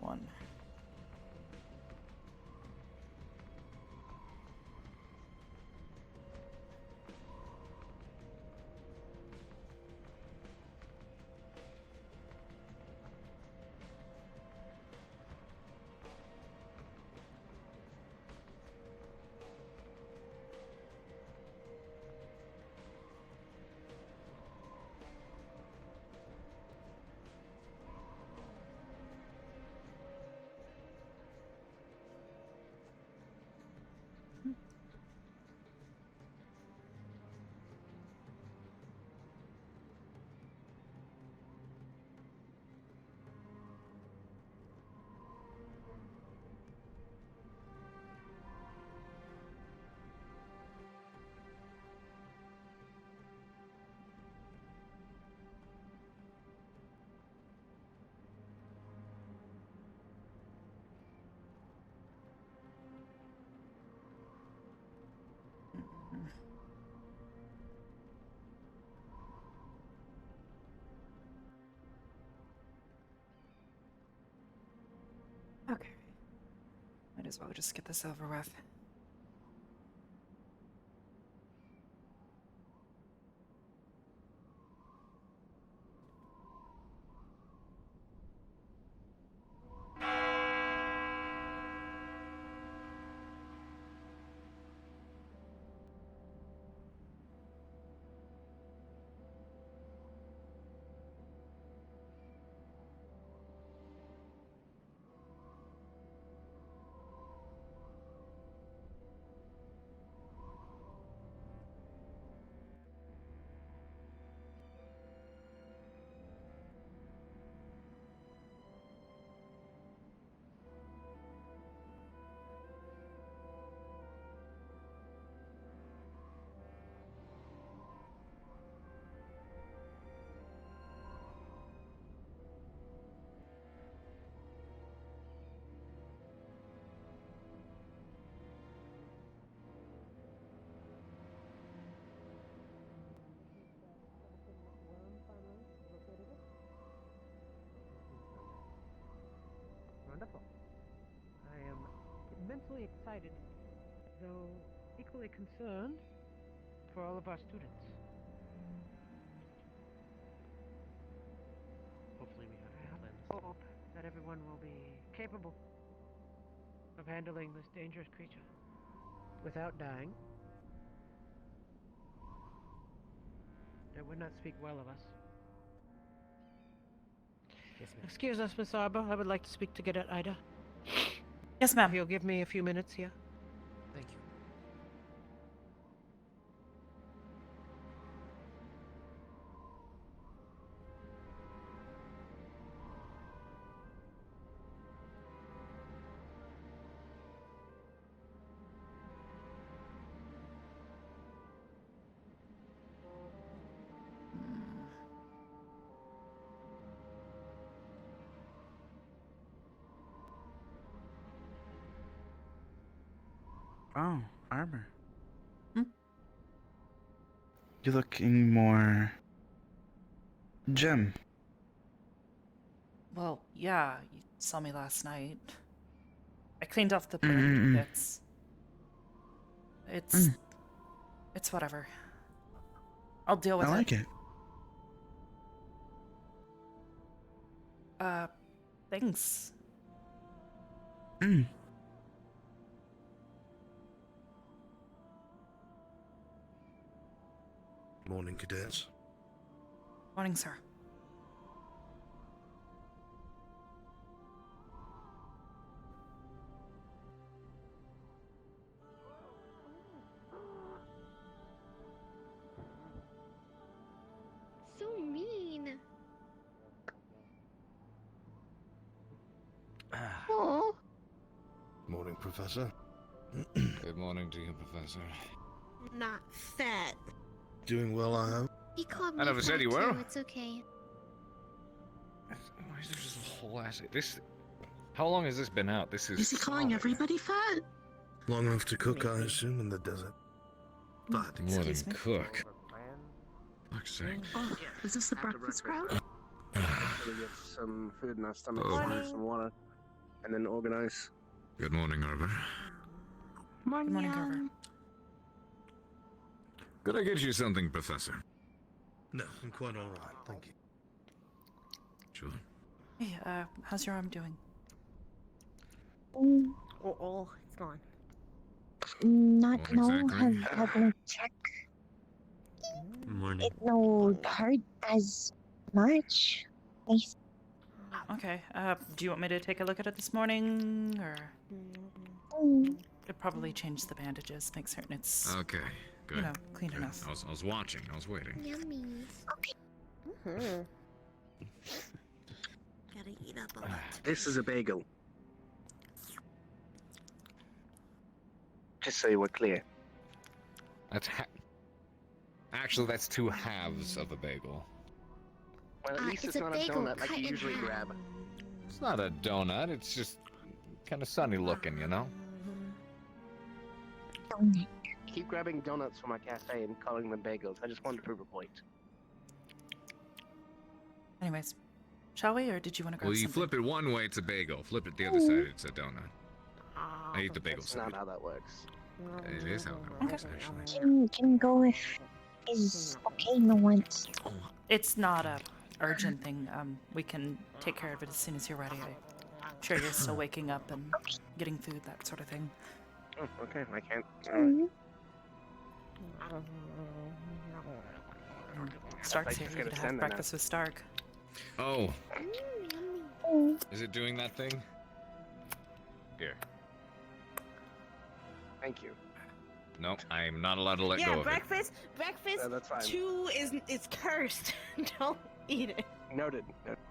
one. Okay. Might as well just get this over with. Wonderful. I am immensely excited, though equally concerned for all of our students. Hopefully we have plans. Hope that everyone will be capable of handling this dangerous creature without dying. That would not speak well of us. Yes, ma'am. Excuse us, Miss Arbor. I would like to speak to Cadet Ida. Yes, If ma'am. you'll give me a few minutes here. Thank you. Oh, Arbor. Hmm? You're looking more... Gem. Well, yeah, you saw me last night. I cleaned off the Mm-mm-mm. bits. It's whatever. I'll deal with I like it. Thanks. Mm. Morning, cadets. Morning, sir. So mean. Oh, Morning, Professor. Good morning to you, Professor. not fat. Doing well, I hope. He called me I never fat said you too. were. It's okay. Why is there just a whole ass? How long has this been out? This is. Is he calling solid. everybody fat? Long enough to cook, I assume, in the desert. But More than Excuse me? cook. Fuck's sake. Oh, is this the breakfast crowd? Gotta get some food in our stomachs and some water. and then organize. Good morning, Arbor. Good morning, Carver. Could I get you something, Professor? No, I'm quite all right, thank you. Sure. Hey, how's your arm doing? Oh, it's gone. Not Well, no exactly. have no check. Morning. It no hurt as much. Nice. Okay, do you want me to take a look at it this morning, or... Mm, It'd probably change the bandages, make certain it's, Okay, good. you know, clean Good. enough. I was watching. I was waiting. Yummy. okay. Gotta eat up a lot. This is a bagel. Just so you were clear. That's actually, that's 2 halves of a bagel. Well, at least It's it's a not a bagel donut like cut you in usually half. grab. It's not a donut. It's just kind of sunny looking, you know. Donut. Keep grabbing donuts from our cafe and calling them bagels. I just wanted to prove a point. Anyways, shall we, or did you want to grab Well, you something? flip it one way, it's a bagel. Flip it the other side, it's a donut. I eat the bagel That's side. not how that works. It is how that works, actually. Can go if is okay. No one's. It's not a urgent thing. We can take care of it as soon as you're ready. I'm sure you're still waking up and getting food, that sort of thing. Oh, okay, I can't. Mm, Stark's Like, here. just You gotta could stand have there now. breakfast with Stark. Oh, mm. is it doing that thing? Here. Thank you. No, I'm not allowed to let go Yeah, of it. breakfast. That's fine. 2 is cursed. Don't eat it. Noted.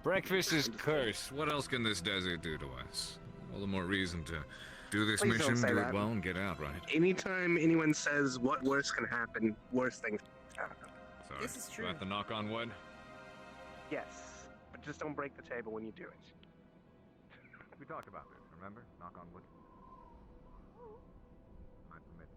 Breakfast is cursed. What else can this desert do to us? All the more reason to do this Please don't mission, say do that. it well, and get out, right? Anytime anyone says what worse can happen, worse things happen. Sorry. This is Do true. I have to knock on wood? Yes, but just don't break the table when you do it. We talked about this, remember? Knock on wood. I permit.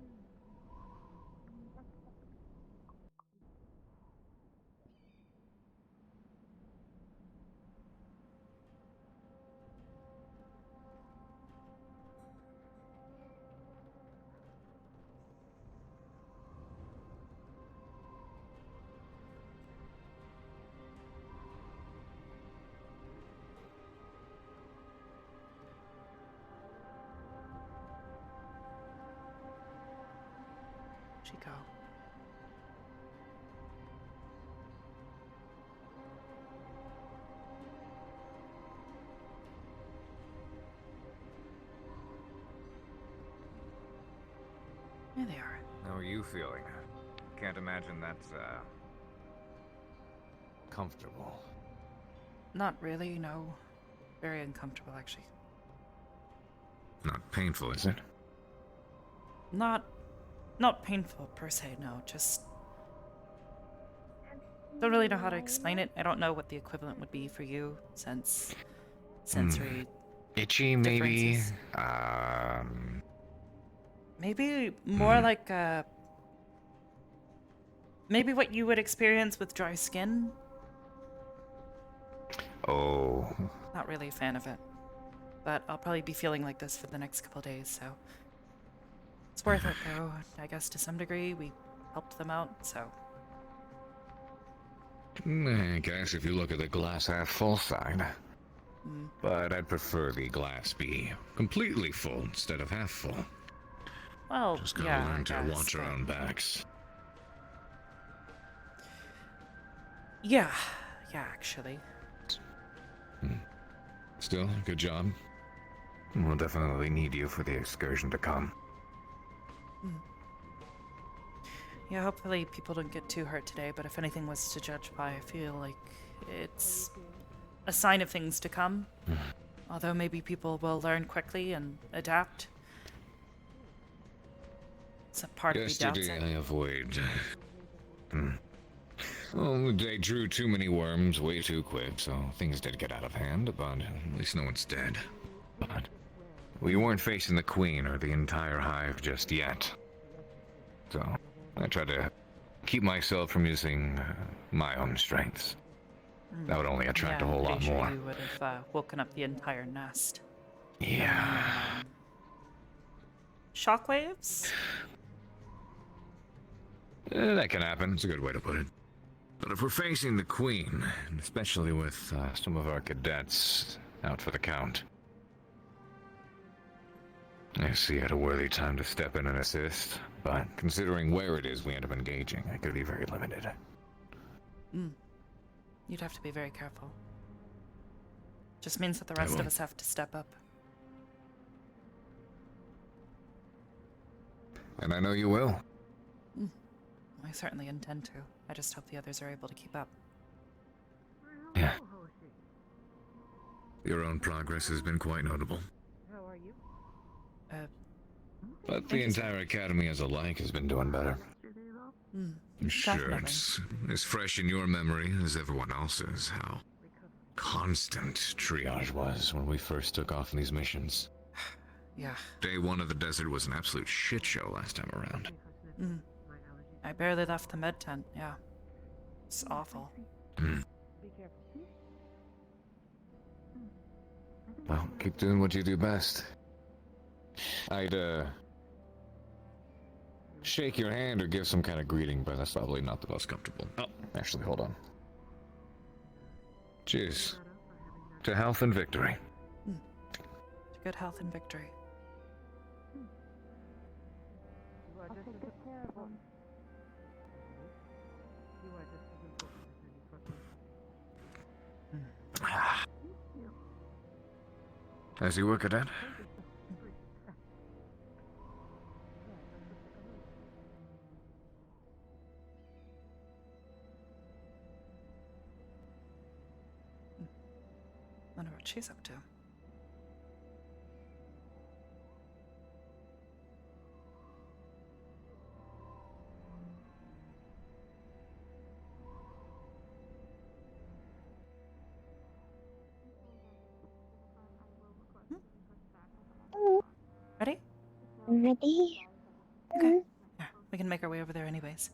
Chico. There they are. How are you feeling? Can't imagine that's, comfortable. Not really, no. Very uncomfortable, actually. Not painful, is it? Not painful per se, no. Just don't really know how to explain it. I don't know what the equivalent would be for you, since sensory. Itchy, maybe. Differences. Maybe Hmm. more like maybe what you would experience with dry skin. Oh. Not really a fan of it, but I'll probably be feeling like this for the next couple days, so it's worth it, though. I guess to some degree we helped them out, so I guess if you look at the glass half full side. mm. But I'd prefer the glass be completely full instead of half full. Well, Just gotta yeah, I learn to guess, watch our but- own backs. Yeah, actually. Still, good job. We'll definitely need you for the excursion to come. Yeah, hopefully people don't get too hurt today, but if anything was to judge by, I feel like it's a sign of things to come. Although maybe people will learn quickly and adapt. It's a part of me doubts Yesterday it. I avoided. Well, they drew too many worms way too quick, so things did get out of hand, but at least no one's dead. But we weren't facing the queen or the entire hive just yet. So I tried to keep myself from using my own strengths. That would only attract Yeah, a whole I'm lot pretty sure more. you would have woken up the entire nest. Yeah. Shockwaves? That can happen. It's a good way to put it. But if we're facing the Queen, and especially with some of our cadets out for the count, I see at a worthy time to step in and assist. But considering where it is we end up engaging, I could be very limited. You'd have to be very careful. Just means that the rest of us have to step up. And I know you will. I certainly intend to. I just hope the others are able to keep up. Yeah. Your own progress has been quite notable. How are you? But the entire academy as a like has been doing better. Sure, Definitely. it's as fresh in your memory as everyone else's how constant triage was when we first took off on these missions. Yeah. Day one of the desert was an absolute shit show last time around. I barely left the med tent, yeah. It's awful. Be careful. Well, keep doing what you do best. I'd, shake your hand or give some kind of greeting, but that's probably not the most comfortable. Oh, actually, hold on. Cheers. To health and victory. To good health and victory. You are just as important. You are just as important as any person. As you were, cadet. Wonder what she's up to. Ready? Ready? Okay. Yeah, we can make our way over there anyways.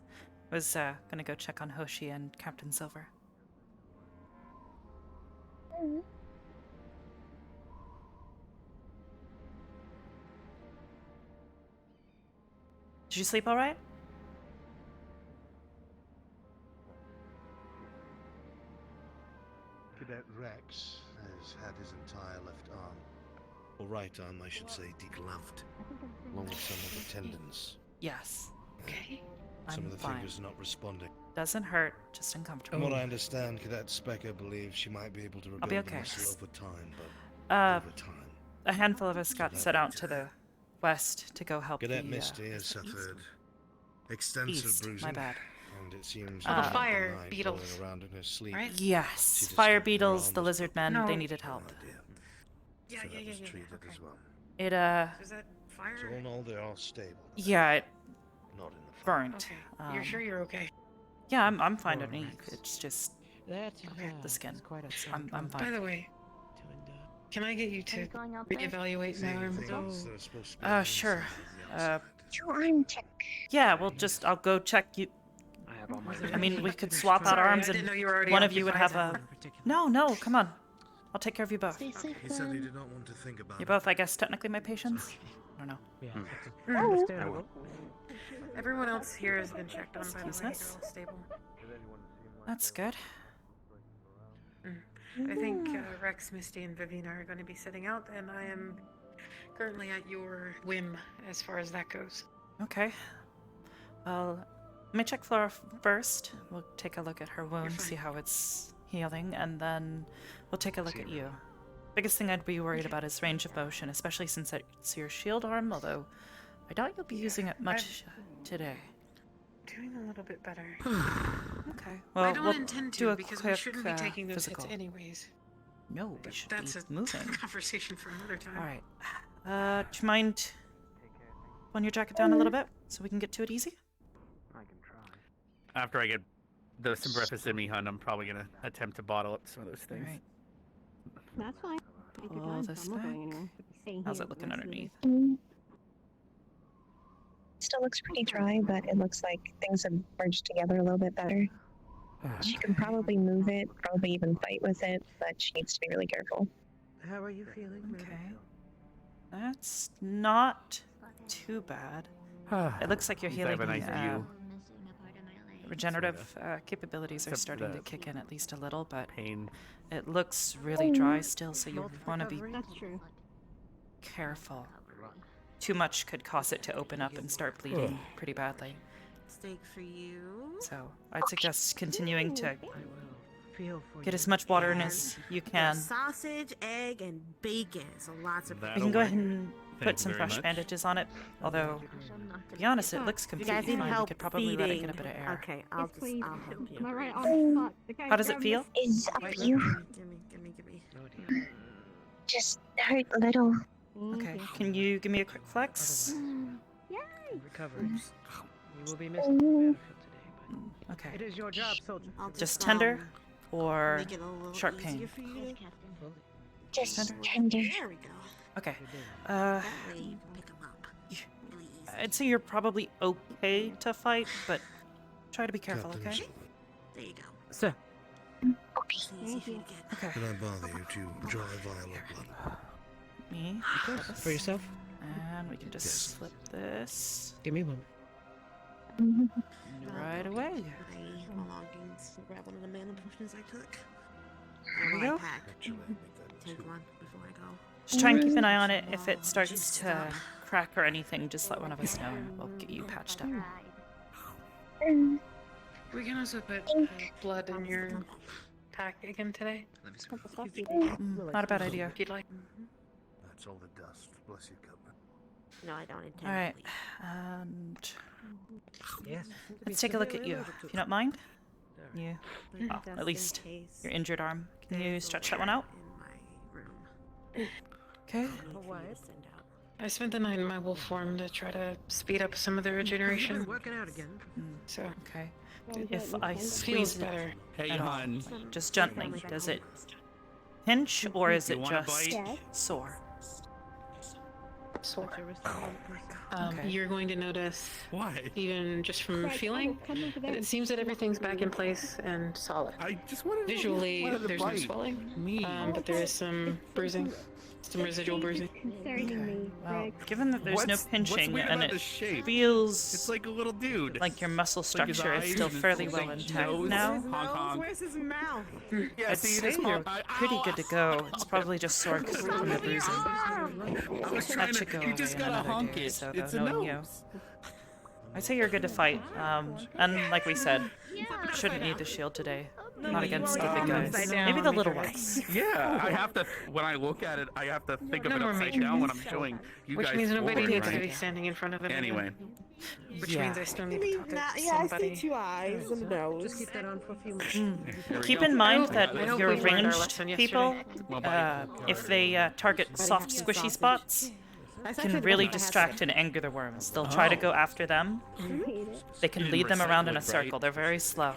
I was gonna go check on Hoshi and Captain Silver. Did you sleep all right? Cadet Rex has had his entire left arm, or right arm, I should say, degloved, along with some of the tendons. Yes. Okay. Some I'm of the fine. fingers not responding. Doesn't hurt, just From uncomfortable. what I understand, Cadet Specker believes she might be able to I'll be rebuild the okay. muscle over time, but over time. A handful of us got set out to the west to go help Cadet the Misty has suffered extensive east. bruising. My bad. And it seems Oh, the that fire night, beetles, rolling around in her sleep, right? Yes, She fire discovered her beetles, arm the was lizard men, No. they needed help. Oh, dear. Yeah, So yeah, that yeah, was yeah. treated Okay. as well. It Is that So fire? all in all, they are stable. yeah, it Not in the fire. burnt. Okay. You're sure you're okay? Yeah, I'm fine All underneath. right. It's just That's the skin. That's quite a I'm sound fine. By the way, can I get you to reevaluate my arm? Sure. Your arm check. Yeah, I'll go check you. I have all my. I mean, we could swap out Sorry, arms I didn't and know you were already one of you would have occupied. a. No, come on. I'll take care of you both. Stay safe. He said he did not want to think about You're it. both, I guess, technically my patients? I don't know. Yeah. Mm. Understandable. Everyone else here has been checked on, by the Excuse way. us? They're all stable. That's good. I think Rex, Misty, and Vivina are going to be sitting out, and I am currently at your whim as far as that goes. Okay. Well, let me check Flora first. We'll take a look at her wound, fine. see how it's healing, and then we'll take a look at you. Biggest thing I'd be worried about is range of motion, especially since it's your shield arm, although I doubt you'll be using it much today. Doing a little bit better. Okay. Well, I don't we'll intend do to a because quick, we shouldn't be taking those physical. hits anyways. No, we But should that's be a moving. conversation for another time. All right. Do you mind pulling your jacket down a little bit so we can get to it easy? I can try. After I get some breakfast in me, hun, I'm probably gonna attempt to bottle up some of those All things. right. That's fine. Take your Pull time. this I'm not going back. anywhere. Staying How's here it looking the rest of the underneath? Mm. Still looks pretty dry, but it looks like things have merged together a little bit better. She can probably move it, probably even fight with it, but she needs to be really careful. How are you feeling? Okay. That's not too bad. It looks like your I healing have a nice view. regenerative capabilities are Except starting the to kick in at least a little, but Pain. it looks really dry still, so you want to be That's true. careful. Too much could cause it to open up and start bleeding pretty badly. Steak for you. So I'd suggest continuing to Feel for get you. as much water in as you can. Sausage, egg, and bacon. So lots of. You can go ahead and Thank put you some very fresh much. bandages on it, although, to be honest, it looks You guys completely need fine. You help could probably let it get a feeding. bit of air. Okay, Yes, please. I'll help you. Am I right on the spot? Okay, How does it grab feel? Is up to you. Give me. Just hurt a little. Okay, can you give me a quick flex? Yay! Recovery. You will be missing the battlefield today, but Okay. it is your job, soldier. I'll Just tender or make it a little sharp easier pain? for you. Just tender. There we go. Okay. That way you can pick them up. Really easy. I'd say you're probably okay to fight, but try to be careful, okay? Captain's- There you go. Sir. It's easy for you to get. Okay. Can I bother you to draw a vial of blood? Me. For yourself. And we can just Yes. slip this Give me one. right away. My belongings. Grab one of the mana potions I took. There we I go. pack. Actually, I think that Take too. one before I go. Just try and keep an eye on it. If it starts to crack or anything, just let one of us know and we'll get you patched up. We can also put blood in your pack again today. Put the stuff you did. Not a bad idea. If you'd like. That's all the dust. Bless you, Captain. No, I don't intend. All right, to and Yes. let's take a look at you, if you don't mind. You, leave. well, Just at least in case your injured arm. Can you there's a stretch that one out? in my room. Okay. What? I spent the night in my wolf form to try to speed up some of the regeneration. Working out again. So Okay. What was If it, I Miss Lynn? squeeze it better. Hey, at all, hon. just gently, does it pinch or is You it wanna just bite? Yes. sore? Sore. Okay. You're going to notice, Why? even just from Right, feeling, come over that there. it seems that everything's back in place and solid. I just wanted to Visually, wanted to there's no bite. swelling, Me. but there is some bruising, some residual bruising. Concerning Okay. me, Well, Rick. given that there's no What's pinching weird and about the it shape? feels It's like a little dude. like your muscle Like his structure is eyes still and his fairly little well big intact nose. now, Honk, honk. Where's his mouth? Yeah, I'd see, say this you're honk- pretty Ow! good to go. It's probably just sore from the bruising. I was trying That should go to. You just away in gotta another honk day or it. so, It's though, a knowing you. nose. I'd say you're good to fight. And like we said, shouldn't need the shield today. Not against the big guys. Maybe the little ones. Yeah, I have to. When I look at it, I have to think of No it more upside major down when I'm news. showing you Which guys means nobody forward, needs to right? be standing in front of it. Anyway. Which Yeah. means I still need to talk to Yeah, I somebody. see two eyes and a nose. Just keep that on for a few minutes. There we Keep go. in mind I that hope your we learned our ranged lesson people, yesterday. Well, bye. if they target soft, squishy spots, can really distract and anger the worms. They'll try to go after them. They can lead them around in a recycle it, right? circle. They're very slow.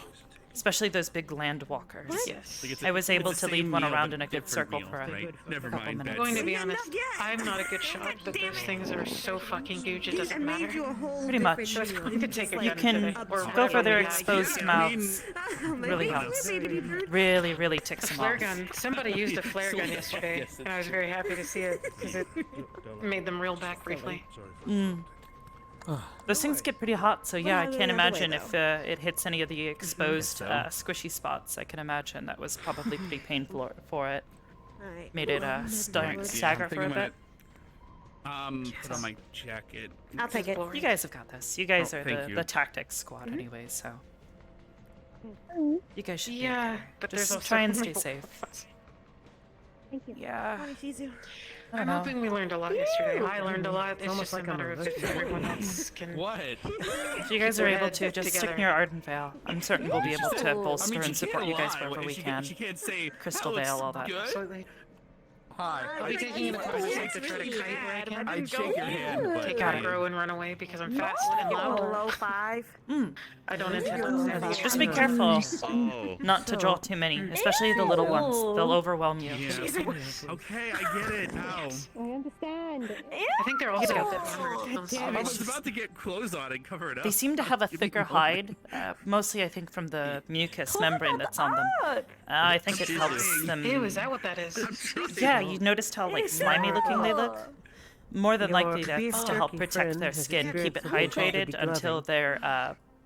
Especially those big land walkers. Yes. Like it's I was able it's the to lead same one meal, around but in a good different circle meal, for a right? Never couple mind. minutes. I'm going to be Yeah, no, honest. yeah. I'm not a good shot, but those things are so fucking huge it I doesn't made you matter. a whole Pretty different much. video. You could take a You gun can today, or go whatever for their we got. exposed I mouths. mean, Really helps. Really, really ticks them Flare off. gun. Somebody used a flare gun yesterday, Yes, and I was very happy to see it because it made them reel back briefly. Sorry for Mm. Those things get pretty hot, so yeah, I Well, can't the other way, imagine if it hits any of the exposed squishy spots. I can imagine that was probably pretty painful for it. Alright. Made it stagger I think for a I'm bit. Put on my jacket. I'll take it. You guys have got this. You guys Oh, are thank you. the tactics squad anyway, so you guys should be Yeah, okay. but Just there's also try and stay people- safe. Thank you. Yeah. Morning, Shizu. I I'm don't know. hoping we learned a lot yesterday. I learned a lot. It's almost just a like I'm matter a of if everyone else can. What? If you guys are their able head to, just stick together. near Arden Vale. I'm certain we'll be able to I bolster mean, she and support can't you guys lie. wherever we She can. She can't say Crystal "That looks Vale, all that. Good. Absolutely. Hi. I'll be taking it upon myself to try to kite where I can. I'd shake your hand, but Take Got a it. grow and run away because I'm fast and loud. Low 5. I don't intend on standing. Just be careful Oh. not to draw too many, especially the little ones. They'll overwhelm you. Yeah. Okay, I get it now. I understand. I think they're also a bit armored. I was about to get clothes on and cover it up. They seem to have a thicker hide, mostly I think from the mucus membrane that's on them. I think it helps them. Ew, is that what that is? Yeah, you noticed how like slimy looking they look? More than Your likely that's beef to help jerky protect friend their has skin, keep it experienced a hydrated degloving. until their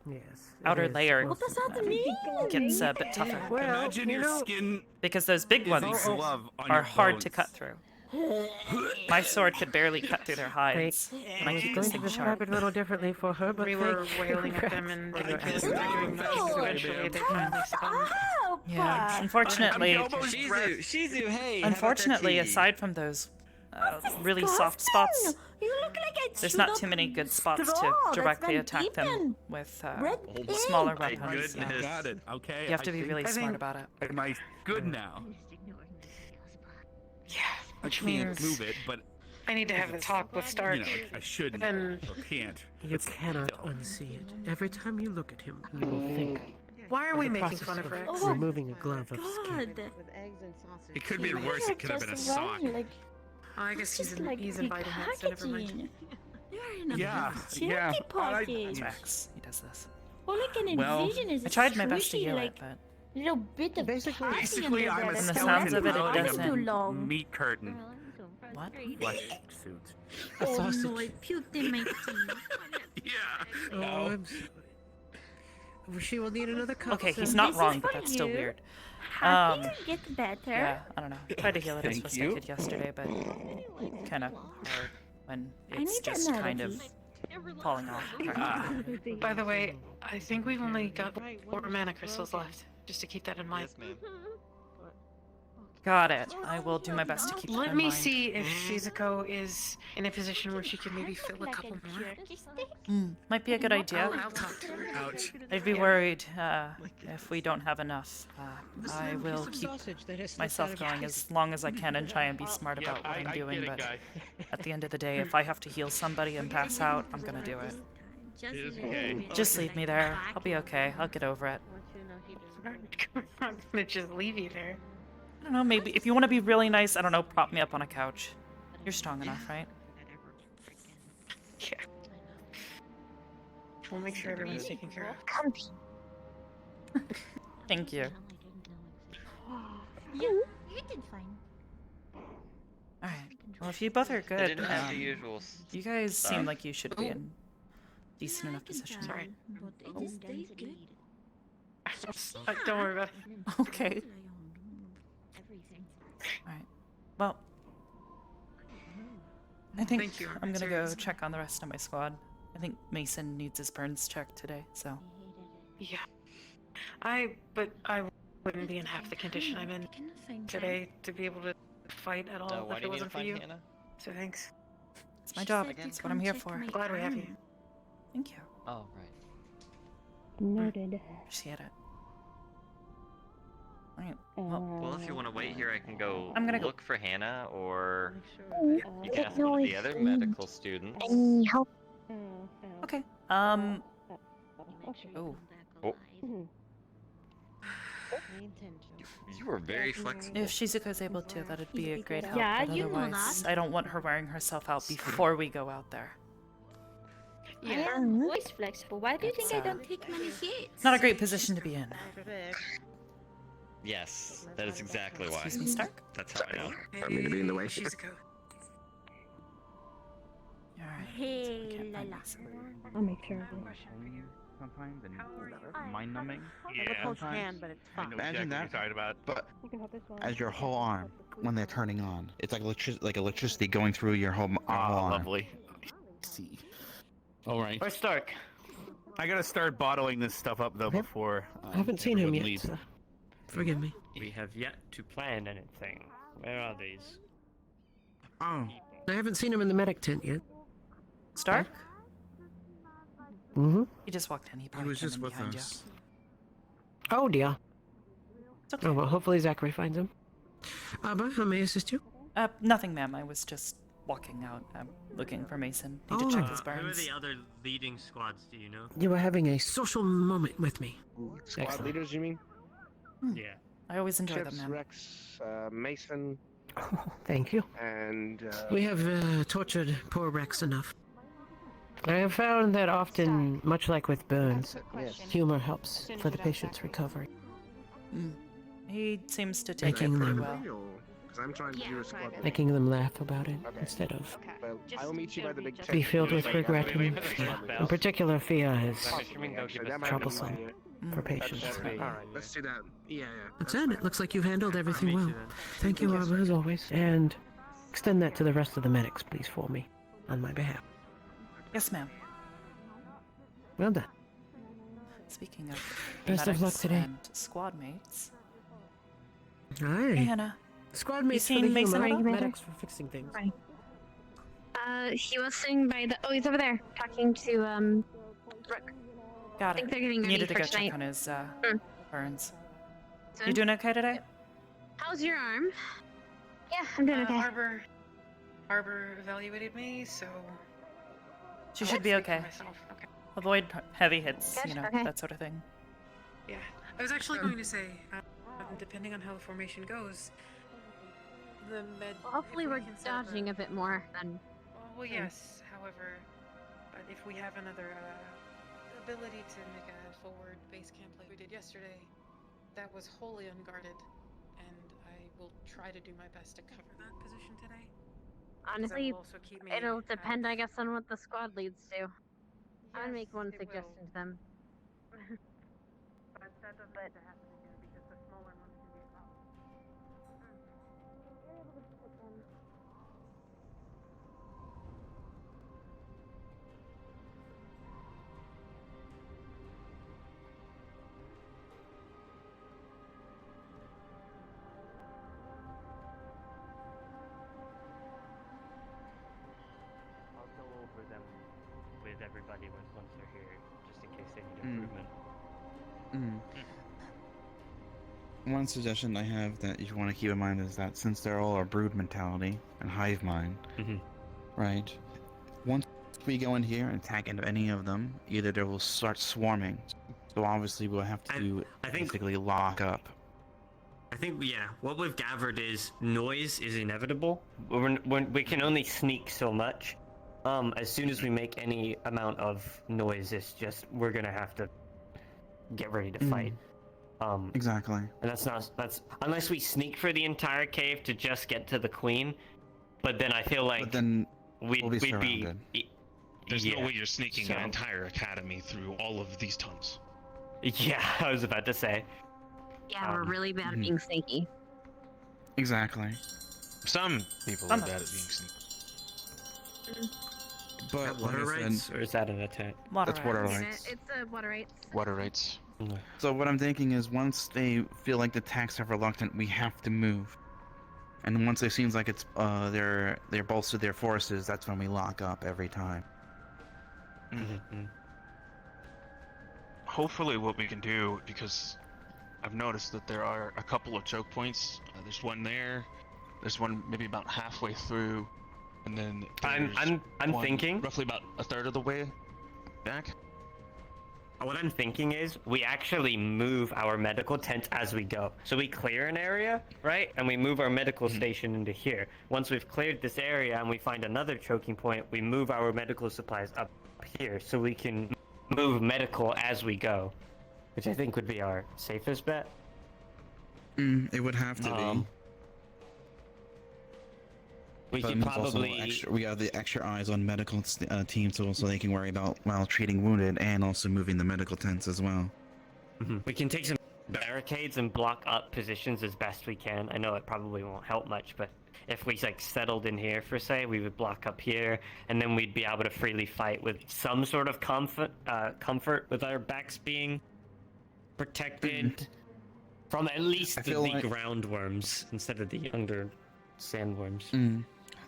Yes, outer it is layer supposed What does to that be. mean? gets a bit tougher. Well, Imagine you your know, skin Because those big is ones a glove on are your hard to bones. cut through. My sword could barely cut through their hides, and I I was keep going this to thing describe sharp. it a little differently for her, but We were wailing at them and for your feeling like they're doing nothing. Eventually, they finally succumbed. Yeah, unfortunately, Shizu, hey. unfortunately, aside from those really soft spots, You look like a there's not too many good spots to directly attack them with smaller My weapons. goodness. Yeah. Got it. Okay. You have to I be think- really I smart think- about it. Am I good now? Yeah, I which can't means move it, but I need to have the talk with Stark. you know, I shouldn't And or can't. You cannot unsee it. Every time you look at him, you will think. why are of we the making process fun of Rex? removing a glove of skin. God. It could be worse. It could have been a sock. Like, Oh, I guess he's just like inviting it, so never mind. packaging. You're in a Yeah, charity yeah, package. Rex, he does this. All I can Well, envision is I tried my best to squishy, heal like, it, but little bit of Basically- party Basically, under I'm a there. From the That's sounds all of it, it right. It's doesn't- too long. meat curtain what? flesh suit. A Oh sausage. no, I puked in my tea. Yeah. Oh, I'm sorry. She will need another cup. Okay, he's sir. not This is wrong, but for that's still you. weird. How Um, can you get better? Yeah, I don't know. I tried to heal it as Thank best I you. could yesterday, but kind of hard when I it's need just another kind of piece. falling off. By the way, I think we've only got 4 mana crystals left. Just to keep that in mind. Got it. I will do my best to keep that Let in me mind. see if Shizuko is in a position where she can maybe fill a couple more. Might be a good idea. I'll talk to her. Ouch. I'd be worried if we don't have enough. I will keep myself going as long as I can and try and be smart about what I'm doing, but at the end of the day, if I have to heal somebody and pass out, I'm gonna do it. Okay. Just leave me there. I'll be okay. I'll get over it. I'm not gonna just leave you there. I don't know, maybe if you want to be really nice, I don't know, prop me up on a couch. You're strong enough, right? Yeah. We'll make sure everyone's taken care of. Comfy. Thank you. You did fine. Alright. Well, if you both are good, didn't have the usual you guys stuff. seem like you should be in decent enough position. Sorry. But it is very good. Don't worry about it. Okay. Alright. Well, I think Thank you, I'm gonna go seriously. check on the rest of my squad. I think Mason needs his burns checked today, so. Yeah. But I wouldn't be in half the condition I'm in today to be able to fight at all why if do it you need to wasn't for find you. Hannah? So thanks. It's my job. It's what I'm here for. Glad we have you. Thank you. Oh, right. Noted. Appreciate it. Alright. Well, Well, if you want to wait here, I can go I'm gonna go- look for Hannah, or You you can ask one of the other medical students. Any help? okay. Oh. Oh. You were very flexible. If Shizuko's able to, that'd be a great help. Yeah, but you know otherwise, that. I don't want her wearing herself out before we go out there. I am always flexible. Why do you think I don't take many hits? Not a great position to be in. Yes, that is exactly why. Excuse me, Stark? That's how I know. Don't mean to be in the way. Shizuko. Alright. Hey, la la. I'll make sure of it. Sometimes and mind numbing. Yeah. Sometimes. I know Imagine exactly what that. you're talking about. But You can have this one. as your whole arm, when they're turning on, it's like electricity going through your whole Oh, arm. lovely. See. All right. Where's Stark? I gotta start bottling this stuff up though before. I haven't seen him everyone yet. leaves. So forgive me. We have yet to plan anything. Where are these? Oh, I haven't seen him in the medic tent yet. Stark? Mm-hmm. He just walked in. He he probably was came just in with behind us. Oh dear. It's okay. Oh well, hopefully Zachary finds him. Arbor, how may I assist you? Nothing, ma'am. I was just walking out. I'm looking for Mason. Need to check his Who are burns. the other leading squads, do you know? You were having a social moment with me. Squad Excellent. leaders, you mean? Yeah. I always enjoy Chips, them, ma'am. Rex, Mason, Thank you. and We have tortured poor Rex enough. I have found that often, much like with burns, humor helps for the patient's recovery. He seems to take it Making pretty them- well. because I'm trying to do a squad. Making them laugh about it instead of but I will meet you by the big Be filled with regret, and Yeah. in particular, fear is Actually, that might be troublesome easier. for patients. Alright, let's do that. Yeah. That's it. It looks like you've handled everything well. Thank you, Arbor, as always. And extend that to the rest of the medics, please, for me, on my behalf. Yes, ma'am. Well done. Speaking of Best of luck medics today. and squad mates. Hi. Hey, Hannah. Squad You mates for seen the Mason humor, Rider? medics for fixing things. Hi. He was sitting by the. Oh, he's over there talking to Rook. Got I think it. they're getting ready Needed to for go check tonight. on his burns. So, You doing okay today? How's your arm? Yeah, I'm doing okay. Arbor evaluated me, so She I should won't be speak for okay. myself. Okay. Avoid heavy hits, Good, you know, okay. that sort of thing. Yeah, I was actually going to say, depending on how the formation goes, the med. Well, hopefully if we we're can set up dodging a bit more than. Well, yes. However, but if we have another ability to make a forward base camp like we did yesterday, that was wholly unguarded, and I will try to do my best to cover that position today. 'Cause that Honestly, will also keep me it'll out of- depend, I guess, on what the squad leads do. I would make one Yes, it suggestion will. to them. But that doesn't have to happen again because the smaller ones can be a problem. I'll go over them with everybody once they're here, just in case they need Mm. improvement. One suggestion I have that you want to keep in mind is that since they're all a brood mentality and hive mind, right? Once we go in here and attack into any of them, either they will start swarming. So obviously we'll have to I think- basically lock up. I think, yeah, what we've gathered is noise is inevitable. We can only sneak so much. As soon as we make any amount of noise, it's just we're gonna have to get ready to fight. Exactly. And that's unless we sneak for the entire cave to just get to the queen. But then I feel like But then we'd we'll be be surrounded. There's yeah, no way you're sneaking so- an entire academy through all of these tunnels. Yeah, I was about to say. Yeah, we're really bad at being sneaky. Exactly. Some people are bad at being sneaky. But water like I rights, said, or is that an attack? That's water rights. It's a water rights. Water rights. So what I'm thinking is once they feel like the attacks are reluctant, we have to move. And once it seems like it's they're bolstered their forces, that's when we lock up every time. Hopefully what we can do, because I've noticed that there are a couple of choke points. There's one there. There's one maybe about halfway through, and then I'm one thinking roughly about a third of the way back. What I'm thinking is we actually move our medical tent as we go. So we clear an area, right? And we move our medical station into here. Once we've cleared this area and we find another choking point, we move our medical supplies up here so we can move medical as we go, which I think would be our safest bet. It would have to be. We But could it means also probably we have the extra eyes on medical teams, so they can worry about treating wounded and also moving the medical tents as well. We can take some barricades and block up positions as best we can. I know it probably won't help much, but if we like settled in here for say, we would block up here, and then we'd be able to freely fight with some sort of comfort with our backs being protected from at least I the feel like- ground worms instead of the younger sandworms.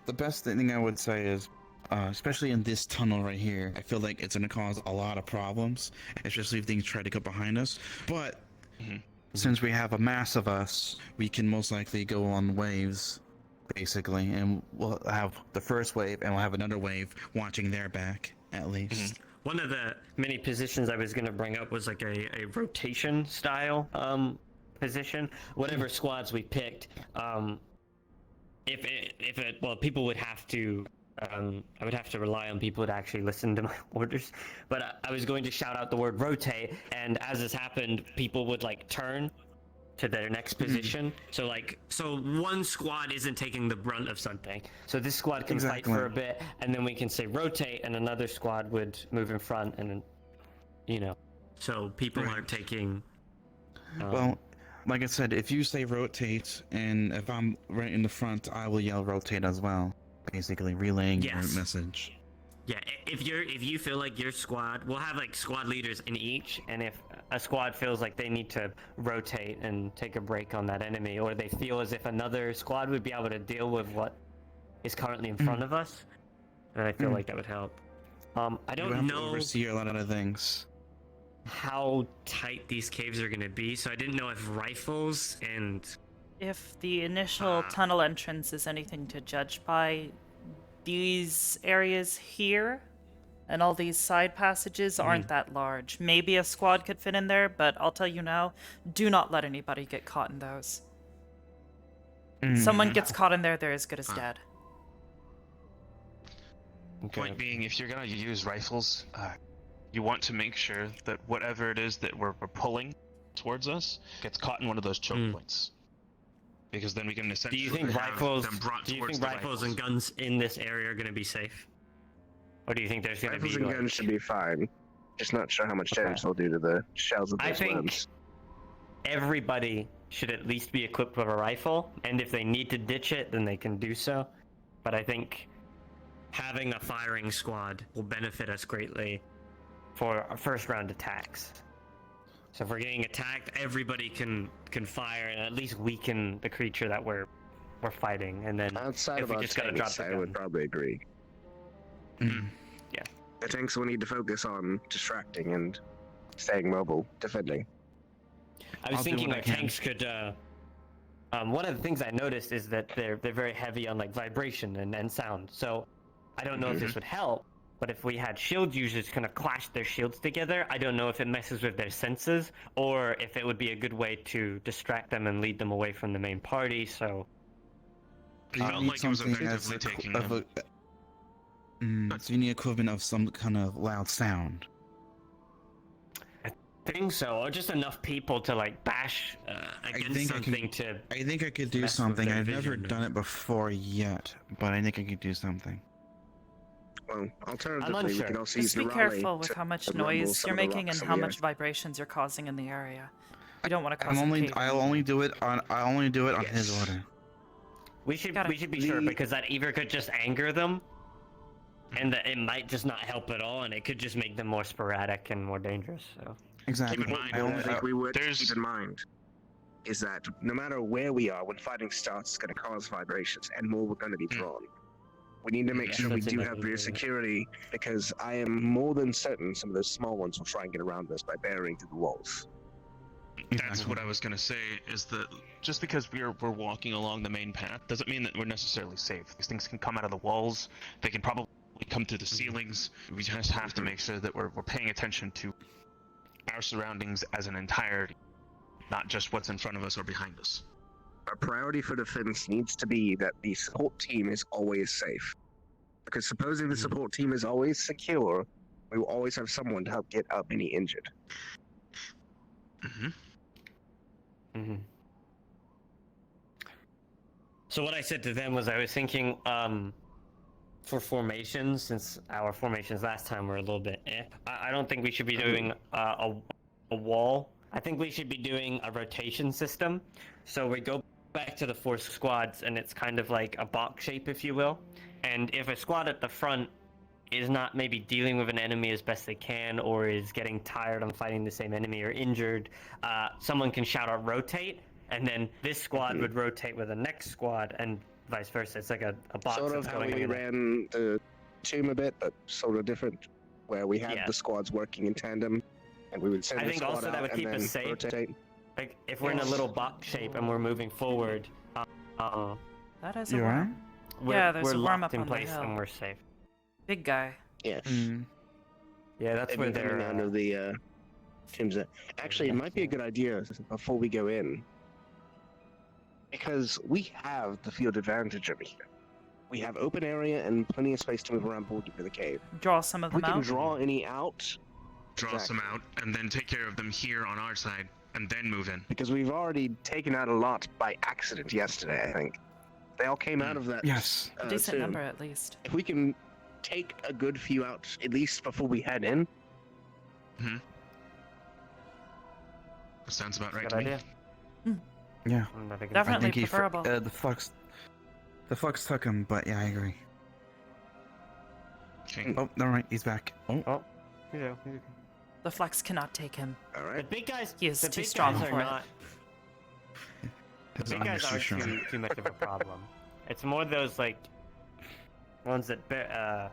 The best thing I would say is, especially in this tunnel right here, I feel like it's going to cause a lot of problems, especially if things try to go behind us. But since we have a mass of us, we can most likely go on waves, basically, and we'll have the first wave, and we'll have another wave watching their back, at least. One of the many positions I was going to bring up was like a rotation style position. Whatever squads we picked, people would have to. I would have to rely on people to actually listen to my orders. But I was going to shout out the word rotate, and as this happened, people would like turn to their next position. So one squad isn't taking the brunt of something. So this squad can fight for a bit, and then we can say rotate, and another squad would move in front, and so people aren't taking. Well, like I said, if you say rotate, and if I'm right in the front, I will yell rotate as well. Basically, relaying your message. Yeah, if you feel like your squad, we'll have squad leaders in each, and if a squad feels like they need to rotate and take a break on that enemy, or they feel as if another squad would be able to deal with what is currently in front of us, then I feel like that would help. I don't know. Oversee a lot of things. How tight these caves are going to be, so I didn't know if rifles and if the initial tunnel entrance is anything to judge by, these areas here and all these side passages aren't that large. Maybe a squad could fit in there, but I'll tell you now, do not let anybody get caught in those. Someone gets caught in there, they're as good as dead. Point being, if you're gonna use rifles, you want to make sure that whatever it is that we're pulling towards us gets caught in one of those choke points. Because then we can essentially. Do you think rifles? Them brought Do you towards think rifles and guns in this area are going to be safe? Or do you think there's going to be? Rifles and guns should be fine. Just not sure how much damage they'll do to the shells of those worms. Everybody should at least be equipped with a rifle, and if they need to ditch it, then they can do so. But I think having a firing squad will benefit us greatly for our first round attacks. So if we're getting attacked, everybody can fire and at least weaken the creature that we're fighting, and then outside if of we our just gotta drop tanks, the I gun. would probably agree. Yeah. The tanks will need to focus on distracting and staying mobile, defending. I was thinking tanks could. One of the things I noticed is that they're very heavy on vibration and sound. So I don't know if this would help, but if we had shield users kind of clash their shields together, I don't know if it messes with their senses or if it would be a good way to distract them and lead them away from the main party. So felt like it was effectively taking them. So you need equivalent of some kind of loud sound. I think so, or just enough people to bash against something to. I think I could do something. I've never done it before yet, but I think I could do something. Well, alternatively, we can also use Just be careful with how much noise you're making and how much vibrations you're causing in the area. You don't want to cause. I'll only do it on his order. We should be sure, because that either could just anger them, and that it might just not help at all, and it could just make them more sporadic and more dangerous. So exactly. Keep in mind, the only thing we would keep in mind is that no matter where we are, when fighting starts, it's going to cause vibrations, and more are going to be drawn. We need to make sure we do have rear security, because I am more than certain some of those small ones will try and get around us by burying through the walls. That's what I was gonna say, is that just because we're walking along the main path doesn't mean that we're necessarily safe. These things can come out of the walls, they can probably come through the ceilings. We just have to make sure that we're paying attention to our surroundings as an entirety, not just what's in front of us or behind us. Our priority for defense needs to be that the support team is always safe. Because supposing the support team is always secure, we will always have someone to help get up any injured. So what I said to them was I was thinking for formations, since our formations last time were a little bit I don't think we should be doing a wall. I think we should be doing a rotation system. So we go back to the 4 squads, and it's kind of like a box shape, if you will. And if a squad at the front is not maybe dealing with an enemy as best they can, or is getting tired on fighting the same enemy or injured, someone can shout out rotate, and then this squad would rotate with the next squad, and vice versa. It's like a box. Sort of how we ran the tomb a bit, but sort of different, where we had the squads working in tandem, and we would send the squad out that would and keep then us safe. rotate. Like if we're in a little box shape and we're moving forward, that is a worm. Yeah, there's a worm up in on place the hill. and we're safe. Big guy. Yes. Yeah, that's where they're they're out of the tombs. Actually, it might be a good idea before we go in, because we have the field advantage over here. We have open area and plenty of space to move around through the cave. Draw some of them out. We can out. draw any out. Draw some out, and then take care of them here on our side, and then move in. Because we've already taken out a lot by accident yesterday, I think. They all came out of that. Yes. A decent tomb. number, at least. If we can take a good few out, at least before we head in. Mm-hmm. That sounds about right Good to idea. me. Yeah. Definitely I think preferable. The flux took him, but yeah, I agree. Okay. Oh, all right, he's back. Oh. Yeah. The Flux cannot take him. All The right. big guys. He is the too big strong guys for are it. not. The His big guys armor's aren't too strong. too much of a problem. It's more those like ones that burrow.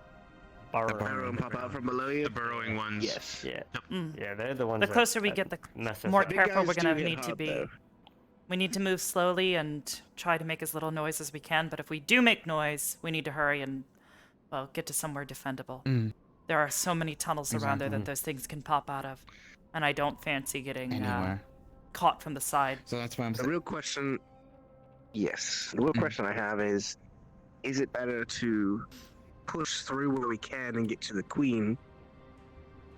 Arrow and pop out from below you. The burrowing ones. Yes. Yeah. Mm. Yeah, they're the ones. The that- closer we that get, the mess us more up. Big careful guys we're do gonna get need to hot, be. though. We need to move slowly and try to make as little noise as we can. But if we do make noise, we need to hurry and, well, get to somewhere defendable. Mm. There are so many tunnels around there Exactly. that those things can pop out of, and I don't fancy getting Anywhere. caught from the side. So that's why I'm The saying. real question, yes. The real question I have is it better to push through where we can and get to the queen,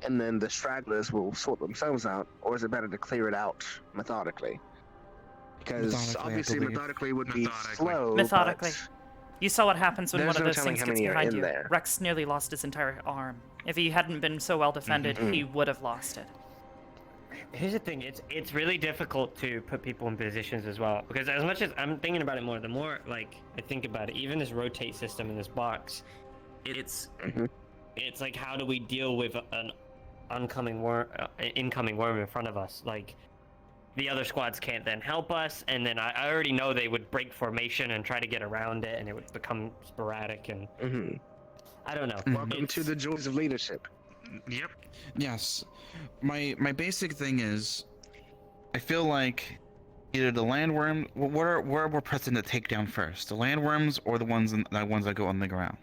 and then the stragglers will sort themselves out, or is it better to clear it out methodically? Because Methodically, I obviously believe. methodically would be Methodically. slow. Methodically. but You saw what happens when There's one of no those telling things how gets many are behind in you. there. Rex nearly lost his entire arm. If he hadn't been so well defended, he would have lost it. Here's the thing, it's really difficult to put people in positions as well, because as much as I'm thinking about it more, the more like I think about it, even this rotate system in this box, it's like, how do we deal with an incoming worm in front of us? Like, the other squads can't then help us, and then I already know they would break formation and try to get around it, and it would become sporadic, and I don't know. Welcome to the joys of leadership. Yep. Yes. My basic thing is, I feel like either the landworm. Where are we pressing to take down first? The landworms or the ones that go on the ground?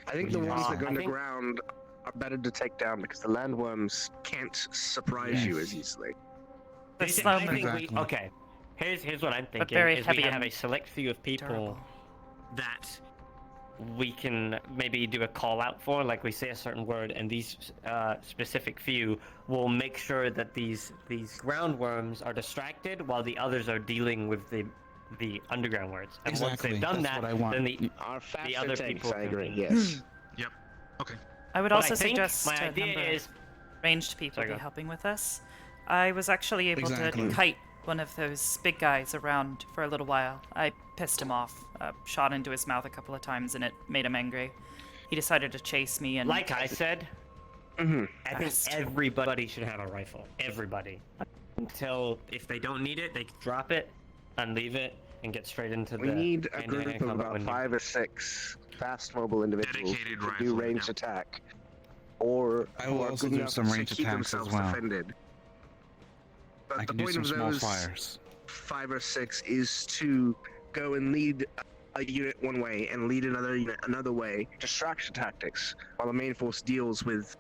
I think the ones that go I think- underground are better to take down because the landworms can't surprise you as easily. The I slow think moving. Exactly. okay. Here's what I'm thinking. very is heavy we have and a select few of people durable. that we can maybe do a call out for, like we say a certain word, and these specific few will make sure that these ground worms are distracted while the others are dealing with the underground words. And once Exactly. they've done That's that, what I want. then the Our faster other tanks, people I can- agree, yes. Yep. Okay. I would But also I think suggest my a idea number is- of ranged people Sorry, be go. helping with us. I was actually able Exactly. to kite one of those big guys around for a little while. I pissed him off, shot into his mouth a couple of times, and it made him angry. He decided to chase me, and like I said, I think Best. everybody should have a rifle. Everybody. Until if they don't need it, they can drop it and leave it and get straight into We the need a hand-to-hand group of combat about window. 5 or 6 fast mobile individuals Dedicated to rifle, do ranged yeah. attack, or I who will are also good do enough some to ranged keep attacks as themselves well. defended. But I the can do point some of small those fires. 5 or 6 is to go and lead a unit one way and lead another unit another way. Distraction tactics, while the main force deals with,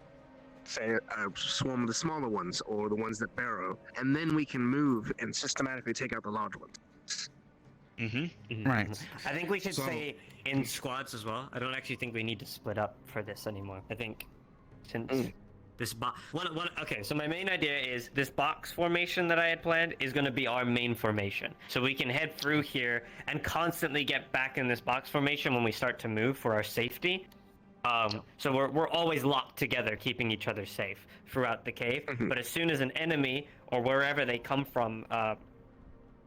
say, a swarm of the smaller ones or the ones that burrow, and then we can move and systematically take out the large ones. Right. I think we should So- say in squads as well. I don't actually think we need to split up for this anymore. I think since this box, okay. So my main idea is this box formation that I had planned is going to be our main formation. So we can head through here and constantly get back in this box formation when we start to move for our safety. So we're always locked together, keeping each other safe throughout the cave. But as soon as an enemy or wherever they come from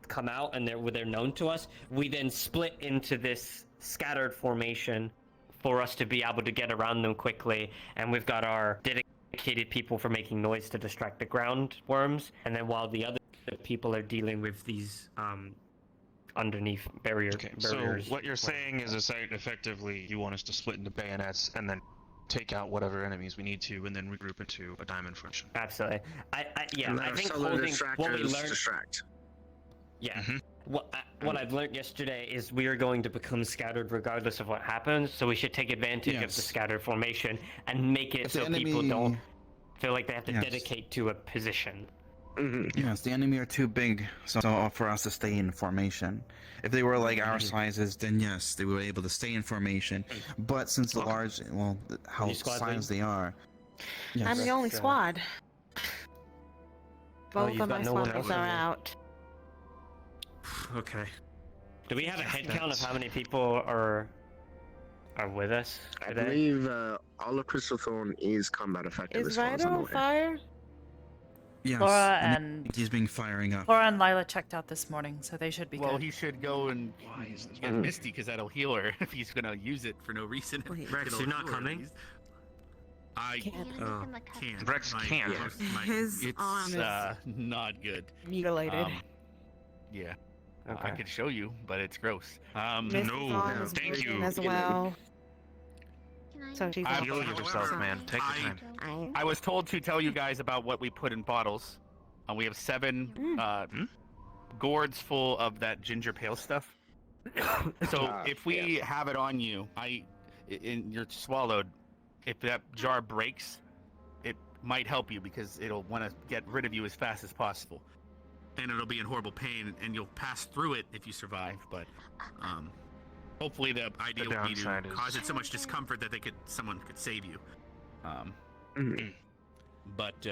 come out and they're known to us, we then split into this scattered formation for us to be able to get around them quickly. And we've got our dedicated people for making noise to distract the ground worms, and then while the other people are dealing with these underneath barriers. So what you're saying is, effectively, you want us to split into bayonets and then take out whatever enemies we need to, and then regroup into a diamond formation. Absolutely. I And let our think solar holding what we distractors learned. distract. Yeah. What I've learned yesterday is we are going to become scattered regardless of what happens, so we should take advantage of the scattered formation and make it If the so people enemy- don't feel like they have to Yes. dedicate to a position. Yes, the enemy are too big so for us to stay in formation. If they were like our sizes, then yes, they were able to stay in formation. But since the large, well, how Any squad sized they are, I'm the only squad. Oh, Both you've of my got no one swallows else are in there. out. Okay. Do we have a head count of how many people are with us I today? believe all of Crystal Thorn is combat effective Is as far as Ryder I'm on aware. fire? Yes. Laura I and think he's being firing up. Laura and Lila checked out this morning, so they should be Well, good. he should go and get Misty because that'll heal her if he's gonna use it for no reason. Rex, It'll you're not heal her at coming? least. I can't. Rex can't. His it's arm is not good. mutilated. Yeah. Okay. I could show you, but it's gross. Misty's arm is thank broken you. as well. So she's I- Heal yourself, man. Take your time. I was told to tell you guys about what we put in bottles. We have 7 gourds full of that ginger pale stuff. So if we have it on you, you're swallowed. If that jar breaks, it might help you because it'll want to get rid of you as fast as possible. And it'll be in horrible pain, and you'll pass through it if you survive. But hopefully, the idea The would be to downside is- cause it so much discomfort that someone could save you. But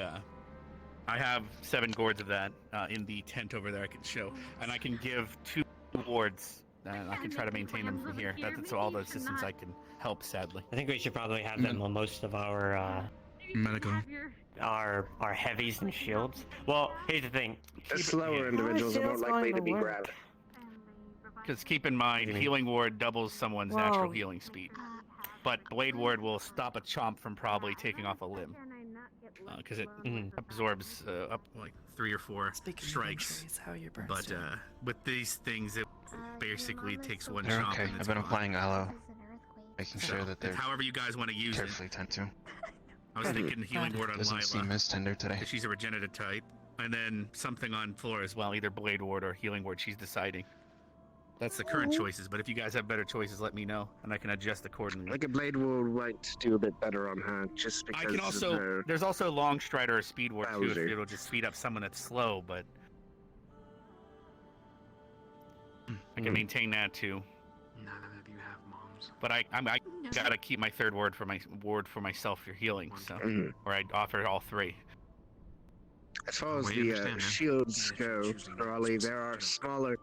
I have 7 gourds of that in the tent over there. I can show, and I can give 2 wards, and I can try to maintain them from here. That's all the assistance I can help. Sadly, I think we should probably have them on most of our medical. Our heavies and shields. Well, here's the thing. The slower individuals are more likely to be grabbed. Because keep in mind, healing ward doubles someone's Whoa. natural healing speed, but blade ward will stop a chomp from probably taking off a limb. Because it absorbs up like 3 or 4 Speaking strikes. of injuries, how are your burns But doing? with these things, it basically takes one They're chomp. okay. and I've it's been gone. applying aloe, making So, sure that they're however you guys want to use carefully it. tend to. I was thinking healing ward on Doesn't seem Lila. as tender today. 'Cause she's a regenerative type, and then something on Flora as well, either blade ward or healing ward. She's deciding. That's the current choices, but if you guys have better choices, let me know, and I can adjust accordingly. Like a blade ward might do a bit better on her, just because I can of also. her There's also long strider or speed ward too. If Bowser. it'll just speed up someone that's slow, but I can maintain that too. None of you have moms. But I gotta keep my third ward for myself for healing. So, or I offer all 3. As far as We the understand, man. shields go, Raleigh, there are smaller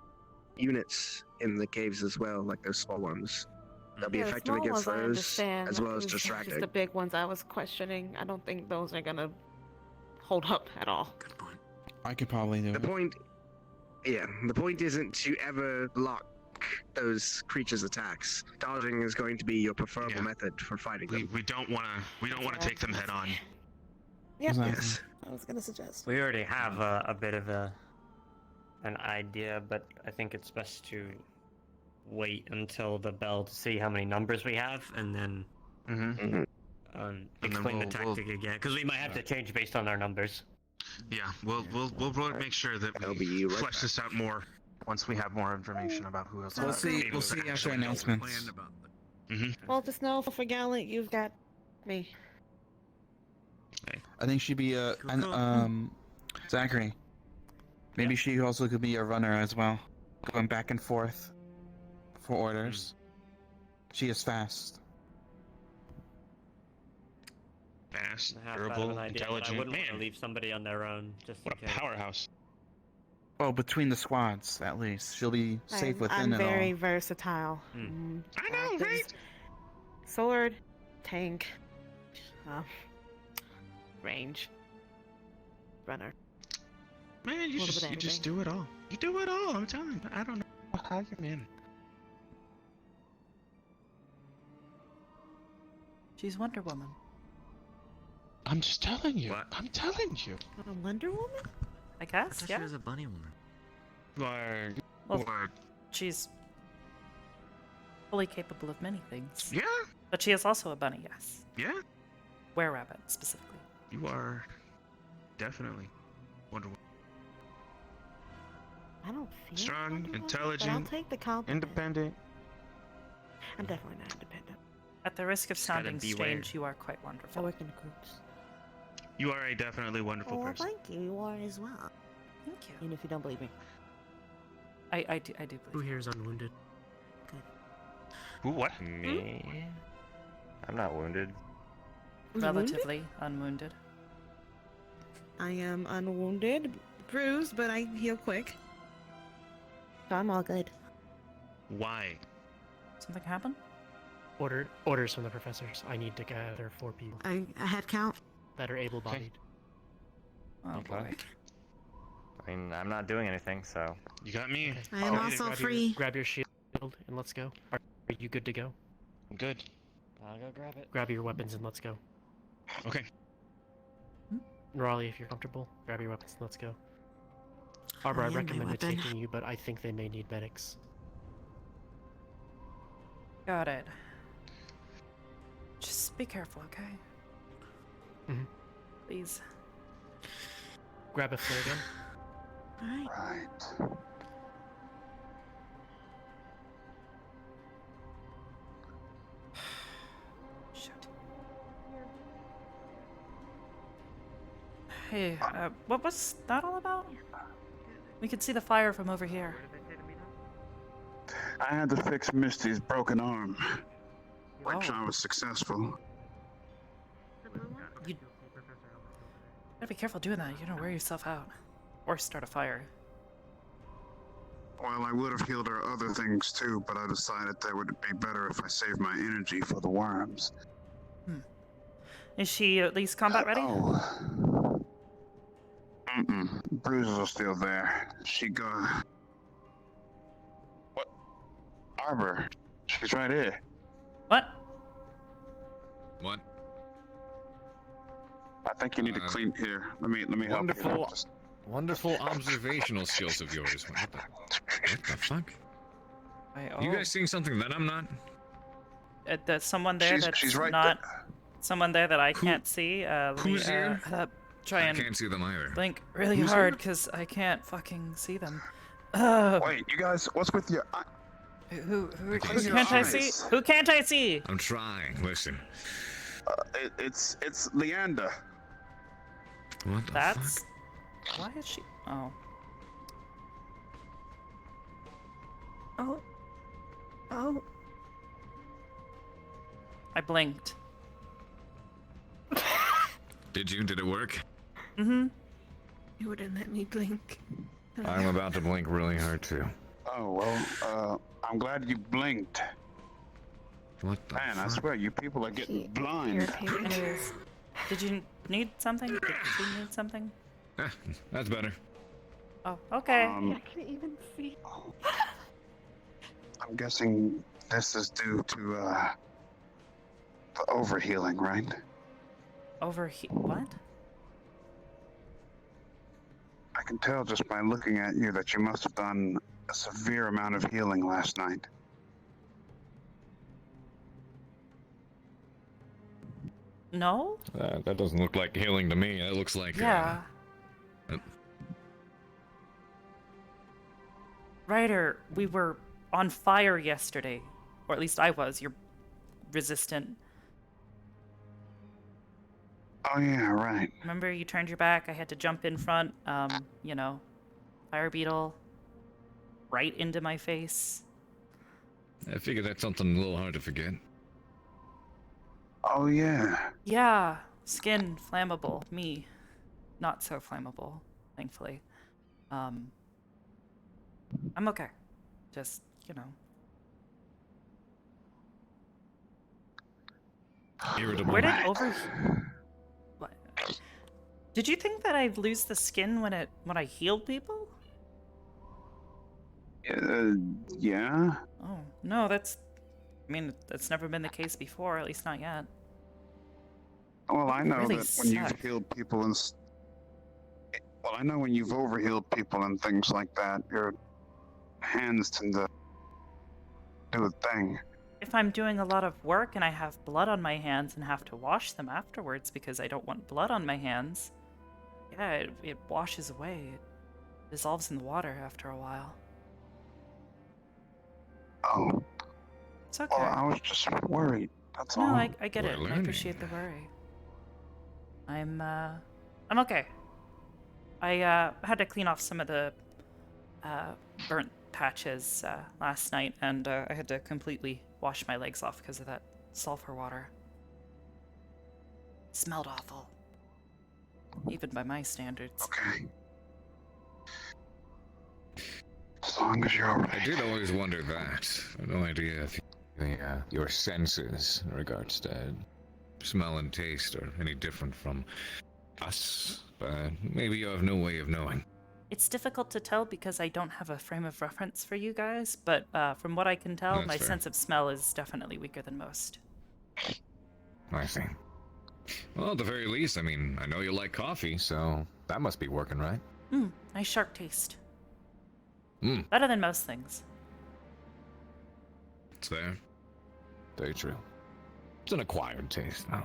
units in the caves as well, like those small ones. They'll be Yeah, the effective small against ones I those, understand. as well as It was just distracting. the big ones I was questioning. I don't think those are gonna hold up at all. Good point. I could probably do The it. point, yeah, the point isn't to ever block those creatures' attacks. Dodging is going to be your preferable method for fighting them. We don't want to take them head on. Yep. Exactly. Yes. I was gonna suggest. We already have a bit of an idea, but I think it's best to wait until the bell to see how many numbers we have, and then explain the tactic again, because we might have to change based on our numbers. Yeah, we'll make sure that we flesh this out more once we have more information about who else. We'll see. We'll see after announcements. Well, just know for Gallant, you've got me. I think she'd be Zachary. Maybe she also could be a runner as well, going back and forth for orders. She is fast. Fast, I have kind of durable, an idea, but I intelligent. wouldn't want to Man, leave somebody on their own just what in a case. powerhouse. Well, between the squads, at least she'll be safe within I'm it very all. versatile. I know, right? Sword, tank, range, runner. Man, you Little bit of just everything. do it all. You do it all. I'm telling you. I don't know how you man. She's Wonder Woman. I'm just telling you. I'm telling you. A Wonder Woman? I guess. Yeah. She was a bunny woman. Well, she's fully capable of many things. Yeah. But she is also a bunny, yes. Yeah. Were-rabbit, specifically. You are definitely Wonder Woman. I don't feel Strong, Wonder Woman, intelligent, but I'll take the compliment. independent. I'm definitely not independent. At the risk of gotta sounding beware. strange, you are quite I wonderful. work in groups. You are a definitely wonderful Oh, person. thank you. You are as well. Thank you. Even if you don't believe me. I do believe. Who here is unwounded? Who? What? Me? I'm not wounded. Relatively unwounded. I am unwounded, bruised, but I heal quick. So I'm all good. Why? Something happened? Orders from the professors. I need to gather 4 people A head count? that are able-bodied. Oh boy. I mean, I'm not doing anything, so. You got me. I am also free. Grab your shield and let's go. Are you good to go? I'm good. I'll go grab it. Grab your weapons and let's go. Okay. Raleigh, if you're comfortable, grab your weapons and let's go. Arbor, I am my recommended weapon. taking you, but I think they may need medics. Got it. Just be careful, okay? Mhm. Please. Grab a flare gun. Alright. Shoot. Hey, what was that all about? We could see the fire from over here. I had to fix Misty's broken arm, which Oh. I was successful. You gotta be careful doing that. You're gonna wear yourself out. Or start a fire. Well, I would have healed her other things too, but I decided that it would be better if I saved my energy for the worms. Is she at least combat ready? Oh. Bruises are still there. She got... What? Arbor. She's right here. What? What? I think you need to clean here. Let me help you. Wonderful, Just- wonderful observational skills of yours. What the fuck? You guys seeing something that I'm not? There's someone there that's she's right not... Someone there that I can't see. Let me, who's here? try I and can't see them either. blink really Who's hard here? because I can't fucking see them. Wait, you guys, what's with your... Who Close your can't I see? eyes. Who can't I see? I'm trying. Listen. It's Leander. What the That's... Why is she... Oh. Oh. I blinked. Did you? Did it work? Mm-hmm. You wouldn't let me blink. I'm about to blink really hard too. Oh, well, I'm glad you blinked. What the Man, I swear, you people are getting blind. Anyways, did you need something? Did you need something? That's better. Oh, okay. I can't even see. I'm guessing this is due to, the overhealing, right? What? I can tell just by looking at you that you must have done a severe amount of healing last night. No? That doesn't look like healing to me. That looks like Yeah. Ryder, we were on fire yesterday. Or at least I was. You're resistant. Oh yeah, right. Remember you turned your back, I had to jump in front, you know, fire beetle right into my face. I figure that's something a little hard to forget. Oh yeah. Yeah, skin flammable, me not so flammable, thankfully. I'm okay. Just, you know. Irritable. Where did What? Did you think that I'd lose the skin when I healed people? Yeah. Oh, no, that's never been the case before, at least not yet. Well, I know really that when you've suck. healed people and... Well, I know when you've overhealed people and things like that, your hands tend to do a thing. If I'm doing a lot of work and I have blood on my hands and have to wash them afterwards because I don't want blood on my hands, yeah, it washes away. It dissolves in the water after a while. Oh. It's okay. Well, I was just worried. That's No, all. I get it. I appreciate the worry. I'm okay. I had to clean off some of the burnt patches last night, and I had to completely wash my legs off because of that sulfur water. Smelled awful. even by my standards. Okay. As long as you're alright. I did always wonder that. I have no idea if your senses in regards to smell and taste are any different from us, but maybe you have no way of knowing. It's difficult to tell because I don't have a frame of reference for you guys, but from what I can tell, That's my fair. sense of smell is definitely weaker than most. I see. Well, at the very least, I mean, I know you like coffee, so that must be working, right? Nice sharp taste. Mm. Better than most things. It's there. Very true. It's an acquired taste, though.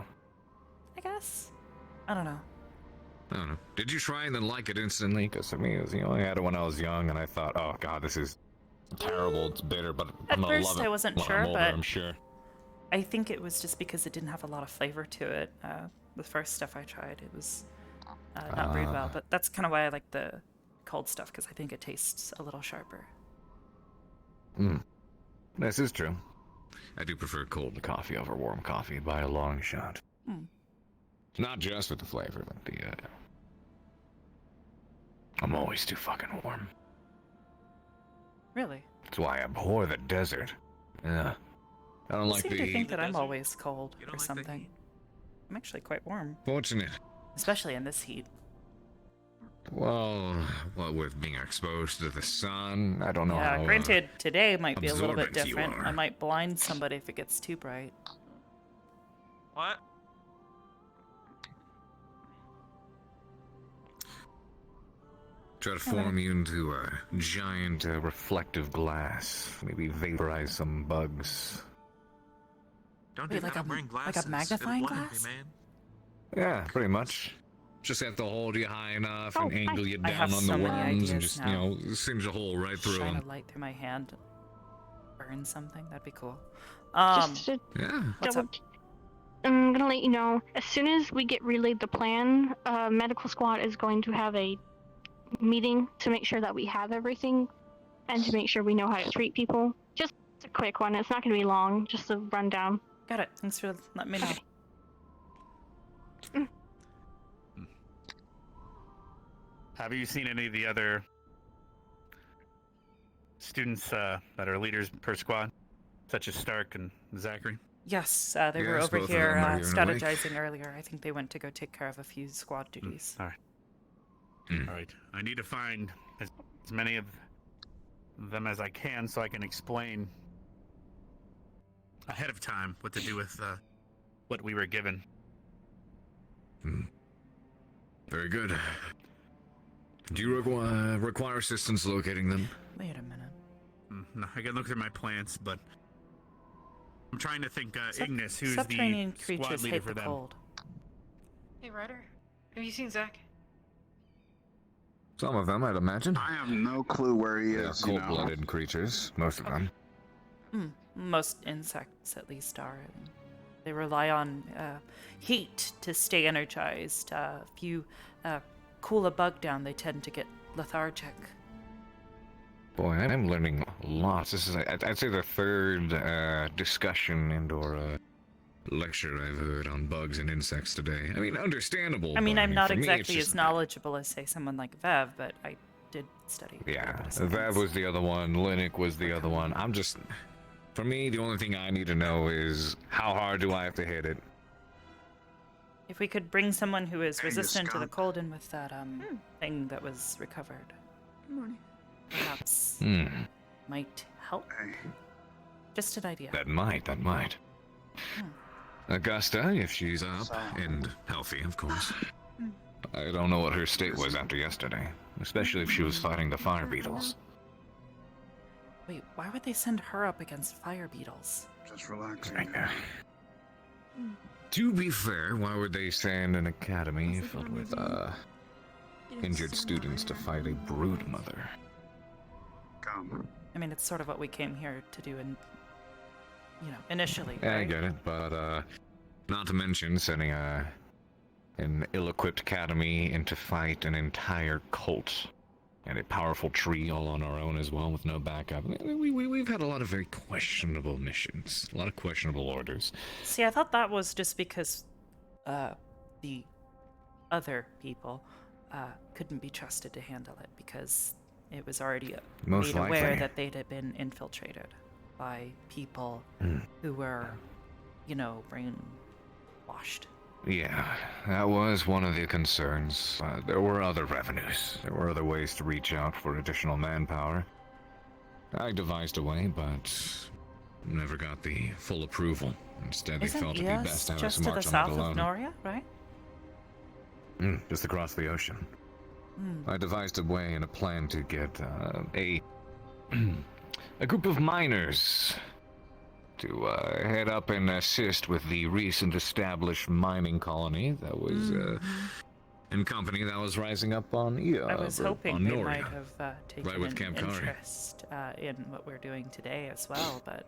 I guess. I don't know. I don't know. Did you try and then like it instantly? Because for me, it was, I had it when I was young, and I thought, oh god, this is terrible. It's bitter, but I'm gonna first love it. I wasn't when sure, I'm older, but I'm sure. I think it was just because it didn't have a lot of flavor to it. The first stuff I tried, it was not brewed well, but that's kind of why I like the cold stuff, because I think it tastes a little sharper. This is true. I do prefer cold coffee over warm coffee by a long shot. Not just with the flavor, but the I'm always too fucking warm. Really? That's why I abhor the desert. Yeah. I don't You like seem the... to think that I'm always cold or something. I'm actually quite warm, Fortunate. especially in this heat. Well, what with being exposed to the sun, I don't know Yeah, how... granted, today might be a little bit absorbent you different. I are. might blind somebody if it gets too bright. What? Try to form you into a giant reflective glass. Maybe vaporize some bugs. Don't Wait, do like that. I'm a- wearing like a glasses. magnifying It'll blind glass? me, man. Yeah, pretty much. Just have to hold you high enough and angle you I down have on so the many worms ideas and just, now. singe a hole right through Shine them. a light through my hand, burn something. That'd be cool. Just to Yeah. What's up? I'm gonna let you know, as soon as we get relayed the plan, medical squad is going to have a meeting to make sure that we have everything and to make sure we know how to treat people. Just a quick one. It's not gonna be long. Just a rundown. Got it. Thanks for letting me know. Have you seen any of the other students that are leaders per squad, such as Stark and Zachary? Yes, they were Yes, over both of here them are here and awake. strategizing earlier. I think they went to go take care of a few squad duties. All right. All right. I need to find as many of them as I can so I can explain ahead of time what to do with what we were given. Very good. Do you require assistance locating them? Wait a minute. No, I can look through my plans, but I'm trying to think. Ignis, who's the Subterranean squad creatures leader hate for the them? cold. Hey, Ryder, have you seen Zach? Some of them, I'd imagine. I have no clue where he Yeah, is. You know. cold-blooded creatures, most of them. Most insects, at least, are. They rely on heat to stay energized. If you cool a bug down, they tend to get lethargic. Boy, I'm learning lots. This is, I'd say, the third discussion and/or lecture I've heard on bugs and insects today. I mean, understandable. I mean, but I'm not for me, it's exactly just- as knowledgeable as, say, someone like Vev, but I did study. Yeah, that was the other one. Linux was the other one. I'm just... For me, the only thing I need to know is how hard do I have to hit it? If we could bring someone who is Hey, resistant to the Scott. cold in with that thing that was recovered, Good morning. perhaps might help. Just an idea. That might. Augusta, if she's up and healthy, of course. I don't know what her state was after yesterday, especially if she was fighting the fire beetles. Wait, why would they send her up against fire beetles? Just relax. To be fair, why would they send an academy filled with injured students to fight a brood mother? Come. I mean, it's sort of what we came here to do, initially. Yeah, I right? get it, but not to mention sending an ill-equipped academy in to fight an entire cult and a powerful tree all on our own as well with no backup. We've had a lot of very questionable missions, a lot of questionable orders. See, I thought that was just because the other people couldn't be trusted to handle it because it was already Most made aware likely. that they'd have been infiltrated by people who were, brainwashed. Yeah, that was one of the concerns. There were other revenues. There were other ways to reach out for additional manpower. I devised a way, but never got the full approval. Instead, they Isn't felt it'd be best to have us just to the march on it south of alone. Noria, right? Just across the ocean. I devised a way and a plan to get a group of miners to head up and assist with the recent established mining colony that was in company that was rising up on I was hoping on they Noria. might have taken Right with an Camp Kari. interest in what we're doing today as well, but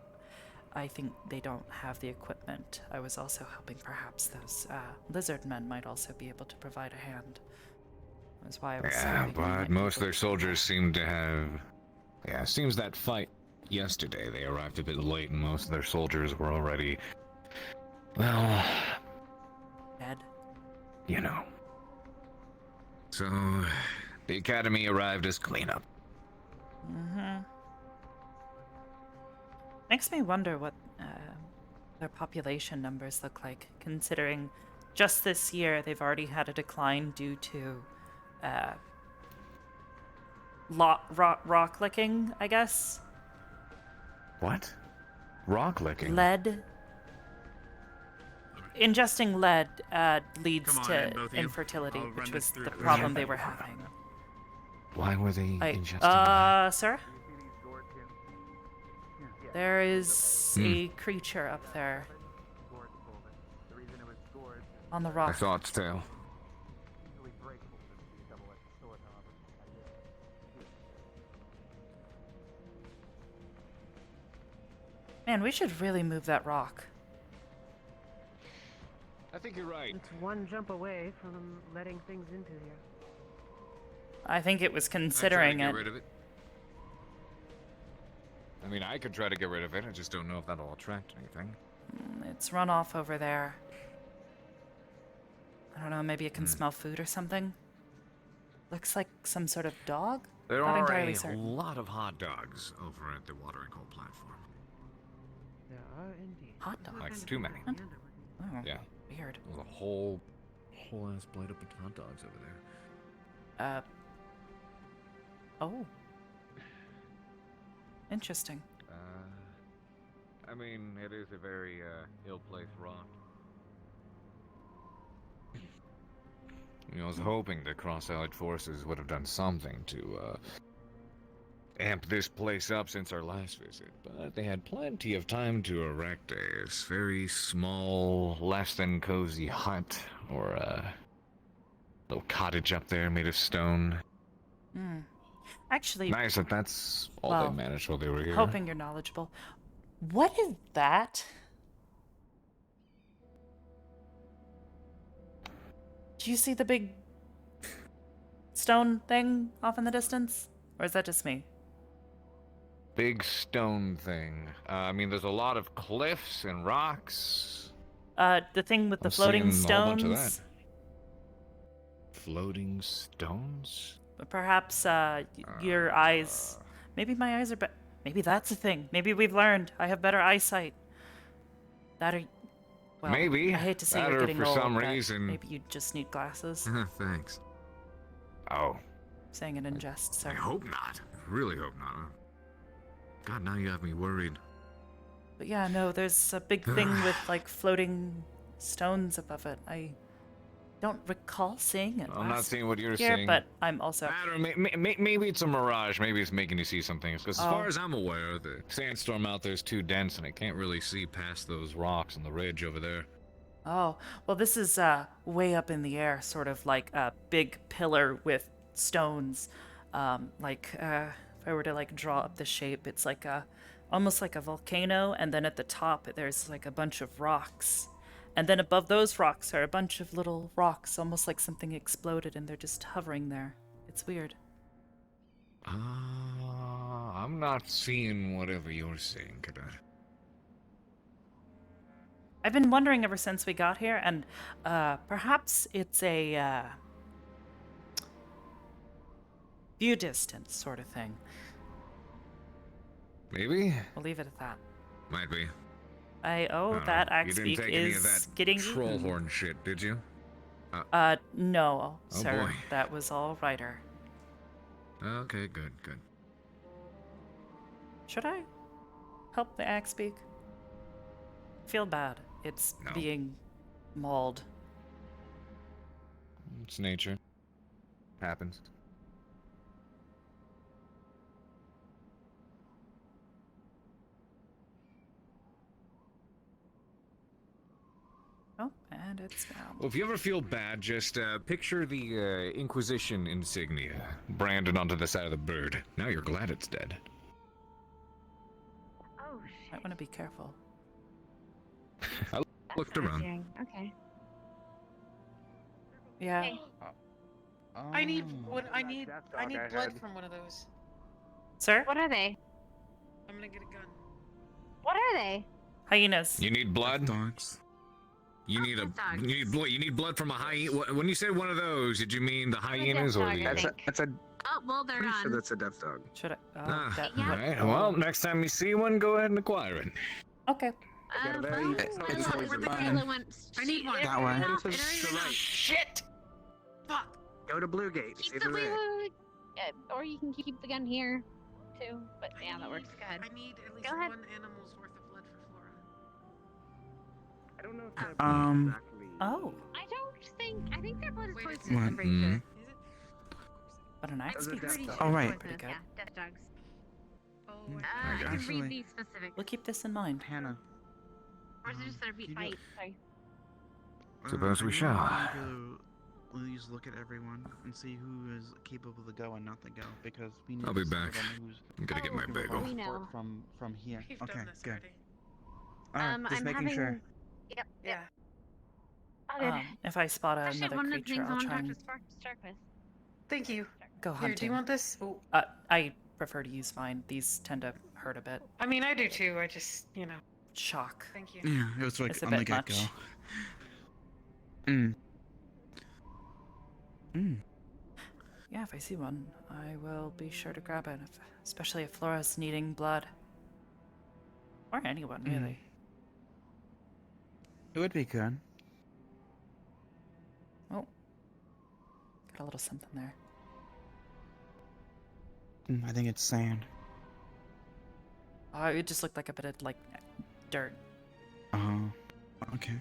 I think they don't have the equipment. I was also hoping perhaps those lizard men might also be able to provide a hand. That's why I was Yeah, hoping we might but be most of able their to- soldiers seem to have... Yeah, it seems that fight yesterday, they arrived a bit late and most of their soldiers were already... Well... Dead? You know. So, the Academy arrived as cleanup. Makes me wonder what their population numbers look like, considering just this year they've already had a decline due to rock licking, I guess. What? Rock licking? Lead. Ingesting lead leads Come on to in, both of you. infertility, I'll run which this was through the the problem they check. were having. Why were they ingesting Sir? There is a creature up there. On the I rock. saw its tail. Man, we should really move that rock. I think you're right. It's one jump away from letting things into here. I think it was I tried to considering get it. rid of it. I mean, I could try to get rid of it. I just don't know if that'll attract anything. It's run off over there. I don't know, maybe it can smell food or something? Looks like some sort of dog? There Not are entirely a certain. lot of hot dogs over at the watering hole platform. There are indeed. Hot dogs? Like, too many. Oh, Yeah. weird. There's a whole ass plate up with hot dogs over there. Oh. Interesting. I mean, it is a very ill-placed rock. I was hoping the Cross-Allied forces would have done something to amp this place up since our last visit, but they had plenty of time to erect a very small, less than cozy hut or a little cottage up there made of stone. Actually, Nice that that's all well, they managed while they were here. hoping you're knowledgeable. What is that? Do you see the big stone thing off in the distance? Or is that just me? Big stone thing. I mean, there's a lot of cliffs and rocks. The thing with the I'm floating seeing a whole bunch of stones? that. Floating stones? Perhaps your eyes. Maybe my eyes are better. Maybe that's the thing. Maybe we've learned. I have better eyesight. That or. Well, Maybe. I hate to say That you're or getting for old, some but reason- maybe you just need glasses. Thanks. Oh. Saying it in jest, sir. I hope not. I really hope not. God, now you have me worried. But yeah, no, there's a big thing with like floating stones above it. I don't recall seeing it. I'm not last seeing what you're year, seeing. but I'm also. That or maybe it's a mirage. Maybe it's making you see some things. Because as Oh. far as I'm aware, the sandstorm out there is too dense, and I can't really see past those rocks and the ridge over there. Oh, well, this is way up in the air, sort of like a big pillar with stones. If I were to like draw up the shape, it's like almost like a volcano, and then at the top there's like a bunch of rocks. And then above those rocks are a bunch of little rocks, almost like something exploded and they're just hovering there. It's weird. I'm not seeing whatever you're seeing, Cadet. I've been wondering ever since we got here, and perhaps it's a view distance sort of thing. Maybe? We'll leave it at that. Might be. That axe You didn't beak take any of is that getting troll eaten. horn shit, did you? No, Oh, sir. boy. That was all Ryder. Okay, good. Should I help the axe beak? Feel bad. It's No. being mauled. It's nature. Happens. Oh, and it's down. Well, if you ever feel bad, just picture the Inquisition insignia branded onto the side of the bird. Now you're glad it's dead. Oh shit. Might want to be careful. I looked around. Okay. Yeah. Hey. I need blood from one of those. Sir? What are they? I'm gonna get a gun. What are they? Hyenas. You need blood? Dogs. You need you need blood from a hyena. When you said one of those, did you mean the hyenas or the? That's a. Oh well, they're Pretty gone. sure that's a death dog. Should I? All right. Well, next time you see one, go ahead and acquire it. Okay. I need one. That way. Shit! Fuck! Go to Blue Gate. It's either Wait, there. wait, wait. Or you can keep the gun here, too. But yeah, that works good. I need at least Go ahead. one animal's worth of blood for Flora. I don't know if that Oh. I think their blood is poisonous, What? I'm pretty sure. But an axe beak. All right. Pretty good. Yeah, death dogs. Oh, I can Actually- read these specifics. We'll keep this in mind. Hannah. Or is it just their beat fight? Sorry. Suppose we shall. I need to please look at everyone and see who is capable to go and not to go, because we need I'll to be decide back. on who's I'm gonna get my capable of bagel. We know. support from here. We've Okay, done this good. already. Alright, just I'm making having. sure. Yep. Yeah. Oh, good. If I spot Actually, another one of the creature, things I I'll want to try talk to and Stark with. Thank you. go Here, do hunting. you want this? Oh, I prefer to use mine. These tend to hurt a bit. I mean, I do too. I just, Shock. Thank you. Yeah, it was like It's a on the bit get-go. much. Yeah, if I see one, I will be sure to grab it, especially if Flora's needing blood. Or anyone, really. It would be good. Oh. Got a little something there. I think it's sand. It just looked like a bit of, dirt. Oh, okay.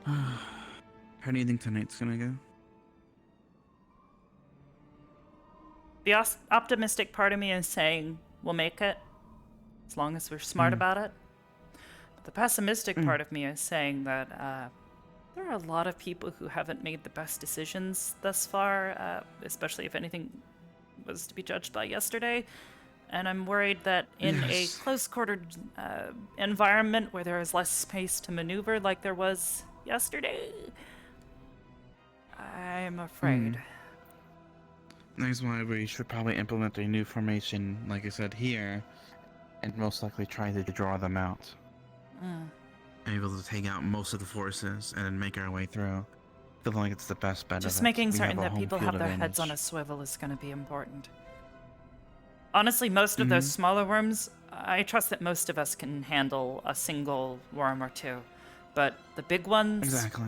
How do you think tonight's gonna go? The optimistic part of me is saying we'll make it, as long as we're smart about it. But the pessimistic part of me is saying that there are a lot of people who haven't made the best decisions thus far, especially if anything was to be judged by yesterday. And I'm worried that in a close-quartered environment where there is less space to maneuver like there was yesterday, I'm afraid. That's why we should probably implement a new formation, like I said, here, and most likely try to draw them out. Able to take out most of the forces and then make our way through. Feel like it's the best bet. Just of it. making We certain have a that home people field have their heads on advantage. a swivel is going to be important. Honestly, most of those smaller worms, I trust that most of us can handle a single worm or two. But the big ones, Exactly.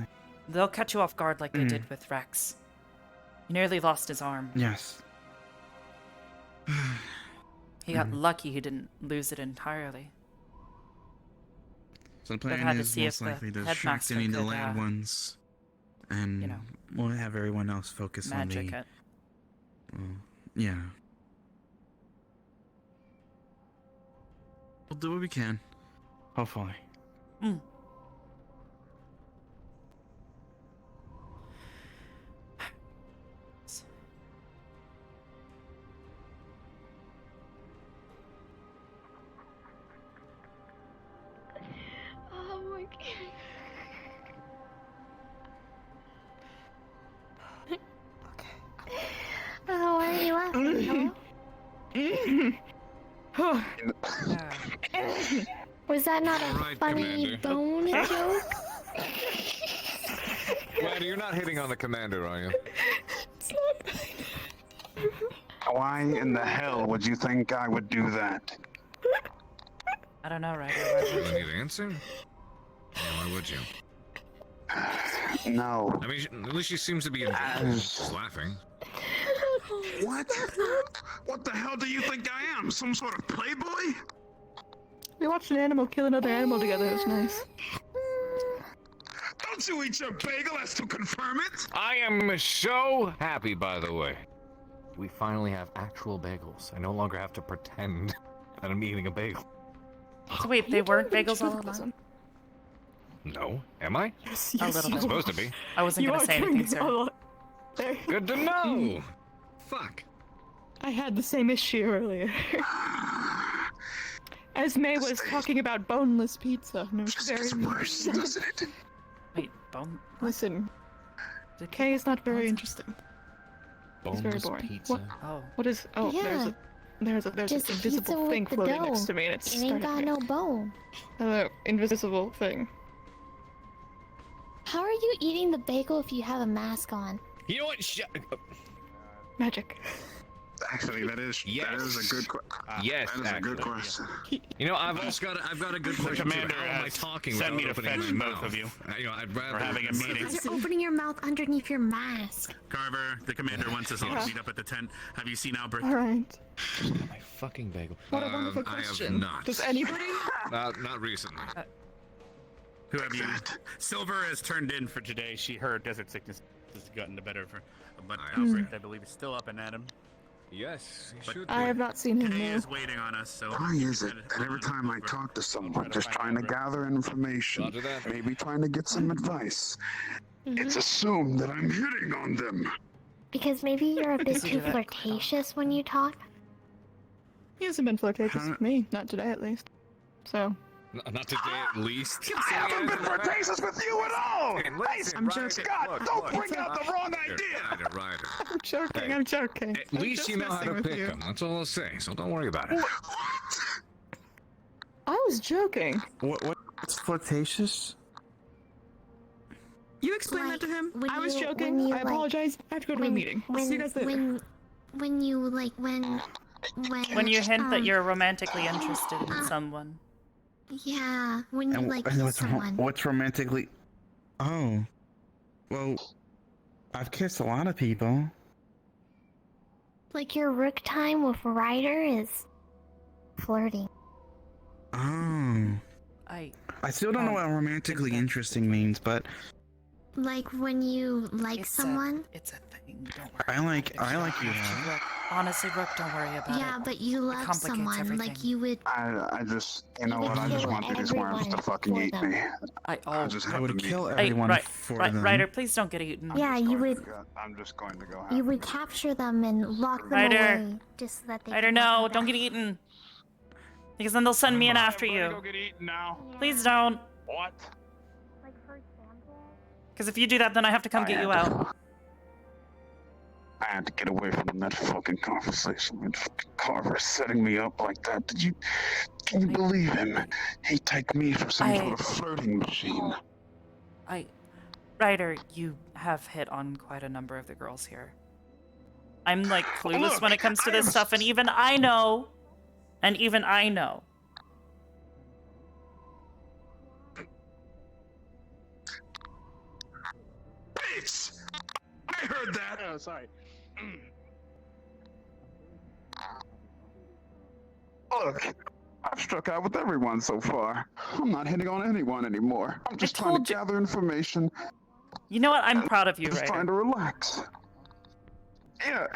they'll catch you off guard like they did with Rex. He nearly lost his arm. Yes. He got lucky he didn't lose it entirely. So the But plan had to is see most if the likely to distract headmaster any of the could, land ones, and we'll have everyone else focus magic on it. the. Yeah. We'll do what we can. Hopefully. Oh my god. Oh, why are you laughing? Hello? Was that not a Alright, funny Commander. bone joke? Commander, you're not hitting on the commander, are you? Why in the hell would you think I would do that? I don't know, Ryder. Do I need to answer? Yeah, why would you? No. I mean, at least she seems to be enjoying it. She's laughing. What? What the hell do you think I am? Some sort of playboy? We watched an animal kill another animal together. It was nice. Don't you eat your bagel as to confirm it? I am so happy, by the way. We finally have actual bagels. I no longer have to pretend that I'm eating a bagel. So wait, they weren't bagels all along? No, am I? Yes, A little I'm bit. supposed to be. I wasn't going to say anything, sir. Good to know. Fuck. I had the same issue earlier. Esme was talking about boneless pizza, and it was very worse, doesn't it? Wait, bone? Listen, the K is not very interesting. It's very Boneless boring. pizza? What? Oh. What is? Oh, Yeah. there's Just an pizza invisible with thing the floating dough. next to me, and it's It ain't got no bone. invisible thing. How are you eating the bagel if you have a mask on? You know what? Magic. Actually, that is a good question. Yes, that is a good actually. question. You know, I've got a good The question. too. commander How am I has talking sent me without to opening fetch my both mouth? of you. You know, I'd rather We're having a meeting. You're opening your mouth underneath your mask. Carver, the commander wants us all Yeah. to meet up at the tent. Have you seen Albert? All right. My fucking bagel. What a wonderful I have question. not. Does anybody? Not recently. Who have you? Silver has turned in for today. Her desert sickness has gotten the better of her. But Albert, I believe, is still up and at him. Yes, he should. I have not seen him. Today No. is waiting on us, so. Why is it that every time I talk to someone, just trying to gather information, Roger that. maybe trying to get some advice, it's assumed that I'm hitting on them? Because maybe you're a bit Yes, you too do that. flirtatious when you talk. He hasn't been flirtatious with me, not today at least. So. Not today, at least. I haven't been flirtatious with you at all! Hey, listen, I'm Ryder, joking. God, look, don't look. bring out the wrong idea! Ryder. I'm joking. Hey, I'm joking. At I'm least just you know how messing to with pick you. them. That's all I'll say. So don't worry about it. I was joking. What's flirtatious? You explain that to him. when I was you- joking. when you, I like- apologize. I have to go to a meeting. I'll see you guys later. when you like when When you hint that you're romantically interested in someone. yeah, when you like and kiss someone. what's romantically? Oh, well, I've kissed a lot of people. Like your rook time with Ryder is flirting. Oh, I still don't know what romantically interesting means, but Like when you like someone. It's a thing. Don't I like you. Rook. Honestly, Rook, don't worry about it. Yeah, but you love complicates someone. everything. Like you would. I just, you know would what, I just kill want these worms to everyone fucking for eat them. me. I just I have would to kill meet- everyone right, for right, them. Ryder, please don't get eaten. Yeah, you would. I'm just going to go You would capture them and lock them Ryder. away, just so that they. Ryder, can no, walk don't get eaten. Because then they'll send me in after you. Go get eaten now. Please don't. What? Like for example. Because if you do that, then I have to come get you out. I had to get away from that fucking conversation with fucking Carver setting me up like that. Can you believe him? He take me for some sort of flirting machine. Ryder, you have hit on quite a number of the girls here. I'm like clueless when it comes to this stuff, and even I know. Bitch! I heard that! Oh, sorry. Look, I've struck out with everyone so far. I'm not hitting on anyone anymore. I'm just trying to gather information. You know what? I'm proud of you, Just Ryder. trying to relax. Yeah,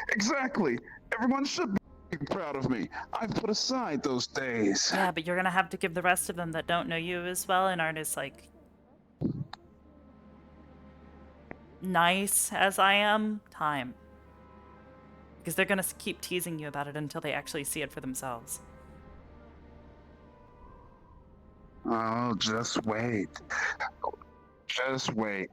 exactly. Everyone should be proud of me. I've put aside those days. Yeah, but you're gonna have to give the rest of them that don't know you as well and aren't as like nice as I am time. Because they're gonna keep teasing you about it until they actually see it for themselves. Oh, just wait. Just wait.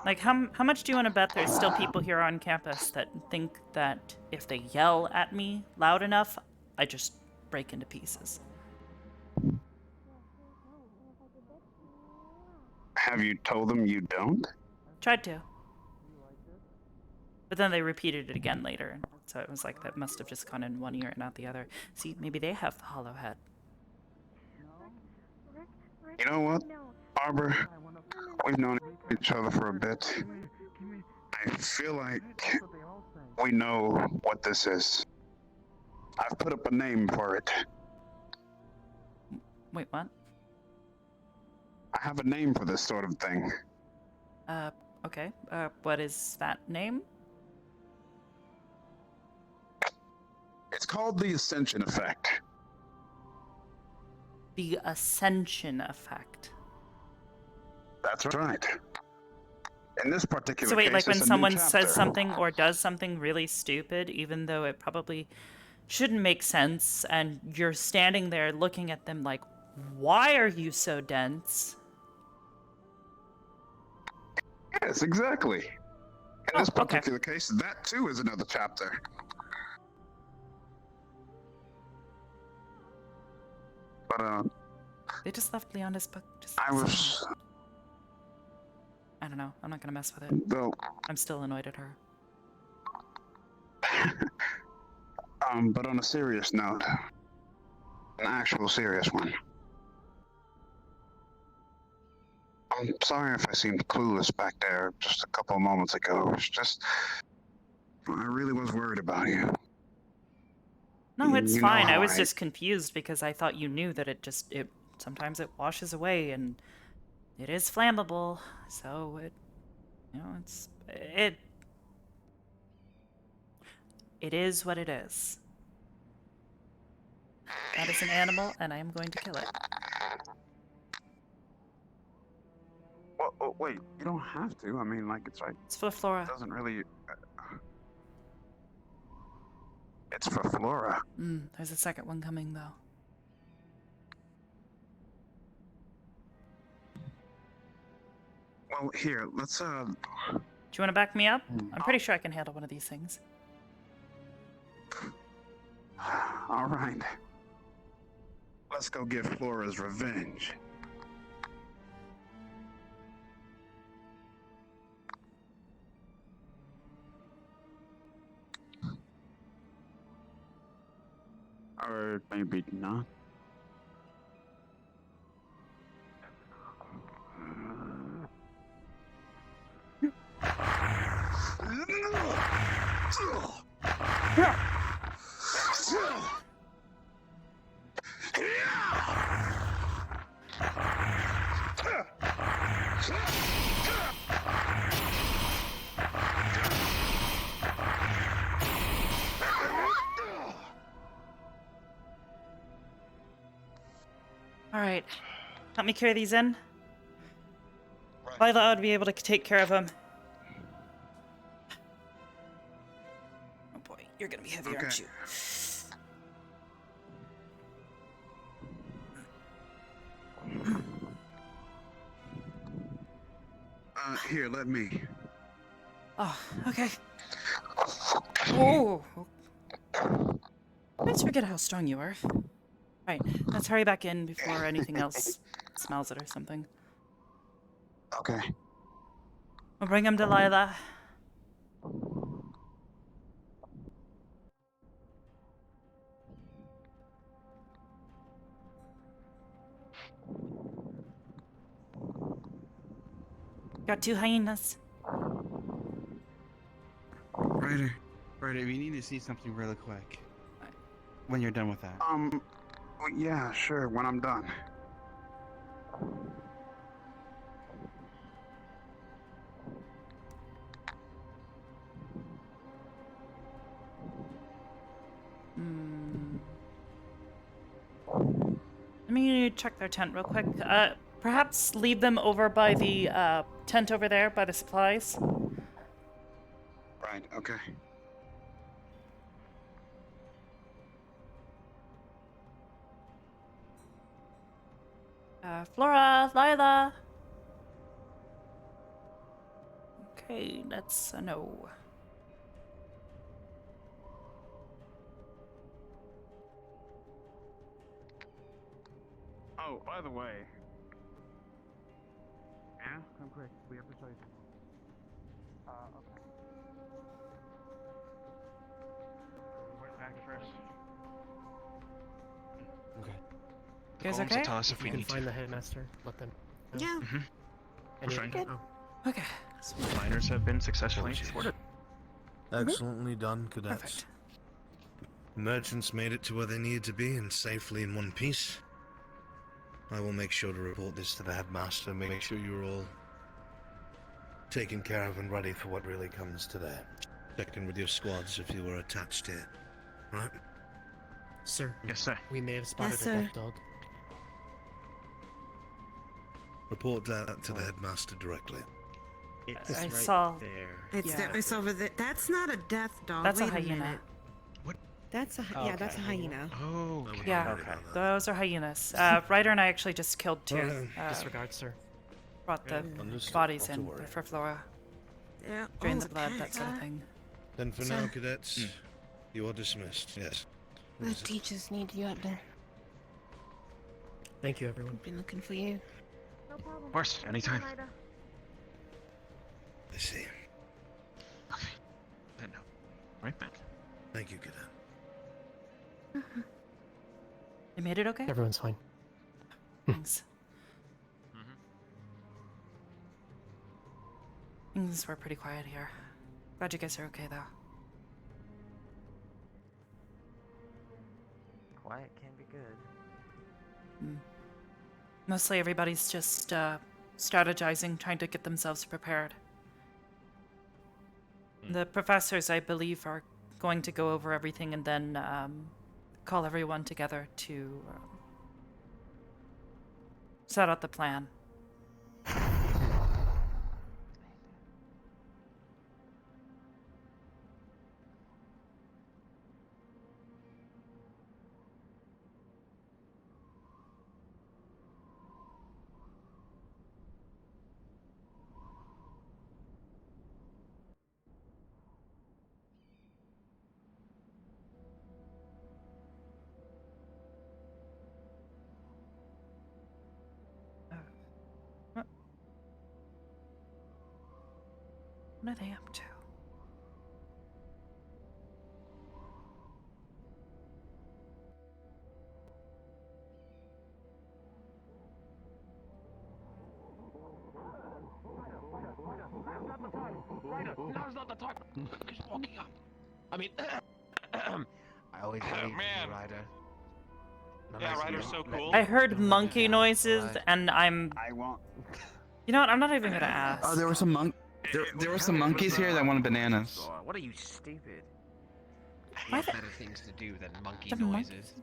Like, how much do you want to bet there's still people here on campus that think that if they yell at me loud enough, I just break into pieces. Have you told them you don't? Tried to. But then they repeated it again later, so it was like that must have just gone in one ear and out the other. See, maybe they have the hollow head. You know what, Arbor? We've known each other for a bit. I feel like we know what this is. I've put up a name for it. Wait, what? I have a name for this sort of thing. Okay. What is that name? It's called the Ascension effect. The Ascension effect. That's right. In this particular So wait, case, like when it's a new someone chapter. says something or does something really stupid, even though it probably shouldn't make sense, and you're standing there looking at them like, why are you so dense? Yes, exactly. In this particular case, that too is another chapter. But, They just left Leanda's book. I don't know. I'm not gonna mess with it. Well, I'm still annoyed at her. But on a serious note, an actual serious one. I'm sorry if I seemed clueless back there just a couple of moments ago. It's just, I really was worried about you. No, it's You know fine. I how was just confused because I thought you knew that it sometimes it washes away and it is flammable. So it is what it is. That is an animal, and I am going to kill it. Well, oh, wait, you don't have to. I mean, like, it's like... It's for Flora. It doesn't really... It's for Flora. There's a second one coming, though. Well, here, let's, Do you want to back me up? I'm pretty sure I can handle one of these things. All right. Let's go get Flora's revenge. Or maybe not. Alright. Help me carry these in. Lila ought to be able to take care of them. Oh boy, you're gonna be heavy, aren't you? Here, let me. Oh, okay. Oh. Let's forget how strong you are. Right, let's hurry back in before anything else smells it or something. Okay. We'll bring him to Lila. Got 2 hyenas. Ryder, if you need to see something really quick, when you're done with that. Yeah, sure, when I'm done. Let me check their tent real quick. Perhaps leave them over by the tent over there, by the supplies. Right, okay. Flora, Lila. Okay, that's a no. Oh, by the way. Yeah, I'm quick. We have persuasion. Okay. Where's back first? Okay. You guys Golems will okay? tell us if You we can need find to. the headmaster. Let them. know. Yeah. Any We're other- fine. oh. Okay. Miners have been successfully Apologies. thwarted. Excellently done, cadets. Perfect. Merchants made it to where they needed to be and safely in one piece. I will make sure to report this to the headmaster, make sure you're all taken care of and ready for what really comes today. Check in with your squads if you were attached here. Right? Sir. Yes, sir. We may have spotted Yes, a sir. death dog. Report that to the headmaster directly. It's I right saw. there. It's Yeah. it's over there. That's not a death dog. That's a Wait hyena. minute. What? That's a yeah. That's a hyena. Oh, okay. Yeah, Okay. those are hyenas. Ryder and I actually just killed two. Disregard, sir. Brought the Understood. bodies Not to in worry. for Flora. Yeah. Drain oh, the blood, that sort of okay. thing. Then for Sir. now, cadets, you are dismissed. Yes. The teachers need you up there. Thank you, everyone. Been looking for you. Of course, anytime. I see. Okay. Then no. Right back. Thank you, cadet. You made it okay? Everyone's fine. Thanks. Things were pretty quiet here. Glad you guys are okay, though. Quiet can be good. Mostly everybody's just strategizing, trying to get themselves prepared. The professors, I believe, are going to go over everything and then call everyone together to set out the plan. What are they up to? Ryder, now's not the time. He's walking up. I mean, I always believe man. Ryder. Yeah, Ryder's so cool. I heard monkey noises, and I won't. You know what? I'm not even gonna ask. Oh, there were some there were some monkeys here that wanted bananas. What are you, stupid? Why Have the- better things to do than monkey The noises.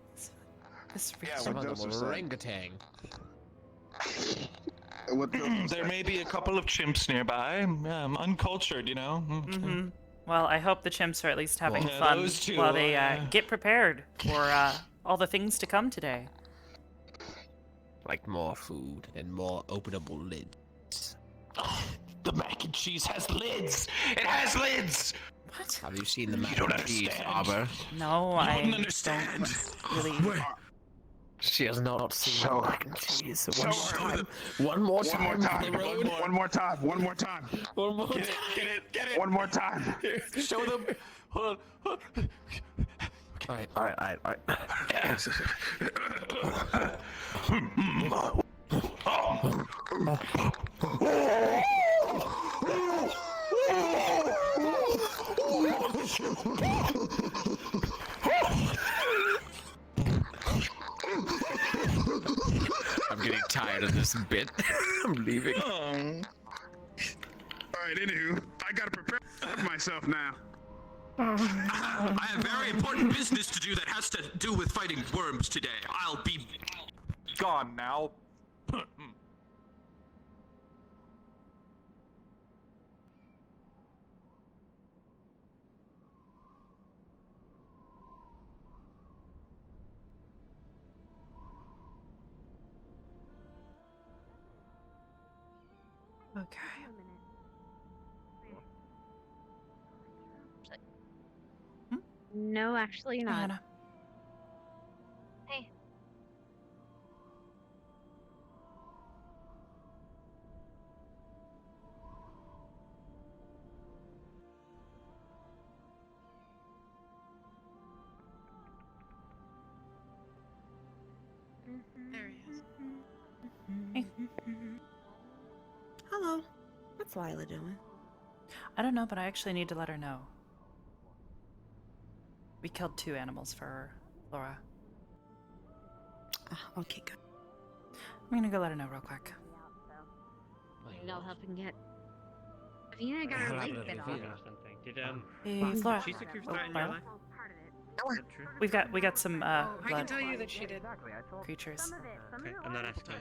This Some of them Joseph were said. orangutan. There may be a couple of chimps nearby. Uncultured, you know. Mm-hmm. Well, I hope the chimps are at least having Yeah, fun those two, while they yeah. get prepared for all the things to come today. Like more food and more openable lids. The mac and cheese has lids. It has lids. What? Have you seen the mac don't and cheese, understand. Arbor? No, You I don't understand. don't really. She has not seen the mac and cheese. One more show time. them. One more One time. more for the time. road. One more time. One more time. One more Get time. it. Get it. One more time. Here, show them. Hold on. Alright. I'm getting tired of this bit. I'm leaving. All right, anywho, I gotta prepare myself now. I have very important business to do that has to do with fighting worms today. I'll be Gone now. Okay. No, actually not. Anna. Hey. There he is. Hello. What's Lila doing? I don't know, but I actually need to let her know. We killed 2 animals for her, Laura. Okay, good. I'm gonna go let her know real quick. Maybe I'll help and get. Avina got her leg bit off. Hey, Laura. She's secure Oh, threat in Laura? your life? We got some I can blood tell you that she did. creatures. Okay, I'm not asking.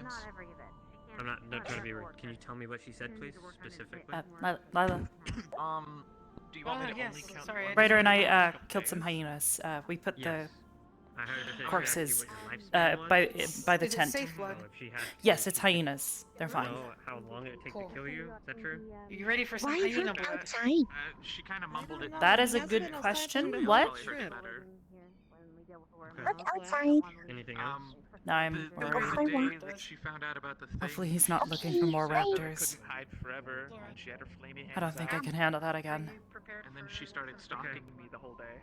I'm not trying to be rude. Can you tell me what she said, please, specifically? Lila. Do you want me to yes, only count sorry, one? Ryder and I killed some hyenas. We put Yes. I heard the it corpses exactly what your lifespan by the Is it tent. safe blood? if she had Yes, it's hyenas. They're fine. know how long it would take Cool. to kill you? Is that true? You ready for some Why are you hyena out- blood? outside? She kind of mumbled it. That is a That's good been outside question. for the What? Probably heard it better. Look outside. Anything else? No, I'm worried. The day that she found out about the thing, Hopefully he's not looking for more she raptors. couldn't hide forever, and she had her flaming hands I don't think I out, can handle that again. and then she started stalking me the whole day.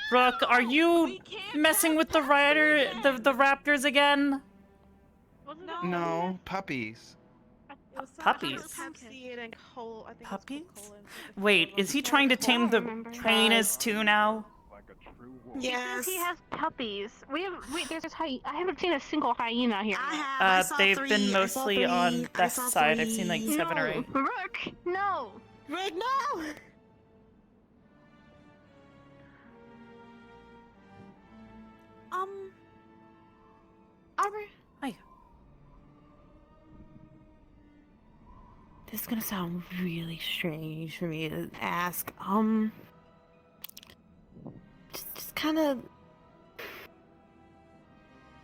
Brooke, are you messing with the the raptors again? No, puppies. It was Puppies? Pepsi and Cola. I think Puppies? It was Cola Wait, is he trying to tame the hyenas too now? Because he has puppies. There's I haven't seen a single hyena here. They've been mostly on that side. I've seen like 7 or 8. Rook, no. Rick, no! Arbor. Hi. This is gonna sound really strange for me to ask. Just kind of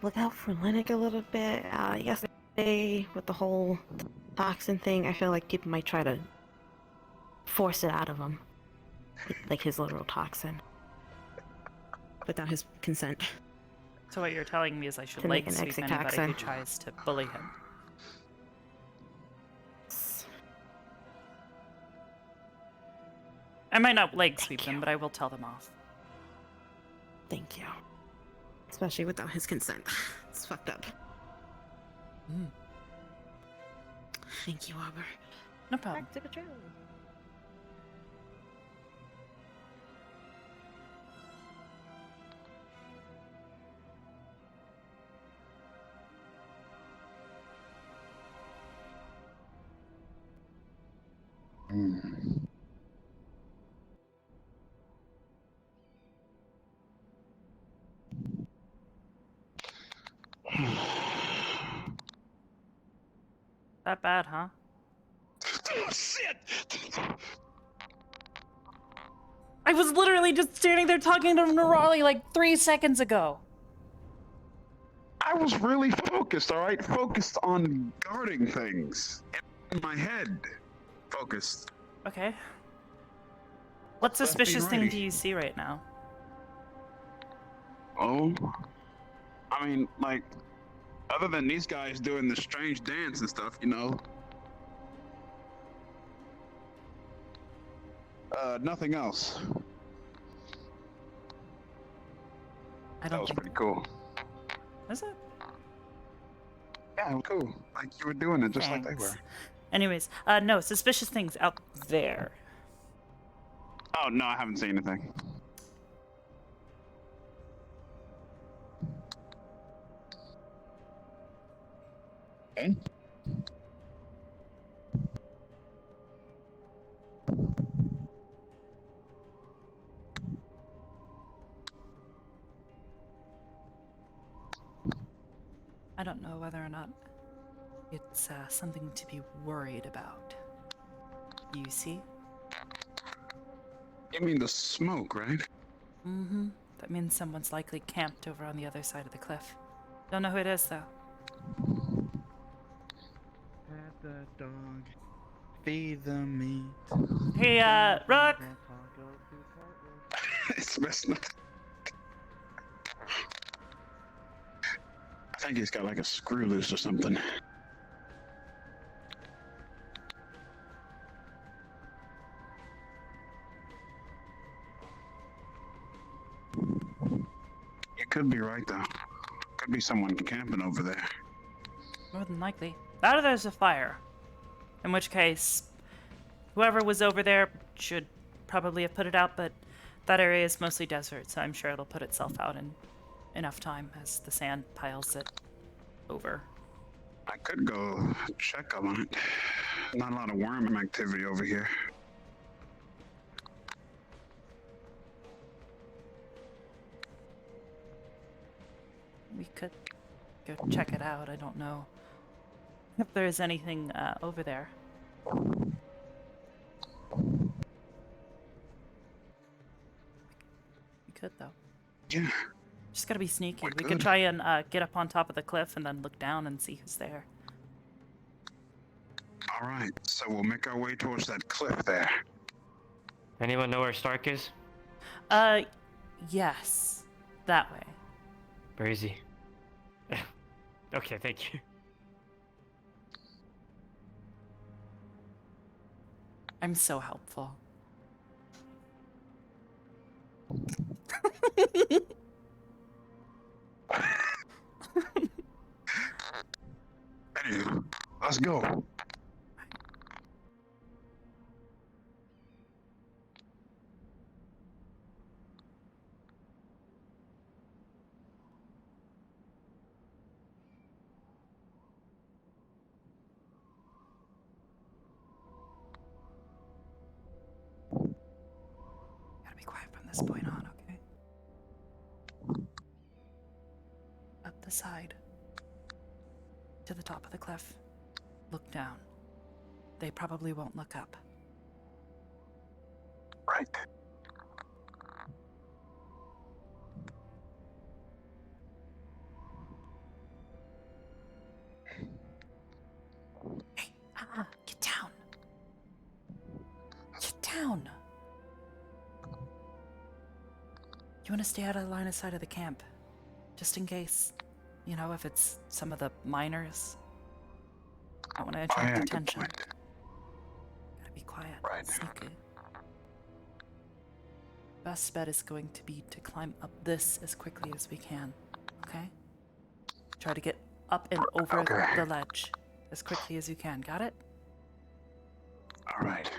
look out for Linux a little bit. Yesterday with the whole toxin thing, I feel like people might try to force it out of him, like his literal toxin, without his consent. So what you're telling me is I should To make leg an sweep anybody exotoxin. who tries to bully him. I might not leg sweep them, but I will tell them off. Thank you. Especially without his consent. It's fucked up. Thank you, Arbor. No problem. Back to patrol. That bad, huh? Shit! I was literally just standing there talking to Nerali like 3 seconds ago. I was really focused, alright? Focused on guarding things. In my head. Focused. Okay. What Left being suspicious thing ready. do you see right now? Oh. I mean, like, other than these guys doing the strange dance and stuff, you know. Nothing else. That was pretty cool. Is it? Yeah, it was cool. Like you were doing it just like they were. Thanks. Anyways, no, suspicious things out there. Oh, no, I haven't seen anything. Okay. I don't know whether or not it's something to be worried about. You see? You mean the smoke, right? Mm-hmm. That means someone's likely camped over on the other side of the cliff. Don't know who it is, though. Pat the dog. Feed the meat. Hey, Rook! It's messing up. I think he's got like a screw loose or something. You could be right, though. Could be someone camping over there. More than likely. That or there's a fire. In which case, whoever was over there should probably have put it out, but that area is mostly desert, so I'm sure it'll put itself out in enough time as the sand piles it over. I could go check on it. Not a lot of worm activity over here. We could go check it out. I don't know if there's anything over there. We could, though. Yeah. Just gotta be sneaky. We could try and get up on top of the cliff and then look down and see who's there. All right, so we'll make our way towards that cliff there. Anyone know where Stark is? Yes. That way. Where is he? Okay, thank you. I'm so helpful. Anywho, let's go. Gotta be quiet from this point on, okay? Up the side. To the top of the cliff. Look down. They probably won't look up. Right. Hey, get down. Get down. You want to stay out of the line of sight of the camp, just in case. You know, if it's some of the miners. I want to attract attention. Gotta be quiet. Right. Sneaky. Best bet is going to be to climb up this as quickly as we can. Okay? Try to get up and over the ledge as quickly as you can. Got it? All right.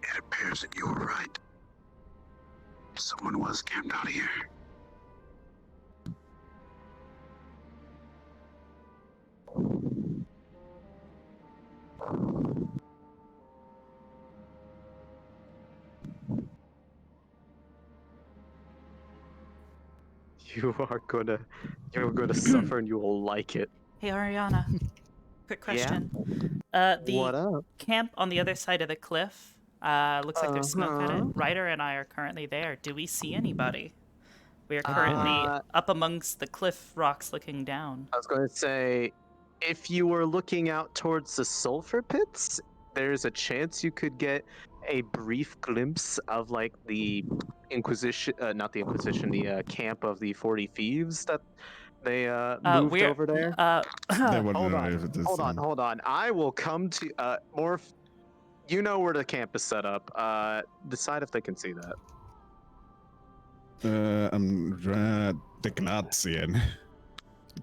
It appears that you were right. Someone was camped out here. You're gonna suffer and you will like it. Hey, Ariana. Quick question. What The up? camp on the other side of the cliff, looks like there's smoke at it. Ryder and I are currently there. Do we see anybody? We are currently up amongst the cliff rocks looking down. I was going to say, if you were looking out towards the sulfur pits, there's a chance you could get a brief glimpse of like the Inquisition, not the Inquisition, the camp of the 40 Thieves that they moved over there. Hold on. I will come to you know where the camp is set up. Decide if they can see that. They cannot see it.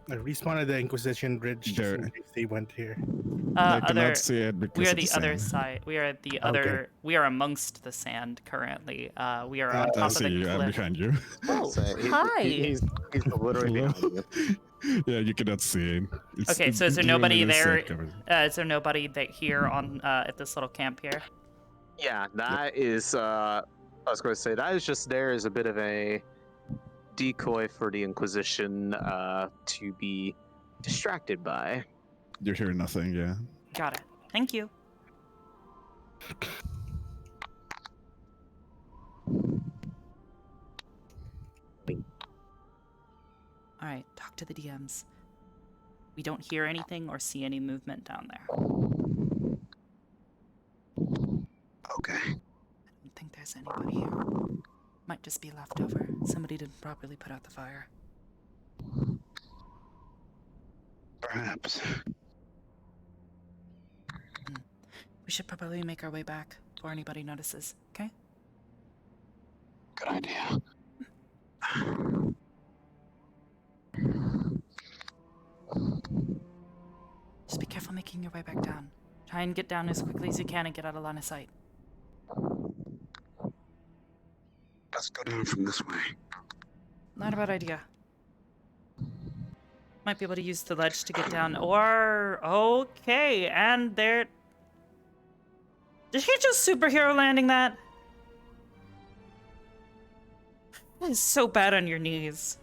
I respawned at the Inquisition Bridge just in case they went here. They cannot see it because we are of the the other sand. side. We are the other. We are amongst the sand currently. We are on top I of see the you. cliff. I'm behind you. Oh, hi. He's literally behind you. Yeah, you cannot see it. Okay, so is there nobody there? Second. Is there nobody that here on at this little camp here? Yeah, that is. I was going to say that is just there as a bit of a decoy for the Inquisition to be distracted by. You hear nothing, yeah. Got it. Thank you. Alright, talk to the DMs. We don't hear anything or see any movement down there. Okay. I don't think there's anybody here. Might just be leftover. Somebody didn't properly put out the fire. Perhaps. We should probably make our way back before anybody notices, okay? Good idea. Just be careful making your way back down. Try and get down as quickly as you can and get out of line of sight. Let's go down from this way. Not a bad idea. Might be able to use the ledge to get down, or... Okay, and there... Did he just superhero landing that? That is so bad on your knees.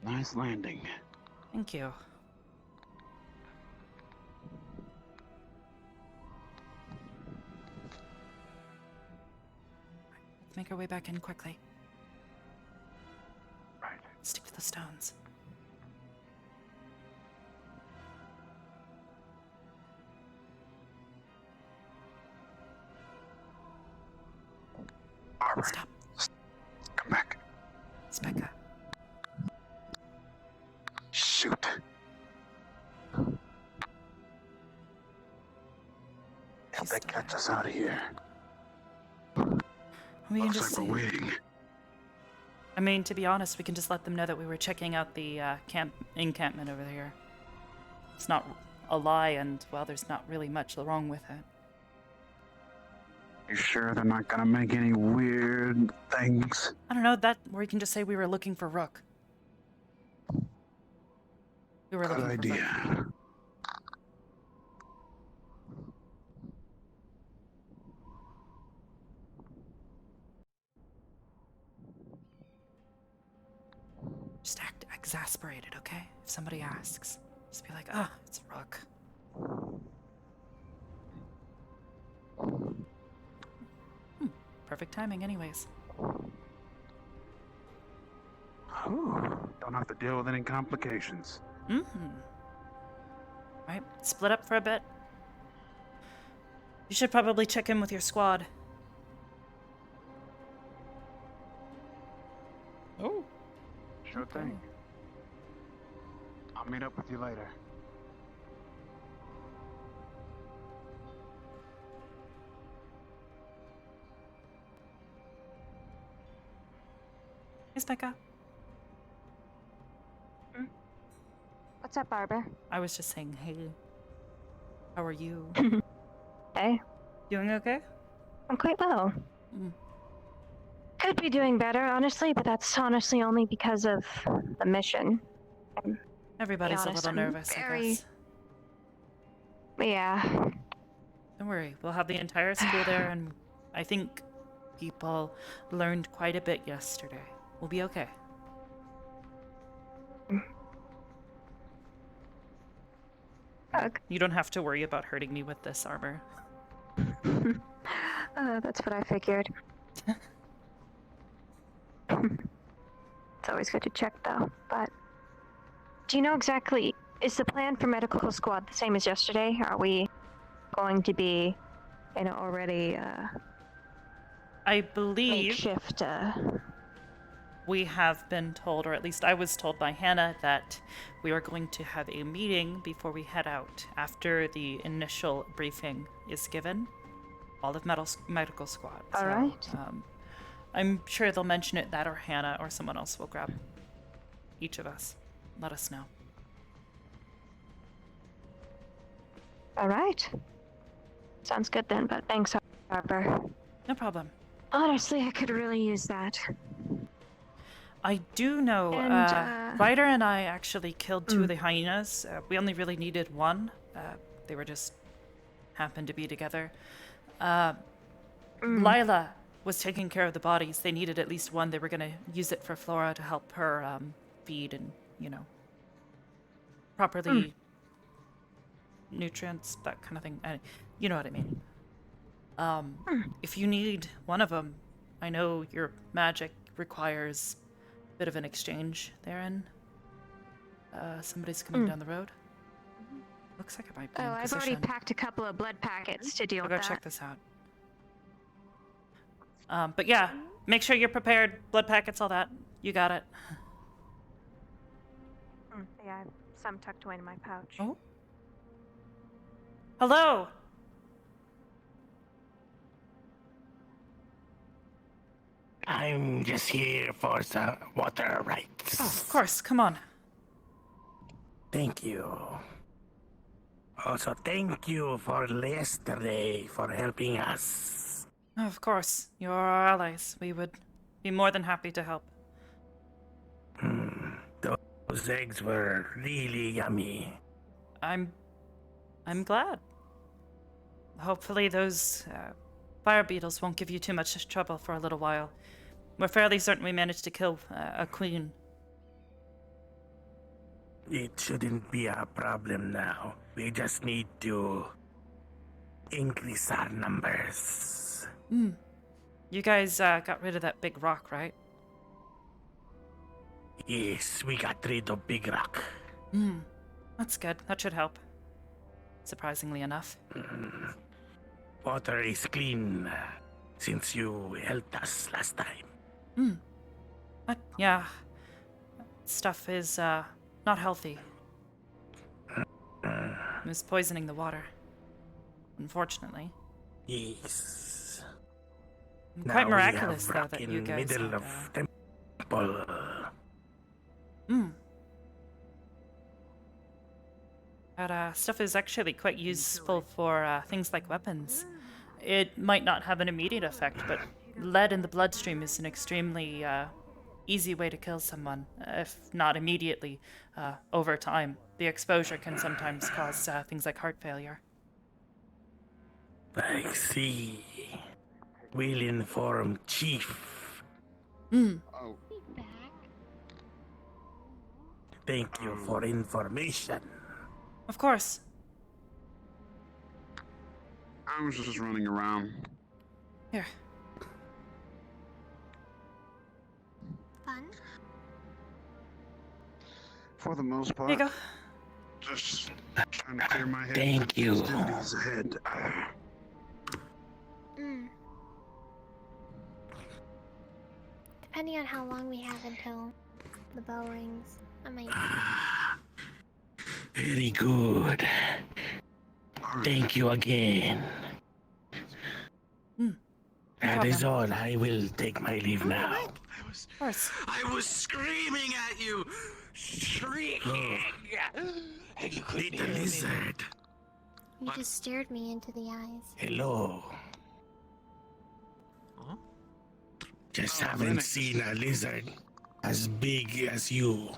Nice landing. Thank you. Let's make our way back in quickly. Right. Stick to the stones. Arbor. Stop. Come back. Specca. Shoot. If they catch us out of here. We can Looks just like we're waiting. I mean, to be honest, we can just let them know that we were checking out the encampment over there. It's not a lie, and, well, there's not really much wrong with it. You sure they're not gonna make any weird things? I don't know, that, or you can just say we were looking for Rook. We were Good looking for Rook. idea. Just act exasperated, okay? If somebody asks, just be like, ah, it's Rook. Perfect timing, anyways. Oh, don't have to deal with any complications. Right, split up for a bit. You should probably check in with your squad. Oh. Sure thing. I'll meet up with you later. Hey, Becca. What's up, Arbor? I was just saying, hey. How are you? Hey. Doing okay? I'm quite well. Could be doing better, honestly, but that's honestly only because of the mission. Everybody's a little I'm nervous, I guess. Yeah. Don't worry, we'll have the entire school there, and I think people learned quite a bit yesterday. We'll be okay. You don't have to worry about hurting me with this, Arbor. That's what I figured. It's always good to check, though. But do you know exactly, is the plan for medical squad the same as yesterday? Are we going to be in an already I believe makeshift we have been told, or at least I was told by Hannah, that we are going to have a meeting before we head out after the initial briefing is given. All of medical squad. All right. I'm sure they'll mention it, that or Hannah or someone else will grab each of us. Let us know. All right. Sounds good then, but thanks, Arbor. No problem. Honestly, I could really use that. I do know, And, Ryder and I actually killed two of the hyenas. We only really needed one. They were just happened to be together. Lila was taking care of the bodies. They needed at least one. They were going to use it for Flora to help her feed and, properly nutrients, that kind of thing. You know what I mean. If you need one of them, I know your magic requires a bit of an exchange therein. Somebody's coming down the road. Looks like it might be in I've already packed a couple of blood packets to deal I'll with go that. check this out. But yeah, make sure you're prepared. Blood packets, all that. You got it. Yeah, I have some tucked away in my pouch. Oh. Hello. I'm just here for some water rights. Oh, of course. Come on. Thank you. Also, thank you for yesterday for helping us. Oh, of course. You're our allies. We would be more than happy to help. Those eggs were really yummy. I'm glad. Hopefully those fire beetles won't give you too much trouble for a little while. We're fairly certain we managed to kill a queen. It shouldn't be a problem now. We just need to increase our numbers. You guys got rid of that big rock, right? Yes, we got rid of Big Rock. That's good. That should help. Surprisingly enough. Water is clean since you helped us last time. But yeah, stuff is not healthy. It was poisoning the water, unfortunately. Yes. Quite Now miraculous, we though, have that rock you in guys middle had, of temple. That stuff is actually quite useful for things like weapons. It might not have an immediate effect, but lead in the bloodstream is an extremely easy way to kill someone, if not immediately, over time. The exposure can sometimes cause things like heart failure. I see. We'll inform Chief. Thank you for information. Of course. I was just running around. Here. Fun? For the most part. Here you go. Just trying to clear my head. Thank you. Festivities ahead. Depending on how long we have until the bell rings, I might. Very good. Thank you again. That is all. I will take my leave now. I was screaming at you, shrieking. And you couldn't Little hear me. lizard. You just stared me into the eyes. Hello. Just haven't seen a lizard as big as you.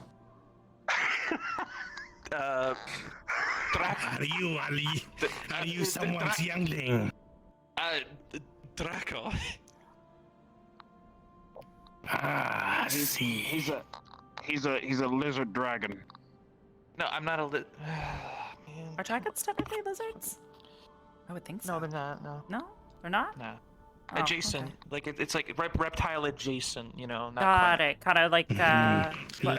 Are you Ali? Are you someone's youngling? Draco. Ah, see. He's a lizard dragon. No, I'm not a Are dragons technically lizards? I would think so. No, they're not. No. No? They're not? No. Oh, Adjacent. okay. Like it's like reptile adjacent. You know. Not Got quite. it. Kind of like, what are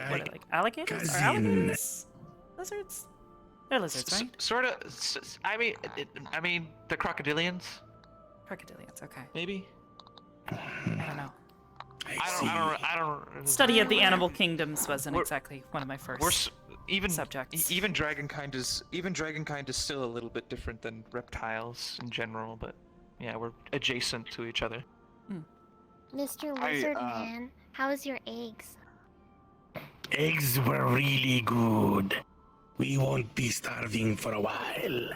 they, like alligators? Are cousin. alligators lizards? They're lizards, right? Sort of. I mean, the crocodilians. Crocodilians, okay. Maybe. I don't know. I don't. Study of the animal kingdoms wasn't exactly one of my first even subjects. Even dragonkind is still a little bit different than reptiles in general, but yeah, we're adjacent to each other. Mr. Lizard Man, how's your eggs? Eggs were really good. We won't be starving for a while.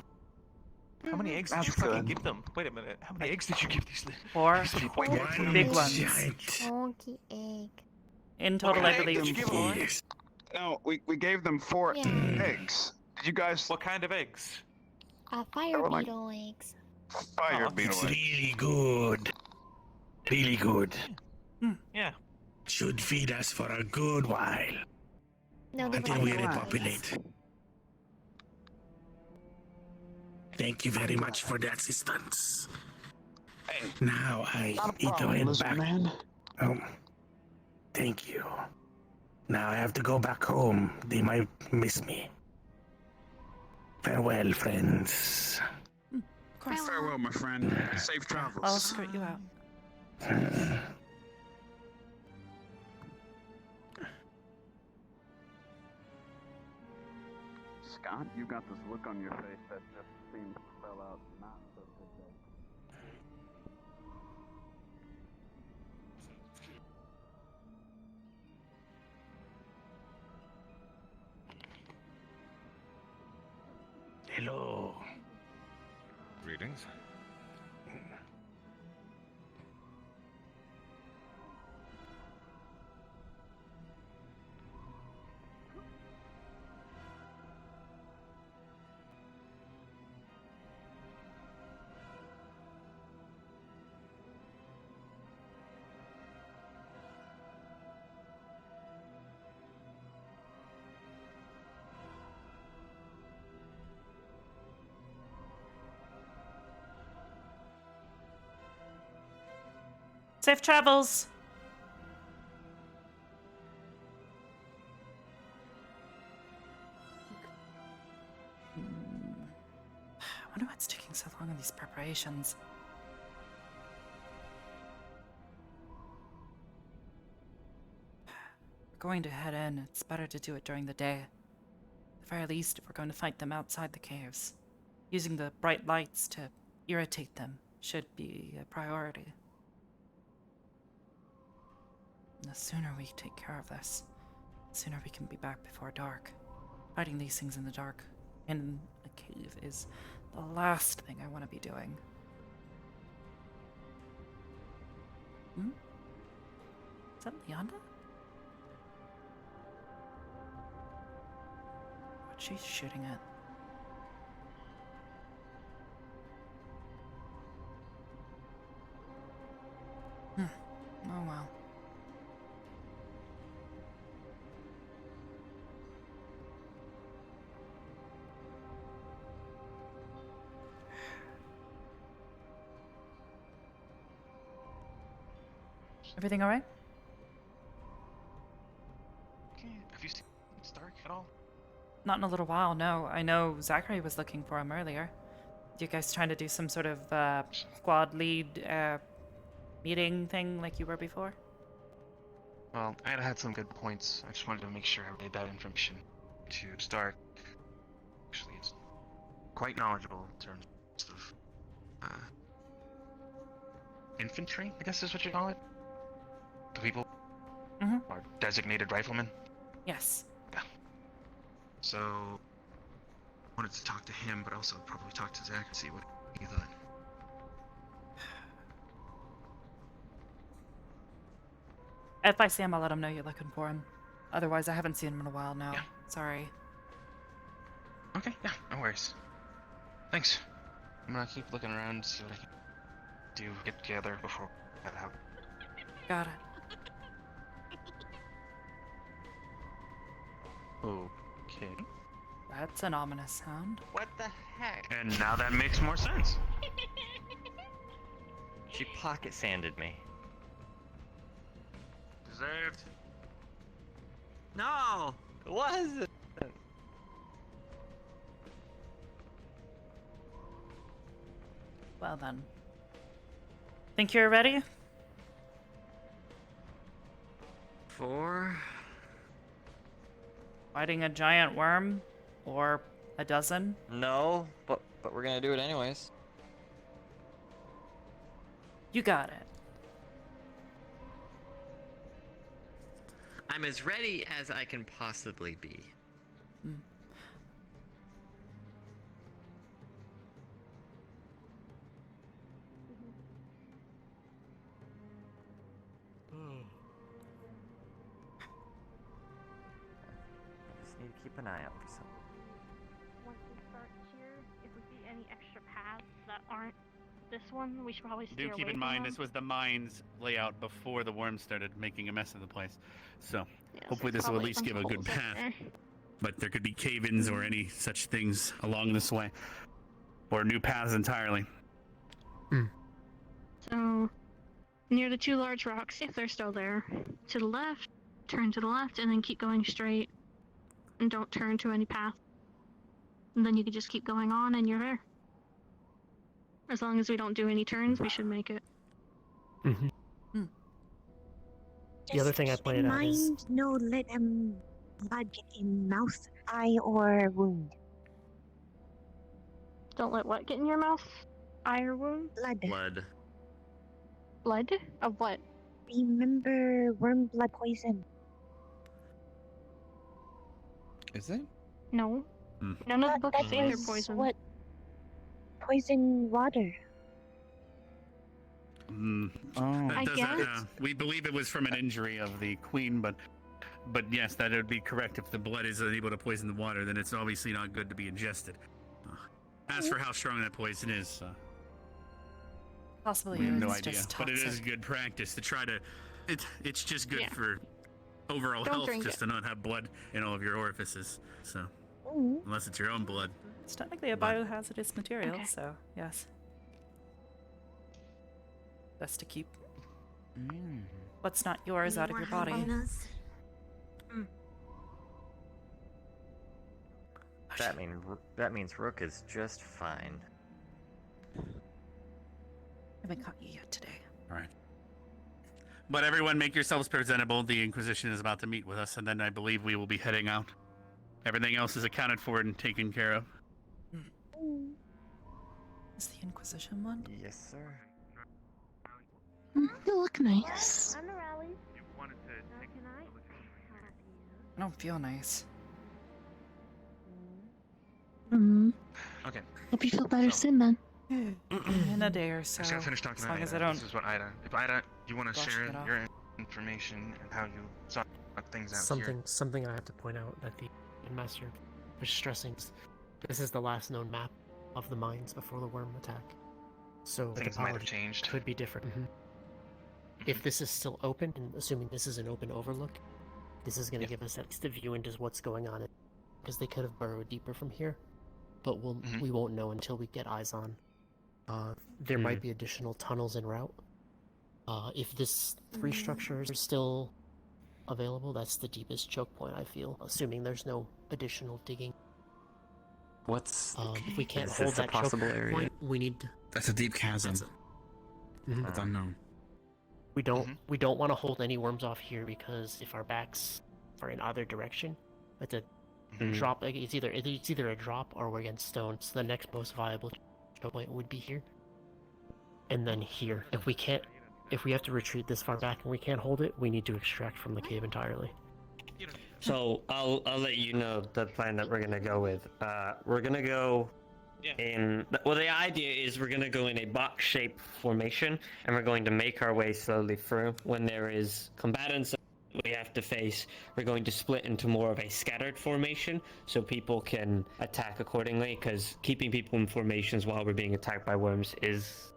How many eggs did you fucking give them? Wait a minute. How many eggs did you give these? 4 these people? big ones. Giant. Chunky egg. In total, I believe. No, we gave them 4 eggs. Did you guys? What kind of eggs? Fire were like- beetle eggs. Fire beetle It's eggs. really good. Really good. Yeah. Should feed us for a good while. No, they Until were we like repopulate. Thank you very much for the assistance. Now I Not a need to problem, head lizard back. man. Thank you. Now I have to go back home. They might miss me. Farewell, friends. Farewell, my friend. Safe travels. I'll escort you out. Scott, you got this look on your face that just seems to spell out not so good day. Hello. Greetings. Safe travels. I wonder what's taking so long on these preparations. We're going to head in. It's better to do it during the day. At the very least, if we're going to fight them outside the caves, using the bright lights to irritate them should be a priority. The sooner we take care of this, the sooner we can be back before dark. Fighting these things in the dark in a cave is the last thing I want to be doing. Is that Leonda? What's she shooting at? Oh well. Everything alright? Okay, have you seen Stark at all? Not in a little while, no. I know Zachary was looking for him earlier. You guys trying to do some sort of squad lead meeting thing like you were before? Well, I had some good points. I just wanted to make sure I relayed that information to Stark. Actually, he's quite knowledgeable in terms of infantry, I guess is what you call it. The people are designated riflemen. Yes. Yeah. So, I wanted to talk to him, but also probably talk to Zach and see what he thought. If I see him, I'll let him know you're looking for him. Otherwise, I haven't seen him in a while now. Yeah. Sorry. Okay, yeah, no worries. Thanks. I'm gonna keep looking around, see what I can do, get together before we head out. Got it. Okay. That's an ominous sound. What the heck? And now that makes more sense. She pocket sanded me. Deserved. No, it wasn't. Well then. Think you're ready? For? Fighting a giant worm? Or a dozen? No, but we're gonna do it anyways. You got it. I'm as ready as I can possibly be. keep an eye out for something. Once we start here, if we see any extra paths that aren't this one, we should probably steer Do keep away in from mind, them. this was the mines layout before the worms started making a mess of the place. So, hopefully there's this will at probably least some give a good holes in path. there. But there could be cave-ins or any such things along this way. Or new paths entirely. So, near the two large rocks, if they're still there, to the left, turn to the left, and then keep going straight. And don't turn to any path. And then you can just keep going on, and you're there. As long as we don't do any turns, we should make it. The other thing I pointed out is no let blood get in mouth, eye, or wound. Don't let what get in your mouth? Eye or wound? Blood. Blood. Blood? Of what? Remember worm blood poison. Is it? No. None of the books say they're is poison. what poison water. That doesn't, we believe it was from an injury of the queen, but yes, that would be correct. If the blood is able to poison the water, then it's obviously not good to be ingested. As for how strong that poison is, Possibly we have no it's idea. just But it is toxic. good practice to try to. It's just good Yeah. for overall Don't health, drink just it. to not have blood in all of your orifices. So, Mm. unless it's your own blood. It's technically a biohazardous material, so yes. Best to keep what's not yours out of your body. That means Rook is just fine. Haven't caught you yet today. All right. But everyone, make yourselves presentable. The Inquisition is about to meet with us, and then I believe we will be heading out. Everything else is accounted for and taken care of. Is the Inquisition one? Yes, sir. You look nice. On the rally. I don't feel nice. Okay. Hope you feel better soon, then. In a day or so. I just gotta finish talking as to long Ida. as I don't. This is what Ida. If Ida, you want to brush share it off. your information and how you saw things out here. something I have to point out that the Master was stressing. This is the last known map of the mines before the worm attack. So the Things might have topology changed. could be different. If this is still open, and assuming this is an open overlook, this is going to give us at least a view into what's going on. Because they could have burrowed deeper from here, but we won't know until we get eyes on. There might be additional tunnels en route. If this 3 structure is still available, that's the deepest choke point, I feel, assuming there's no additional digging. What's if we can't is hold this a that choke possible area? point, we need. That's a deep chasm. That's unknown. We don't want to hold any worms off here because if our backs are in either direction, it's a drop. Like, it's either a drop or we're against stone. So the next most viable choke point would be here, and then here. If we have to retreat this far back and we can't hold it, we need to extract from the cave entirely. So I'll let you know the plan that we're gonna go with. We're gonna go in. Well, the idea is we're gonna go in a box-shaped formation, and we're going to make our way slowly through. When there is combatants we have to face, we're going to split into more of a scattered formation, so people can attack accordingly. Because keeping people in formations while we're being attacked by worms is,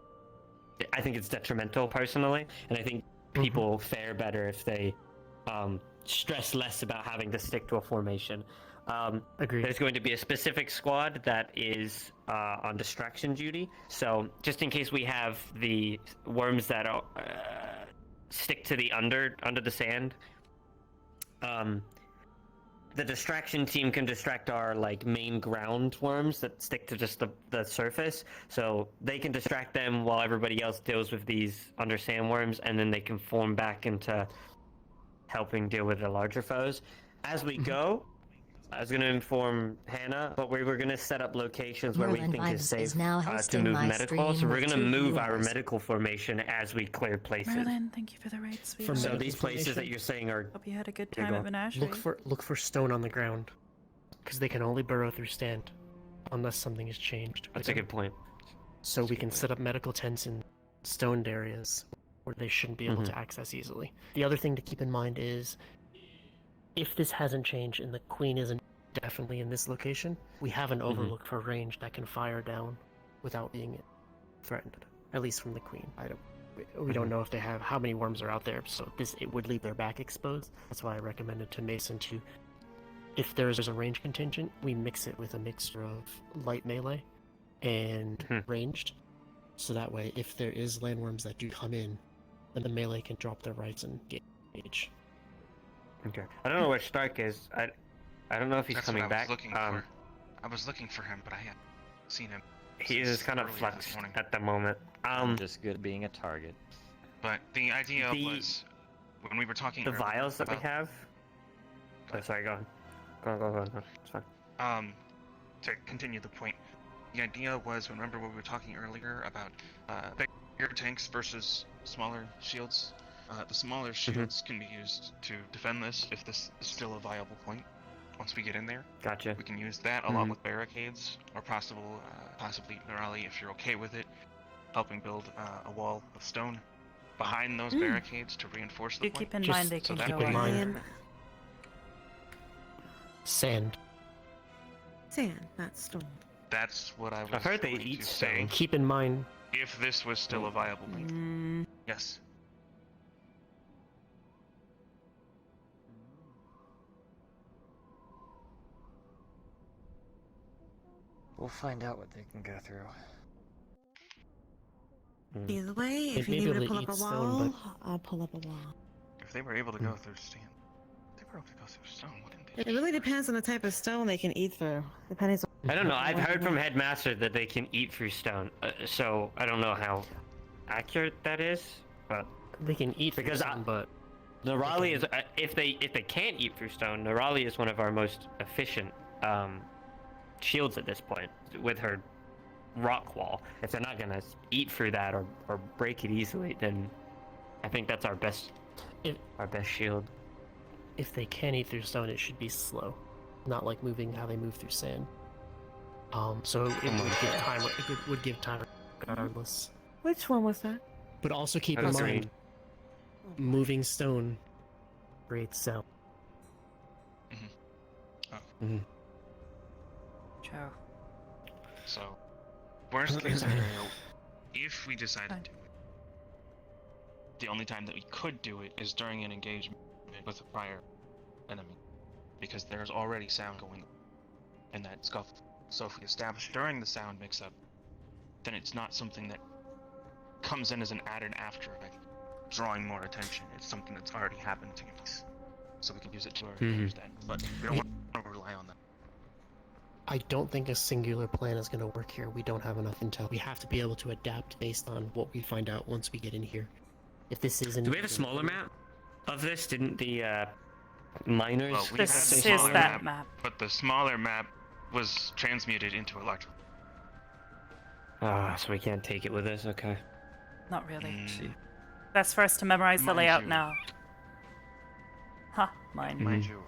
I think it's detrimental personally, and I think people fare better if they stress less about having to stick to a formation. Agreed. There's going to be a specific squad that is on distraction duty, so just in case we have the worms that are, stick to the under the sand, the distraction team can distract our main ground worms that stick to just the surface, so they can distract them while everybody else deals with these under sand worms, and then they can form back into helping deal with the larger foes. As we go, I was going to inform Hannah, but we were going to set up locations where we Merlin think Vibes is safe is now to hosting move my medical. So stream we're with going to 2 move our viewers. medical formation as we clear places. Merlin, thank you for the right, sweetheart. So these places that you're saying are... Hope you had a good Here you time go. at Menagerie. Look for stone on the ground, because they can only burrow through stand, unless something has changed. That's a good point. So we can set up medical tents in stoned areas where they shouldn't be able to access easily. The other thing to keep in mind is, if this hasn't changed and the queen isn't definitely in this location. We have an overlook for range that can fire down without being threatened, at least from the queen. We don't know if they have how many worms are out there, so it would leave their back exposed. That's why I recommended to Mason to, if there's a range contingent, we mix it with a mixture of light melee and ranged, so that way if there is landworms that do come in, then the melee can drop their rights and gauge. Okay. I don't know where Stark is. I don't know if he's That's coming what I was back. looking for. I was looking for him, but I hadn't seen him. He is kind of flexed at the moment. I'm just good at being a target. But the idea was, when we were talking the earlier vials that we about- have. Oh, sorry, go on. Go on. It's fine. To continue the point, the idea was, remember we were talking earlier about bigger tanks versus smaller shields? The smaller shields can be used to defend this if this is still a viable point. Once we get in there, gotcha. We can use that along with barricades, or possibly Nirali, if you're okay with it, helping build a wall of stone behind those barricades to reinforce the You point. keep in mind they can go in. Sand. Sand, not stone. That's what I was I've heard they going eat to stone. say. Keep in mind, If this was still a viable point. Yes. We'll find out what they can go through. Either way, They if may you be need me able to to pull up eat a stone, wall, but- I'll pull up a wall. If they were able to go through stone, wouldn't they? It really depends on the type of stone they can eat through. Depending on. I don't know. I've heard from Headmaster that they can eat through stone, so I don't know how accurate that is, but they can eat because through stone, but Nirali is if they can't eat through stone, Nirali is one of our most efficient shields at this point with her rock wall. If they're not gonna eat through that or break it easily, then I think that's our best shield. if they can eat through stone, it should be slow, not like moving how they move through sand. So it would give time. It would give time regardless. Which one was that? But also keep in mind, moving stone creates sound. Ciao. So, worst case scenario, if we decided to do it, the only time that we could do it is during an engagement with a prior enemy, because there's already sound going in that scuffle. So if we establish during the sound mix-up, then it's not something that comes in as an added after effect, drawing more attention. It's something that's already happened to us, so we can use it to our advantage then. But we don't want to rely on that. I don't think a singular plan is going to work here. We don't have enough intel. We have to be able to adapt based on what we find out once we get in here. If this isn't... Do we have a smaller map of this? Didn't the miners... Well, we This had is the smaller that map. But the smaller map was transmuted into a larger. Ah, so we can't take it with us? Okay. Not really. That's for us to memorize the Mind layout you. now. Huh, mine. Mind you,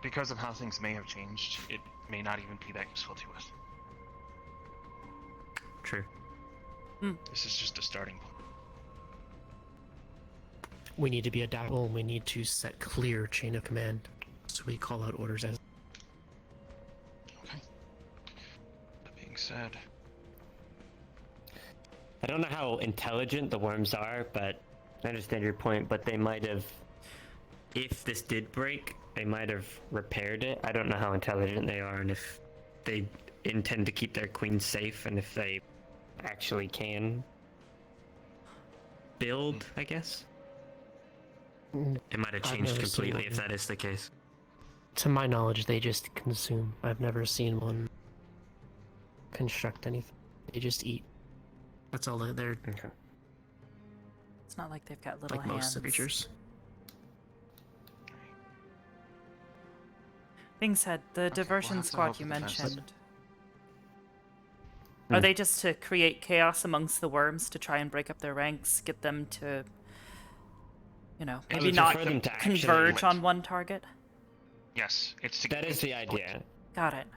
because of how things may have changed, it may not even be that useful to us. True. This is just a starting point. We need to be adaptable, and we need to set clear chain of command, so we call out orders as... Okay. That being said... I don't know how intelligent the worms are, but I understand your point, but they might have... If this did break, they might have repaired it. I don't know how intelligent they are, and if they intend to keep their queen safe, and if they actually can build, I guess. It might have I've changed never seen completely if one. that is the case. To my knowledge, they just consume. I've never seen one construct anything. They just eat. That's all they're... Okay. It's not like they've got little like hands. most creatures. Being said, the diversion have to squad hope you for the best. mentioned, are they just to create chaos amongst the worms to try and break up their ranks, get them to, you know, I maybe would not prefer them to actually converge win. on one target? Yes, it's to That is the idea. Got it.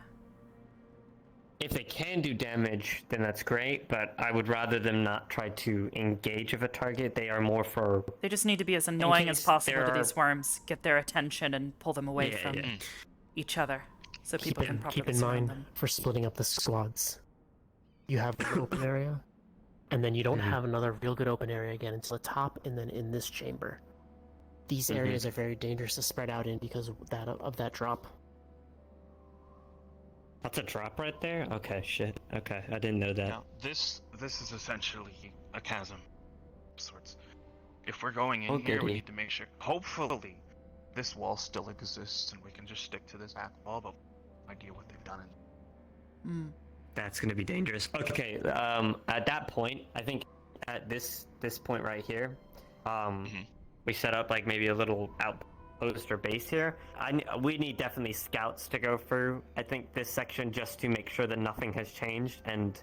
If they can do damage, then that's great, but I would rather them not try to engage with a target. They are more for... They just need to be as annoying as case possible there to are- these worms, get their attention and pull them away Yeah, from yeah. each other. so people can properly keep in surround mind them. for splitting up the squads. You have an open area, and then you don't have another real good open area again until the top, and then in this chamber. These areas are very dangerous to spread out in because of that drop. That's a drop right there? Okay, shit. Okay, I didn't know that. Now, this is essentially a chasm of sorts. If we're going in here, we goody. need to make sure. Hopefully, this wall still exists, and we can just stick to this back wall. But no idea what they've done. That's gonna be dangerous. Okay, at that point, I think at this point right here, we set up like maybe a little outpost or base here. We need definitely scouts to go through, I think, this section just to make sure that nothing has changed and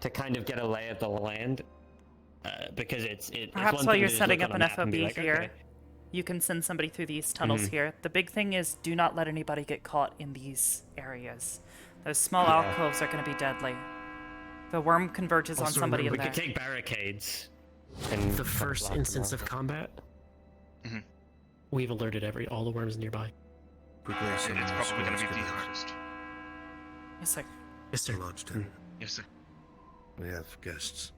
to kind of get a lay of the land. Because it's Perhaps one while thing you're to just setting look up on an a map and FOB be like, here, okay. you can send somebody through these tunnels here. The big thing is do not let anybody get caught in these areas. Those small alcoves are going to be deadly. The worm converges on Also somebody in We there. could take barricades. And The first block them instance off. of combat, we've alerted all the worms nearby. It's probably going to be the hardest. Yes, sir. Yes, sir. Yes, sir. We have guests.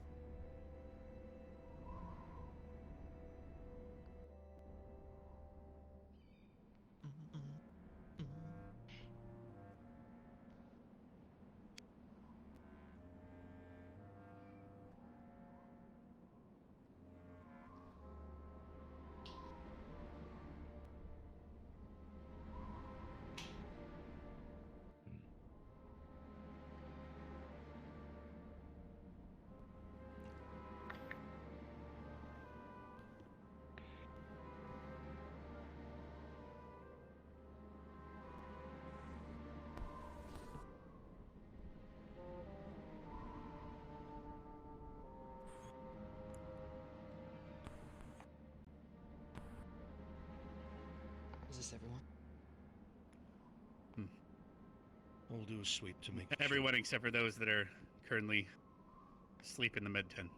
Is this everyone? We'll do a sweep to make Everyone except for those that are currently asleep in the med tent.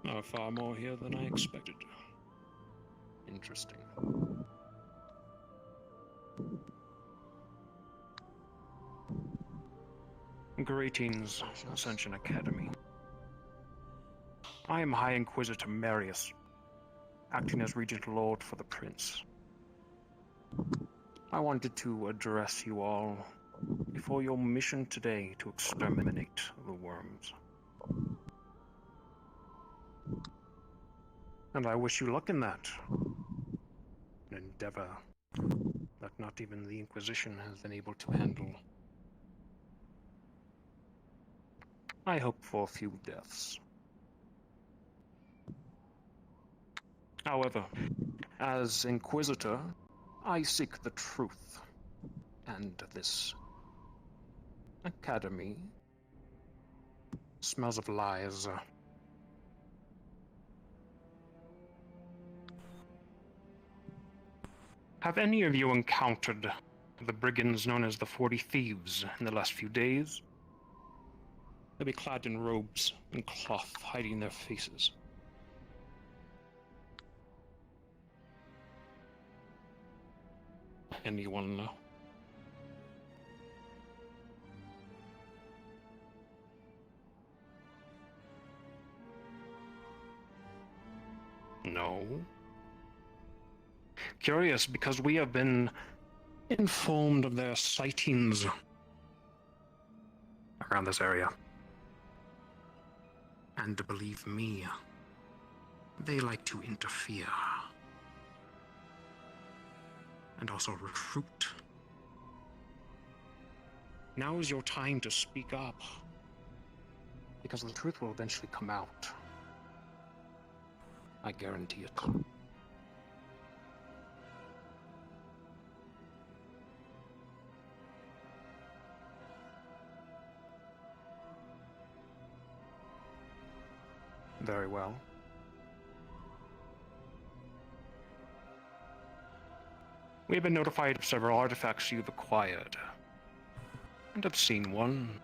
There are far more here than I expected. Interesting. Greetings, Ascension Academy. I am High Inquisitor Marius, acting as Regent Lord for the Prince. I wanted to address you all before your mission today to exterminate the worms. And I wish you luck in that. An endeavor that not even the Inquisition has been able to handle. I hope for a few deaths. However, as Inquisitor, I seek the truth. And this academy smells of lies. Have any of you encountered the brigands known as the 40 Thieves in the last few days? They'll be clad in robes and cloth, hiding their faces. Anyone know? No. Curious, because we have been informed of their sightings around this area. And believe me, they like to interfere. And also recruit. Now is your time to speak up. Because the truth will eventually come out. I guarantee it. Very well. We have been notified of several artifacts you've acquired. And I've seen one.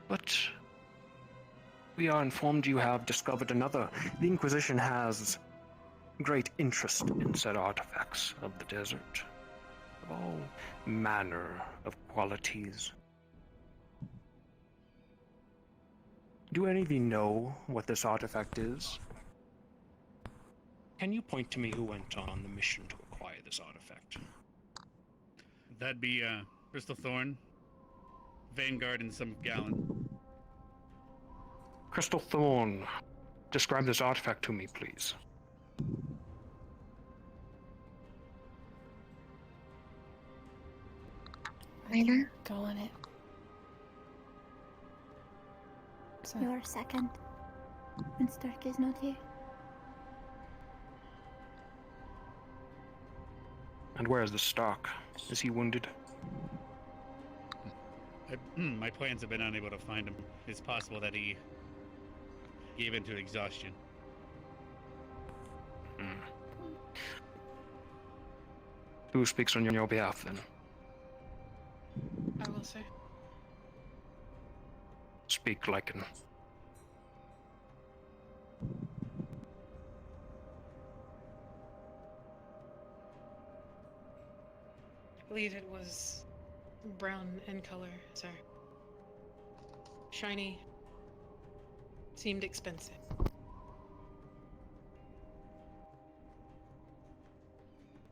But we are informed you have discovered another. The Inquisition has great interest in said artifacts of the desert. Of all manner of qualities. Do any of you know what this artifact is? Can you point to me who went on the mission to acquire this artifact? That'd be Crystal Thorn, Vanguard, and some Gallon. Crystal Thorn, describe this artifact to me, please. Rainer, Go on it. you're second. When Stark is not here. And where is the Stark? Is he wounded? My plans have been unable to find him. It's possible that he gave in to exhaustion. Who speaks on your behalf, then? I will, sir. Speak, Lycan. I believe it was brown in color, sir. Shiny. Seemed expensive.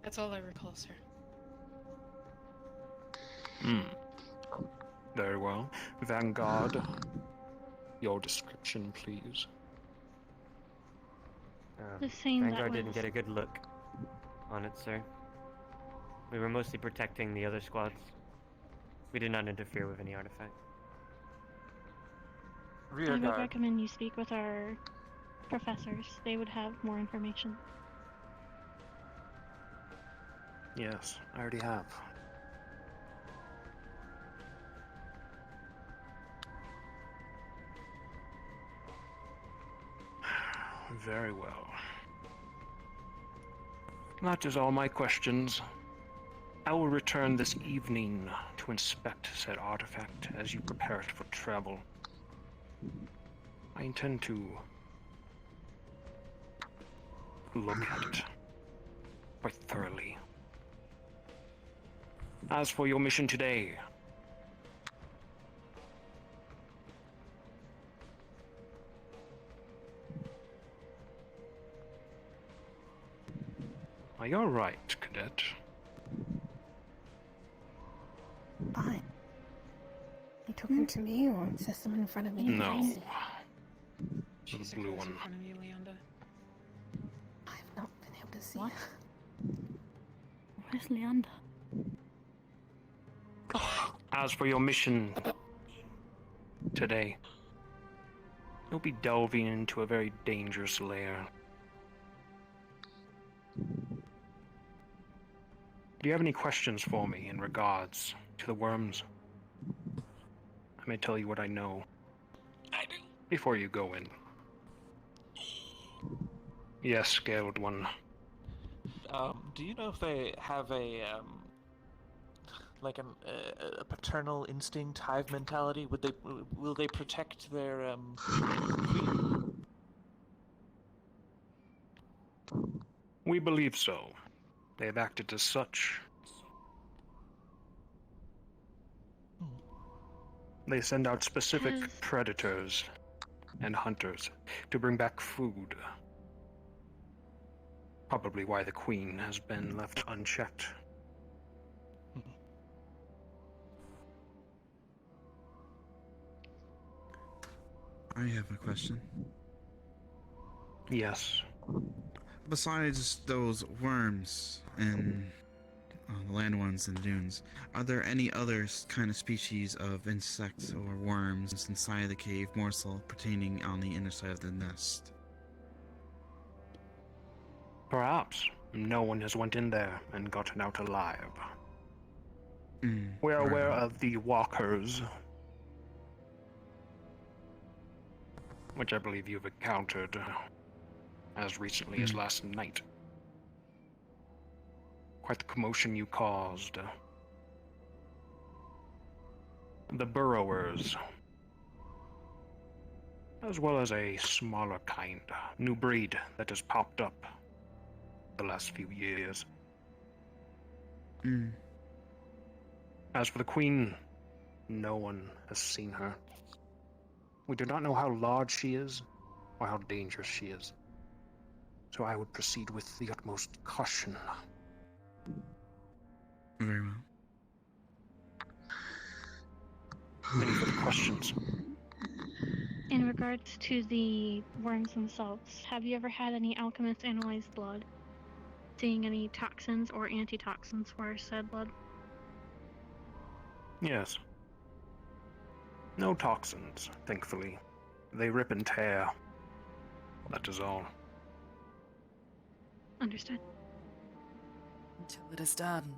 That's all I recall, sir. Very well. Vanguard, your description, please. The same that Vanguard didn't was- get a good look on it, sir. We were mostly protecting the other squads. We did not interfere with any artifact. I would recommend you speak with our professors. They would have more information. Yes, I already have. Very well. That is all my questions. I will return this evening to inspect said artifact as you prepare it for travel. I intend to look at it quite thoroughly. As for your mission today, are you alright, Cadet? Fine. They took him to me or set him in front of me. No. She's The blue one. in front of you, Leanda. I've not been able to see her. Where's Leander? As for your mission today, you'll be delving into a very dangerous lair. Do you have any questions for me in regards to the worms? I may tell you what I know. I do. Before you go in. Yes, Scaled One. Do you know if they have a paternal instinct, hive mentality? Will they protect their queen? We believe so. They have acted as such. They send out specific predators and hunters to bring back food. Probably why the queen has been left unchecked. I have a question. Yes. Besides those worms and the land ones in the dunes, are there any other kind of species of insects or worms inside the cave morsel pertaining on the inner side of the nest? Perhaps no one has went in there and gotten out alive. We're very aware well. of the walkers, which I believe you've encountered as recently as last night. Quite the commotion you caused. The burrowers, as well as a smaller kind, new breed that has popped up the last few years. As for the queen, no one has seen her. We do not know how large she is or how dangerous she is, so I would proceed with the utmost caution. Very well. Any further questions? In regards to the worms themselves, have you ever had any alchemists analyze blood, seeing any toxins or antitoxins for said blood? Yes. No toxins, thankfully. They rip and tear. That is all. Understood. Until it is done.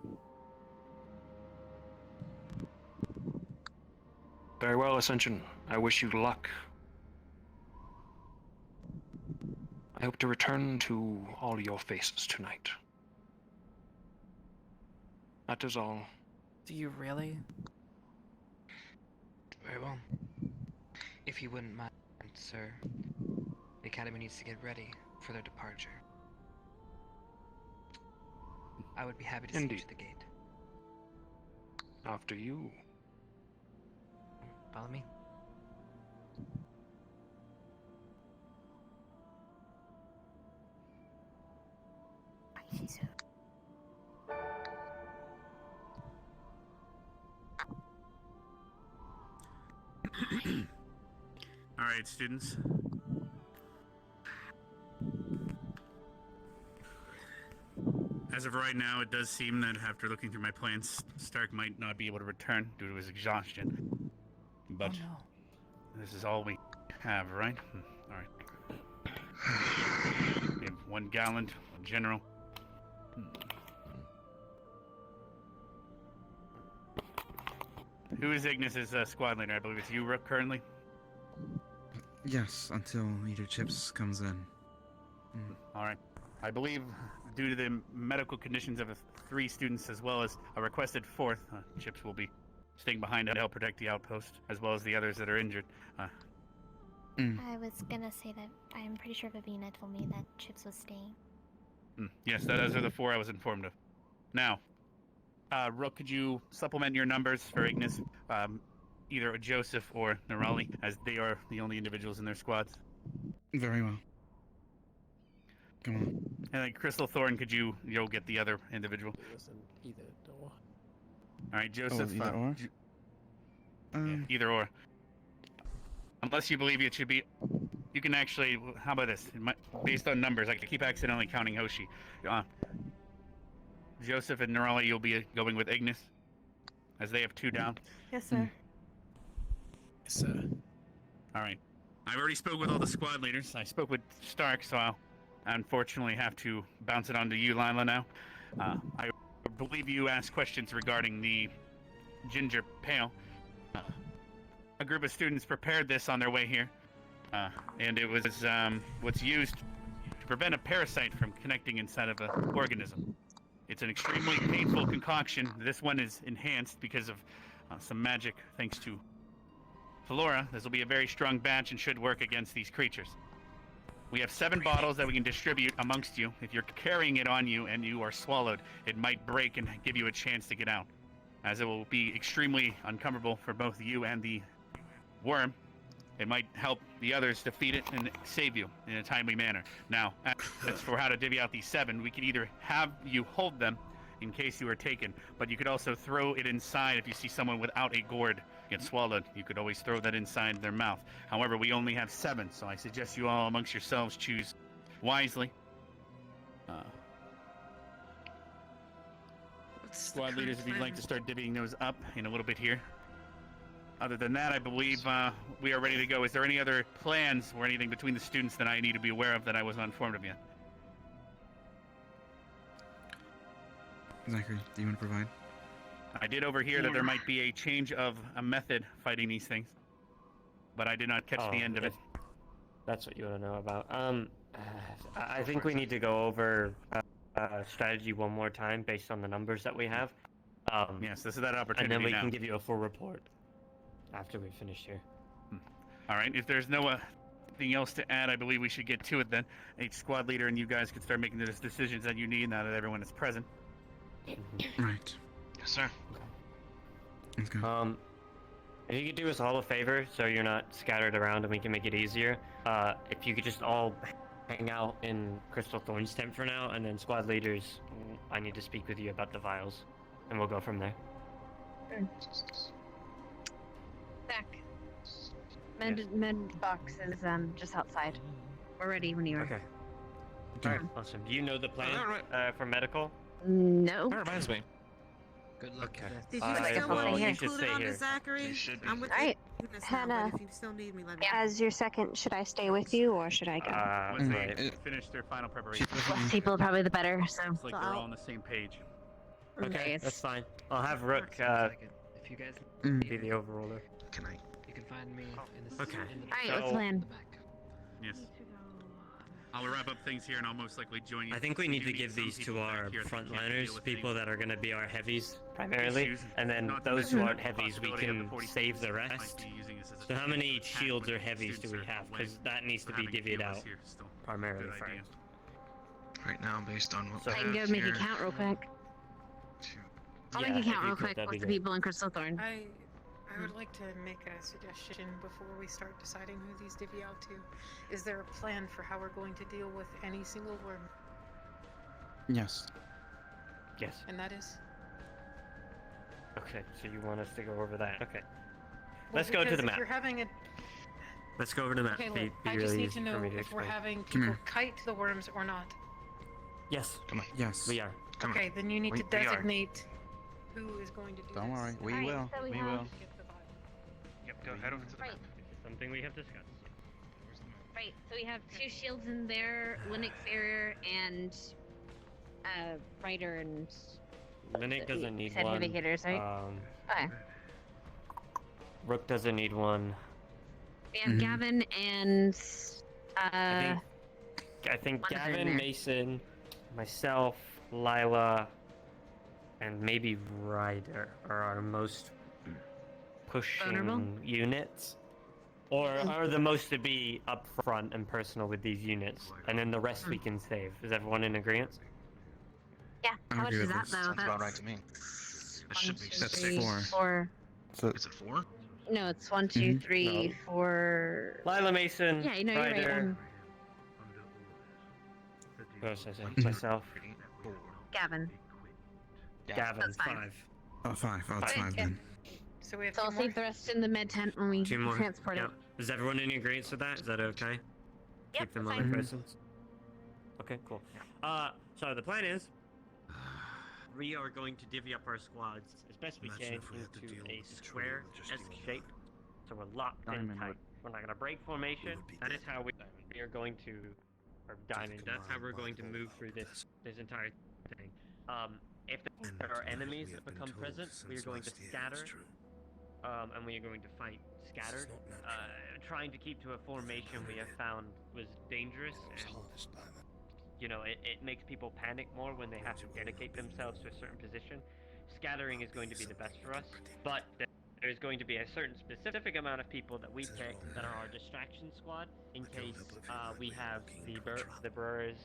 Very well, Ascension. I wish you luck. I hope to return to all your faces tonight. That is all. Do you really? Very well. If you wouldn't mind, sir, the Academy needs to get ready for their departure. I would be happy to see you Indeed. to the gate. After you. Follow me. All right, students. As of right now, it does seem that after looking through my plans, Stark might not be able to return due to his exhaustion. But this is all we have, right? All right. We have one gallant, one general. Who is Ignis's squad leader? I believe it's you, Rook, currently? Yes, until Leader Chips comes in. All right. I believe due to the medical conditions of 3 students as well as a requested 4th, Chips will be staying behind to help protect the outpost, as well as the others that are injured. I was gonna say that I'm pretty sure Vivina told me that Chips was staying. Yes, those are the 4 I was informed of. Now, Rook, could you supplement your numbers for Ignis? Either Joseph or Nerali, as they are the only individuals in their squads. Very well. Come on. And then Crystal Thorn, could you'll get the other individual? Listen, either or. All right, Joseph. either or? Yeah, either or. Unless you believe it should be, you can actually. How about this? Based on numbers, I can keep accidentally counting Hoshi. Joseph and Nerali, you'll be going with Ignis, as they have 2 down. Yes, sir. Yes, sir. All right. I've already spoke with all the squad leaders. I spoke with Stark, so I'll unfortunately have to bounce it on to you, Lila, now. I believe you asked questions regarding the ginger pail. A group of students prepared this on their way here, and it was what's used to prevent a parasite from connecting inside of an organism. It's an extremely painful concoction. This one is enhanced because of some magic, thanks to Flora. This will be a very strong batch and should work against these creatures. We have 7 bottles that we can distribute amongst you. If you're carrying it on you and you are swallowed, it might break and give you a chance to get out, as it will be extremely uncomfortable for both you and the worm. It might help the others defeat it and save you in a timely manner. Now, as for how to divvy out these 7, we could either have you hold them in case you are taken, but you could also throw it inside if you see someone without a gourd get swallowed. You could always throw that inside their mouth. However, we only have 7, so I suggest you all amongst yourselves choose wisely. Squad leaders, if you'd like to start divvying those up in a little bit here. Other than that, I believe we are ready to go. Is there any other plans or anything between the students that I need to be aware of that I wasn't informed of yet? Zachary, do you want to provide? I did overhear that there might be a change of a method fighting these things, but I did not catch the end of it. That's what you want to know about. I think we need to go over strategy one more time based on the numbers that we have. Yes, this is that opportunity. And then we now. can give you a full report after we finish here. All right. If there's no anything else to add, I believe we should get to it then. Each squad leader and you guys can start making the decisions that you need now that everyone is present. Right. Yes, sir. Let's go. If you could do us all a favor, so you're not scattered around and we can make it easier. If you could just all hang out in Crystal Thorn's tent for now, and then squad leaders, I need to speak with you about the vials, and we'll go from there. Zach, med box is just outside. We're ready when you are. Okay. All right. Awesome. Do you know the plan for medical? No. That reminds me. Good luck. Okay. Did you still want to include it on the here. Zachary? I'm with Alright, you. But Hannah, if you still need me, let me know. as your second, should I stay with you or should I go? Once they finish their final preparation, Less people probably the better. So. it's like they're all on the same page. Okay, that's fine. I'll have Rook If you guys be the overruler. Can I? you can find me in the Okay. Alright, let's land. Yes. I'll wrap up things here, and I'll most likely join you. I think we need to meet give some these people to back our here that can't deal frontliners, with people things. that are going to be our heavies primarily, Issues, and then not to those who mention aren't the heavies, we possibility of the can 40 save the students rest. might be using this as a So how many attack shields when or heavies do we students are have? away. Because that needs to be Having divvied few of out us here is still primarily good idea. first. Right now, based on what So- we I can have go make here, a count real quick. I'll Yeah, make a if count you real could, quick that'd be with the great. people in Crystal Thorn. I would like to make a suggestion before we start deciding who these divvy out to. Is there a plan for how we're going to deal with any single worm? Yes. Yes. And that is? Okay, so you want us to go over that? Okay. Well, Let's go to because the if map. you're having a... Let's go over to the map. Okay, Be look, I really just need easy to know for me to if we're explain. having Come people here. kite the worms or not. Yes. Come on. Yes. We are. Come Okay, then you need to We are. designate who is going to do Don't this. worry, we Alright, will. so we We have- will. Yep, go head over to the Right. This is something we have discussed. Right, so we have 2 shields in there, Linux Farrier and Ryder and Linux doesn't need said one. heavy hitters, right? Okay. Rook doesn't need one. We have Gavin and I think one other in Gavin, there. Mason, myself, Lila, and maybe Ryder are our most pushing Vulnerable? units. Or are the most to be upfront and personal with these units, and then the rest we can save. Is everyone in agreement? Yeah, how much agree is with that this. though? Sounds about right That's to me. It should be That's 6. 4. So Is it 4? No, it's 1, 2, 3, No. 4. Lila Mason, Yeah, you know, you're right. Ryder. Who else did I say? Myself. Gavin. Gavin, That's fine. 5. Oh, 5. Oh, it's Okay. 5 then. So we have So I'll 2 more? save the rest in the med tent when we 2 more. transport it. Yep. Is everyone in agreement with that? Is that okay? Yep, Keep them that's on fine. their persons. Okay, cool. So the plan is, we are going to divvy up our squads as best we can into a square-esque shape, so we're locked in Diamond tight. would- We're not going to break formation. That is how we are going to, or diamond. That's how we're going to move through this entire thing. If there are enemies that become present, we are going to scatter. And we are going to fight scattered. Trying to keep to a formation we have found was dangerous, and you know, it makes people panic more when they have to dedicate themselves to a certain position. Scattering is going to be the best for us, but there's going to be a certain specific amount of people that we pick that are our distraction squad in case we have the burrowers.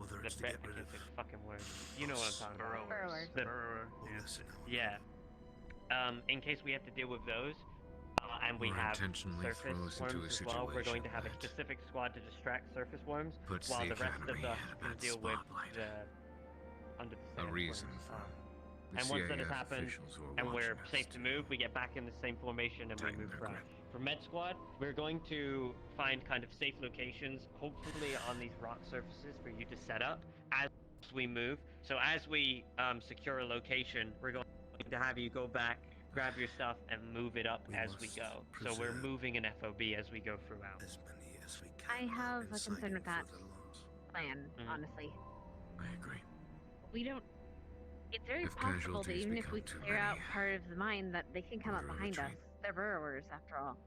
I can't say the fucking word. You know what I'm talking about. Burrower. The burrower. Yeah. In case we have to deal with those, and we have surface worms as well, we're going to have a specific squad to distract surface worms, while the rest of us can deal with the under the sand worms. And once that has happened, and we're safe to move, we get back in the same formation and we move around. For Med Squad, we're going to find kind of safe locations, hopefully on these rock surfaces for you to set up, as we move. So as we secure a location, we're going to have you go back, grab your stuff, and move it up as we go. So we're moving an FOB as we go throughout. I have a concern with that plan, honestly. I agree. We don't. It's very If possible that casualties even if we become too clear out many, part of the mine, that they can come up order a behind us. retreat. They're burrowers, after all.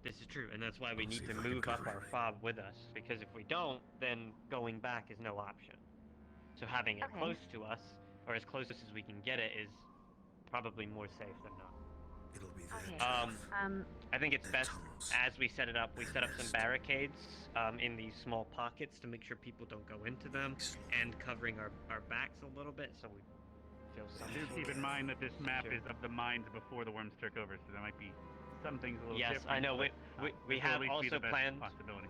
This is true, and that's why we I'll need see to if I can move up cover our fob with us, because if we don't, then going back is no option. So having it Okay. close to us, or as close as we can get it, is probably more safe than not. It'll be Okay. I think it's best as we set it up, we set up some barricades in these small pockets to make sure people don't go into them, and covering our backs a little bit so we feel some. Do keep in mind that this map is of the mines before the worms took over, so there might be some things a little Yes, different. I know. We this will have at least be also the best planned possibility.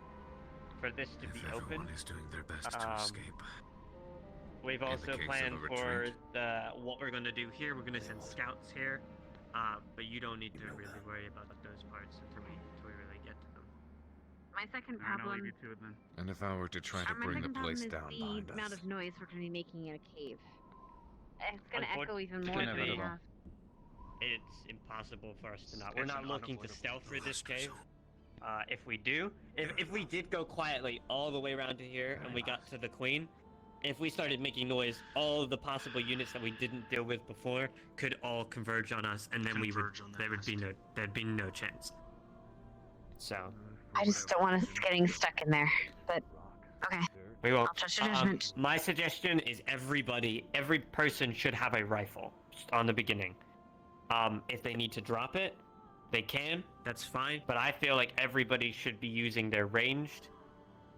for this to be open. Everyone is doing their best to escape. We've In the also case of planned a for retreat, what we're going to do here. We're going to send scouts here, but you don't need to really worry about those parts until we really get to them. My second Alright, I'll leave problem. you to it then. And if I were to try to My bring the second problem place is down the behind amount us, of noise we're going to be making in a cave. It's going to echo even more than we Unfortunately, have. it's impossible for us to not. We're It's not an looking to unavoidable stealth through this cave. If we did go quietly all the way around to here and we got to the Queen, if we started making noise, all of the possible units that we didn't deal with before could all converge on us, and then there'd be no chance. So I just don't want us getting stuck in there. But okay. we won't. I'll trust your judgment. My suggestion is every person should have a rifle on the beginning. If they need to drop it, they can. That's fine. But I feel like everybody should be using their ranged,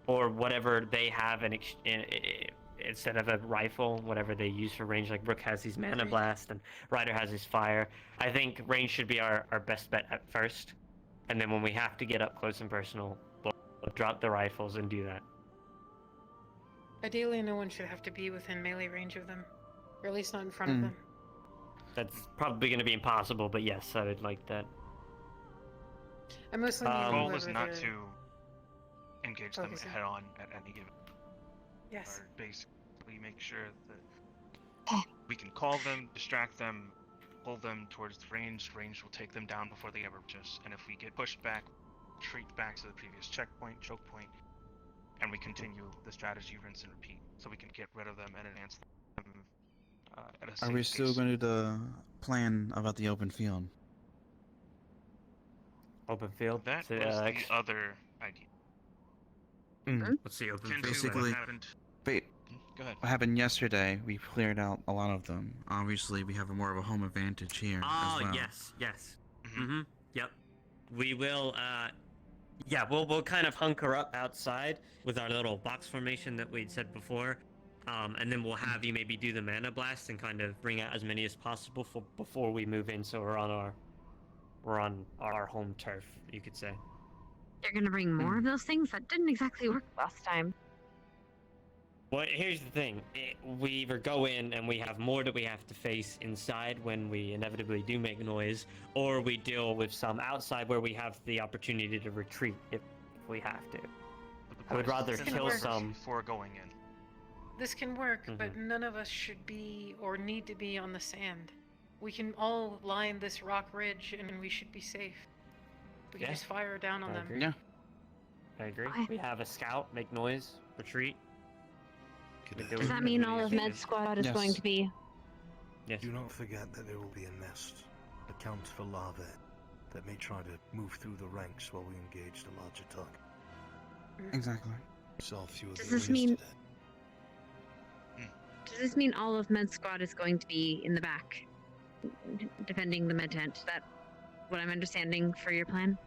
or whatever they have instead of a rifle, whatever they use for range. Like Rook has his mana blast and Ryder has his fire. I think range should be our best bet at first, and then when we have to get up close and personal, we'll drop the rifles and do that. Ideally, no one should have to be within melee range of them, or at least not in front of them. That's probably going to be impossible, but yes, I would like that. I mostly mean The goal is whoever not they're to engage them focusing. head on at any given. Yes. Or basically make sure that we can call them, distract them, pull them towards the range. Range will take them down before they ever reach us. And if we get pushed back, retreat back to the previous checkpoint, choke point, and we continue the strategy, rinse and repeat, so we can get rid of them and advance them at a safe Are we still pace. going to do the plan about the open field? Open field? That So, was the other idea. What's the open field? Basically, What happened? Go ahead. What happened yesterday, we cleared out a lot of them. Obviously, we have more of a home advantage here as well. Yes. Yep. We will, we'll kind of hunker up outside with our little box formation that we'd said before. And then we'll have you maybe do the mana blast and kind of bring out as many as possible before we move in, so we're on our home turf, you could say. You're gonna bring more of those things? That didn't exactly work last time. Well, here's the thing. We either go in and we have more that we have to face inside when we inevitably do make noise, or we deal with some outside where we have the opportunity to retreat if we have to. I would rather kill some before going in. This can work, but none of us should be or need to be on the sand. We can all line this rock ridge and we should be safe. We can just fire down on them. Agree. Yeah. I agree. We have a scout, make noise, retreat. Does that mean all of Med Squad is going to be? Yes. Do not forget that there will be a nest that counts for larvae that may try to move through the ranks while we engage the larger target. Exactly. Saw few of Does the this enemies mean? today. Does this mean all of Med Squad is going to be in the back, defending the med tent? Is that what I'm understanding for your plan?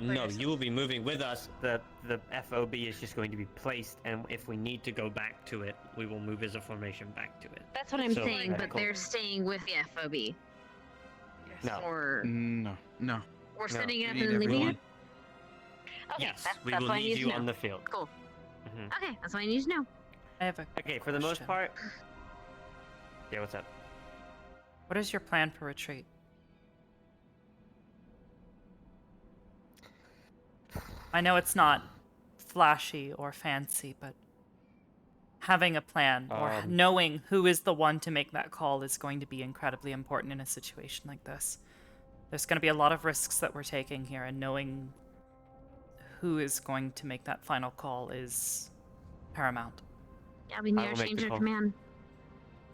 No, you will be moving with us. The FOB is just going to be placed, and if we need to go back to it, we will move as a formation back to it. That's what I'm So, saying, but cool. they're staying with the FOB. No. Or No. we're setting it up We and need then leaving everyone. it? Okay, Yes, that's we what will I need leave to you know. on the field. Cool. Mhm. Okay, that's what I need to know. I have a Okay, for the most question. part. Yeah, what's up? What is your plan for retreat? I know it's not flashy or fancy, but having a plan or knowing who is the one to make that call is going to be incredibly important in a situation like this. There's going to be a lot of risks that we're taking here, and knowing who is going to make that final call is paramount. Yeah, we need a change of command.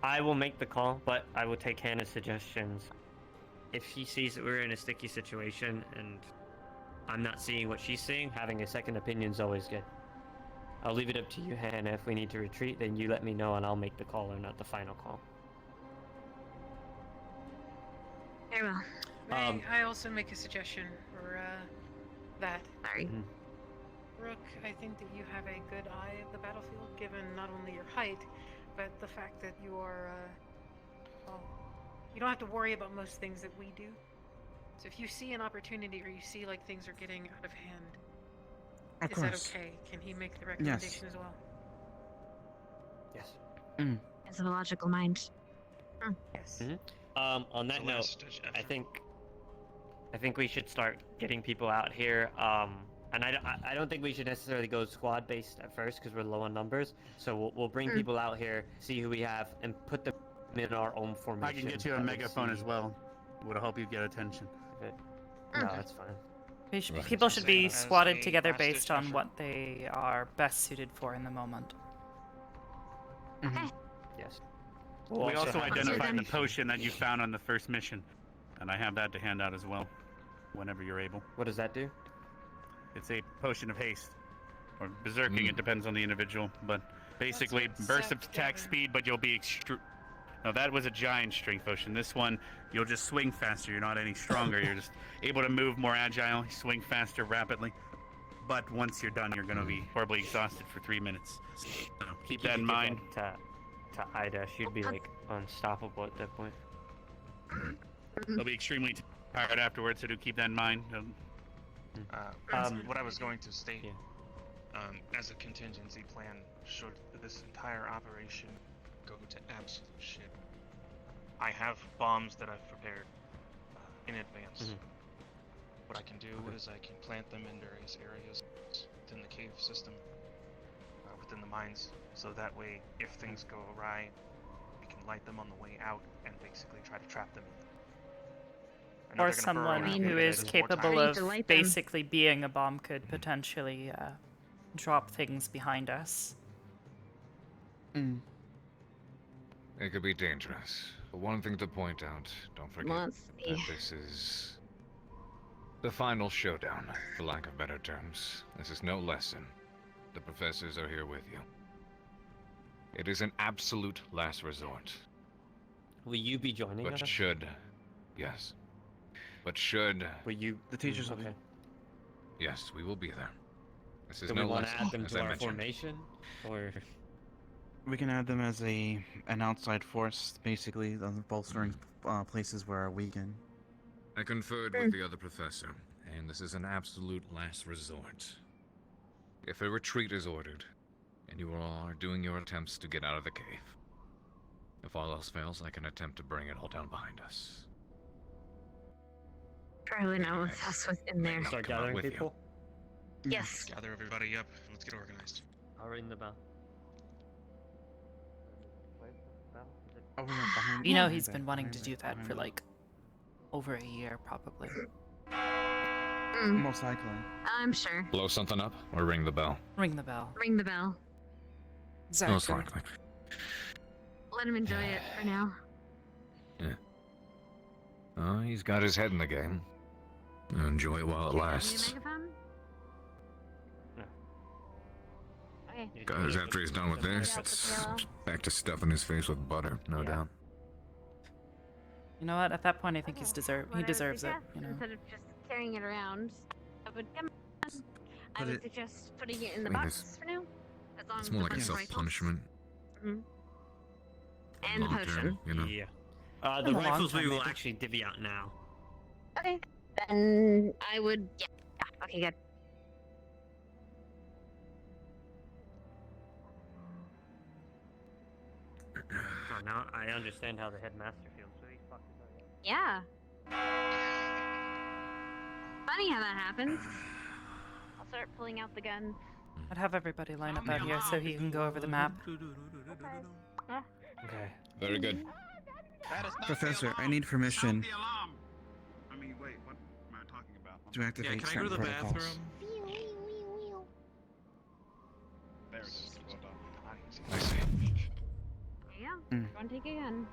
I will make the call, but I will take Hannah's suggestions. If she sees that we're in a sticky situation and I'm not seeing what she's seeing, having a second opinion is always good. I'll leave it up to you, Hannah. If we need to retreat, then you let me know and I'll make the call or not the final call. Very well. May I also make a suggestion for that? Sorry. Rook, I think that you have a good eye of the battlefield, given not only your height, but the fact that you are, well, you don't have to worry about most things that we do. So if you see an opportunity or you see like things are getting out of hand, is that okay? Can he make the recommendation as well? Yes. As a logical mind. Yes. On that note, I think we should start getting people out here. And I don't think we should necessarily go squad based at first because we're low on numbers. So we'll bring people out here, see who we have, and put them in our own formation. I can get you a megaphone as well. Would help you get attention. No, that's fine. People should be squatted together based on what they are best suited for in the moment. Yes. We also identified the potion that you found on the first mission, and I have that to hand out as well, whenever you're able. What does that do? It's a potion of haste, or berserking. It depends on the individual, but basically burst of attack speed, but you'll be No, that was a giant strength potion. This one, you'll just swing faster. You're not any stronger. You're just able to move more agile, swing faster rapidly. But once you're done, you're going to be horribly exhausted for 3 minutes. So keep that in mind. To Ida, she'd be like unstoppable at that point. They'll be extremely tired afterwards, so do keep that in mind. What I was going to state, as a contingency plan, should this entire operation go to absolute shit, I have bombs that I've prepared in advance. What I can do is I can plant them in various areas within the cave system, within the mines, so that way, if things go awry, we can light them on the way out and basically try to trap them. Or someone who is capable of basically being a bomb could potentially drop things behind us. It could be dangerous. But one thing to point out, don't forget that this is the final showdown, for lack of better terms. This is no lesson. The professors are here with you. It is an absolute last resort. Will you be joining us? But should... Yes. But should... Will you... The teachers will okay. Yes, we will be there. This is Do no we want to lesson, add them as to I our mentioned. formation? Or... We can add them as an outside force, basically, bolstering places where we can. I conferred with the other professor, and this is an absolute last resort. If a retreat is ordered, and you all are doing your attempts to get out of the cave, if all else fails, I can attempt to bring it all down behind us. Probably not with us within there. Start gathering people? Yes. Gather everybody up. Let's get organized. I'll ring the bell. You know he's been wanting to do that for like over a year, probably. Most likely. I'm sure. Blow something up, or ring the bell? Ring the bell. Ring the bell. Exactly. Most likely. Let him enjoy it for now. Yeah. Oh, he's got his head in the game. Enjoy it while it lasts. Okay. Guys, after he's done with this, it's back to stuffing his face with butter, no doubt. You know what? At that point, I think he deserves it. You know. Instead of just carrying it around, I would suggest putting it in the I mean, box for now. As long It's as more the like a first rifles. self-punishment. And the Long potion. term, you know? Yeah. The rifles we will actually divvy out now. Okay. Then I would. Yeah. Okay. Good. Oh, now I understand how the headmaster feels. So he fucking does it. Yeah. Funny how that happens. I'll start pulling out the gun. I'd have everybody line up out here so he can go over the map. Okay. Very good. Professor, I need permission I mean, wait, what am I talking about? to activate can I go to certain the protocols. bathroom? There it is. Well done. I see. Yeah. Mm. Everyone take a gun.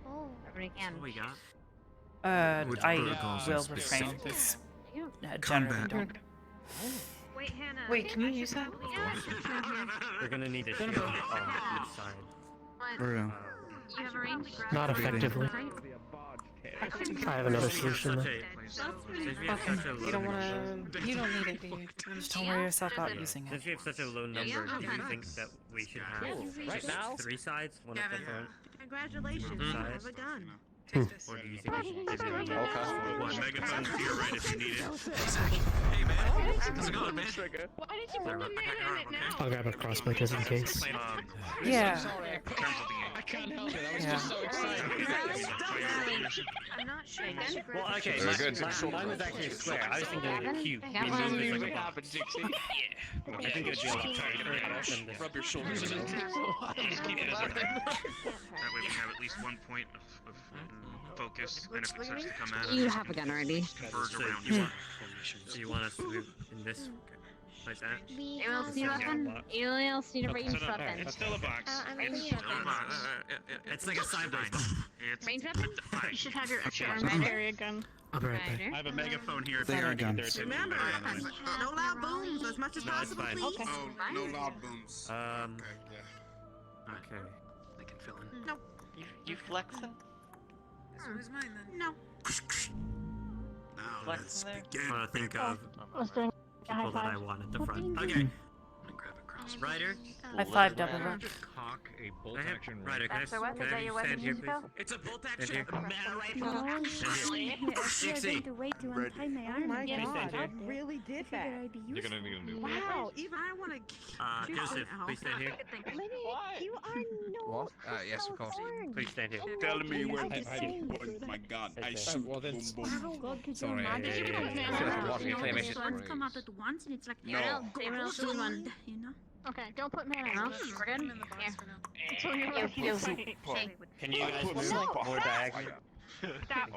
Oh. Everybody can. What we got? Which I protocols will in refrain. specific? Because generally Combat. don't. Wait, Hannah. Wait, can you use that? We're gonna need a shield on each side. For real. You have a range? Not effectively. I have another solution. Though. You don't wanna. You don't need it, do you? Just don't worry yourself about using it. Since we have such a low number, do you think that we should have Right just now? 3 sides, one at the front? Congratulations, you have a gun. Or do you think we should give it One megaphone to your right if you need it. Hey man, how's it going, man? Why did you put the man in it now? I'll grab a crossbow just in case. Yeah. I can't help it. I was Yeah. just so excited. I'm not sure. Well, okay, Very good. mine was actually a square. I was thinking of a cube. I got We one. moved it What like a box. happened, Dixie? I think it would be a lot tighter than this. Rub your shoulders in it. Just keep it as a that way we have at least one point of focus, and if it starts to come at us, You have a gun already. converge So around you you. want, so you want us to move in this, like that? Anyone else need a weapon? Anyone else need a ranged weapon? It's still a box. I'm It's clear. still a box. It's like a sideways. It's Range weapon? You should have your Okay. area gun. I'll be right back. I have a megaphone here if They you are want to get their guns. attention. Remember, no loud booms as much as No, it's possible, fine. please. Okay. No loud booms. Okay. They can fill in. No. You flexing? Who's mine then? No. Now Flex let's in there? begin. I'm trying to think of I was doing a high people that I five. want at the front. Okay. I'm gonna grab a crossbow. Ryder. I 5 double rock. Cock a bolt I have, action Ryder, can I, So what? can Is that I your stand weapon, here, Isabel? please? It's a bolt Stand action here. metal rifle. No, Stand actually, here. actually, I'm Dixie. going to wait to Ready. untie my Oh arm my and Can you get stand it here? out there. Really did I figured that. I'd be You're useful. gonna need a new Wow, even I want to. Joseph, please stand here. You are no. What? Yes, of course. Please stand here. Tell me I'm when just I saying. point my gun. I Okay. shoot. Well, then Boom, boom. God, could you Sorry, imagine? yeah, if yeah, it was yeah. not Yeah. allowed? Watching You know, claymation the ones stories. come out at once, and it's like No. Anyone else need one? you know. Okay, don't put man Anyone on. else? We're good? I'm in the box Here. for now. It's when you're You ready. feel Say, Can you guys Put move me- more diagonal? Stop.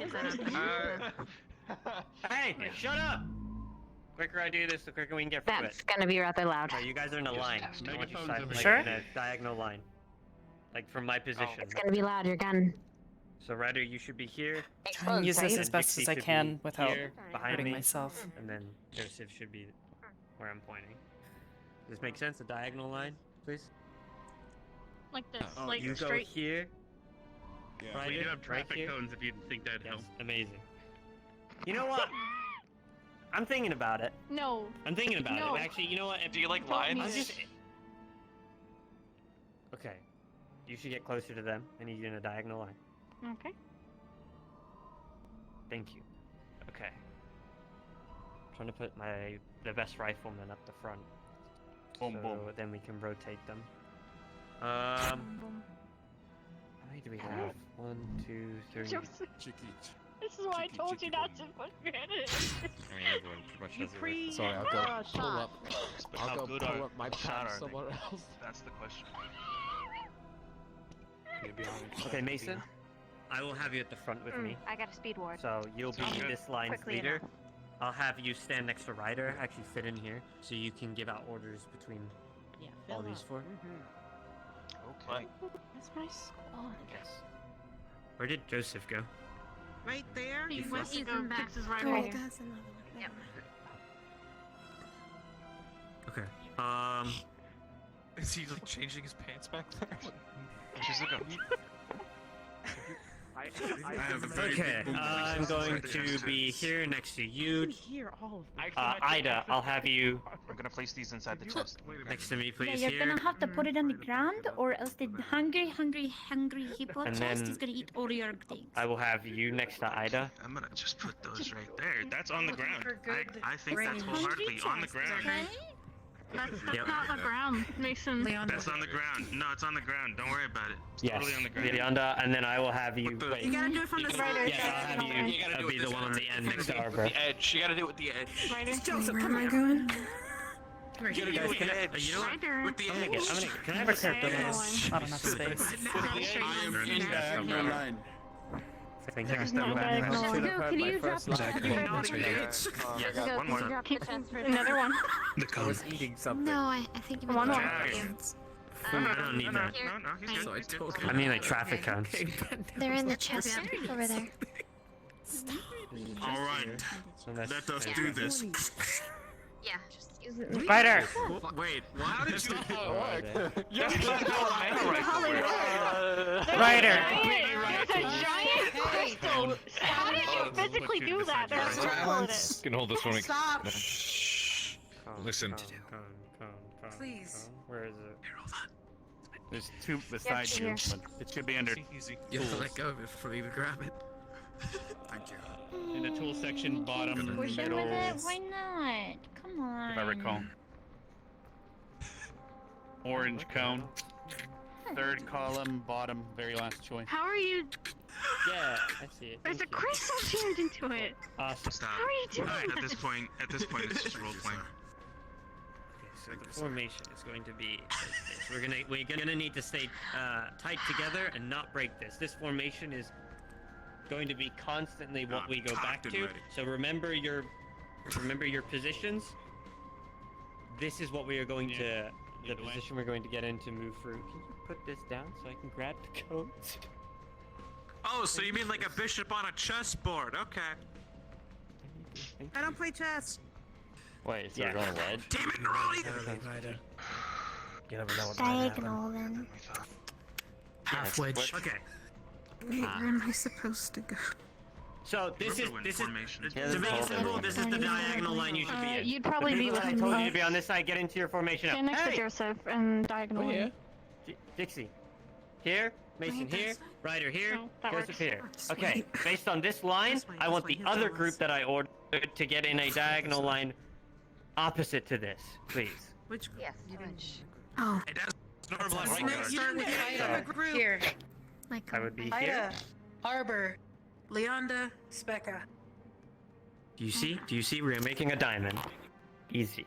Hey, shut up! The quicker I do this, the quicker we can get through That's it. gonna be rather loud. Right, you guys are in a line. test. I want you Megaphones over like Sure. in a diagonal line. Like from my position. It's gonna be loud, your gun. So Ryder, you should be here. Try and use this right? as best Dixie as I should can be without here, behind hurting me, myself. and then Joseph should be where I'm pointing. Does this make sense? A diagonal line, please. Like this, Oh, like you go straight. here. Yeah. Ryder, We do have right traffic here. cones if you think that'd Yes, help. amazing. You know what? I'm thinking about it. No. I'm thinking about No. it. Actually, you know what? Do you like Don't lines? need I'm it. just. Okay. You should get closer to them. I need you in a diagonal line. Okay. Thank you. Okay. Trying to put the best rifleman up the front. Boom, so boom. then we can rotate them. How many do we have? 1, 2, 3. Joseph, Chicky. this is why I told you not to put man in it. I mean, everyone pretty much You has it. pre- Sorry, I'll go uh, pull shot. up. But I'll how go good pull are up my shot pants are they? somewhere else. That's the question. To be honest. Okay, Mason. I will have you at the front with me. I got a speed ward. So you'll be Sounds good. this line's Quickly leader. enough. I'll have you stand next to Ryder, actually fit in here, so you can give out orders between all these 4. Okay. That's my squad. Yes. Where did Joseph go? Right there. He You went must to go go back. fix his right Oh, here. that's another one. Yep. Okay. Is he like changing his pants back there? She's a goat. I have a very Okay, big boom. I'm going to be here next to you. Hear all of them. Ida, I'll have you I'm gonna place these inside the chest. next to me, Yeah, please. you're Here. gonna have to put it on the ground, or else the hungry hippo And chest then is gonna eat all your things. I will have you next to Ida. I'm gonna just put those right there. That's on the ground. For good I think that's range. wholeheartedly on the ground. That's Yep. not the ground, Mason. Leon, That's on the ground. No, it's on the ground. Don't worry about it. It's Yes, totally on the ground. Yolanda, and then I will have you. But You gotta do it from the side. Yes, I'll have you. You gotta do be it the this one on way. the end next to With Arbor. the edge. You gotta do it with the edge. Ryder. Joseph, Where come am I here. going? Right. You Guys, can I, you know what? Ryder. With the I'm gonna edge. get, can I have a character line? Not enough space. I am in Diagonal line. Thank There's you. no diagonal line. Shizuko, can you drop the Exactly. chest? Yes, Shizuko, one can you more. drop the chest for Another one. The I cone. was eating something. No, I think you One meant more. I don't need that. No, he's good. So I He's good. totally I mean, like traffic cones. they're in the chest over there. All right. So that's- Let us do this. Yeah, just use it. Ryder! Wait, what? How did you? Ryder! There's a giant crystal. How did you physically do that? There's a crystal in it. You can hold this for me. Stop. Listen. Please. Where is it? There's two beside Yep, you, here. but it should be under Easy. You have to tools. let go of it before you grab it. Thank you. In the tool section, bottom, Push it middle, with it. if Why not? Come on. I recall. Orange cone. Third column, bottom, very last choice. How are you? Yeah, I see it. There's a crystal tuned into it. Awesome. Stop. How are you doing that? At this point, it's just role playing. So the formation is going to be like this. We're gonna need to stay tight together and not break this. This formation is going to be constantly what we go back and to. ready. So remember your positions. This is what we are going to the position we're going to get in to move through. Can you put this down so I can grab the codes? Oh, so you mean like a bishop on a chessboard? Okay. I don't play chess. Wait, so we're going red? Damn it, Neroli! You never know what Diagonal then. Half wedge. Okay. Wait, where am I supposed to go? So this is formation. to make it simple. This is the diagonal line you should be in. You'd probably The be people that I with told you to be on this side. Get into your formation. Stand next to Joseph and diagonal. Oh, yeah. Dixie, here. Mason Wait, here. that's Ryder here. No, that Joseph works. here. This Okay. way. Based on this line, This way, I this want way, the here's other the group list. that I ordered to get in a diagonal line opposite to this, please. Which? Yes, You didn't- which? Oh. It has normal Let's right not guard. start with Ida. So- Here. My I would be here. Ida. Arbor. Leonda. Specca. Do you see? Do you see? We're making a diamond. Easy.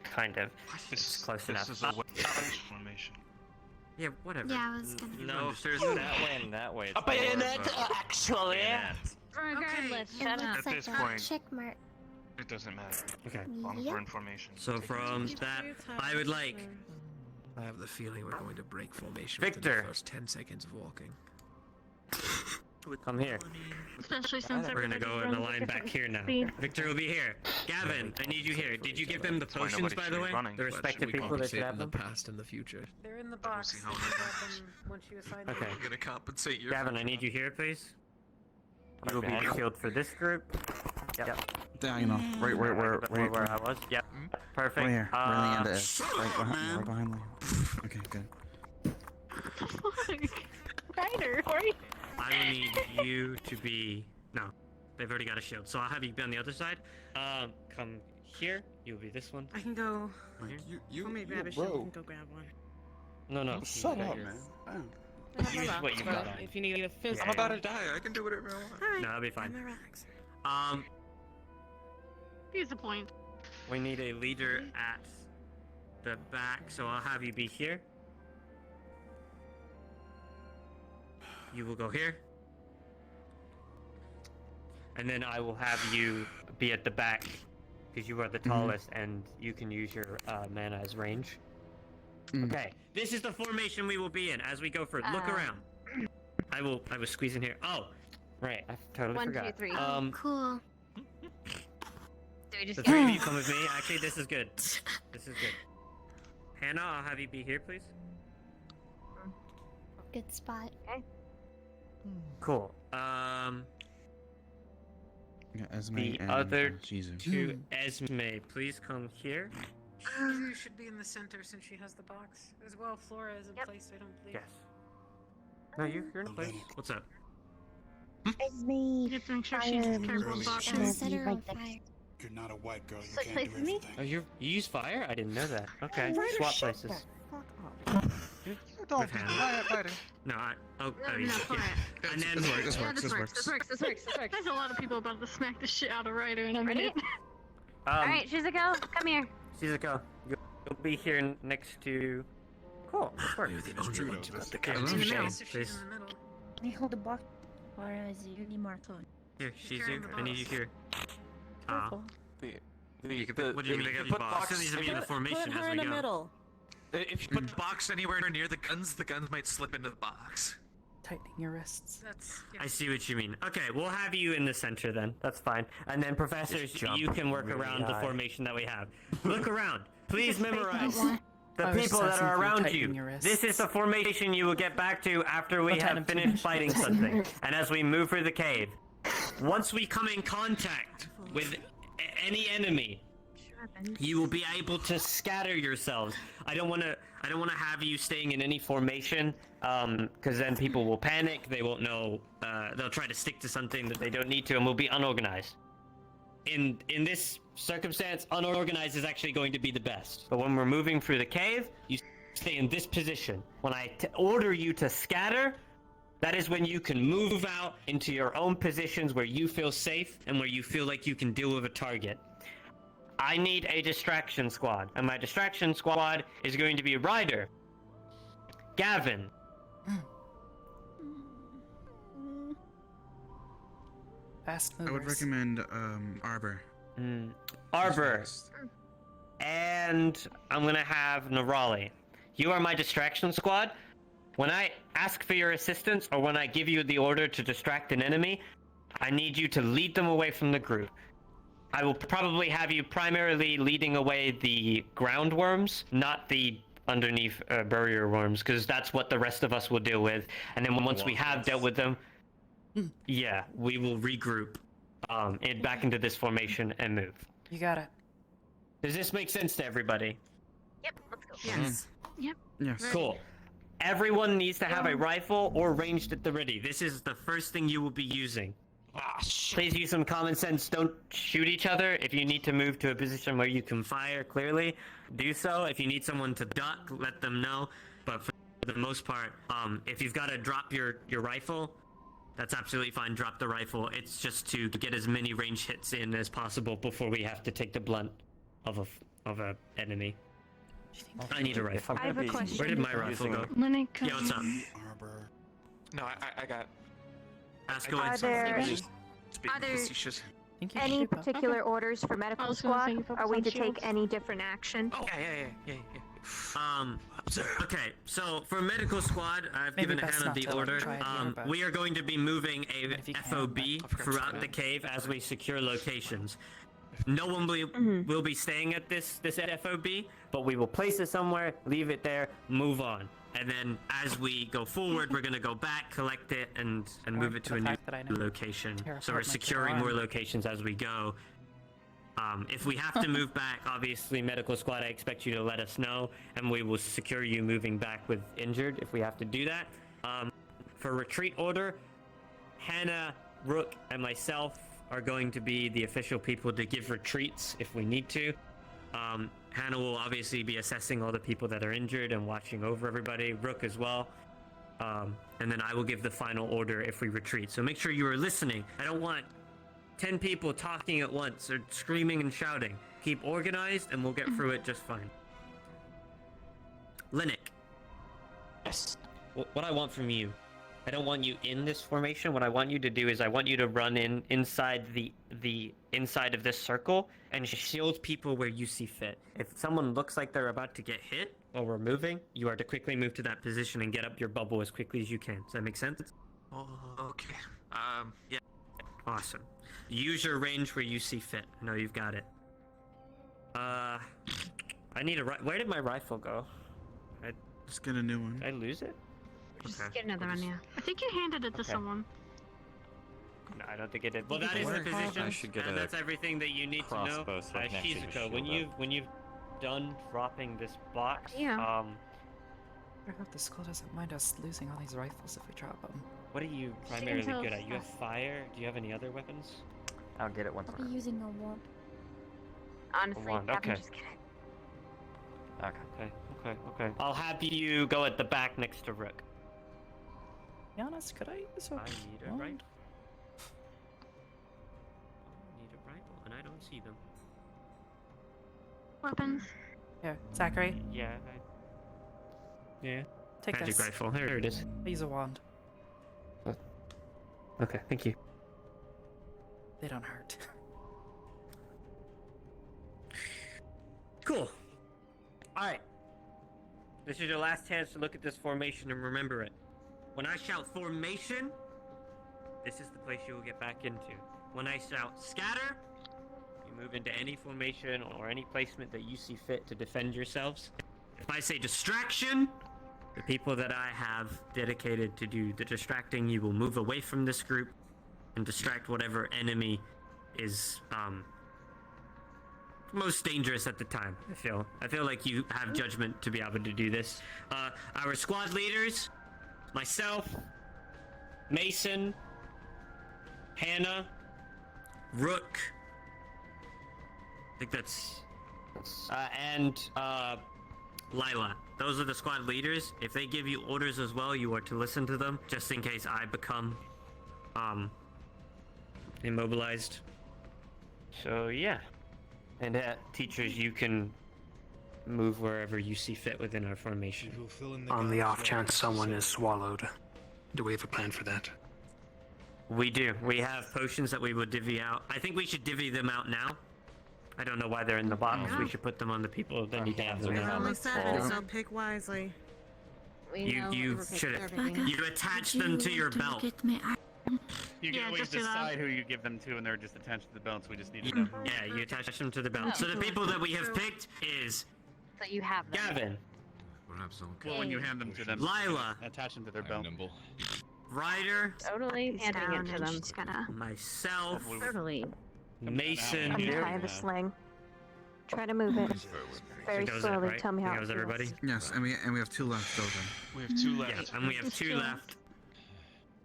Kind of. This, Close this enough. is a wedge formation. Yeah, whatever. Yeah, I was gonna. No, if there's That way and that way. It's a bayonet, actually. Regardless, It shut up. looks At like this a point- check mark. It doesn't matter. Okay. As long as we're in formation. So from that, I would like I have the feeling we're going to break formation Victor. within the first 10 seconds of walking. come here. Especially since We're gonna everybody go in runs the at line back different here now. speed. Victor will be here. Gavin, I need you here. Did you give them the why potions, nobody by should the be way? running, The but respective we people that Compensate should have in the them? past and the future. They're in the box. see You how can it grab happens. them once you assign Okay. them. You're gonna compensate your. Gavin, I need you here, please. You will be healed for this group. Yep. Diagonal. Right Where I was. Yep. Perfect. Right here. Where Leanda is. shut Right up, behind, man. right behind Leanda. Okay, good. Ryder, where are you? I will need you to be. No, they've already got a shield, so I'll have you be on the other side. Come here. You'll be this one. I can go. You, Want me to grab a shield? You can go grab one. No, no. Shut you up, got yours. man. Use what you got on. If you need a fist. I'm about to die. I can do whatever I want. Alright. No, that'll be fine. I'm relaxed. Here's the point. We need a leader at the back, so I'll have you be here. You will go here. And then I will have you be at the back, because you are the tallest, and you can use your mana as range. Okay, this is the formation we will be in as we go for it. Look around. I will squeeze in here. Oh, right, I totally 1, 2, forgot. 3. Cool. Do we just The get three of you come with me. Actually, this is good. This is good. Hannah, I'll have you be here, please. Good spot. Cool. Yeah, Esme The and other Shizu. two, Esme, please come here. You should be in the center since she has the box. As well, Flora is in place, I don't believe. Yes. No, you're in place. What's up? Esme. You have to make sure she's careful And about set her on fire. You're not a white girl. You So can't place do with me? everything. Oh, you use fire? I didn't know that. Okay, swap places. Don't With Hannah. Ryder. No, No, yeah. for it. And then This works. Yeah, this works. This works. There's a lot of people about to smack the shit out of Ryder in a minute. Alright, Shizuko, come here. Shizuko, You'll be here next to. Cool. This works. Please. Can you hold the box? Or is it really more phone? Here, Shizu, I need you here. You can put, what do you mean? They put box? box Needs to be in the formation Put her as in we the go. middle. If you put the box anywhere near the guns might slip into the box. Tightening your wrists. I see what you mean. Okay, we'll have you in the center then. That's fine. And then professors, you can work really around the high. formation that we have. Look around. Please memorize the I was people that sensing are through around tightening you. your wrists. This is the formation you will get back to after we Don't tighten have them too finished much. fighting something. And as we move through the cave, once we come in contact with any enemy, you will be able to scatter yourselves. I don't want to have you staying in any formation, because then people will panic. They won't know. They'll try to stick to something that they don't need to, and will be unorganized. In this circumstance, unorganized is actually going to be the best. But when we're moving through the cave, you stay in this position. When I order you to scatter, that is when you can move out into your own positions where you feel safe and where you feel like you can deal with a target. I need a distraction squad, and my distraction squad is going to be Ryder, Gavin, Fast I would movers. recommend Arbor. Arbor, and I'm gonna have Nerali. You are my distraction squad. When I ask for your assistance, or when I give you the order to distract an enemy, I need you to lead them away from the group. I will probably have you primarily leading away the ground worms, not the underneath barrier worms, because that's what the rest of us will deal with. And then once we have dealt with them, yeah, we will regroup back into this formation and move. You got it. Does this make sense to everybody? Yep, let's go. Yes. Yep. Yes. Cool. Everyone needs to have a rifle or ranged at the ready. This is the first thing you will be using. Please use some common sense. Don't shoot each other. If you need to move to a position where you can fire clearly, do so. If you need someone to duck, let them know. But for the most part, if you've got to drop your rifle, that's absolutely fine. Drop the rifle. It's just to get as many range hits in as possible before we have to take the blunt of a enemy. I need a rifle. I have a question. Where did my rifle go? Linux. Yeah, what's up? Arbor. No, I got. Ask I away. got there- just being are there facetious. Any particular orders for medical was gonna say you squad? focus Are we on to shields. take any different action? Oh, yeah. Okay, so for medical squad, I've Maybe given best Hannah not the to order. try it here, but- We are going to be moving a if you can, FOB but- throughout the cave as we secure locations. No one will be staying at this FOB, but we will place it somewhere, leave it there, move on. And then as we go forward, we're going to go back, collect it, and move it to the a new fact that I know location. tear So we're apart my securing arm. more locations as we go. If we have to move back, obviously, medical squad, I expect you to let us know, and we will secure you moving back with injured if we have to do that. For retreat order, Hannah, Rook, and myself are going to be the official people to give retreats if we need to. Hannah will obviously be assessing all the people that are injured and watching over everybody, Rook as well. And then I will give the final order if we retreat. So make sure you are listening. I don't want 10 people talking at once or screaming and shouting. Keep organized and we'll get through it just fine. Linux. Yes. What I want from you, I don't want you in this formation. What I want you to do is I want you to run inside the inside of this circle and shield people where you see fit. If someone looks like they're about to get hit while we're moving, you are to quickly move to that position and get up your bubble as quickly as you can. Does that make sense? Oh, okay. Yeah. Awesome. Use your range where you see fit. I know you've got it. I need a where did my rifle go? Let's get a new one. Did I lose it? Just Okay. get another one, yeah. I think you handed it to someone. No, I don't think it did. Well, that is the position, I should get and a that's everything that you need to know. crossbow so I can actually Shizuko, shield when you've done dropping this box, Yeah. I hope the school doesn't mind us losing all these rifles if we drop them. what are you primarily good at? You have fire. Do you have any other weapons? I'll get it once I'll we're be using a warp. Honestly, wand, have him okay. just get it. Okay. I'll have you go at the back next to Rook. To be honest, could I use a I need a wand? rifle. I need a rifle, and I don't see them. Weapons. Here, Zachary. Yeah. Yeah. Take Magic this. rifle. There it is. I use a wand. Okay, thank you. They don't hurt. Cool. Alright. This is your last chance to look at this formation and remember it. When I shout formation, this is the place you will get back into. When I shout scatter, you move into any formation or any placement that you see fit to defend yourselves. If I say distraction, the people that I have dedicated to do the distracting, you will move away from this group and distract whatever enemy is most dangerous at the time. I feel like you have judgment to be able to do this. Our squad leaders, myself, Mason, Hannah, Rook, I think that's and Lila. Those are the squad leaders. If they give you orders as well, you are to listen to them, just in case I become immobilized. So yeah. And teachers, you can move wherever you see fit within our formation. On the off chance someone is swallowed, do we have a plan for that? We do. We have potions that we will divvy out. I think we should divvy them out now. I don't know why they're in the bottles. We should put them on the people that need to have them We're now. only 7, so pick wisely. You should you attach them to your belt. You can always decide who you give them to, and they're just attached to the belts. We just need to know. Yeah, you attach them to the belt. So the people that we have picked is So you have them. Gavin, Well, when you hand them to them, Lila, attach them to their belt. Ryder, Totally handing it to them. She's gonna myself, Totally. Mason. untie the sling. Try to move it very That was it, slowly. right? Tell me how That it was feels. everybody. Yes, and we have 2 left still then. We have 2 left. Yeah, and we have 2 left.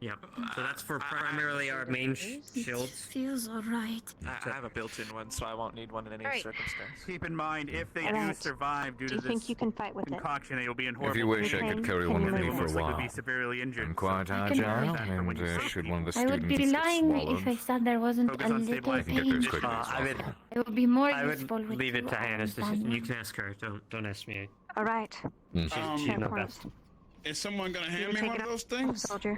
Yep. So that's for primarily our main shields. Feels alright. I have a built-in one, so I won't need one in any Alright. circumstance. Keep in mind, if they do Alright. survive due Do to you think this you can fight with it? concoction, they will be in horrible If you wish, I Okay. could carry Can one you with move me it? for a most likely while. be severely injured. I'm quite so agile, back from when you and see should one of the I would be students get lying swallowed, if I said there wasn't Focus a on little stabilizing. I can get there as pain. quickly as I would, possible. It would be more I would useful with leave it two to Hannah's arms decision. than You one. can ask her. Don't ask me. All right. She's Fair no point. best. Is someone gonna hand You me take one it of up, those things? soldier.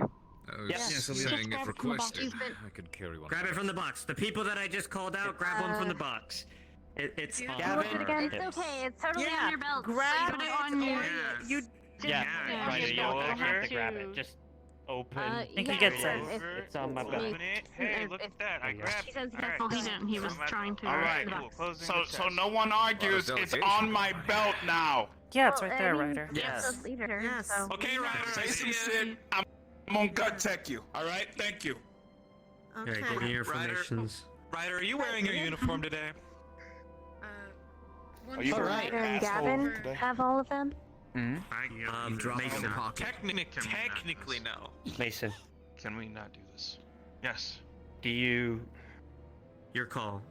I was Yes. saying Just if grab it from the box. requested, You've been- I could carry one. Grab it from the box. The people that I just called out, grab one from the box. It's You- on Gavin, our again? It's hips. okay. It's totally Yeah, on your belt. grab Put it on your. You Yeah, Yeah, Ryder, just you go don't have over to grab to- it. Just open. I think he yeah, gets if- it. It's on my if- belt. if- Hey, if- look if- at that. I grabbed He says he Alright. has Well, he didn't. He was trying to. All right, the cool. box. Closing So the chest. no one argues. Well, It's delegation. on my belt now. Yeah, it's Well, right there, I mean, Ryder. Yes. the leader, Yes. so- Okay, Ryder, I Say see some ya. shit. I'm gonna gut tech you. All right. Thank you. Alright, give me your Ryder. formations. Ryder, are you wearing your uniform today? One Are you shot. Ryder and asshole Gavin today? have all of them? Mason. Technically, no. Mason, Can we not do this? Yes. your call.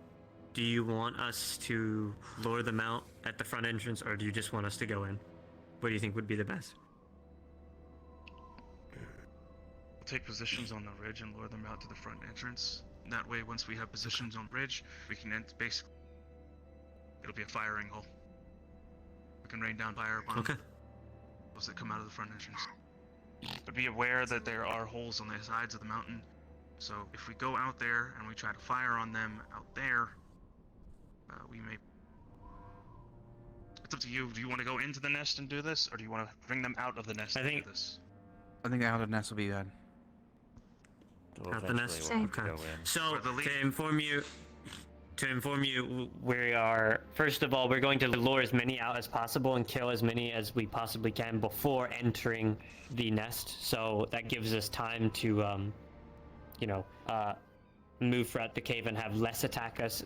Do you want us to lure them out at the front entrance, or do you just want us to go in? What do you think would be the best? We'll take positions on the ridge and lure them out to the front entrance. That way, once we have positions on the ridge, we can basically... It'll be a firing hole. We can rain down fire upon those that come out of the front entrance. But be aware that there are holes on the sides of the mountain. So if we go out there and we try to fire on them out there, we may... It's up to you. Do you want to go into the nest and do this, or do you want to bring them out of the nest and do this? I think out of nest will be good. Out the nest? Same. Okay. So, to inform you, we are, first of all, we're going to lure as many out as possible and kill as many as we possibly can before entering the nest. So that gives us time to, move throughout the cave and have less attack us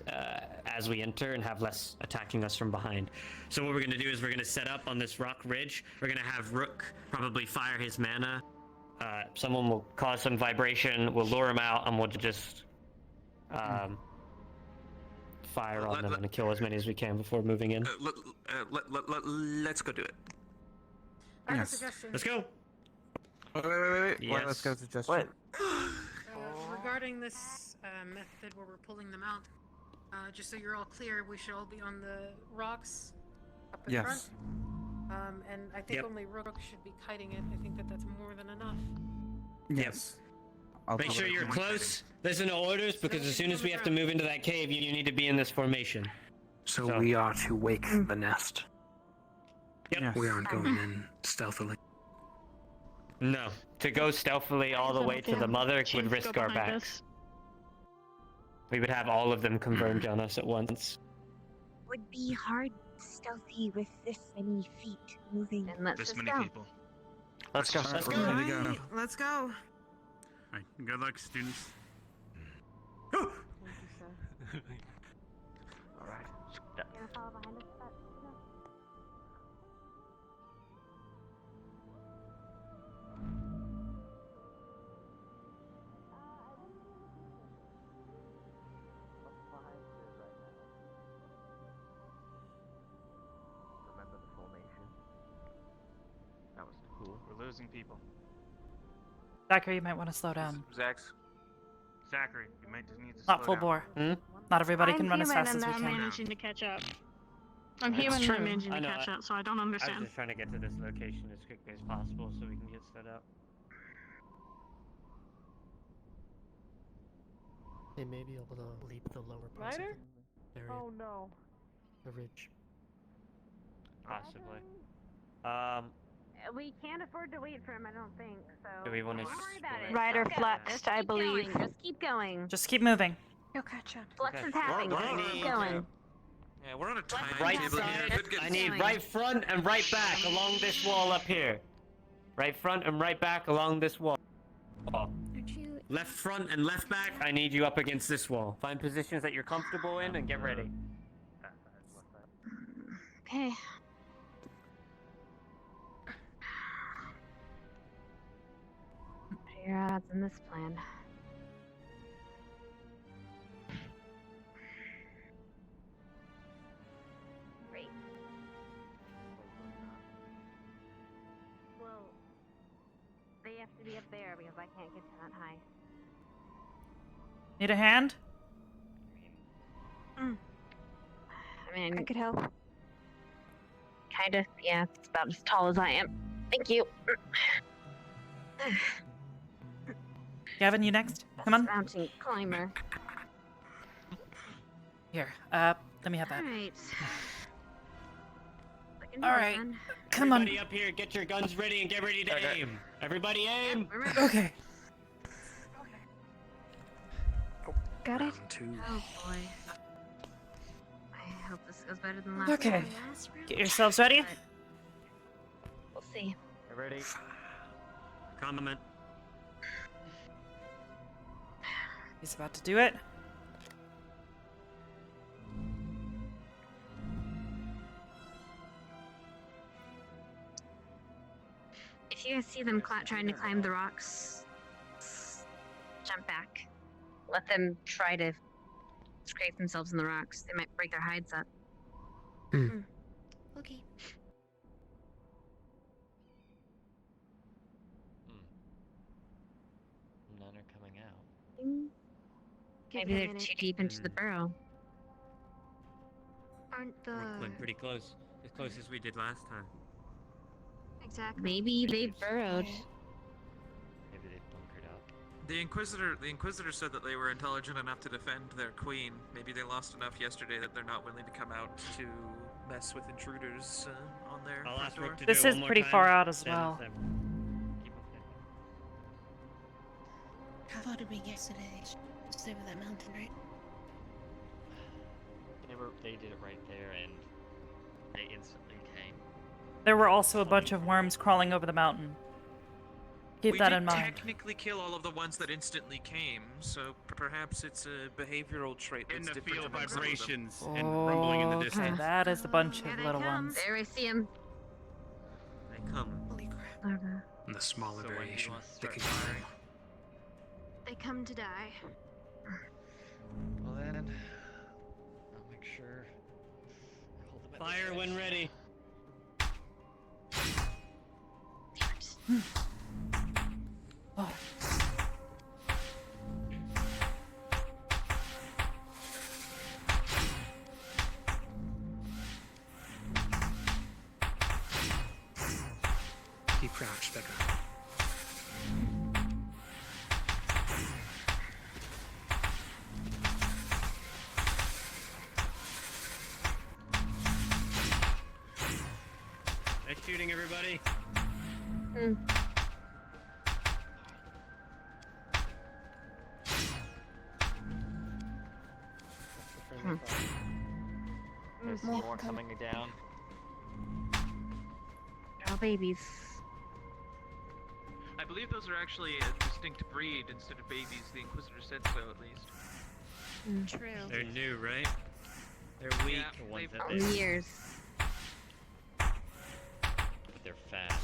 as we enter and have less attacking us from behind. So what we're going to do is we're going to set up on this rock ridge. We're going to have Rook probably fire his mana. Someone will cause some vibration, we'll lure him out, and we'll just fire on them and kill as many as we can before moving in. Let's go do it. I have a Yes. suggestion. Let's go! Wait, Yes. let's go to suggestion. Regarding this method where we're pulling them out, just so you're all clear, we should all be on the rocks up in Yes. front. And I think Yep. only Rook should be kiting it. I think that that's more than enough. Yes. Make sure you're close. Listen to orders, because as soon as we have to move into that cave, you need to be in this formation. So we are to wake the nest. Yep. We aren't going in stealthily. No. To go stealthily all the way to the mother would risk our backs. We would have all of them converge on us at once. Would be hard stealthy with this many feet moving. And let's This just many go. people. Let's go. Alright, Let's we're go. ready to go. Alright, let's go. Alright, good luck, students. Alright. Gonna follow behind us? Remember the formation? That was cool. We're losing people. Zachary, you might want to slow down. Zachary, you might just need to Not slow full down. bore. Hmm? Not everybody I'm can run as human fast as and we I'm can. managing to catch up. I'm That's human and true. I'm managing I to know, catch I- up, so I don't I was understand. just trying to get to this location as quickly as possible so we can get set up. They may be able to leap the lower parts of Ryder? the area. Oh no. The ridge. Possibly. We can't afford to wait for him, I don't think. So Do we wanna don't worry about it. Ryder Just go. flexed, Just I keep believe. going. Just keep going. Just keep moving. You'll catch up. Flex Okay. is happening. We're Just on keep our- going. Yeah, we're on a time Right table here. side. Good, good. I need going. right front and right back along this wall up here. Right front and right back along this wall. Aren't you? Left front and left back. I need you up against this wall. Find positions that you're comfortable in and get ready. Okay. What are your odds in this plan? Great. Well, they have to be up there because I can't get to that high. Need a hand? I mean, I could help. kinda. Yeah, it's about as tall as I am. Thank you. Gavin, you next. Come on. Mountain climber. Here. Let me have that. Alright. All right. Come on. Everybody up here, get your guns ready and get ready to aim. Everybody aim. Okay. Got it? Oh boy. I hope this goes better than last Okay. round. Get yourselves ready. But we'll see. Ready? Compliment. He's about to do it. If you guys see them trying to climb the rocks, jump back. Let them try to scrape themselves in the rocks. They might break their hides up. Okay. None are coming out. Maybe they're too deep into the burrow. Aren't the pretty close. As close as we did last time. exactly? Maybe they burrowed. Maybe they bunkered up. The Inquisitor said that they were intelligent enough to defend their queen. Maybe they lost enough yesterday that they're not willing to come out to mess with intruders on their I'll front ask door. Rick to This do it is one more pretty time. far out as Then- well. then keep up there. How far did we get today? Just over that mountain, right? They did it right there, and they instantly came. There were also a bunch of worms crawling over the mountain. Keep We that did in mind. technically kill all of the ones that instantly came, so perhaps it's a behavioral trait In that's the different field among some of them. vibrations and rumbling in the Okay, distance. that is a bunch Here of they little come. ones. There I see them. They come. Holy crap. And the smaller So when do you variation, want to they start can firing? They come to die. Well then, I'll make sure I hold them at Fire the when edge. ready. Oh. Keep crouched, better. Nice shooting, everybody. There's some more coming down. Oh, babies. I believe those are actually a distinct breed instead of babies. The Inquisitor said so, at least. True. They're new, right? They're weak. Yeah, The ones they've- that they... Years. They're fast.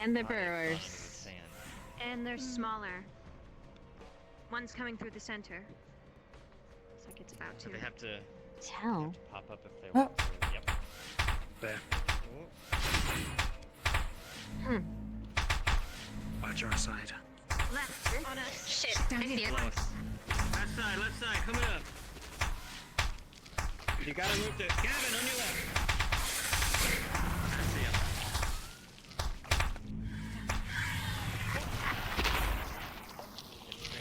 And they're Body flying in the burrowers. sand. And they're smaller. One's coming through the center. Looks like it's about So to. they have to Tell. pop up if they Oh. want to. Yep. There. Oh. Watch our side. Left. On us. Shit. I see it. Left side, coming up. You gotta move to Gavin on your left. I see him.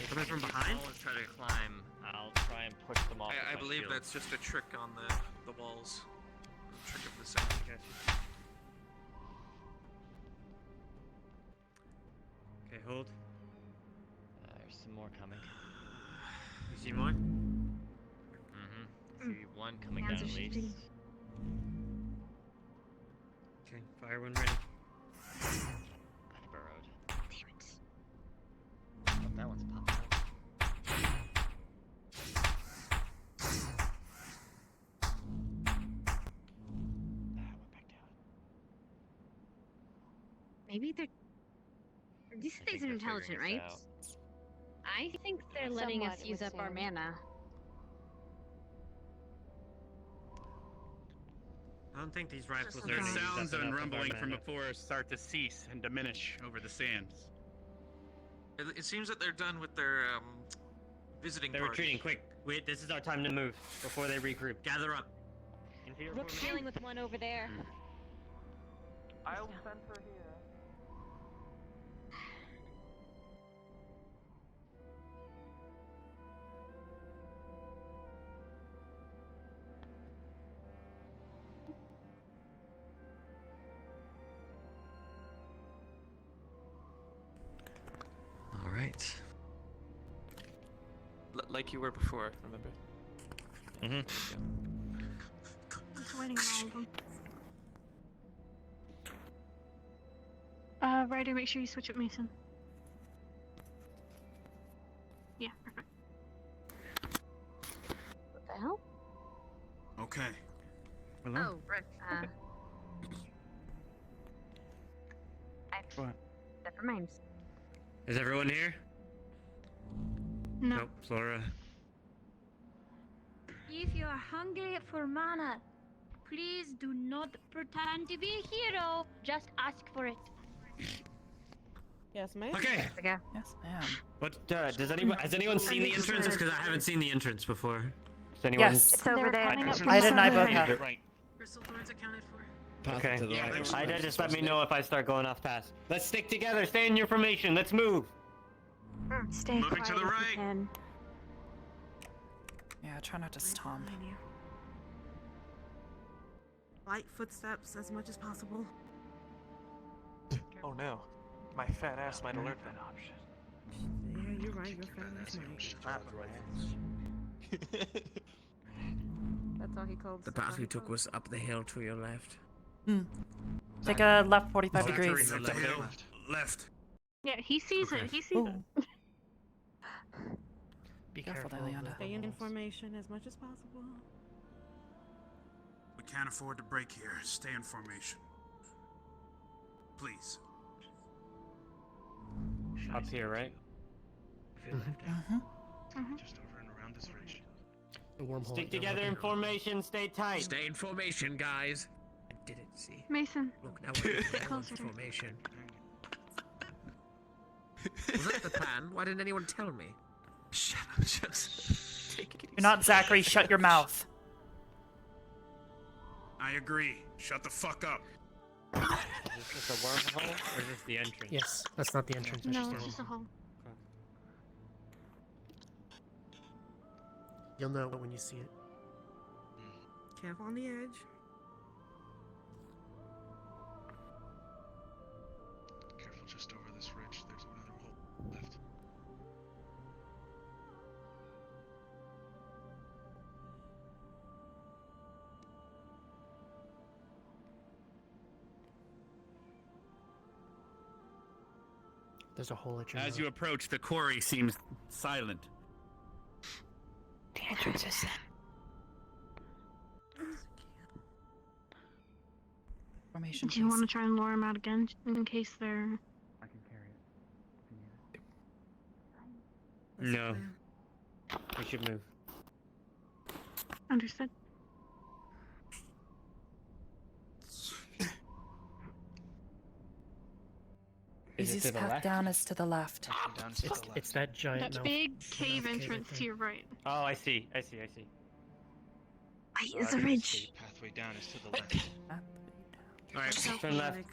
Coming from behind? I'll try to climb. I'll try and push them off. I with my believe shield. that's just a trick on the walls. A trick of the sound. Okay, hold. There's some more coming. You see more? I see one coming down Hands at are least. shifting. Okay, fire when ready. I burrowed. Damn it. Oh, that one's popped up. Went back down. Maybe they're. These I things think are they're figuring intelligent, us right? out. I think they're letting us Somewhat, it use would up our seem. mana. I don't think these rifles are Their gonna use up sounds enough and of our rumbling from mana. before start to cease and diminish over the sands. It seems that they're done with their visiting They're party. retreating, quick. Wait, this is our time to move before they regroup. Gather up. Into your Rook's formation. dealing with one over there. I'll send her here. All right. Like you were before, remember? Mm-hmm. I'm just waiting on all of them. Ryder, make sure you switch with Mason. Yeah, perfect. What the hell? Okay. Oh, right. What? Never mind. Is everyone here? No. Nope, Flora. If you are hungry for mana, please do not pretend to be a hero. Just ask for it. Yes, ma'am. Okay. Yes, ma'am. What? Does anyone has anyone seen the entrance? Because I haven't seen the entrance before. Does anyone? Yes. It's over there. I did not both have. Right. Crystal thorns accounted for. Okay. To the Yeah, right. I just let me know if I start going off task. Let's stick together. Stay in your formation. Let's move. Stay Moving quiet to the if you right. can. Yeah, try not to stomp. Behind you. Light footsteps as much as possible. Oh no. My fat ass might alert them. Yeah, you're right. You're fine. That's all he called. The path we took was up the hill to your left. Take a left 45 Oh, degrees. up the hill. Left. Yeah, he sees it. He sees it. Be Careful careful. there, Leonda. Stay in formation as much as possible. We can't afford to break here. Stay in formation. Please. Up here, right? Just over and around this ridge. The wormhole. Stick together in formation. Stay tight. Stay in formation, guys. I did it, see? Mason. Look, now we're in Closer. formation. Was that the plan? Why didn't anyone tell me? Shut up, just take it You're not Zachary, shut your mouth. I agree. Shut the fuck up. Is this just a wormhole, or is this the entrance? Yes, that's not the entrance. that's No, just it's a just a hole. hole. You'll know it when you see it. Careful on the edge. Careful just over this ridge. There's another hole left. There's a hole at your As nose. you approach, the quarry seems silent. The entrance is set. Formation. Do you want to try and lure them out again, in case they're... I can carry it. No. We should move. Understood. Easiest path down is to the left. It's that giant That mouth. big cave cave entrance right to your right. Oh, I see. Right is the ridge. Pathway down is to the left. Alright, So turn left. chaotic.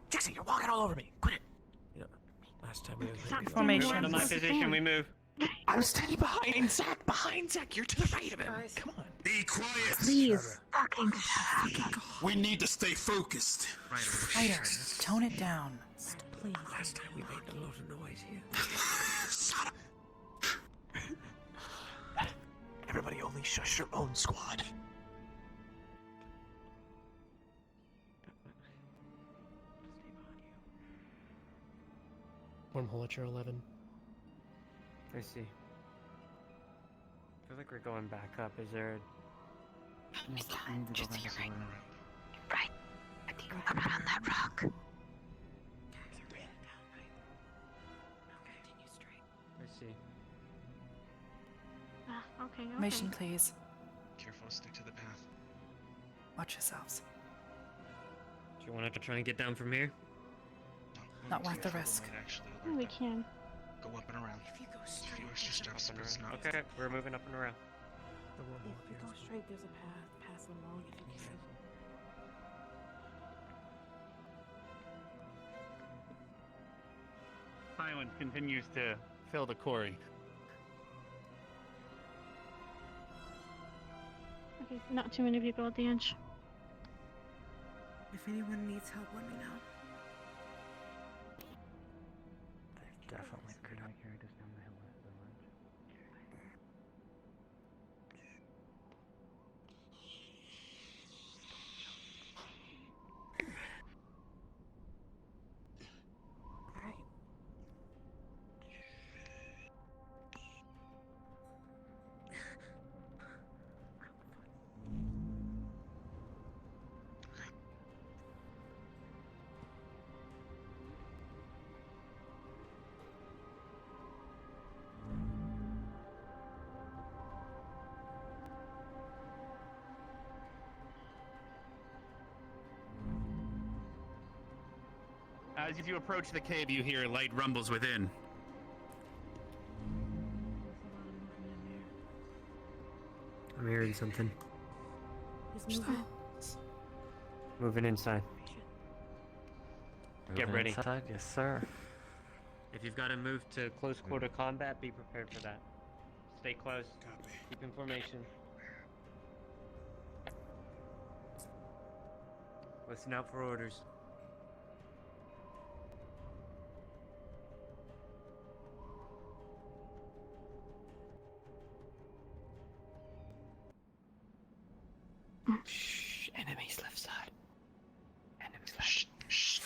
Jackson, you're walking all over me. Quit it. You know, last time we were Stop there, Formation. Out of my position, we move. I'm standing behind Zach. Behind Zach. You're to the right of him. Come on. Be quiet. Please. Fucking We need to stay focused. Spider, tone it down. Please. Last time we made a lot of noise here. Shut up. Everybody only shush your own squad. Wormhole at your 11. I see. I feel like we're going back up. Is there Just to your right. Right. I think we're going around that rock. I see. Okay, okay. Formation, please. Careful, stick to the path. Watch yourselves. Do you want to try and get down from here? Not worth the risk. We can. Go up and around. If you go If straight, yours just Up jumps and up, it's around. not. Okay, we're moving up and around. The wormhole if you go straight, there's a path past the wall. If you be careful. Silence continues to fill the quarry. Okay, not too many people at the edge. If anyone needs help, let me know. Definitely could. Alright. As you approach the cave, you hear light rumbles within. I'm hearing something. Just move Moving inside. Get Moving ready. inside? Yes, sir. If you've got to move to close quarter combat, be prepared for that. Stay close. Copy. Keep in formation. Listen out for orders. Shh. Enemies left side. Enemies left. Shh. Shh.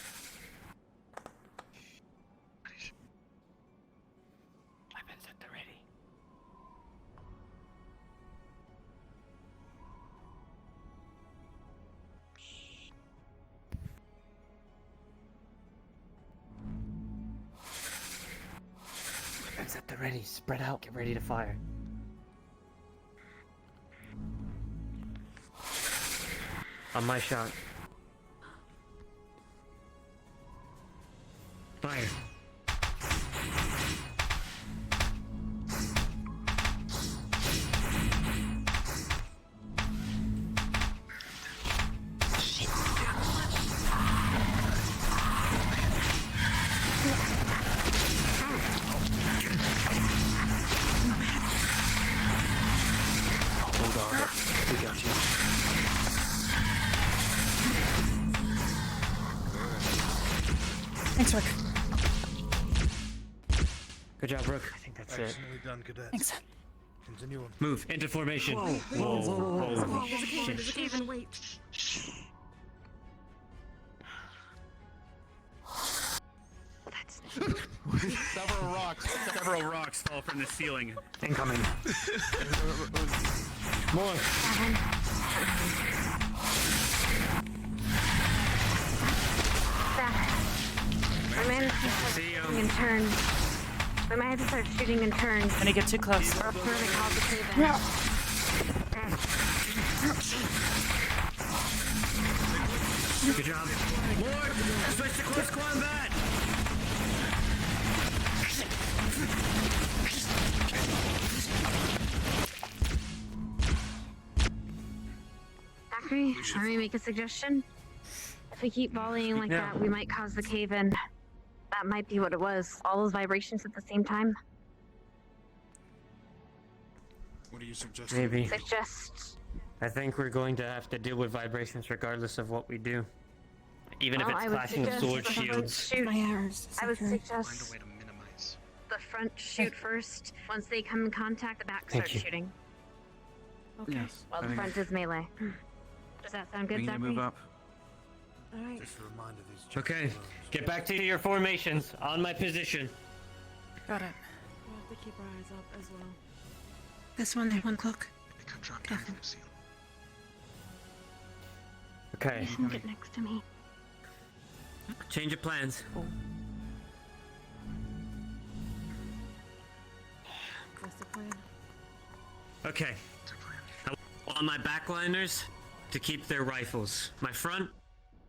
Weapons at the ready. Weapons at the ready. Spread out. Get ready to fire. On my shot. Fire. Thanks, Rick. Good job, Rook. I think that's it. Excellently done, cadets. Thanks. Continue on. Move into formation. Whoa, whoa, whoa, whoa. Holy There's a cave in, shit. there's a cave in, wait. Several rocks fall from the ceiling. Incoming. More. We might have to start shooting in turns. We might have to start shooting in turns. Gonna get too close. Or else we're gonna cause a cave-in. Good job. More! Switch to close combat! Zachary, let me make a suggestion. If we keep volleying like that, we might cause the cave-in. That might be what it was. All those vibrations at the same time. What do you suggest? Maybe. Suggest. I think we're going to have to deal with vibrations regardless of what we do. Even if Well, it's I would clashing of suggest sword the front shields. shoot. My arms. I would Find a suggest way to minimize. the front shoot first. Once they come in contact, the back Thank starts you. shooting. Okay. Yes. While I the think front is melee. Does that sound we good, need to Zachary? move up. Alright. Just a reminder these Okay, get back to your formations. On my position. Got it. We'll have to keep our eyes up as well. This one, there, 1 o'clock. They could drop down from the ceiling. Okay, You can get next to me. change of plans. What's the plan? Okay. I want my backliners to keep their rifles. My front,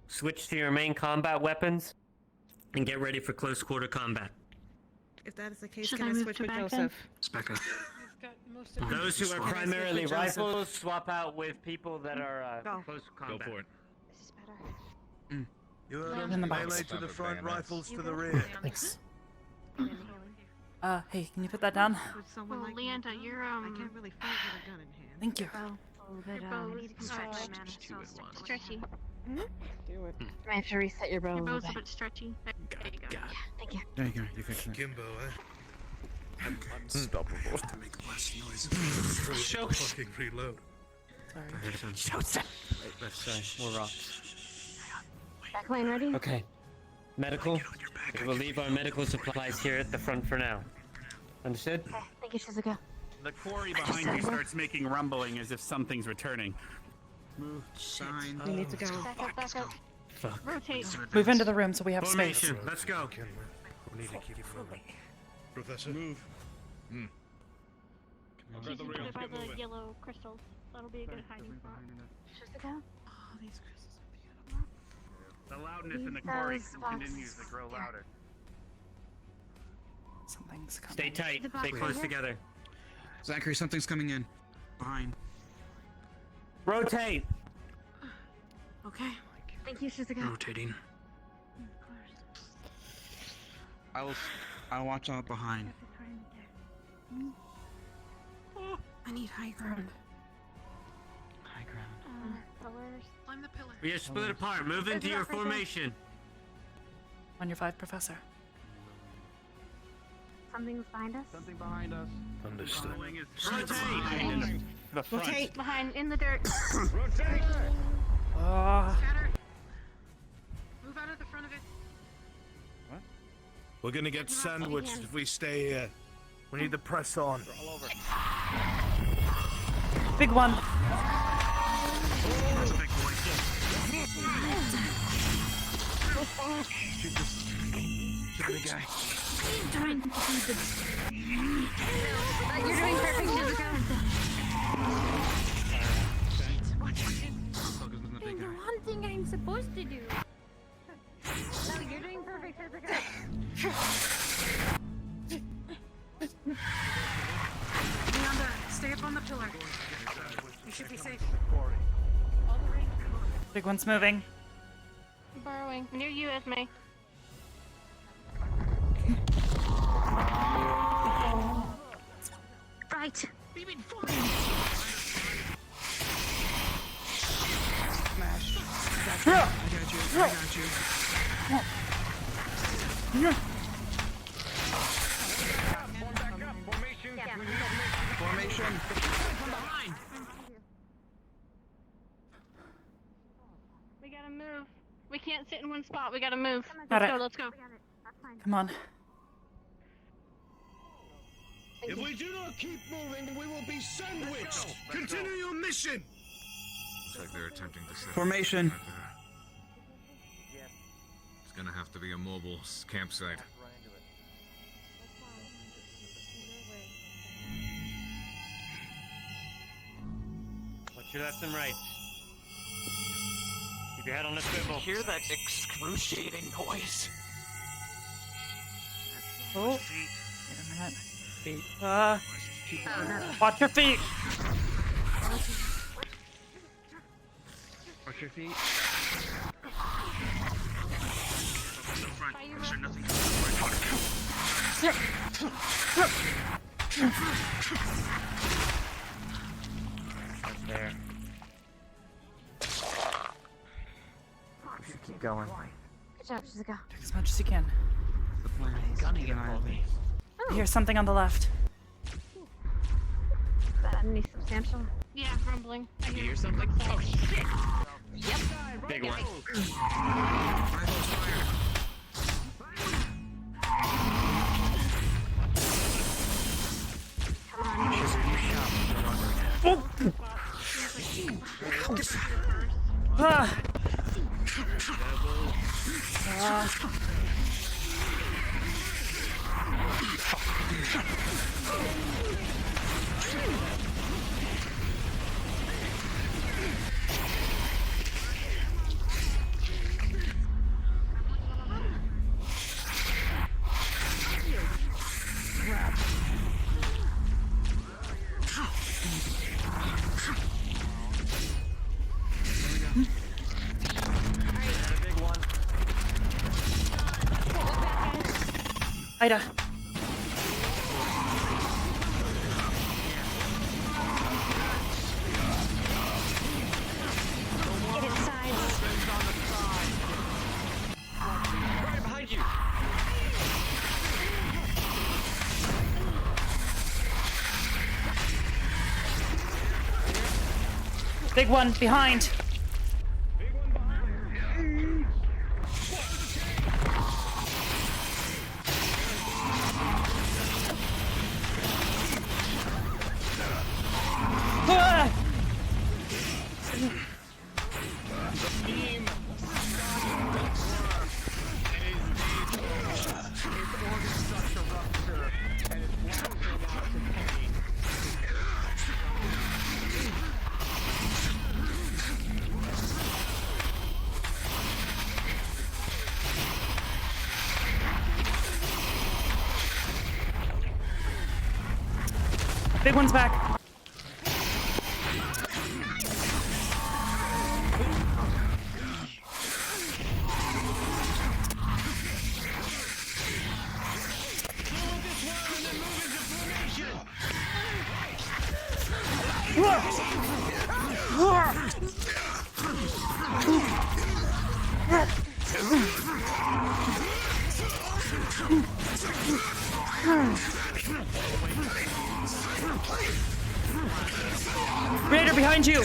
switch to your main combat weapons, and get ready for close quarter combat. If that is the case, Should can I I move switch to with back Joseph? Specca. We've got most of Those who are Can I switch primarily with Joseph? rifles, swap out with people that are Go. close combat. Go for it. This is better. You heard In him. the box. Melee to the front, rifles to the rear. Thanks. Hey, can you put that down? With someone Well, like me, Leanda, you're I can't really fight with a gun in hand. Thank you. A little bit, Your bow need to is stretch. stretchy. Do it. You might have to reset your bow a Your little bow's a bit. bit stretchy. There you go. Thank you. There you go. You fixed it. Kimbo, eh? I'm unstoppable. To make less noise. Show Fucking reload. Left side, more rocks. Backline ready? Okay. Medical. We will leave our medical supplies here at the front for now. Understood? Okay, thank you, Shizuka. The quarry behind you starts making rumbling as if something's returning. Move. Sign. We need to go. Back up, back up. Fuck. Rotate. Move into the room so we have space. Formation. Let's go. Can we need to keep moving. Professor? Move. She's either by the yellow crystals. That'll be a good hiding spot. Shizuka? Oh, these crystals are beautiful. The loudness in the These quarry boxes continues to grow there. louder. Something's coming. Stay tight. The box Stay right close here? together. Zachary, something's coming in. Behind. Rotate. Okay. Thank you, Shizuka. Rotating. I'll watch out behind. I need high ground. High ground. Pillars. Climb the pillar. We are split apart. Move into your formation. On your 5, Professor. Something's behind us? Something behind us. Understood. Rotate. The front. Rotate behind in the dirt. Rotate! Scatter. Move out of the front of it. We're gonna get sandwiched if we stay here. We need to press on. Big one. That's a big boy. Shoot the big guy. Trying to do the. You're doing perfect, Shizuka. Focus on the big guy. One thing I'm supposed to do. No, you're doing perfect, Shizuka. Leander, stay up on the pillar. You should be safe. Big one's moving. Burrowing. Near you, Esme. Right. Smash. I got you. I got you. Formation. We gotta move. We can't sit in one spot. We gotta move. Got Let's it. go. Let's go. Come on. If we do not keep moving, we will be sandwiched. Continue your mission. Looks like they're attempting to set up Formation. right there. It's gonna have to be a mobile campsite. Watch your left and right. Keep your head on a swivel. Hear that excruciating noise? Oh. Wait a minute. Feet. Watch your feet. Watch your feet. Make sure nothing That's there. Keep going. Good job, Shizuka. Take as much as you can. Gunning it for me. I hear something on the left. Is that any substantial? Yeah, rumbling. I You hear something? Oh shit! Yep. Big one. Ida. Get inside. Right behind you. Big one behind. Big one's back. Raider behind you.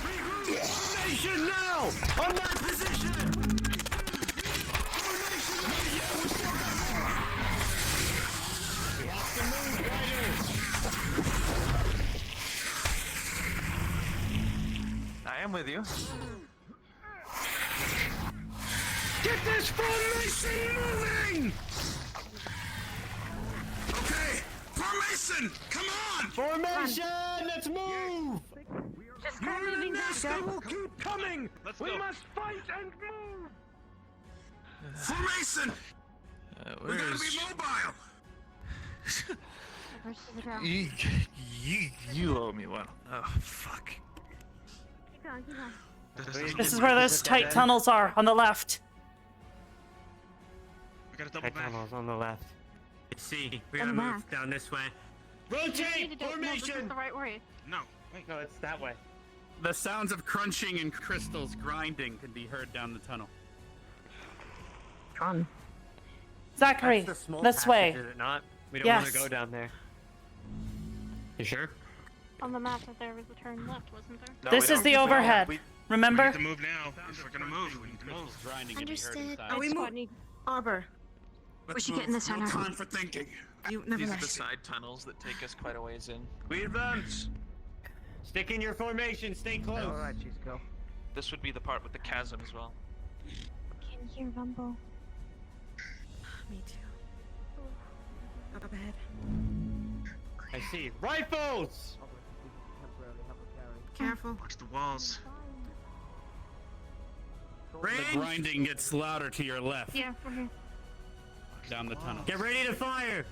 Formation now! On my position! I am with you. Get this formation moving! Okay, formation! Come on! Formation! Let's move! Just keep moving back, They will keep coming! We must fight and move! Formation! We gotta be mobile! Where's Shizuka? You owe me one. Oh, fuck. Keep going, keep going. This is where those tight tunnels are on the left. We gotta double Tight back. tunnels on the left. See, we gotta On the move back. down this way. No, this Formation! is the right way. No, wait. No, it's that way. The sounds of crunching and crystals grinding can be heard down the tunnel. John. Zachary, That's the small this passage, way. Is it not? We don't Yes. want to go down there. You sure? On the map, there was a turn left, wasn't there? No, This we is don't. the overhead. We Remember? need to move now. If we're gonna move, we need to move. Understood. Are we moving? Arbor. We should get in the center. No time for thinking. You These are never the side tunnels that take us quite a ways in. We advance. Stick in your formation. Stay close. Alright, she's go. This would be the part with the chasm as well. Can hear rumble. Me too. Up ahead. I see. Rifles! Careful. Watch the walls. The grinding gets louder to your left. Yeah, we're here. Down the tunnel. Get ready to fire.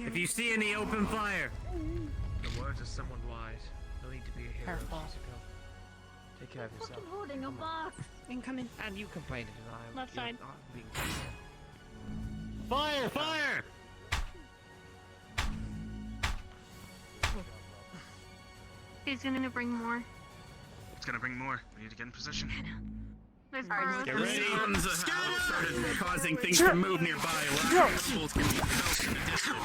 If you see any, open fire. The words of someone wise. No need to be a hero. Careful. Take care of yourself. Fucking holding a box. Incoming. And you complained that I Left side. being Fire! Fire! He's gonna bring more. It's gonna bring more. We need to get in position. There's burrows. Get ready. Sounds of how it started causing things to move nearby. A lot of crystals can be felt in the distance.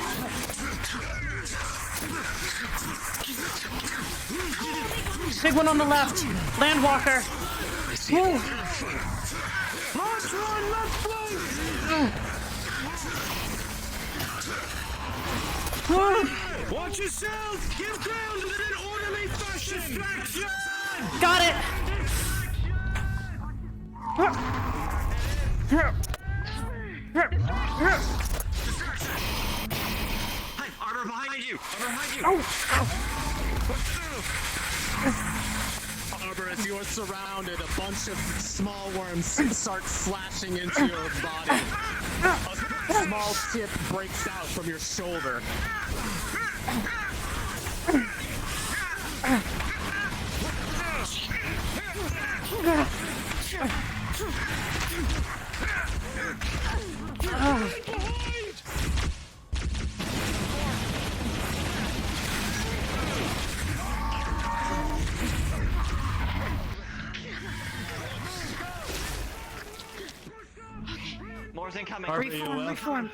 Big one on the left. Landwalker. Woo. Let's run, let's play! Watch yourself! Give ground in an orderly fashion! Distraction! Got it. Hey, Arbor behind you! Arbor behind you! Arbor, as you're surrounded, a bunch of small worms start flashing into your body. A small tip breaks out from your shoulder. More's incoming. Arbor, you well? Reform.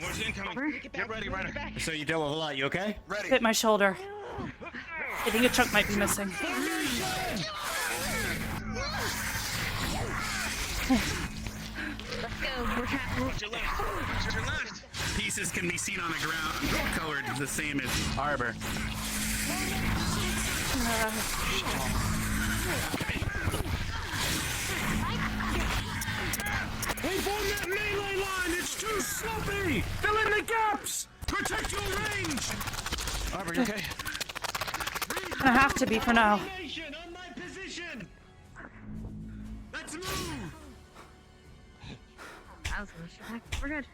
More's incoming. Get ready, Ryder. So you dealt with a lot. You okay? Ready. Hit my shoulder. I think a chunk might be missing. Let's go. We're trapped. Watch your left. Watch your left. Pieces can be seen on the ground, colored the same as Arbor. Hey, form that melee line! It's too sloppy! Fill in the gaps! Protect your range! Arbor, you okay? I have to be for now. Formation on my position! Let's move! I was gonna shoot back. We're good.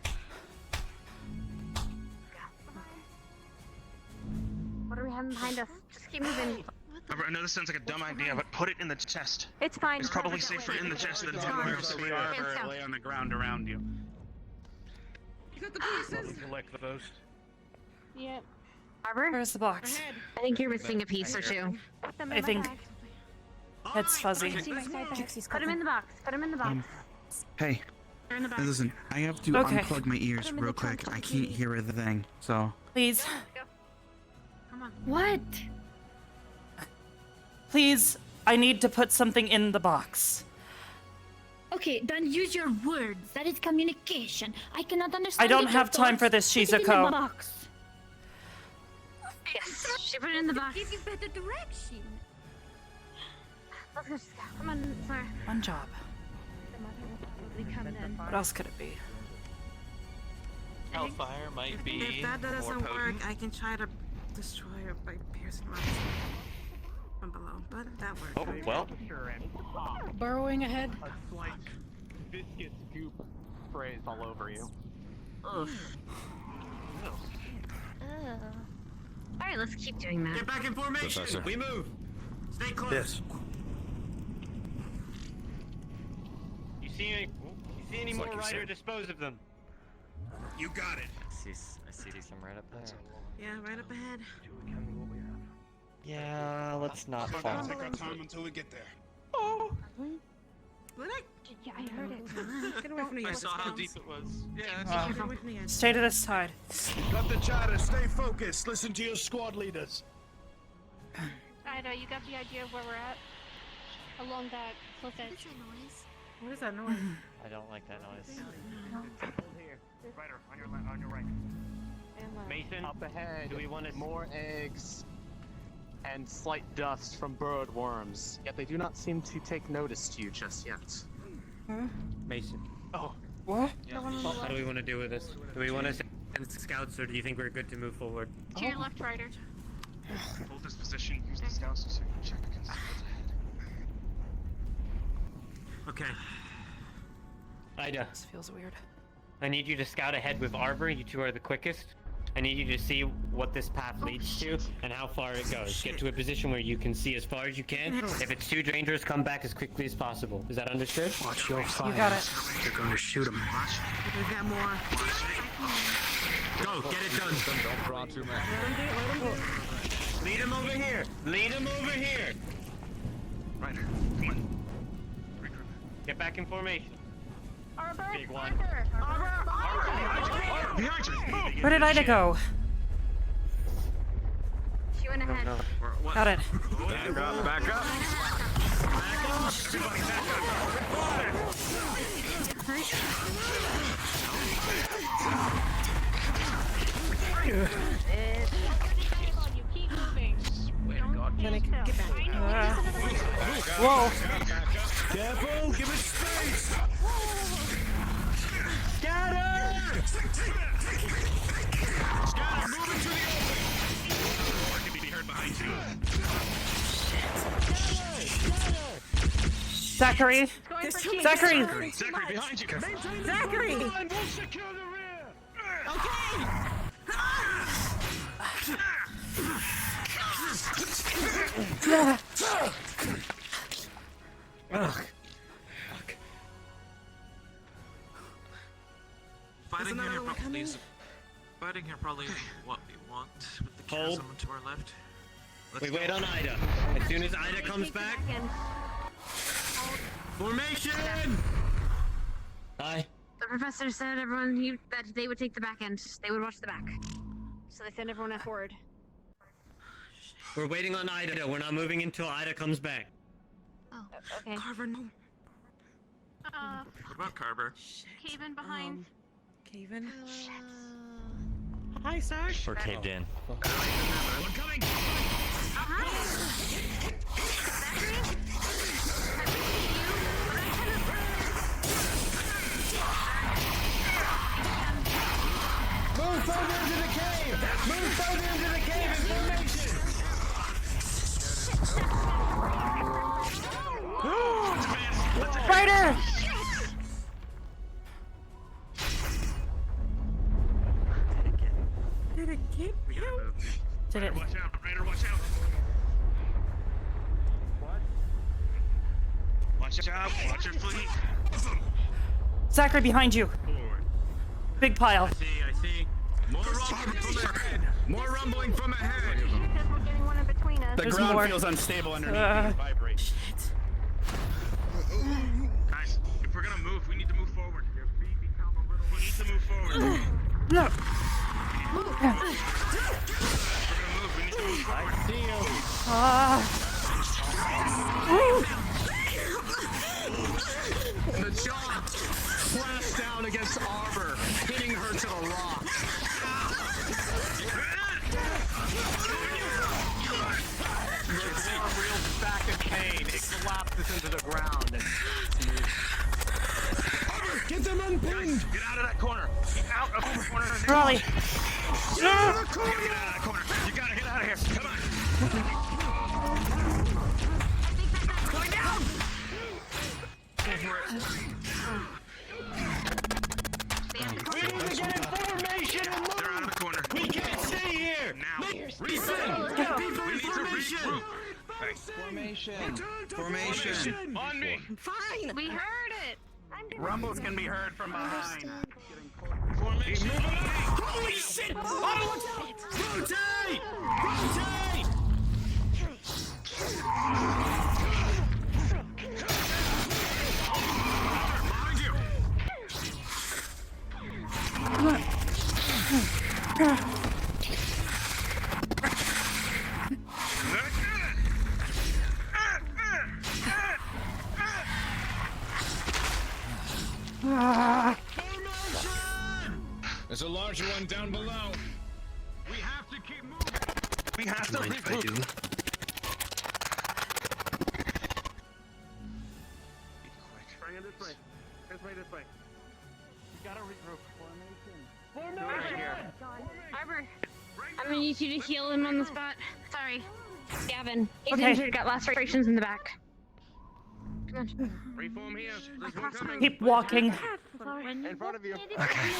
What are we having behind us? Just keep moving. Arbor, I know this sounds like a dumb idea, but put it in the chest. It's fine. It's probably safer in the chest than anywhere else. The Arbor lay on the ground around you. You got the pieces? Collect those. Yep. Arbor? Where's the box? I think you're missing a piece or two. Put them in I my think bag. it's fuzzy. See my side bag. Put him in the box. Put him in the box. Hey, They're in the box. listen, I have to Okay. unplug my ears real quick. I can't hear a thing, so. Please. Come on. What? Please, I need to put something in the box. Okay, then use your words. That is communication. I cannot understand. I don't your have time thoughts. for this, Put it in the Shizuko. box. Yes. She put it in the box. Give you better direction. Let's go. Come on, sorry. One job. The mother will probably come in. What else could it be? Hellfire might be If that more doesn't potent. work, I can try to destroy it by piercing rocks from below. But that worked. Oh, well. Burrowing ahead. A slight viscous goop sprays all over you. Ugh. Alright, let's keep doing that. Get back in formation. Professor. We move. Stay close. Yes. You see any It's more like you Ryder? said. Dispose of them. You got it. I see some right up there. Yeah, right up ahead. Yeah, let's not We're fall. gonna take our time until we get there. Oh! What? Yeah, I heard it. Get away from me. I saw how deep it was. Yeah, Get away from the edge. Stay to this side. Cut the chatter. Stay focused. Listen to your squad leaders. Ida, you got the idea of where we're at? Along that cliff edge. What is that noise? I don't like that noise. Ryder, on your right. Mason, Up ahead, do we want to more eggs and slight dust from burrowed worms. Yet they do not seem to take notice to you just yet. Mason? Oh. What? Yeah. How do we want to do with this? Do we want to send scouts, or do you think we're good to move forward? To your left, Ryder. Hold this position, use the scouts to check against what's ahead. Okay. Ida. This feels weird. I need you to scout ahead with Arbor. You two are the quickest. I need you to see what this path leads to and how far it goes. Get to a position where you can see as far as you can. If it's too dangerous, come back as quickly as possible. Is that understood? Watch your fire. You got it. They're going to shoot him. We've got more. Go, get it done. Don't draw too much. Lead him over here. Lead him over here. Ryder, come on. Regroup. Get back in formation. Arbor! Big one. Arbor! Behind you! Where did Ida go? She went ahead. Got it. Back up, back up. You keep moving. Get back. Whoa. Careful, give it space. Scatter! Scatter, move into the open. Or can be heard behind you. Zachary. Zachary. Zachary, behind you. Zachary! We'll secure the rear. Okay! Fighting here probably isn't what we want with the Hold. chasm to our left. We wait on Ida. As soon as Ida comes back. Formation! Aye. The professor said that they would take the back end. They would watch the back. So they send everyone forward. We're waiting on Ida. We're not moving until Ida comes back. Oh, okay. Carver, no. What about Carver? Cave in behind. Cave in? Hi, Sarge. We're caved in. One coming. Move further into the cave! Move further into the cave in formation! Ryder! Did it get you? Did it? Watch out, Raider, watch out. Watch out, watch your fleet. Zachary, behind you. Forward. Big pile. I see. More rumbling from ahead. More rumbling from ahead. Because we're getting one in between us. The There's ground more. feels unstable underneath me and vibrates. Guys, if we're gonna move, we need to move forward. Your feet become a little. We need to move forward. No. If we're gonna move, we need to move forward. I see you. The jaw slashed down against Arbor, hitting her to the rock. The real back of pain, it collapses into the ground. And Get them unpinned. Get out of that corner. Get out of the corner. Raleigh. Get out of that corner. You gotta get out of here. Come on. Going down! We need to get in formation and They're out of the corner. We can't stay here! Now. Reset. We need to regroup. Formation. On me. Fine! We heard it! Rumbles can be heard from behind. Formation. Holy shit! Rotate! Rotate! Behind you! There's a larger one down below. We have to keep moving. We have to Mind if I do? Bring it this way. This way. You gotta regroup. Arbor, I'm gonna need you to heal him on the spot. Sorry. Gavin, he's Okay. injured, got lacerations in the back. Come on. Reform here. There's one Across coming. Keep walking. In front of you. Okay.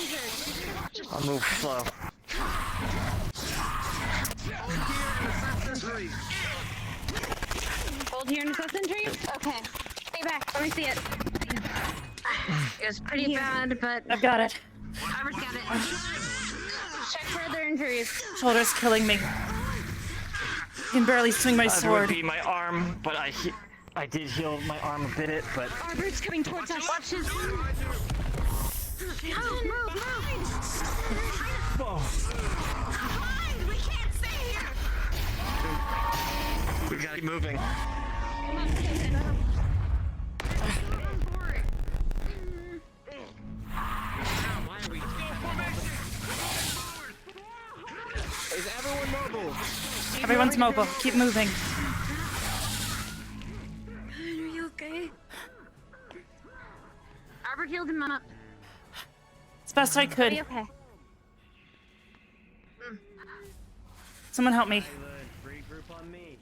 I'll move slow. Hold here in assassin tree? Okay. Stay back, let me see it. It was pretty bad, but... I've got it. Arbor's got it. Check for other injuries. Shoulder's killing me. I can barely swing my That sword. would be my arm, but I did heal my arm a bit, but... Arbor's coming towards us. Watch his... Move! We can't stay here! We gotta keep moving. Is everyone mobile? Everyone's mobile. Keep moving. Are you okay? Arbor healed him up. As best I could. Are you okay? Someone help me. Regroup on me.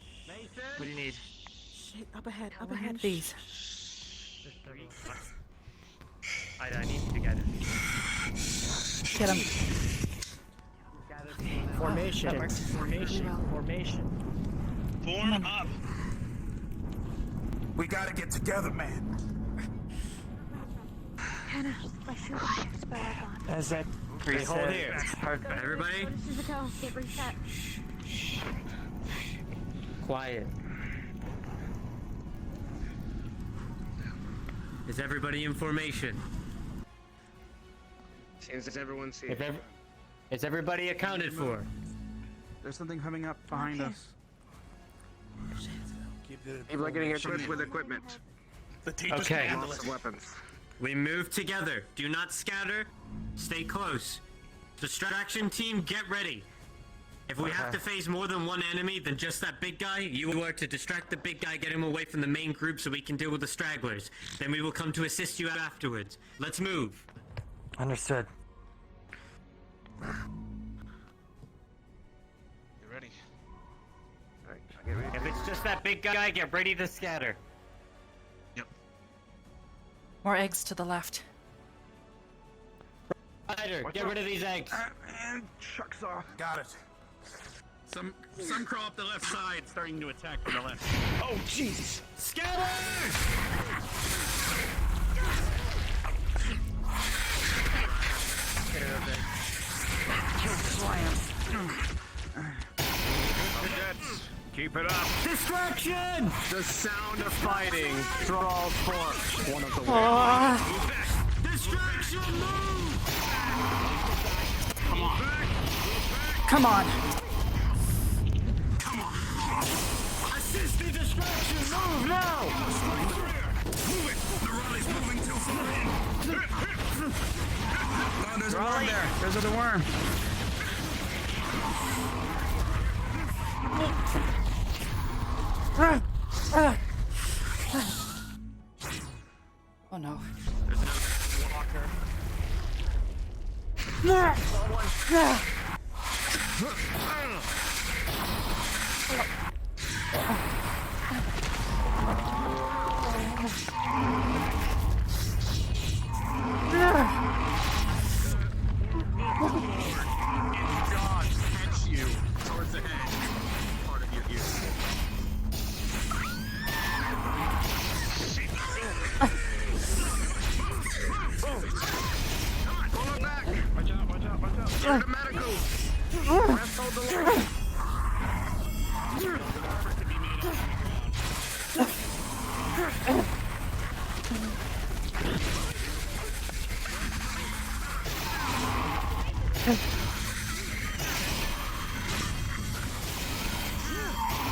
What do you need? Shit, up ahead, up ahead. These. I need you to get it. Get him. Formation. That worked. Formation. Formation. Form up. We gotta get together, man. Hannah, my shoe box back on. As that Okay, hold here. Everybody, This is the toe. Get reset. quiet. Is everybody in formation? Seems as everyone's here. Is everybody accounted for? There's something coming up behind us. People are getting equipped with equipment. Okay. Lots of weapons. We move together. Do not scatter. Stay close. Distraction team, get ready. If we have to face more than one enemy than just that big guy, you are to distract the big guy, get him away from the main group so we can deal with the stragglers. Then we will come to assist you afterwards. Let's move. Understood. You ready? Alright, get ready. If it's just that big guy, get ready to scatter. More eggs to the left. Ryder, get rid of these eggs. And chucks off. Got it. Some crawl up the left side, starting to attack from the left. Oh, Jesus. Scatter! Keep it up. Distraction! The sound of fighting draws forth one of the Distraction, move! Come on. Come on. Assist the distraction, move now! Move it. The rally's moving too far in. Oh, there's a worm there. There's a worm. Oh no. There's another walker. catch you towards the head. Part of your ear. Pull it back. Watch out, watch Initiate the medical. Rest hold the line.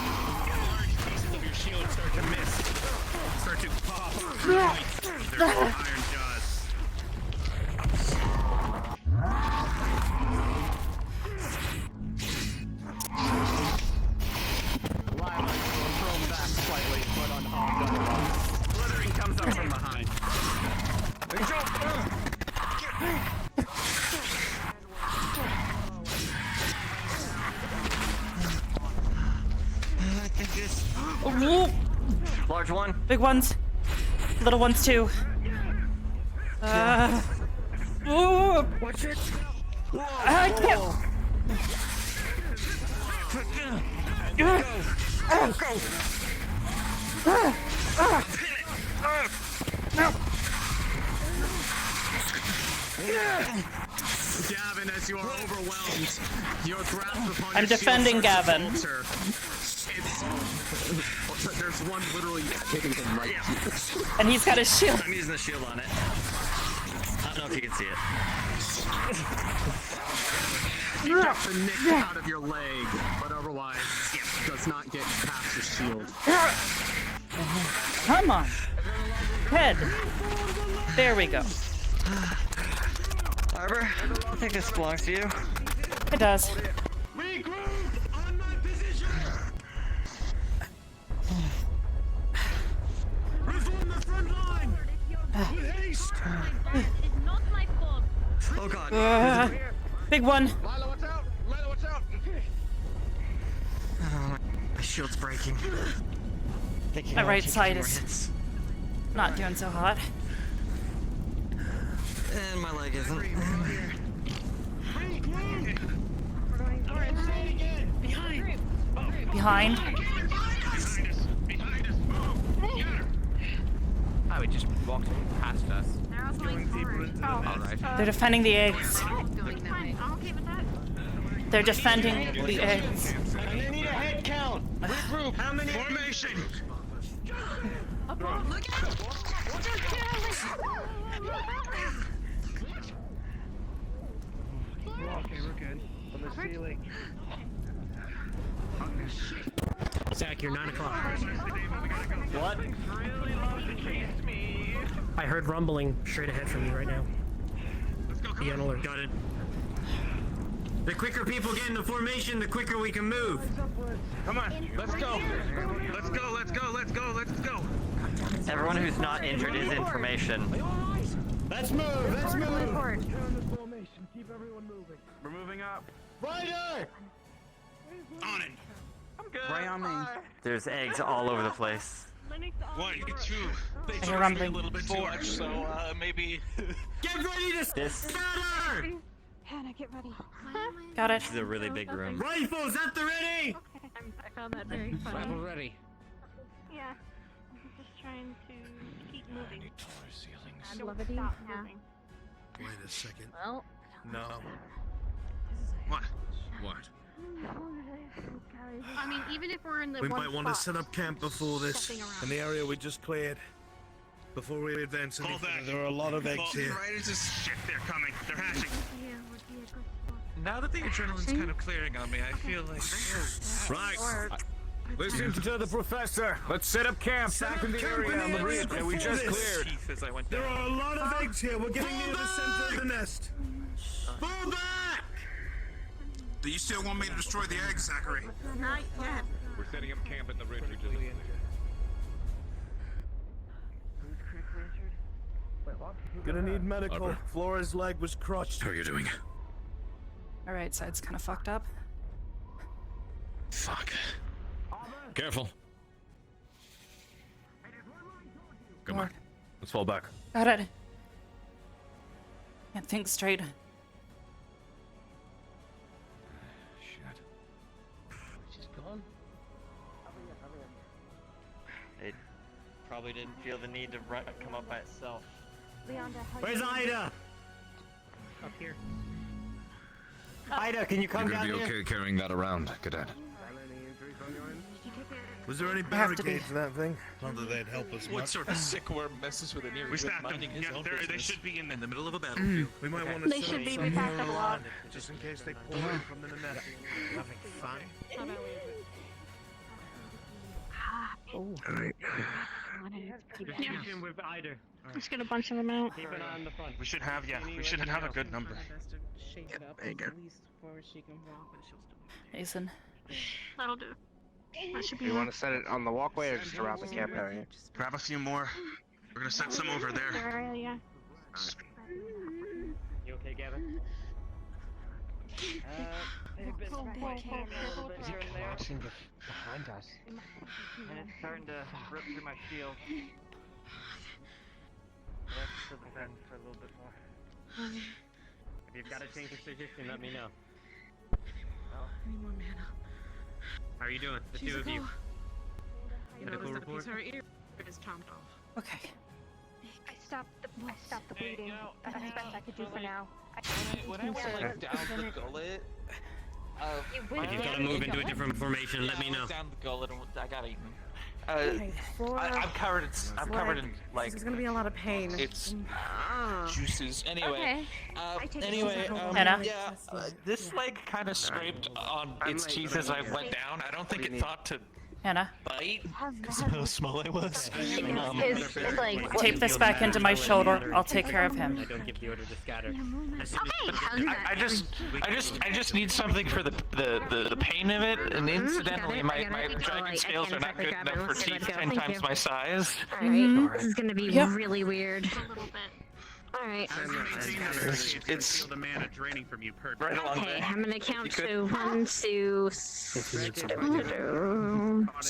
Pieces of your shield start to miss. Start to pop off your points. Their iron jaws. Lila is thrown back slightly, but unharmed otherwise. Slithering comes up from behind. I think this. Large one. Big ones. Little ones too. Watch it. I can't. Go. Gavin, as you are overwhelmed, your grasp upon I'm your defending shield starts to Gavin. falter. There's one literally hitting him right. And he's got his shield. I'm using the shield on it. I don't know if you can see it. Gets the nick out of your leg, but otherwise does not get past your shield. Come on. Head. There we go. Arbor, I think this belongs to you. It does. Regroup on my position. Reform the front line. With haste. It's not my fault. Oh god. Big one. Lila, watch out! Lila, watch out! Oh, my shield's breaking. My right side is not doing so hot. And my leg isn't. Behind. Oh, it just walked past us. Alright. They're defending the eggs. They're defending the eggs. And they need a head count. Regroup. How many? Formation. Look out! Okay, we're good. On the ceiling. Zach, you're 9 o'clock. What? I heard rumbling straight ahead from you right now. Be on alert. Got it. The quicker people get into formation, the quicker we can move. Come on, let's go. Let's go, let's go, let's go, let's go. Everyone who's not injured is in formation. Let's move. Let's move. Turn the formation. Keep everyone moving. We're moving up. Ryder. On it. I'm good. Right on me. There's eggs all over the place. 1, 2. They I charged hear me a rumbling. little bit too much, so maybe. Get ready to scatter! Hannah, get ready. Got it. This is a really big room. Rifles at the ready! I found that very funny. Rifle ready. Yeah. I'm just trying to keep moving. I Don't love it. stop Yeah. moving. Wait a second. Well, No. What? What? I mean, even if we're in the We one might want to spot, set up camp before this, stepping around. in the area we just cleared. Before we advance any Fall back. further, there are a lot of eggs Fall here. right into shit. They're coming. They're hashing. Yeah, would be a good spot. Now that the adrenaline's kind of clearing on me, I feel like. Right. Listen to the professor. Let's set up camp back in the area on the bridge that we just cleared. Teeth as I went There down. are a lot of eggs here. We're getting near the center of the nest. Fall back! Do you still want me to destroy the eggs, Zachary? not yet. We're setting up camp at the ridge we just Gonna need medical. Flora's leg was crushed. How are you doing? My right side's kind of fucked up. Fuck. Careful. Come on. Let's fall back. Got it. Can't think straight. She's gone. It probably didn't feel the need to come up by itself. Leonda, how Where's you doing? Ida? Up here. Ida, can you come You're down gonna be here? okay carrying that around, Cadet. Was there any have to be. barricades in that thing? Not that they'd help us What much. sort of sick worm messes with an ear? We stacked them. minding his Yeah, own they business should be in the middle of a battlefield. We might want to They set should up be. some We more packed up a lot. along, just in case they pull in from the net. Having fun. Alright. Confusion with Ida. Let's get a bunch of them out. Keep an eye on the front. We should have, we should have a good number. There you go. Jason. That'll do. That should be You enough. want to set it on the walkway or just around the camp area? Grab a few more. We're gonna set some over there. Yeah. You okay, Gavin? They've been crouching behind us. And it's starting to rip through my shield. Let's defend for a little bit more. If you've got to change your position, let me know. I need more mana. How are you doing? The two of you. Medical report? Her ear is chomped off. Okay. I stopped the bleeding. That's the best I could do for now. When I went down the gullet, If you've got to move into a different formation, let me know. down the gullet, and I got eaten. I'm covered in like. There's gonna be a lot of pain. It's juices. Anyway, I take it anyway, easy. Hannah? yeah, this leg kind of scraped on its teeth as I went down. I don't think it thought to Hannah. bite because of how small I was. It's like Tape this back into my shoulder. I'll take care of him. I don't give the order to scatter. I just need something for the pain of it, and incidentally, my dragon scales are not good enough for teeth 10 times my size. Alright, this is gonna be really weird. Alright. It's the mana draining from you per right along Okay, there. I'm gonna count to 1, 2, Just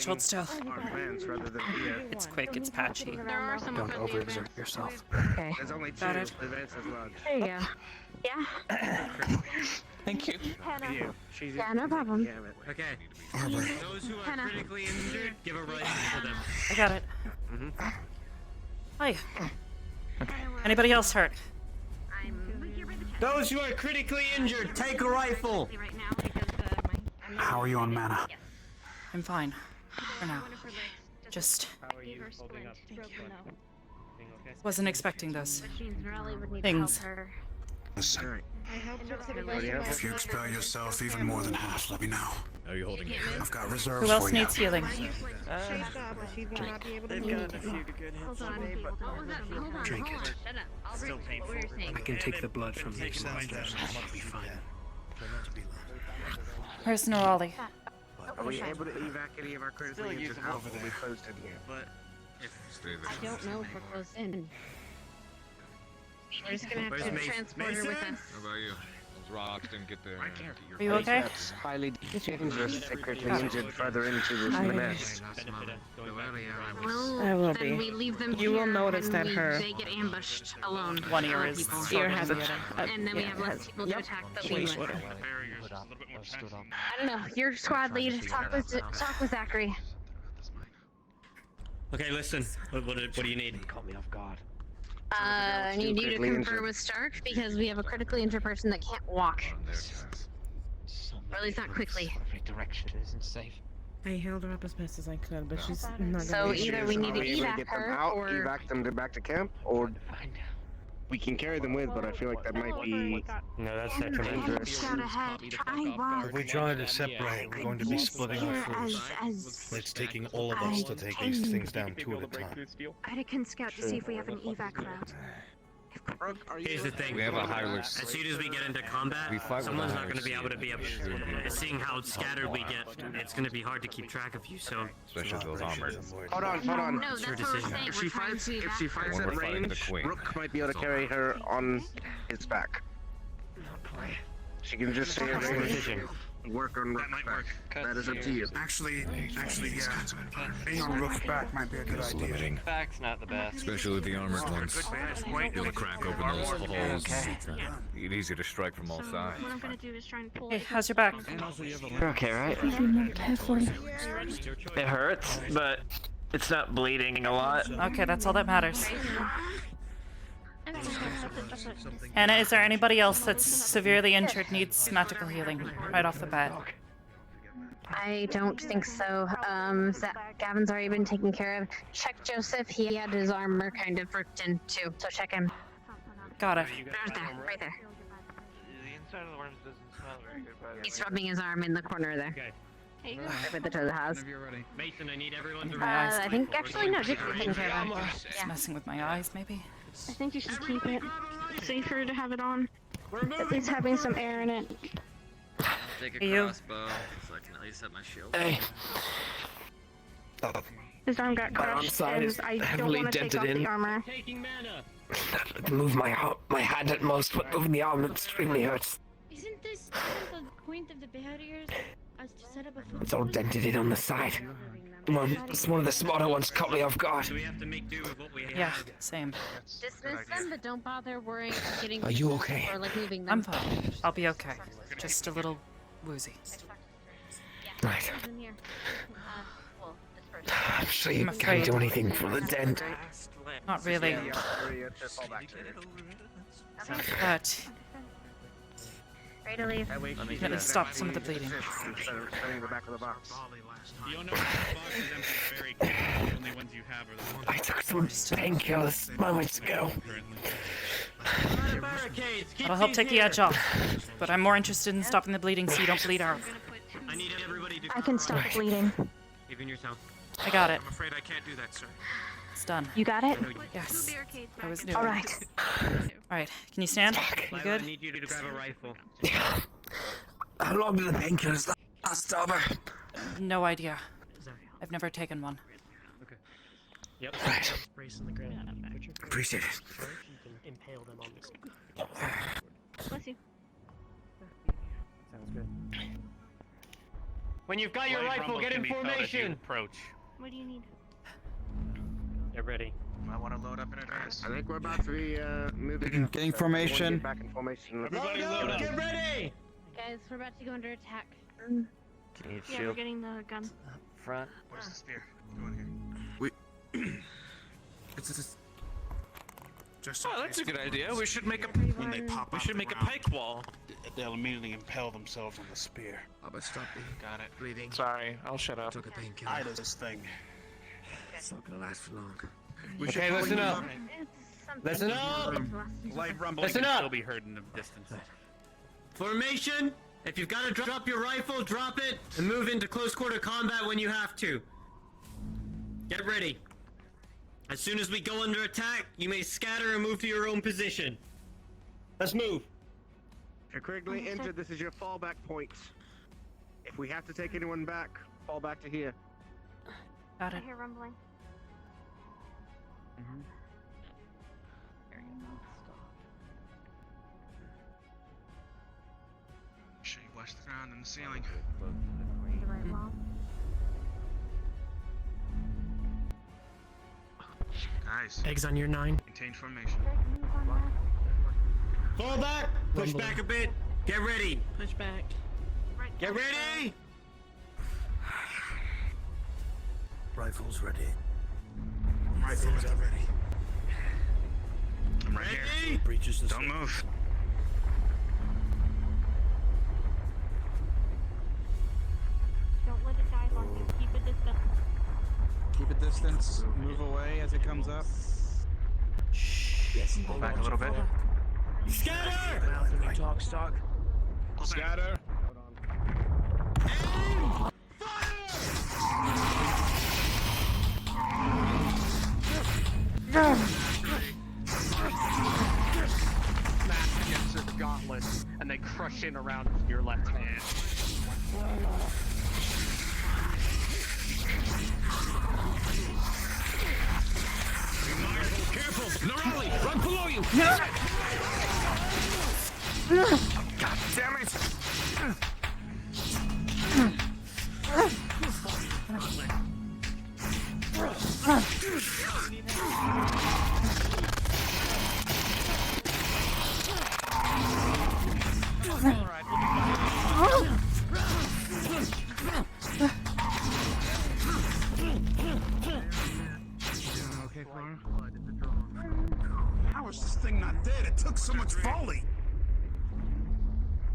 hold still. Advance rather than fear. It's quick, it's patchy. There are some Don't over the overexert event. yourself. Okay. There's only two. Got it. Advance as large. There you go. Yeah? Thank you. You. She's Yeah, no problem. Damn it. Okay. Arbor. Those who are Hannah. critically injured, give a rifle to them. I got it. Hi. Anybody else hurt? Those who are critically injured, take a rifle. How are you on mana? I'm fine. For now. Just How are you holding up? wasn't expecting those Raleigh would need things. to help her. Listen, if you expel yourself even more than half, let me know. How are you holding it? I've got reserves Who else for you. needs healing? They've gotten a few good hits on me, but Drink it. Shut up. I'll bring what we were saying. I can take the blood from these monsters. I'll be fine. Where's Nerali? are we able to evac any of our critically injured out? Will we closed in here? But Stay there. I don't know if we're close in. We're just gonna have Where's to Mace? transport her with us. How about you? Those rocks didn't get there. Are you okay? That's highly dangerous to take critically injured further into this mess. Well, I will then be. we leave them You will here notice and that they get ambushed alone. One ear is People. shorter has than a- the other. And then we have less people to attack the wing with. Stood up. I don't know. Your squad lead. Talk with Zachary. Okay, listen. What do you need? Caught me off guard. I need you to critically confer injured. with Stark because we have a critically injured person that can't walk. Or at least not quickly. Every direction isn't safe. I held her up as best as I could, but she's not gonna So be either able we to- need to Are we able evac get them her, out, or evac them back to camp, or we can carry them with, but I feel like that might be No, that's dangerous. scout ahead. Try walk. If we try to separate, we're going to be splitting our forces. It's taking all of us to take these things down two at a time. I can scout to see if we have an evac route. Here's the thing. We have a high risk. As soon as we get into combat, We fight with someone's a not high going to be able to be up. risk. Seeing how scattered we get, it's going to be hard to keep track of you. So, Especially those armored. Hold on. No, that's your what we're decision. saying. If We're she trying fights, to if she evac fights When at we're fighting the range, queen. Rook might be able to carry her on his back. She can just stay at range and work on Rook's back. That is up to you. Actually, yeah. Being on Rook's back might be a good idea. Back's not the best. Especially with the armored ones. You'll crack open those holes. It's easy to strike from all sides. What I'm gonna do is try and pull. Hey, how's your back? you're okay, right? It hurts, but it's not bleeding a lot. Okay, that's all that matters. Anna, is there anybody else that's severely injured needs magical healing right off the bat? I don't think so. Gavin's already been taken care of. Check Joseph. He had his armor kind of broken too, so check him. Got it. Right there, right there. The inside of the worms doesn't smell very good, by the way. He's rubbing his arm in the corner there. Okay. Right where the toilet has. Mason, I need everyone to I think actually no, Jake's taking care of him. Just messing with my eyes, maybe. I think you should keep it. It's safer to have it on. At least having some air in it. Take Hey, you. crossbow, so I can at least have my shield. Hey. His arm got My arm crushed, side and is I don't heavily want to take dented off in. the armor. I can move my hand at most, but moving the arm extremely hurts. Isn't this the point of the barriers? As to set up a It's all dented in on the side. One of the smaller ones caught me off guard. We have to make do with what we have. Yeah, same. Dismiss them, but don't bother worrying about getting. Are you okay? Or like moving them. I'm fine. I'll be okay. Just a little woozy. Right. In here. Well, this person. I'm sure you I'm can't do afraid. anything for the dent. Not really. But Ready to leave. at least stop some of the bleeding. You don't know if the box is empty very quickly. The only ones you have are the ones I took some painkillers moments ago. That'll help take the edge off. But I'm more interested in stopping the bleeding so you don't bleed out. I need everybody to. I can stop the bleeding. Even yourself. I got it. I'm afraid I can't do that, sir. It's done. You got it? Yes. I was doing All it. right. Alright, can you stand? You I good? need you to grab a rifle. How long do the painkillers last, Arbor? No idea. I've never taken one. Okay. Yep. Right. Brace in the ground. Put your Appreciate it. You can impale them on this. Bless you. Sounds good. When you've got your Light rifle, rumble get can in be felt as you formation. approach. What do you need? Get ready. I want to load up in advance. I think we're about to be moving. Getting formation. Back in formation. Everybody load up. Get ready. Guys, we're about to go under attack. Can you Yeah, we're shield getting the gun. front? Where's the spear? Go in here. It's just. Oh, that's a good idea. We should make a. When they pop We out should the make a ground, pike wall. they'll immediately impale themselves on the spear. Stop me. Got it. Bleeding. Sorry, I'll shut up. Took a painkiller. I do this thing. It's not gonna last for long. Okay, listen up. Listen up. Light rumbling Listen can up. still be heard in the distance. Formation. If you've got to drop your rifle, drop it and move into close quarter combat when you have to. Get ready. As soon as we go under attack, you may scatter and move to your own position. Let's move. If you're critically injured, this is your fallback point. If we have to take anyone back, fall back to here. Got I it. hear rumbling. Make sure you watch the ground and the ceiling. The right wall. Guys, Eggs on your 9. maintain formation. Fall back. Push Rumbling. back a bit. Get ready. Push back. Get ready. Rifles ready. Rifles are ready. I'm right here. Ready. Breaches this Don't move. Don't let it dive on you. Keep it distant. Keep a distance. Move away as it comes up. Yes. Back a little bit. Scatter. Talk stock. Scatter. Smash against the gauntlet, and they crush in around your left hand. Careful! Nerali! Run below you! God damn it! Okay, Clara? How is this thing not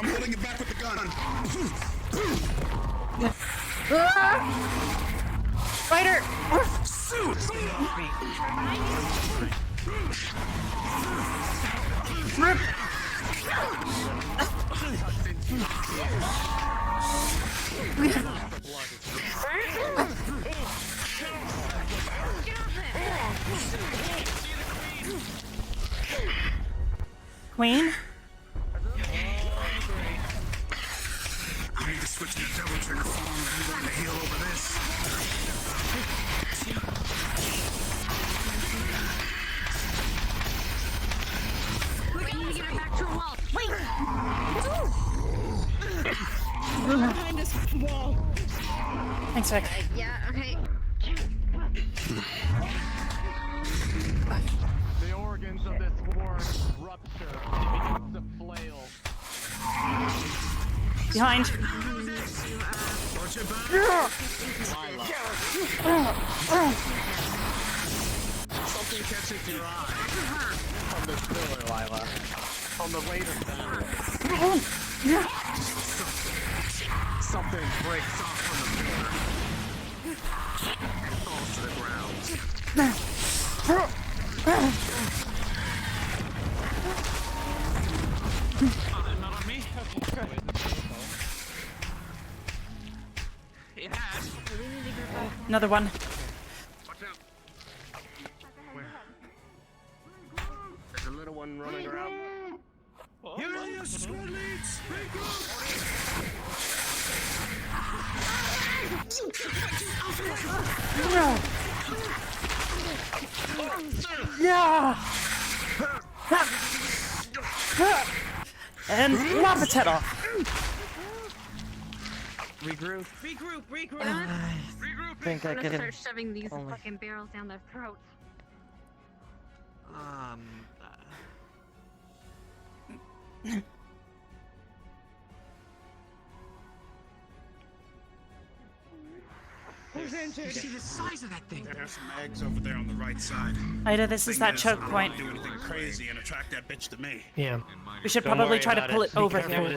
I'm holding it back with the gun. Spider! Rip! Queen? I need to switch to the double trigger form if you want to heal over this. We need to get her back to her wall. Wait! Behind this wall. Thanks, Vic. Yeah, okay. The organs of this worm rupture and it begins to flail. Behind. Watch your back. Something catches your eye. On the pillar, Lila. On the way to battle. Something breaks off from the pillar. And falls to the ground. Not on me? Okay. It has. Another one. Watch out. Where? There's a little one running around. Here are your squad leads. Yeah! And lop its head off. Regroup. Regroup. Think I I'm can. gonna start shoving these only- fucking barrels down their throats. See the size of that thing. There's some eggs over there on the right side. Ida, this is that choke point. Do anything crazy and attract that bitch to me. Yeah. We should probably try to pull it over here.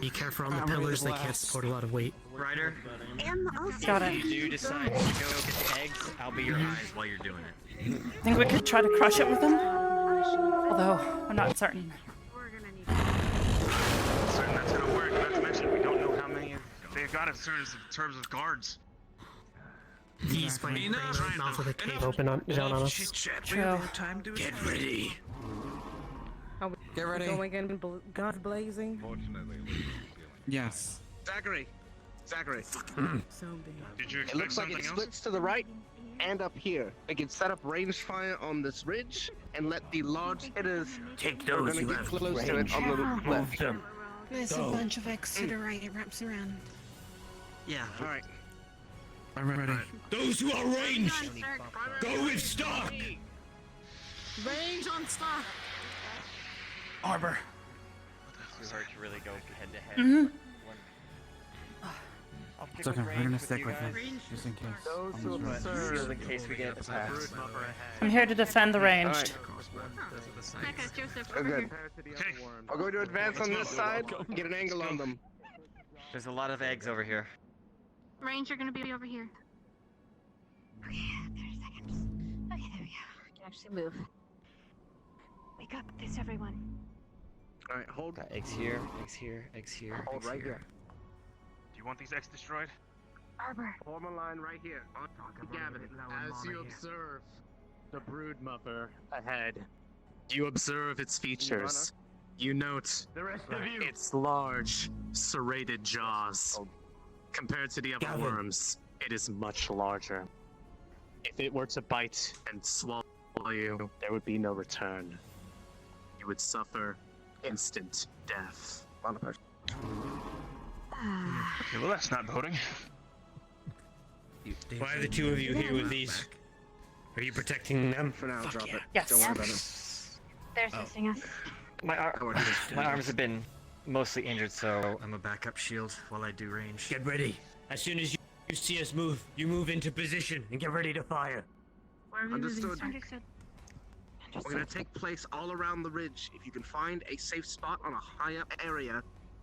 Be careful on the pillars, they can't support a lot of weight. Ryder, Got if it. you do decide to go get the eggs, I'll be your eyes while you're doing it. Think we could try to crush it with them? Although, I'm not certain. Certain that's gonna work. Not to mention, we don't know how many they've got in terms of guards. These fighting right mouth of the cave open on, down on us. True. Get ready. Get ready. Going in, guns blazing. Yes. Zachary. Did you It expect looks like something it else? splits to the right and up here. We can set up range fire on this ridge and let the large hitters Take who are those gonna who get have close to it range. on the Move left. them. There's a bunch of X to the right. It wraps around. Yeah. All right. I'm ready. Those who are ranged, go with stock. Range on stock. Arbor. It's hard to really go head to head. Mhm. I'll pick It's okay. a We're range gonna with stick you with guys. it, just in case. Those on who this road. observe. Just in case we get attacked. I'm here to defend the ranged. Alright. Becca, Joseph, Oh, over good. here. Okay. I'm going to advance on this side. Get an angle on them. There's a lot of eggs over here. Range, you're gonna be over here. Okay, 30 seconds. Okay, there we go. I can actually move. Wake up, this everyone. All right. Hold. Got eggs here, eggs here, eggs here. Hold eggs right here. Do you want these eggs destroyed? Arbor. Form a line right here. On Gavin. As you observe the brood mother ahead, you observe its features. You note The rest of you. its large, serrated jaws. Compared to the other Gavin. worms, it is much larger. If it were to bite and swallow you, there would be no return. would suffer instant death. Okay, well that's not voting. Why are the two of you here with these? Are you protecting them? For now, drop it. Yes. Don't worry about it. They're assisting us. My arms have been mostly injured, so I'm a backup shield while I do range. Get ready. As soon as you see us move, you move into position and get ready to fire. Where are we Understood. moving? Understood. We're gonna take place all around the ridge. If you can find a safe spot on a high up area,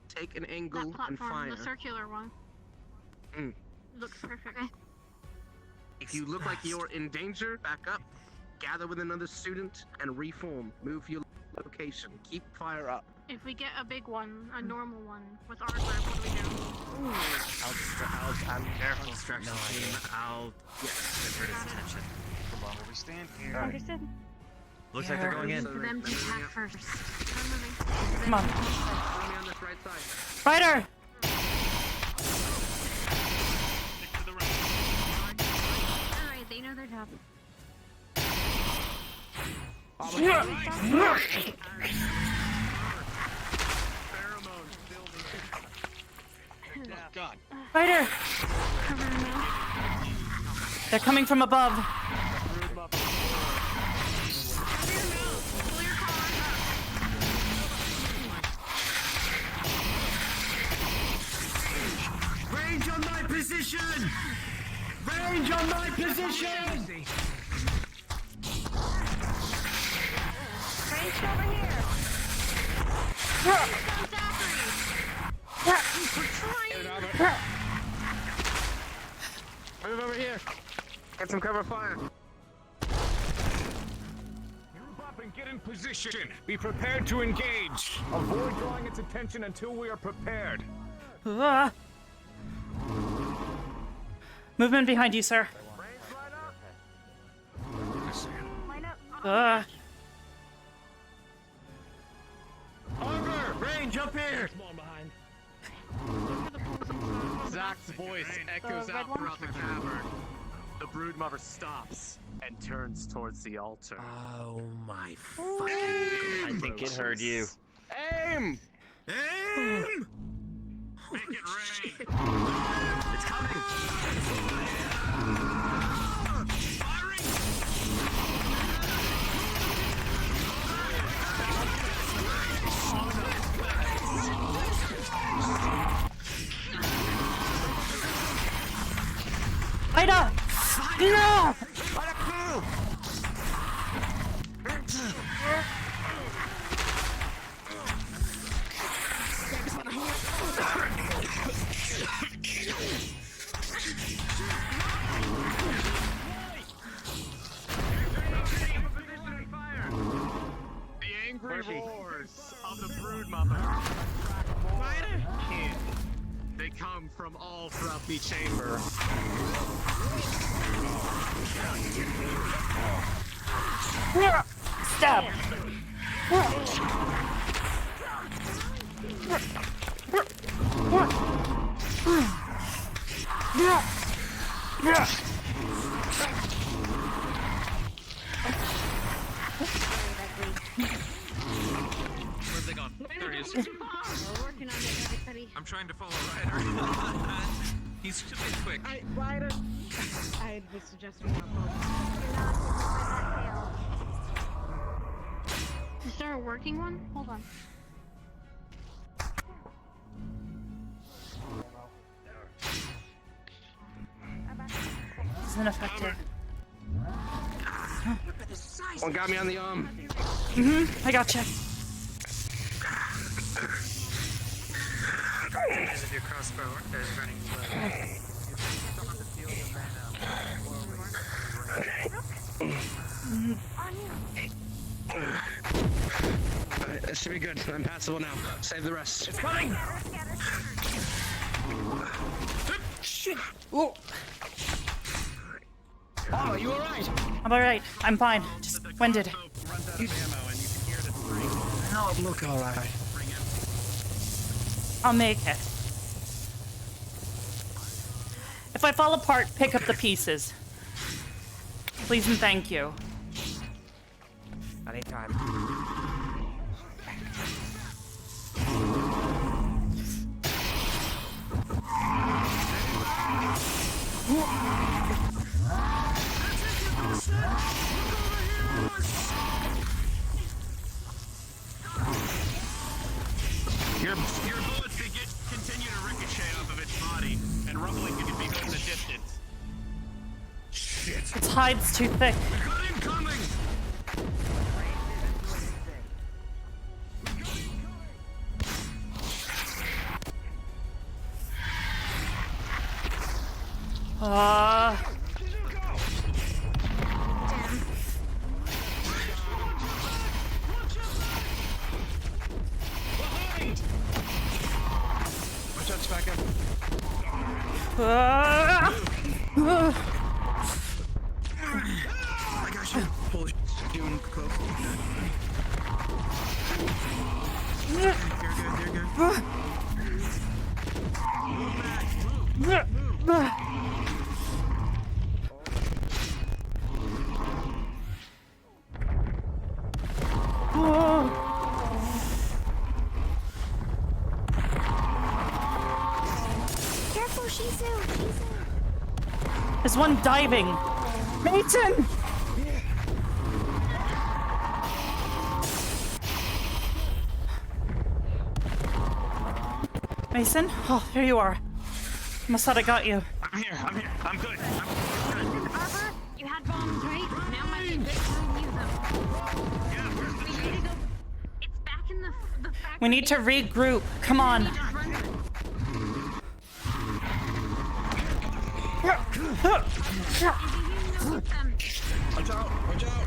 take an angle That platform, and fire. the circular one. Mm. Looks perfect. If you look like you're in danger, back up, gather with another student, and reform. Move your location. Keep fire up. If we get a big one, a normal one, with Arbor, what do we do? I'm careful. Distraction team. I'll divert his attention. Come on, we stand here. Understood. Looks like they're going in. For them to attack first. I'm moving. Come on. Follow me on this right side. Spider! Alright, they know their job. God. Spider! They're coming from above. Range on my position! Range on my position! Range over here. Move over here. Get some cover fire. Move up and get in position. Be prepared to engage. Avoid drawing its attention until we are prepared. Ah. Movement behind you, sir. Arbor, range up here. Zach's voice echoes out throughout the cavern. The broodmother stops and turns towards the altar. Oh my fucking! I think it heard you. Aim! Aim! Make it rain! It's coming! Firing! Ida! No! The angry roars of the broodmother in. They come from all throughout the chamber. Stab! Where's they gone? There he is. We're working on it, everybody. I'm trying to follow Ryder. He's just been quick. Ryder, I was suggesting more Is there a working one? Hold on. Isn't effective. One got me on the arm. I gotcha. Because of your crossbow is running low. Still on the field of Alright, this should be good. I'm passable now. Save the rest. It's coming! Shit! Oh. Oh, you alright? I'm alright. I'm fine. Just winded. No, look alright. I'll make it. If I fall apart, pick up the pieces. Please and thank you. Anytime. Your bullets continue to ricochet off of its body, and rumbling can be heard in the distance. Shit. Its hide's too thick. We got incoming! Watch out, back up. I got you. Pull doing close. You're good. Careful, Shizu! There's one diving. Mason! Mason? Oh, here you are. Must thought I got you. I'm here. I'm good. Arbor, you had bombs, right? Now might be a good time to use them. Yeah, where's the We need to go. It's back in the factory. We need to regroup. Come on. We need to run. Watch out! Watch out!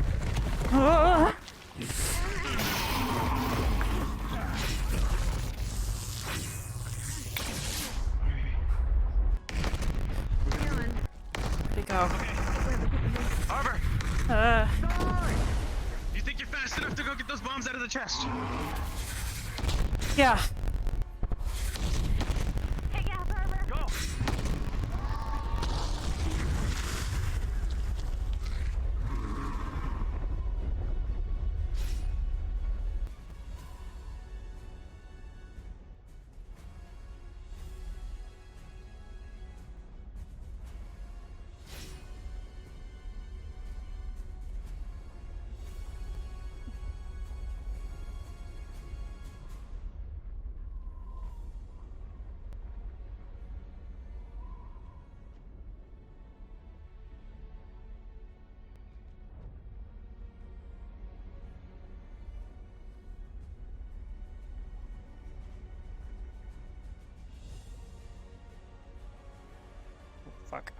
Where'd he go? Arbor! Uh, You think you're fast enough to go get those bombs out of the chest? yeah. Take out Arbor. Go! Fuck.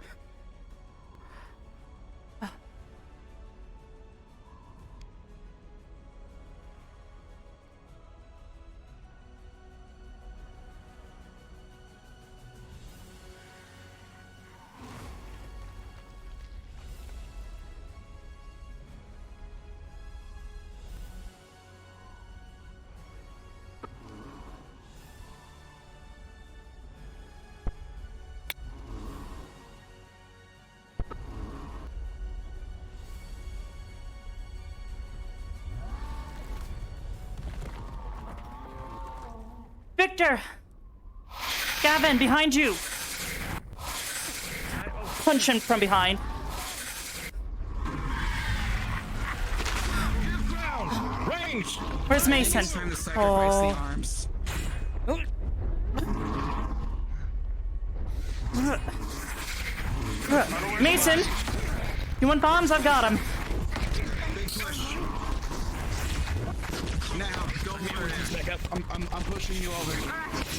Victor! Gavin, behind you! Punch him from behind. Range! Where's Mason? Time to sacrifice the arms. Mason! You want bombs? I've got them. Big push. Now, go for it. I'm pushing you over.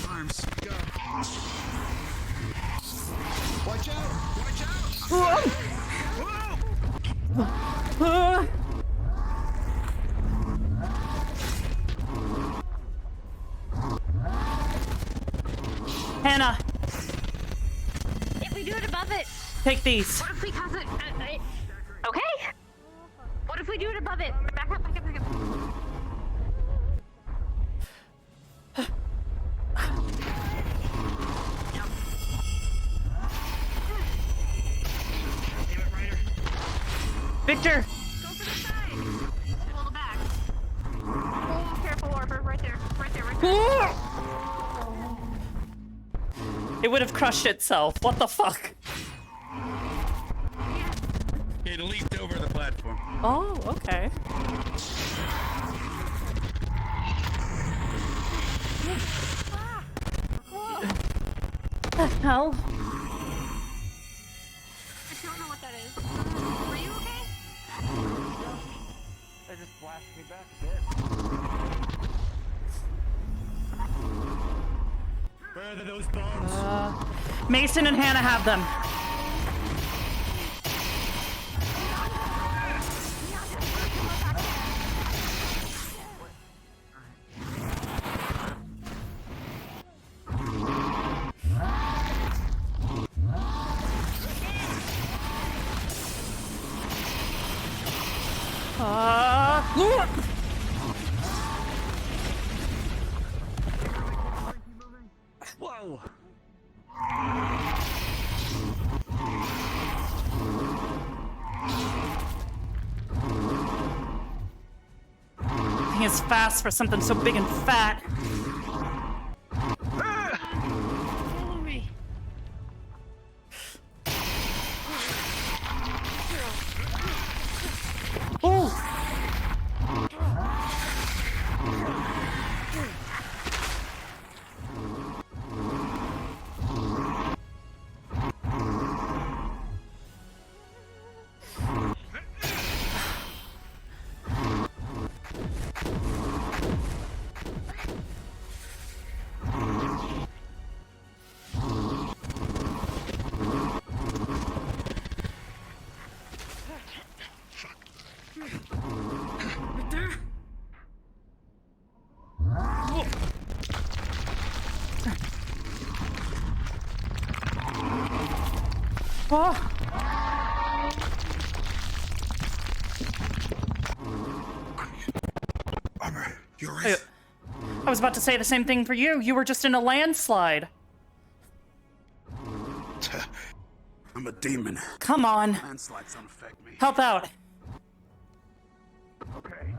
Arms, go. Watch out! Watch out! Hannah, If we do it above it, take these. what if we cause it? Okay. What if we do it above it? Back up, back up, back up. Victor! Go for the side. Pull the back. Oh, careful, Arbor. Right there. Right there, right there. It would have crushed itself. What the fuck? It leaped over the platform. Oh, okay. What the hell? I don't know what that is. Are you okay? They just blasted me back a bit. Where are those bombs? Mason and Hannah have them. Whoa! Thing is fast for something so big and fat. Follow me. Oh! Oh. Arbor, you're right. I was about to say the same thing for you. You were just in a landslide. I'm a demon. Come on. Landslides don't affect me. Help out. Okay.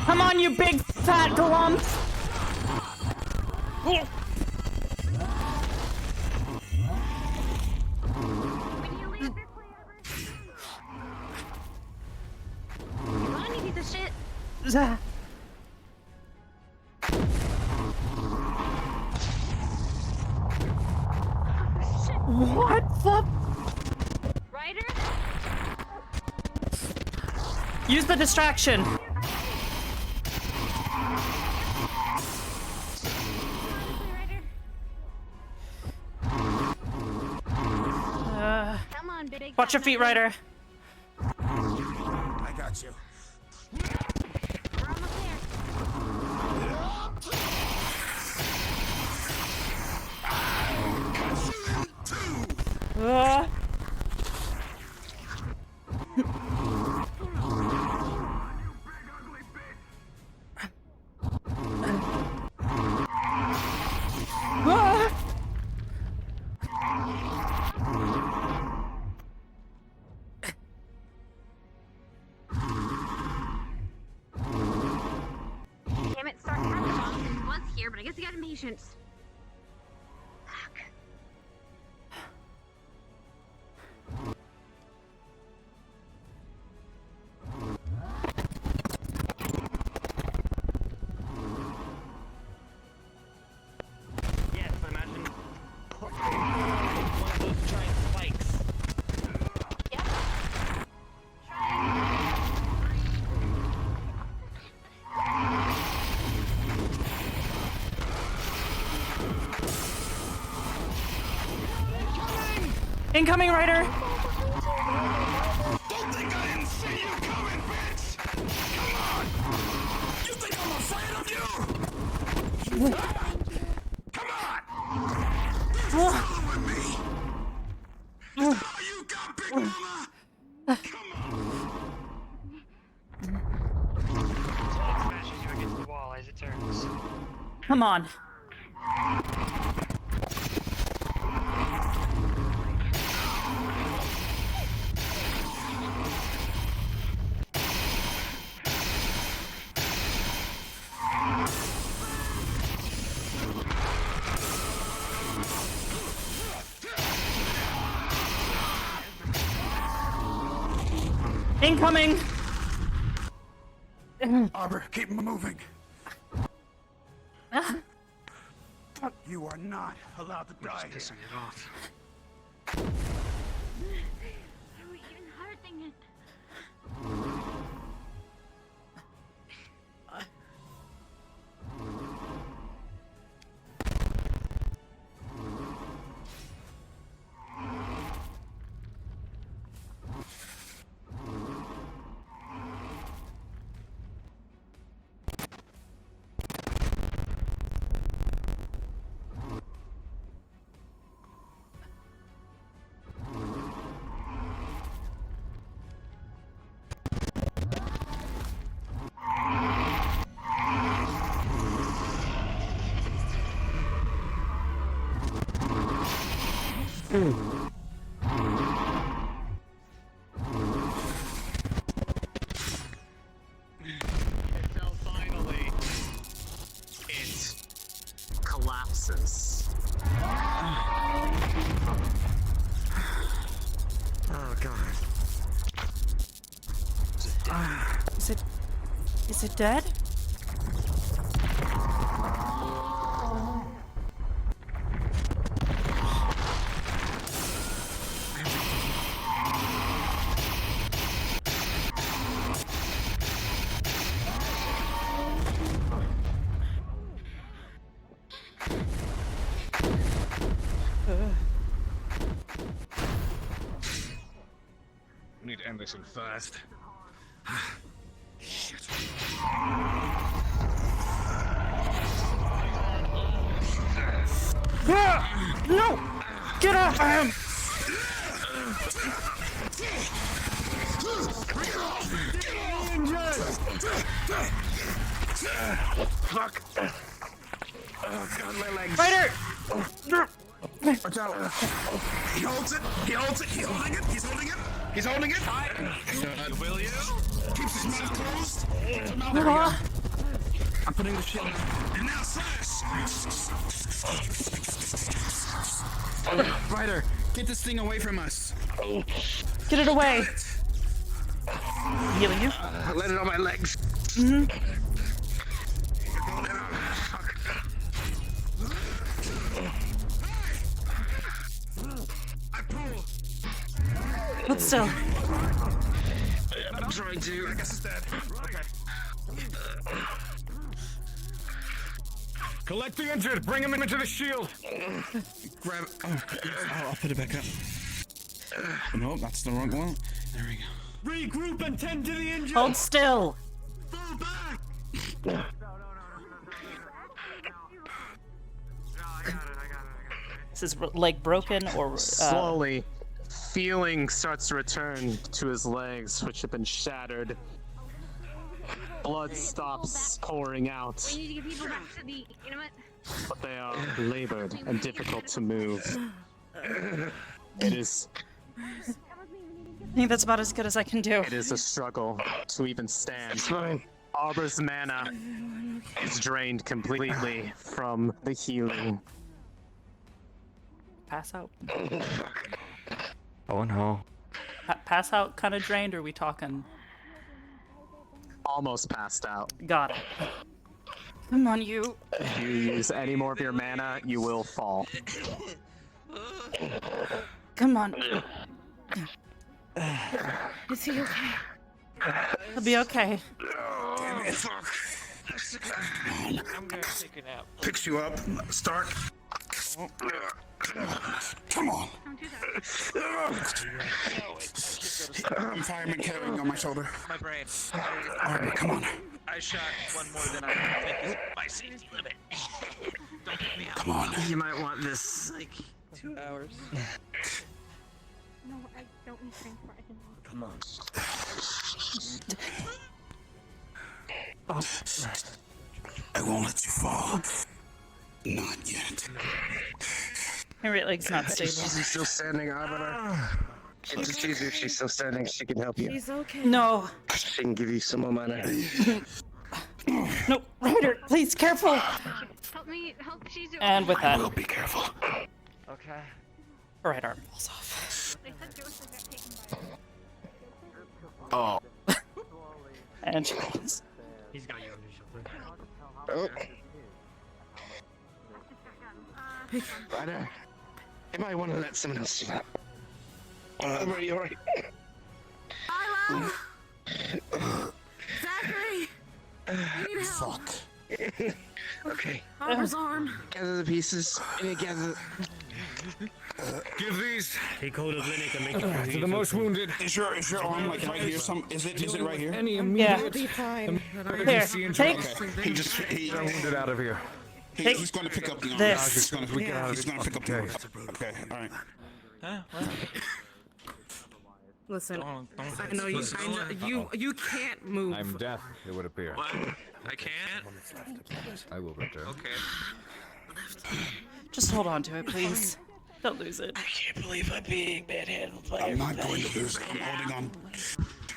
Come on, you big fat glump! Run, you piece of shit. What the? Ryder? Use the distraction. Come on, big Watch your feet, Ryder. I got you. We're almost there. Damn it, Stark had the bomb and he was here, but I guess he got impatient. Fuck. Yes, imagine one of those giant spikes. Incoming, Ryder. Don't think I didn't see you coming, bitch! Come on! You think I'm afraid of you? Come following me? Oh, you got Big Mama! Smashes you against the wall as it turns. Come on. Incoming! Arbor, keep moving. You are not allowed to die. Pissing it off. Are we even hurting it? Until finally, it collapses. Oh god. Is it dead? We need to end this thing fast. Shit. No! Get off of him! Fuck. Oh god, my legs. Ryder! Watch out. He holds it. He holds it. He's holding it. He's holding it. He's holding it. Will you? Keeps his mouth closed. There we go. I'm putting the shield. And now slash. Ryder, get this thing away from us. Get it away! Healing you? Let it on my legs. Mm-hmm. But still. I'm trying to. I guess it's dead. Okay. Collect the injured. Bring him into the shield. Grab it. Oh, I'll put it back up. Nope, that's the wrong one. There we go. Regroup and tend to the injured. Hold still. Fall back. Is his leg broken or Slowly, feeling starts to return to his legs, which have been shattered. Blood stops pouring out, We need to get people back to the. You know what? but they are labored and difficult to move. It is. I think that's about as good as I can do. It is a struggle to even stand. Arbor's mana is drained completely from the healing. Pass out. Oh no. Pass out kind of drained, or are we talking? Almost passed out. Got it. Come on, you. If you use any more of your mana, you will fall. Come on. Is he okay? He'll be okay. Damn it. I'm gonna take a nap. Picks you up. Start. Come on. I'm fireman carrying on my shoulder. My brain. Arbor, come on. I shot one more than I think is my safety limit. Don't pick me up. Come on. You might want this. Like, 2 hours. No, I don't need transport. Come on. I won't let you fall. Not yet. My right leg's not stable. She's still standing, Arbor. Just choose if she's still standing. She can help you. She's okay. No. She can give you some more money. No, Ryder, please, careful. Help me, help Shizu. And with that, I will be careful. Okay. her right arm falls off. They said Joseph got taken by. Oh. And she falls. He's got you on his shoulder. Oh. Ryder, you might want to let someone else do that. Arbor, you alright? Isla! Zachary! We need help. Fuck. Okay. Arbor's arm. Gather the pieces. Gather. Give these. Take hold of Linux and make it To the most wounded. Is your arm like right here? Is it right here? Any Yeah. immediate Here, emergency injury? take. Okay. He wounded out of here. he's going to pick up the arm. This. He's going to pick up the arm. Okay. All right. Listen, Don't I know you. I know you can't move. I'm deaf, it would appear. What? I can't? I will return. Okay. Just hold on to it, please. Don't lose it. I can't believe I'm being manhandled by I'm not going to lose it.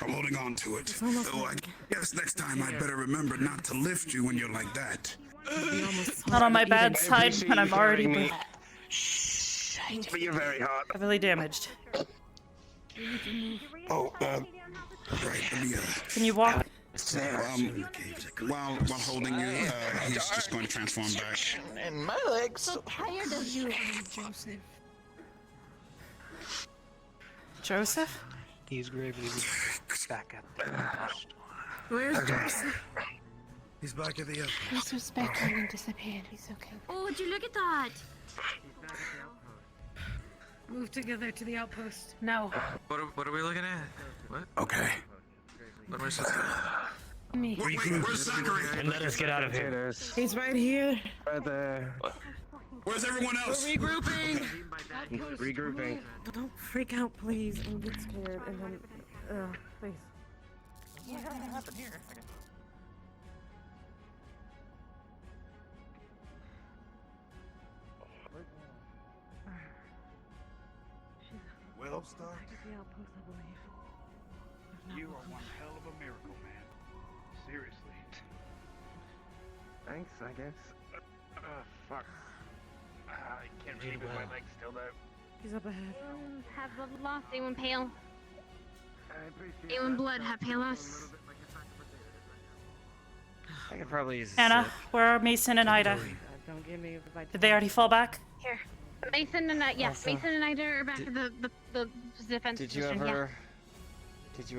I'm holding on to it. Oh, I guess next time I'd better remember not to lift you when you're like that. Not on my bad side when I'm already But you're very hot. heavily damaged. Oh, right. Let me, Can you walk? while holding you, he's just going to transform back. And my legs. So tired of you. Joseph? He's gravely back at the Where's Joseph? He's back at the end. Disrespect him and disappeared. He's okay. Oh, would you look at that? Move together to the outpost. Now. What are we looking at? What? Okay. What am I supposed to do? Me. Where's Zachary? And let us get out of here. He's right here. Right there. Where's everyone else? We're regrouping. Regrouping. Don't freak out, please, and get scared, and then, please. What's gonna happen here? Well, Star, you are one hell of a miracle, man. Seriously. Thanks, I guess. Fuck. I can't really move my legs still though. He's up ahead. Have blood loss. Anyone pale? I appreciate Anyone blood? Have pale loss? I could probably use Anna, where are Mason and Ida? Don't give me the Did they already fall back? Here. Mason and yes, Also, Mason and Ida are back at the defense Did you position. Yeah.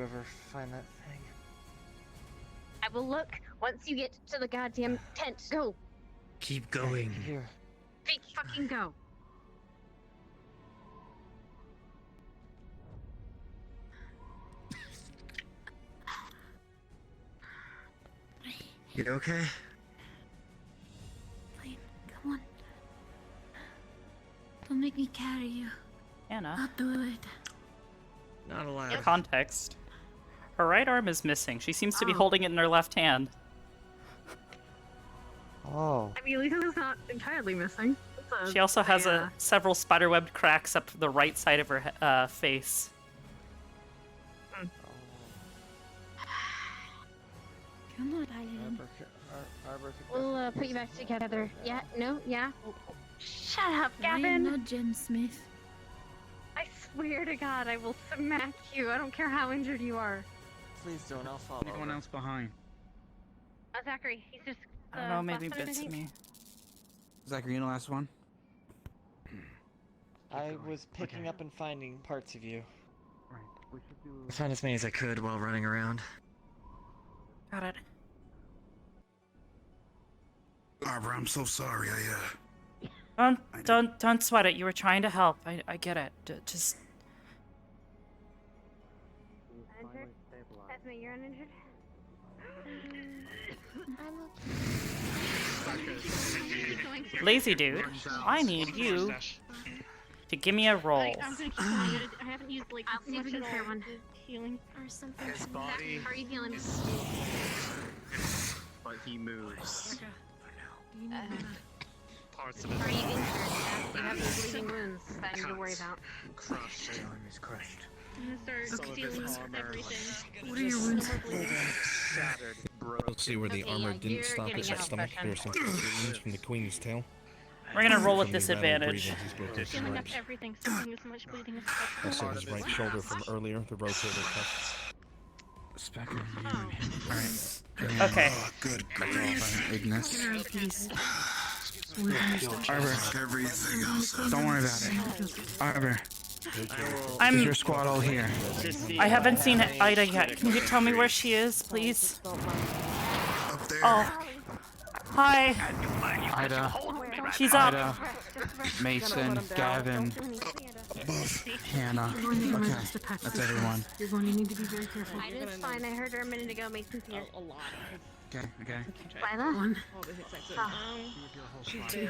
ever find that thing? I will look once you get to the goddamn tent. Go. Keep going. Here. Fake fucking go. You okay? Fine, come on. Don't make me carry you. Anna. I'll do it. Not allowed. Context. Her right arm is missing. She seems to be Oh. holding it in her left hand. Oh. I mean, at least it's not entirely missing. She also has several spiderwebbed cracks up the right side of her face. Come on, Diane. We'll put you back together. Yeah, no, yeah. Shut up, I am Gavin. not Jen Smith. I swear to God, I will smack you. I don't care how injured you are. Please don't, I'll follow. Anyone else behind? Zachary, he's just. I don't know, maybe last one, I bits think. me. Zachary, you the last one? I was picking up and finding parts of you. I found as many as I could while running around. Got it. Arbor, I'm so sorry. Don't sweat it. You were trying to help. I get it. Just. Uninjured? Esme, you're uninjured? Lazy dude. I need you to give me a roll. I'm gonna keep going. I haven't used like I'll see if we can clear one. healing or something. His body, How are you feeling? but he moves. Parts of Are you it injured? You have any bleeding wounds that I need to worry about? crushed. His arm is crushed. I'm gonna start Some of his feeling armor, everything. What are your wounds? Shattered, broken. Let's see where the Okay, armor yeah, didn't you're stop getting is that out, stomach. Session. There's some wounds from the queen's tail. We're gonna roll with From the disadvantage. battle breathing, he's broken Healing up ribs. everything, so as much bleeding as possible. Also his right shoulder from earlier, the rotator cuff. It's back over here. Alright. Okay. Oh, good grief. Ignis. Arbor. Everything else. Don't worry about it. Arbor. I'm- Is your squad all here? I haven't seen Ida yet. Can you tell me where she is, please? Up there. Oh. Hi. Ida. She's up. Ida. Mason. Gavin. Hannah. Okay. That's everyone. You're going to need to be very careful. Ida's fine. I heard her a minute ago. Mason's here. Okay, okay. Lila? One. She's Two.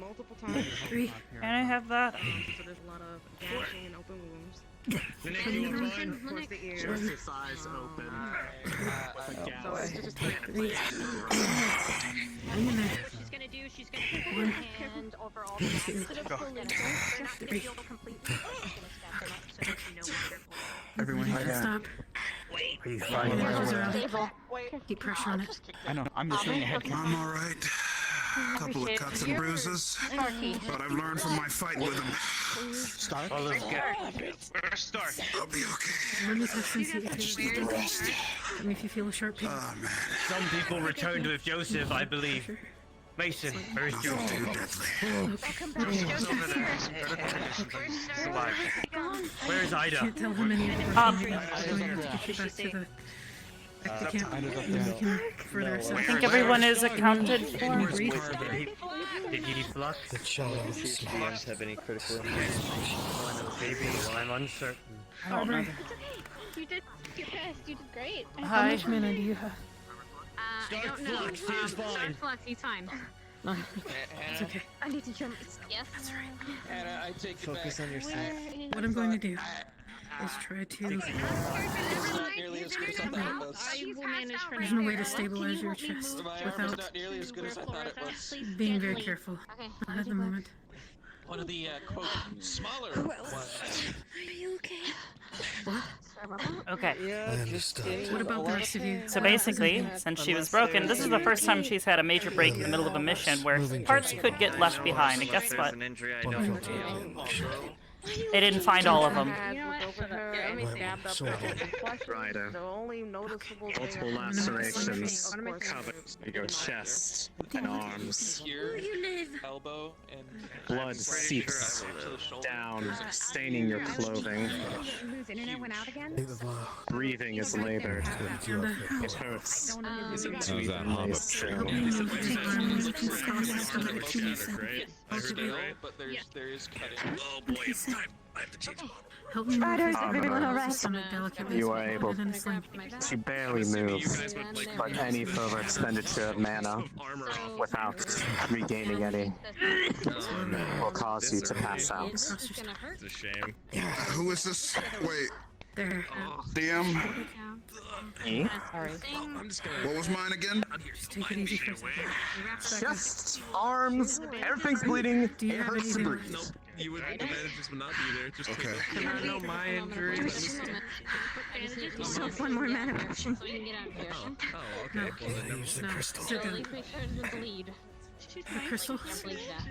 Multiple times. Three. Can I have that? So there's a lot of gashing and open wounds. Nick, Of you were course, fine. the ear. Just his eyes open. So it's just like She's gonna do, she's gonna put her hand over all the Two. They're not gonna heal completely. She's gonna step them up so that you know where they're going. Everyone hide out. Stop. Are you fine? Keep pressure on it. I know. I'm just saying ahead. I'm all right. A couple of cuts and bruises, but I've learned from my fight with him. Stark? Well, let's get. Where's Stark? I'll be okay. Let me touch and see if you Tell me if you feel a sharp pain. Oh man. Some people returned with Joseph, I believe. Mason, where's Joseph? Too deadly. Welcome back, He's Joseph. over there. Some critical conditions. He's alive. Where's Ida? Can't tell how many of you are going to have to get back to the camp, and we can further assess. I think everyone is accounted for. Did he flux? The child. DMs have any critical injuries? Maybe, well, I'm uncertain. I don't know. You did your best. You did great. How much mana do you have? I don't know. Flux, he is fine. Start Flux, he's fine. It's okay. I need to jump. Yes. That's right. Anna, I take Focus on your seat. What I'm going to do is try to... I will manage for There's now. no way to stabilize your chest without nearly as good as I thought it was. being very careful. Not at the moment. One of the quote smaller ones. Are you okay? What? Okay. What about the rest of you? So basically, since she was broken, this is the first time she's had a major break in the middle of a mission where parts could get left behind. And guess what? An injury I don't feel. They didn't find all of them. Rider. The only noticeable Multiple lacerations covered your chest and arms. elbow and Blood seeps down, staining your clothing. Whose internet went out again? Breathing is labored. It hurts. How's that, Hobbit? but there is cutting. Oh boy, I have to change them. Help me Riders, everyone alright? You are able to barely move, but any further expenditure of mana without regaining any will cause you to pass out. It's a shame. Who is this? Wait. There. DM. Me? What was mine again? Just take it easy for a second. Chest, arms, everything's bleeding. Do you It have hurts to anything? breathe. Nope. You would the bandages would not be there. Just Okay. Can I know my injury? One more mana potion. Oh, okay. Well, then never No, mind. crystal. Sit down. Make sure it doesn't bleed. The crystal? She's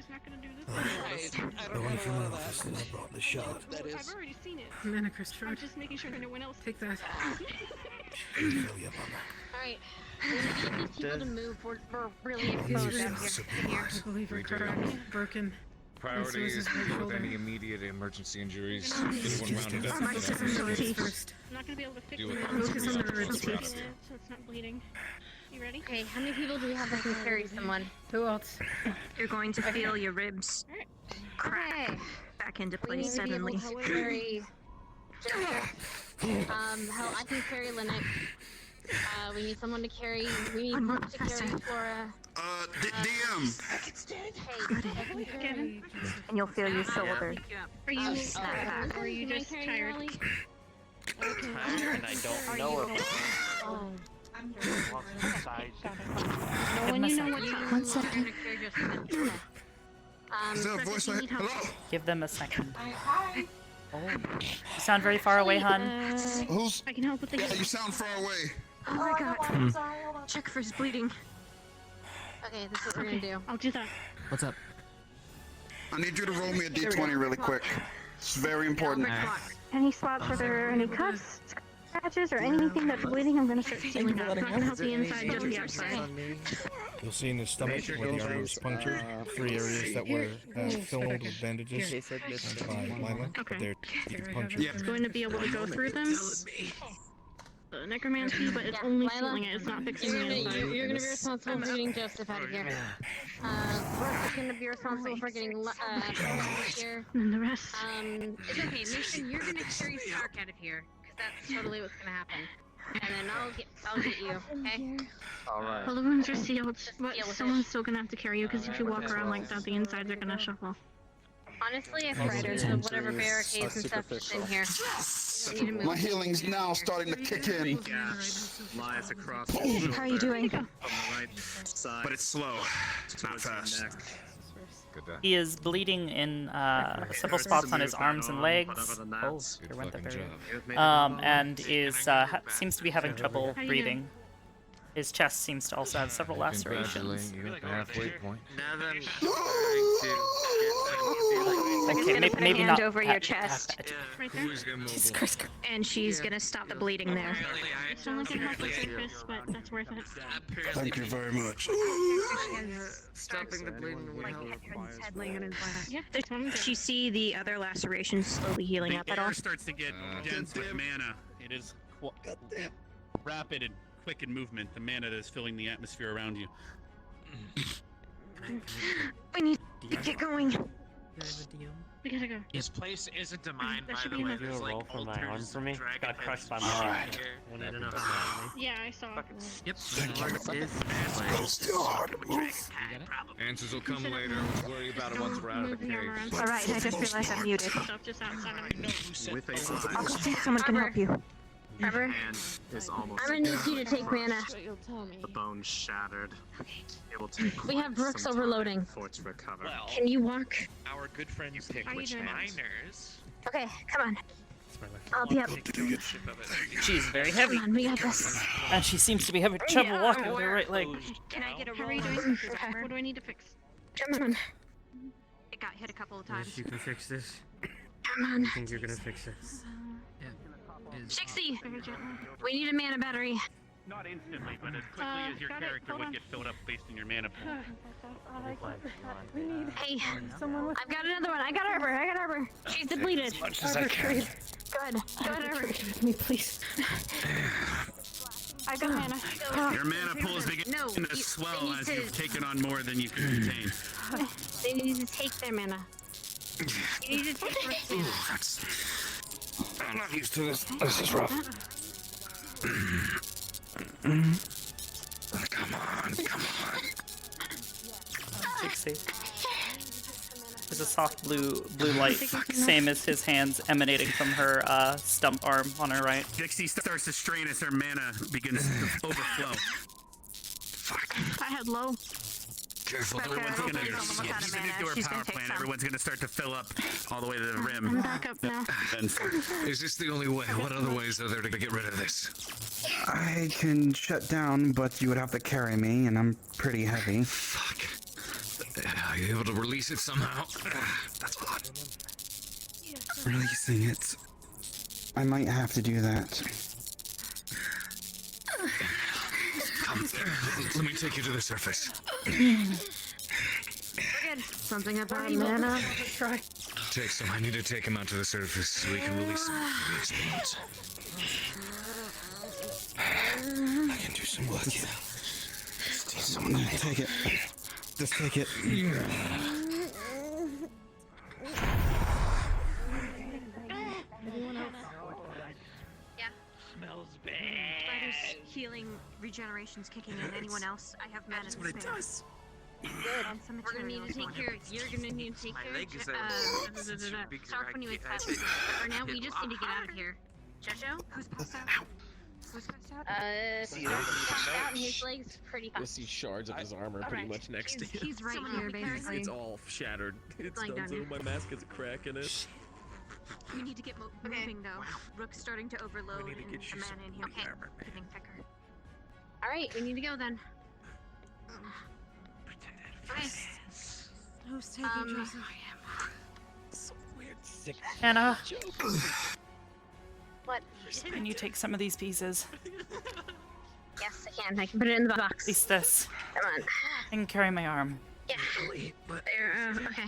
not gonna do this. The one from the office that I brought the shot. I've already seen it. Mana crystal. I'm just making sure that no one else. Take that. Alright. We need these people to move. We're really exposed out here. I believe her car broken. Priority And so is is his right with any shoulder. immediate emergency injuries. Get one rounded up. Focus on the ribs first. I'm not gonna be able to fix Do it. it. Focus on the ribs So first. it's not bleeding. You ready? Okay, how many people do we have that can carry someone? Who else? You're going to feel your ribs crack back into place suddenly. Carry. Hell, I can carry Lynette. We need someone to carry. We need Mark to carry Flora. DM. And you'll feel your shoulder. Are you snap back. Or are you just tired? Tired, and I don't know if When you know what One second. Is there a voice right? Hello? Give them a second. Oh. You sound very far away, hun. Who's? I can help with the. Yeah, you sound far away. Oh my god. Check for his bleeding. Okay, this is what we're gonna do. I'll do that. What's up? I need you to roll me a d20 really quick. It's very important. Any spots where there are any cuts, scratches, or anything that's bleeding, I'm gonna start sealing up. Not gonna help the inside, just the outside. You'll see in his stomach where the artery was punctured, 3 areas that were filled with bandages by Lila, but they're punctured. It's going to be able to go through them. Necromancy, but it's only sealing it. It's not fixing the inside. You're gonna be responsible for getting Joseph out of here. Brooke is gonna be responsible for getting out of here. And the rest. It's okay, Mason. You're gonna carry Stark out of here, because that's totally what's gonna happen. And then I'll get you. Okay. All right. Well, the wounds are sealed, but someone's still gonna have to carry you, because if you walk around like that, the insides are gonna shuffle. Honestly, if riders of whatever barricades and stuff is in here. My healing's now starting to kick in. Lies across. How are you doing? From the right side. But it's slow. It's not fast. He is bleeding in several spots on his arms and legs. Oh, here went the berry. And is seems to be having trouble breathing. His chest seems to also have several lacerations. Okay, maybe hand not over your chest. Right there. Jesus Christ. And she's gonna stop the bleeding there. It's not like it helps the surface, but that's worth it. Thank you very much. Stopping the bleeding will help. Yeah, there's one. Does she see the other lacerations slowly healing up at all? Starts to get dense with mana. It is rapid and quick in movement. The mana that is filling the atmosphere around you. We need to get going. We gotta go. This place isn't a mine, That by should the be way. enough. There's like roll for my arm altars for me. and dragon Got crushed by heads my and arm. shit here. Yeah, I saw. Yep. Still hard to move. Answers will come later. We'll worry about it once we're out of the cave. Alright, I just realized I'm muted. Stuff just outside. With a I'll go see if someone can help you. Trevor, is almost. I'm gonna need you to take mana. The bone shattered. It will take. We have Brooks some time overloading. For it to recover. Can you walk? Our good friends pick which miners. Okay, come on. I'll be up. She's very heavy. Come on, we got this. And she seems to be having trouble walking with her right leg. Can I get a How roll? are you doing? What do I need to fix? Come on. It got hit a couple of times. You can fix this. Come on. I think you're gonna fix it. 60! We need a mana battery. Not instantly, but as quickly as your character would get filled up based on your mana pool. Hey, I've got another one. I got Arbor. She's depleted. As much as I can. Good, Arbor. Me, please. I got mana. Your mana pool is beginning to swell as you've taken on more than you can contain. They need to take their mana. You need to take Brooks' mana. I'm not used to this. This is rough. Come on. 60. There's a soft blue light, same as his hands emanating from her stump arm on her right. Dixie starts to strain as her mana begins to overflow. I had low. Careful. Everyone's gonna into her power plant. Everyone's gonna start to fill up all the way to the rim. I'm back up now. Is this the only way? What other ways are there to get rid of this? I can shut down, but you would have to carry me, and I'm pretty heavy. Fuck. Are you able to release it somehow? That's odd. Releasing it. I might have to do that. Come. Let me take you to the surface. Good. Something about mana. Try. Take some. I need to take him out to the surface so we can release some of the experience. I can do some work here. Someone take it. Just take it. Yeah. Smells bad. healing regeneration's kicking in. Anyone else? I have mana. That's what it does. Good. We're gonna need to take care. You're gonna need to take My care. leg is Start when you attack. But for now, we just need to get out of here. Jojo, who's passed out? Who's passed out? Passed out, and his legs pretty You'll fast. see shards of his armor pretty much next to you. He's right here, basically. It's all shattered. It's lying done. down So my mask has a crack in it. We need to get moving though. Rook's starting to overload We need to and get the you mana some in here armor. getting thicker. Alright, we need to go then. Okay. Who's taking Joseph? So weird, sick. Anna, What? can you take some of these pieces? Yes, I can. I can put it in the box. At least this. Come on. I can carry my arm. Yeah. There, okay.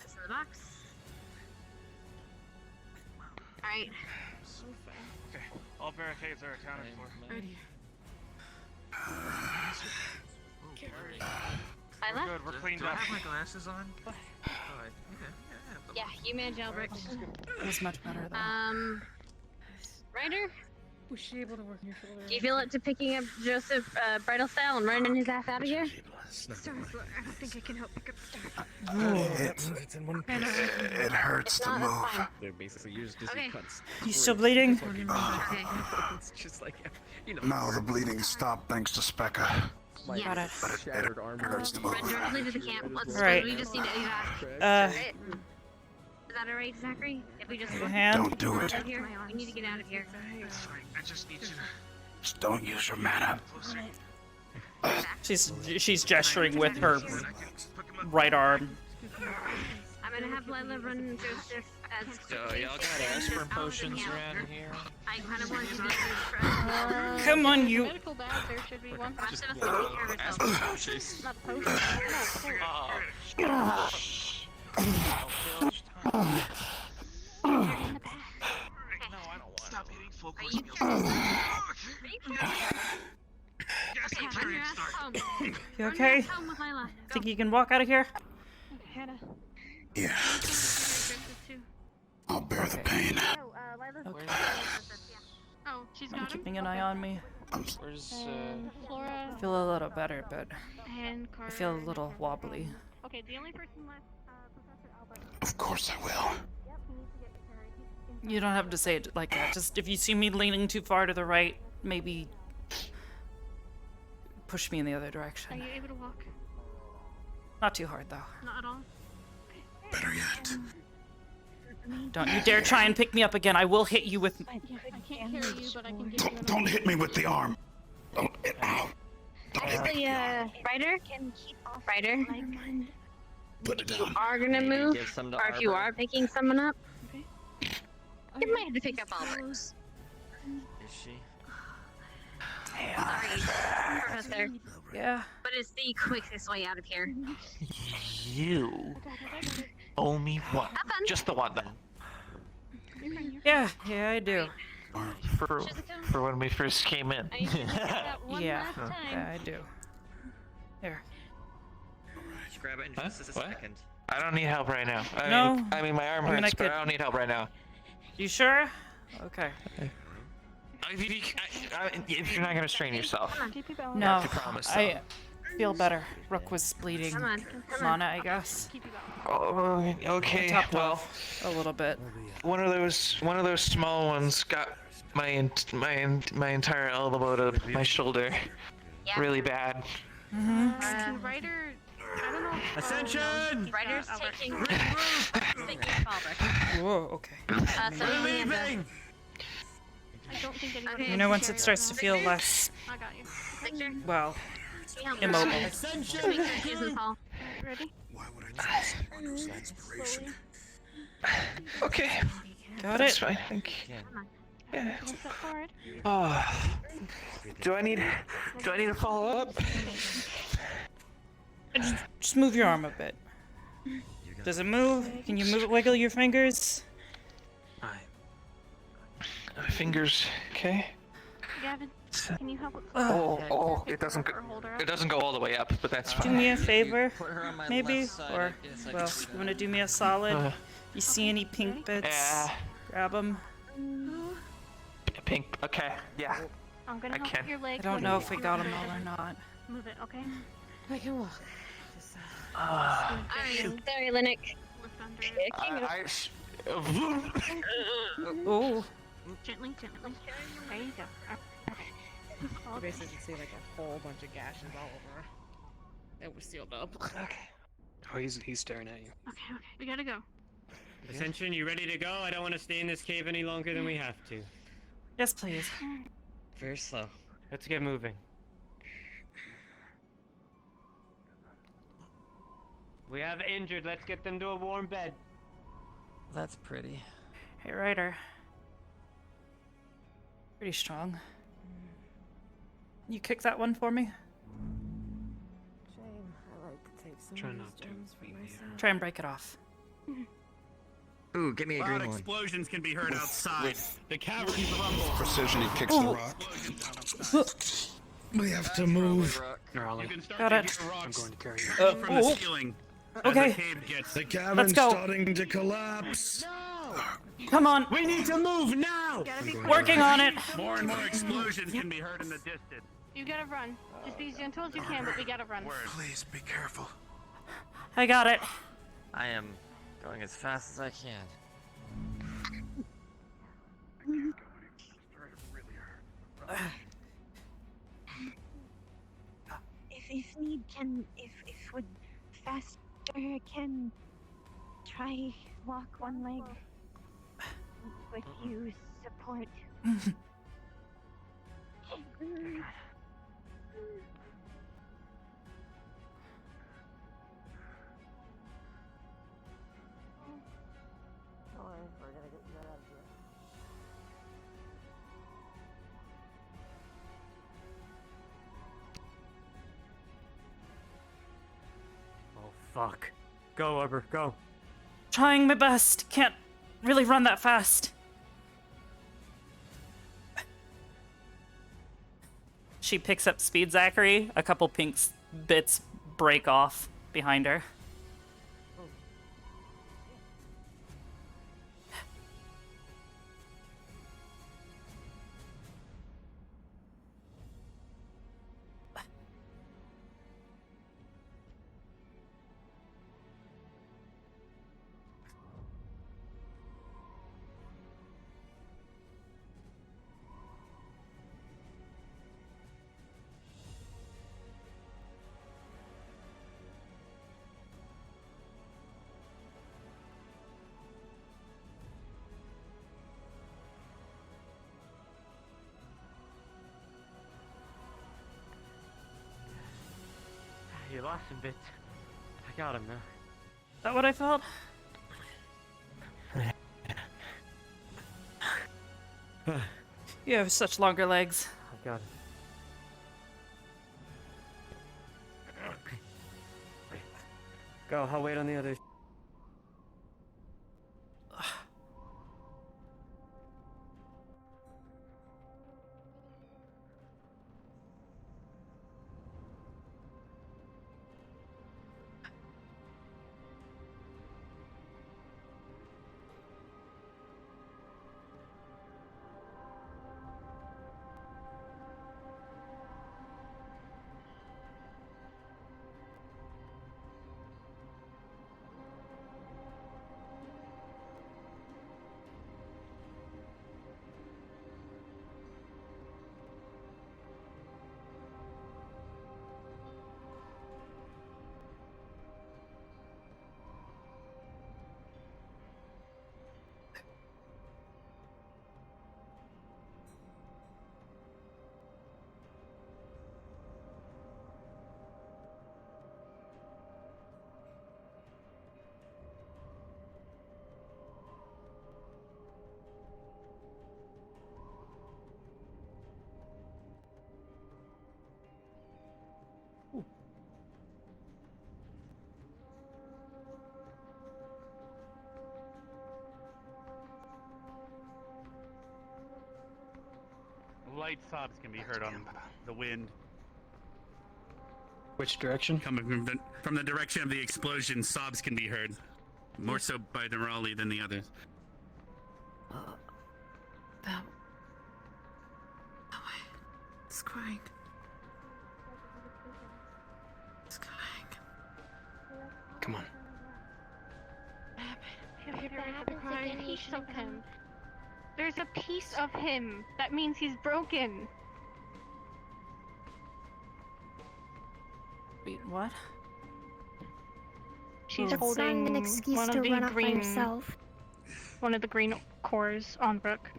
This in the box. Alright. Okay, all barricades are accounted for. Right here. Lila? We're good, we're cleaned Do I up. have my glasses on? Oh, Yeah, you manage Albert. It was much better though. Ryder? Was she able to work in your shoulder? Do you feel it to picking up Joseph bridal style and running his ass out of here? Sorry, I don't think I can help pick up stuff. It hurts to move. They're basically used as Okay. cuts. You still bleeding? Okay. It's just like, you know. No, the bleeding stopped thanks to Specca. Yes. Got it. But it hurts to move. Run directly to the camp. Let's Right. we just need to evac. Uh, Is that alright, Zachary? If we just Your hand? Don't do it. Out here? We need to get out of here. I just need you to Just don't use your mana. she's gesturing with her right arm. I'm gonna have Lila run Joseph as Y'all got aspirin potions around here? I kind of want to do this. Come on, you. Medical bag, there should be one. Just take care of herself. Not potion. stop hitting full Are course you meals. Okay, run your ass home. You Run your okay? ass home with Lila. Go. Think you can walk out of here? Hannah. Yeah, I'll bear the pain. Okay. Oh, she's I'm got him? keeping an eye on me. Where's Flora I feel a little better, but and I Carter. feel a little wobbly. Okay, the only person left, Professor Albert. Of course I will. Yep, he needs to get prepared. You don't have to say it like that. Just if you see me leaning too far to the right, maybe push me in the other Are direction. you able to walk? Not too hard, though. Not at all. Better yet. Don't you dare try and pick me up again. I will hit you with... I can't carry you, but I can give you an Don't hit me with the arm. Don't hit. Ow. Actually, Ryder? Ryder? Put it You down. are gonna move, give some to or if you Arbor. are picking someone up, you might have to pick up Albert. Is she? Sorry, Professor. Yeah. But it's the quickest way out of here. You owe me one. Have fun. Just the one, though. Yeah, I do. For when we first came in. Yeah, I do. Here. Just grab it in just a second. I don't need help right now. No. I mean, my arm I mean, hurts, I but could- I don't need help right now. You sure? Okay. If you're not gonna strain yourself. No, I have to promise, though. I feel better. Rook was bleeding. Come on, Mana, I guess. Oh, okay. I topped Well, off a little bit. one of those small ones got my entire elbow to my shoulder, really bad. Can Ryder, I don't know. Ascension! Ryder's taking Albert. Whoa, okay. So you leaving? I don't think anyone. Okay. You know, once it starts to feel less, I got you. Victor? well, Help immobile. me. Just make sure he doesn't fall. Ready? Why would I trust someone who's an inspiration? Okay. Got That's it? fine. Thank you. Yeah. One step forward. Oh. Do I need to follow up? Just move your arm a bit. Does it move? Can you move it? Wiggle your fingers? My fingers. Okay. Gavin, can you help? It doesn't go all the way up, but that's Do fine. me a favor, Put her on my maybe? left side, Or, I guess I well, can do you want to do me a solid? You see any pink bits? Yeah. Grab them. Pink. Okay. Yeah. I'm gonna I help can't. with your leg. I don't know if we got them all or not. Move it, okay? I can walk. Alright, sorry, Linux. Ooh. Gently, gently. There you go. You basically see like a whole bunch of gashes all over. It was sealed up. Okay. Oh, he's staring at you. Okay, we gotta go. Ascension, you ready to go? I don't want to stay in this cave any longer than we have to. Yes, please. Very slow. Let's get moving. We have injured. Let's get them to a warm bed. That's pretty. Hey, Ryder. Pretty strong. You kick that one for me? Shame. I like to take some Try of not these gems for myself. Try and break it off. Ooh, give me a Loud green one. explosions can be heard outside. The caverns rumble. Precision, he kicks the rock. We have to move. You can start Got it. taking the rocks I'm going to carry you. from the ceiling. Okay. As the cave gets. The cavern's go. starting to collapse. Come on. We need to move now! Working on it. More and more explosions can be heard in the distance. You gotta run. Just be as gentle as you can, but we gotta run. Please be careful. I got it. I am going as fast as I can. If need can, if would faster can try walk one leg with you support. Oh fuck. Go, Arbor, go. Trying my best. Can't really run that fast. She picks up speed, Zachary. A couple pink bits break off behind her. You lost some bits. I got him now. Is that what I felt? You have such longer legs. I got him. Go, I'll wait on the others. Light sobs can be heard on the wind. Which direction? Coming from the direction of the explosion, sobs can be heard. More so by the Raleigh than the others. It's crying. It's crying. Come on. If you're crying, a piece of him. There's a piece of him. That means he's broken. Wait, what? She's That's holding not an excuse one to of the run off by green, yourself. one of the green cores on Brooke.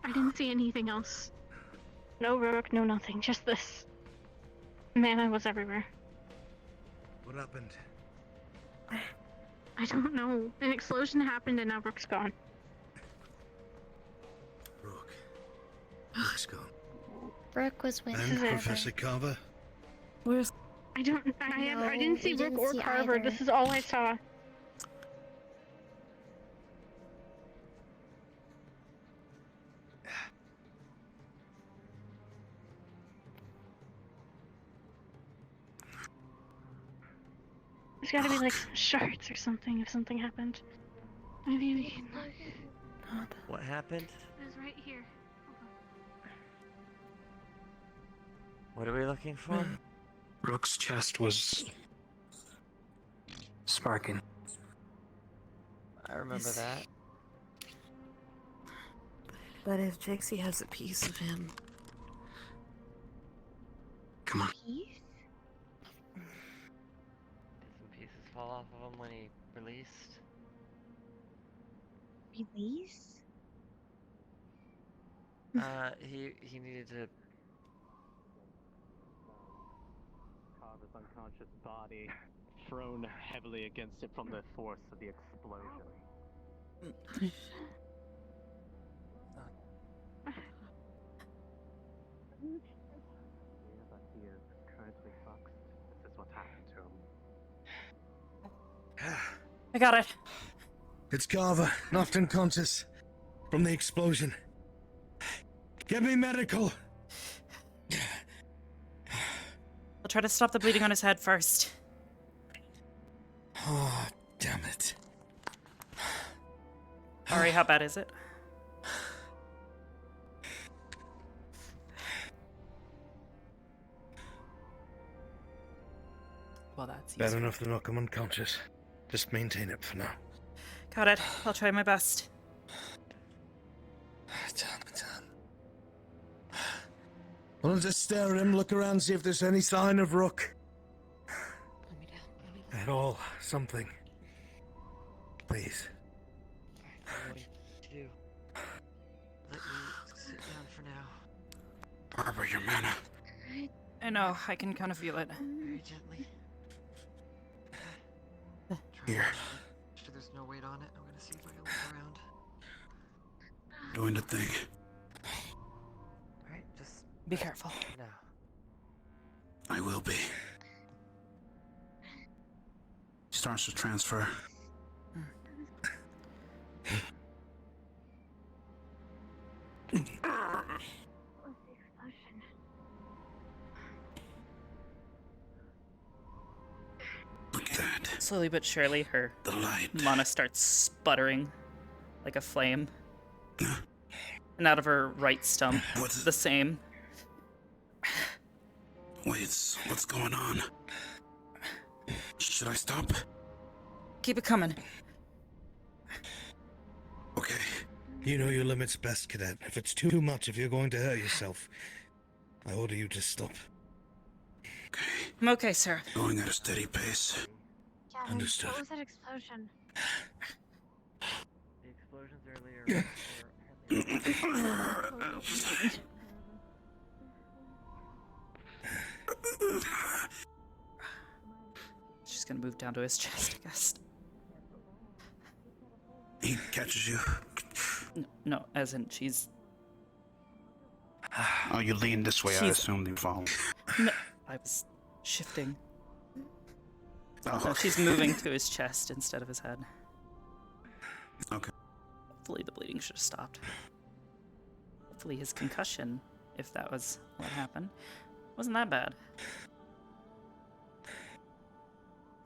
I didn't see anything else. No Rook, no nothing, just this. Mana was everywhere. What happened? I don't know. An explosion happened and now Rook's gone. Rook's gone. Brooke was with And her. Professor Carver? Where's... I didn't see we Rook didn't or see Carver. either. This is all I saw. There's gotta be like some shards or something if something happened. Maybe we can look. What happened? It was right here. What are we looking for? Rook's chest was sparking. I remember Is- that. But if Jixie has a piece of him... Come on. Did some pieces fall off of him when he released? Release? He needed to. Carver's unconscious body thrown heavily against it from the force of the explosion. But he is currently fucked. This is what happened to him. I got it. It's Carver, knocked unconscious from the explosion. Get me medical! I'll try to stop the bleeding on his head first. Oh, damn it. Ari, how bad is it? Well, that's Bad easy. enough to knock him unconscious. Just maintain it for now. Got it. I'll try my best. Damn. Well, just stare at him, look around, see if there's any sign of Rook. At all, something. Please. I'm going to let you sit down for now. Arbor, your mana. I know, I can kind of feel it. Very gently. Here. Make sure there's no weight on it. I'm gonna see if I can look around. Doing the thing. Alright, just be careful. Now. I will be. Starts to transfer. Look at that. Slowly but surely, her The light. mana starts sputtering like a flame. And out of her right stump, the same. Wait, what's going on? Should I stop? Keep it coming. Okay. You know your limits best, Cadet. If it's too much, if you're going to hurt yourself, I order you to stop. I'm okay, sir. Going at a steady pace. Gavin, Understood. what was that explosion? The explosions earlier She's gonna move down to his chest, I guess. He catches you. No, as in she's... Oh, you lean this way, I She's- assume you fall. No, I was shifting. Oh, No, she's moving to his chest instead of his head. Okay. Hopefully the bleeding should have stopped. Hopefully his concussion, if that was what happened, wasn't that bad.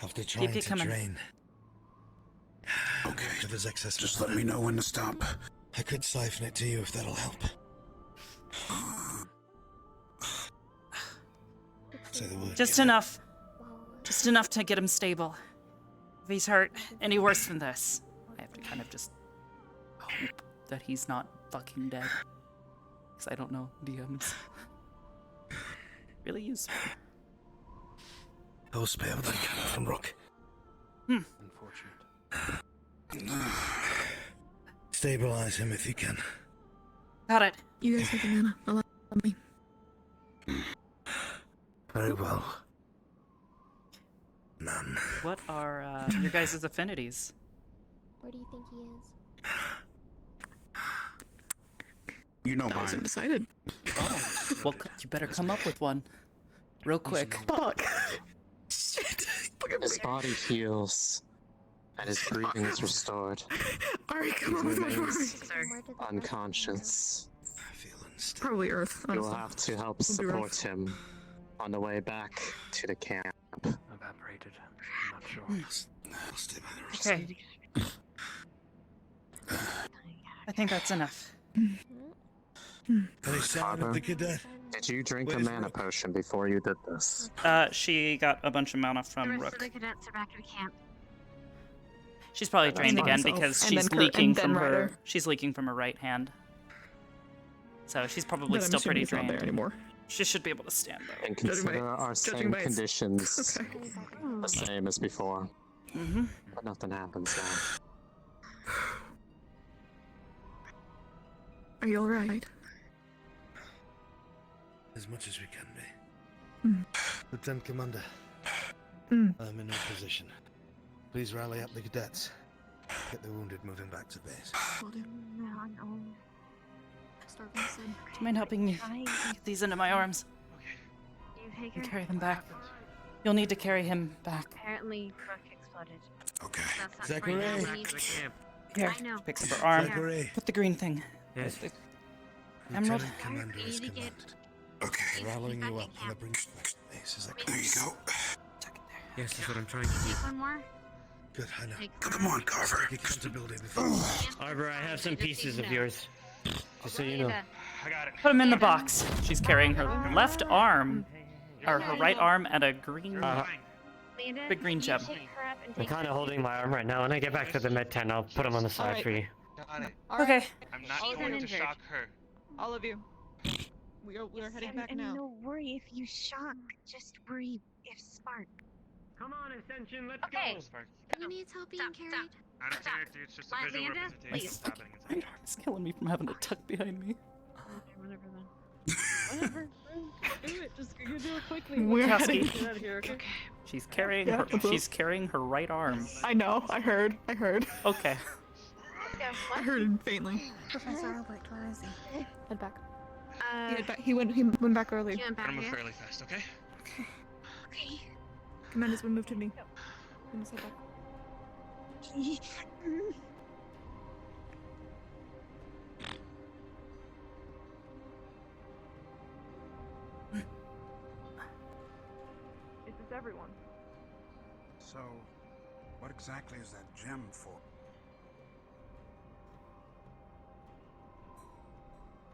After trying Keep it to coming. drain. Okay. If there's excess, just let me know when to stop. I could siphon it to you if that'll help. Say the word. Just enough. Just enough to get him stable. If he's hurt any worse than this, I have to kind of just hope that he's not fucking dead. Because I don't know DMs. Really useful. I will spare what I can from Rook. Unfortunate. Stabilize him if you can. Got it. You guys take the mana. Allow me. Very well. None. What are your guys' affinities? Where do you think he is? You know That mine. wasn't decided. Well, you better come up with one. Real quick. Fuck. Shit. His body heals, and his breathing is restored. Ari, come He on with my remains story. unconscious. Probably Earth, You'll honestly. have to help We'll be support him on the way back to the camp. Evaporated. I'm not sure. Okay. I think that's enough. Any sign of the cadet? Did you drink a mana potion before you did this? She got a bunch of mana The from rest of Rook. the cadets are back at camp. She's probably That's drained fine. again Myself. because And she's then Kurt- leaking and from then her. Ryder. She's leaking from her right hand. So she's probably But I'm still assuming pretty he's not drained. there anymore. She should be able to stand though. And Judging by- consider our judging same by its- conditions Okay. the same as before. Mm-hmm. But nothing happens now. Are you alright? As much as we can be. Mm. Lieutenant Commander, Mm. I'm in no position. Please rally up the cadets. Get the wounded moving back to base. Will do. Starving said. Do you mind helping me get these into my arms You take and her? carry them back? You'll need to carry him back. Apparently, Brooke exploded. Okay. That's not Zachary. right now. Back to the camp. Here, I know. picks up her arm. Zachary. Put the green thing. Yes. The emerald. Lieutenant Commander is You need to get- commanded. Okay. Rallying back you at up and camp. the bring you back to base as I There you go. Yes, that's what I'm trying to do. Take one more. Good, I know. Take Come on, Carver. Take accountability before. Arbor, I have some pieces of yours. Just so you know. I got it. Put him in the box. She's carrying her left arm, or her right arm, and a green, Leander, big green you gem. take her up and I'm take kind her- of holding my arm right now. When I get back to the med tent, I'll put them on the side Alright. for you. Got it. Okay. I'm not She's going to uninjured. shock her. All of you. We are heading back and now. no worry if you shock. Just worry if Spark. Come on, Ascension, let's Okay. Spark. He needs help being Stop, carried. stop. I don't care, dude. It's just a visual Leander, representation of please. what's happening My inside. arm is killing me from having to tuck behind me. Whatever then. Whatever. Do it. Just do it quickly. We're Kowski. heading. Get out of here, okay? She's carrying Yeah, her. what's up? She's carrying her right arm. I know. I heard. Okay. I heard it faintly. Professor Albert, where is he? Head back. He went back early. He went I'm back gonna move here. fairly fast, okay? Okay. Commander's been moved to me. I'm gonna head back. It's just everyone. So, what exactly is that gem for?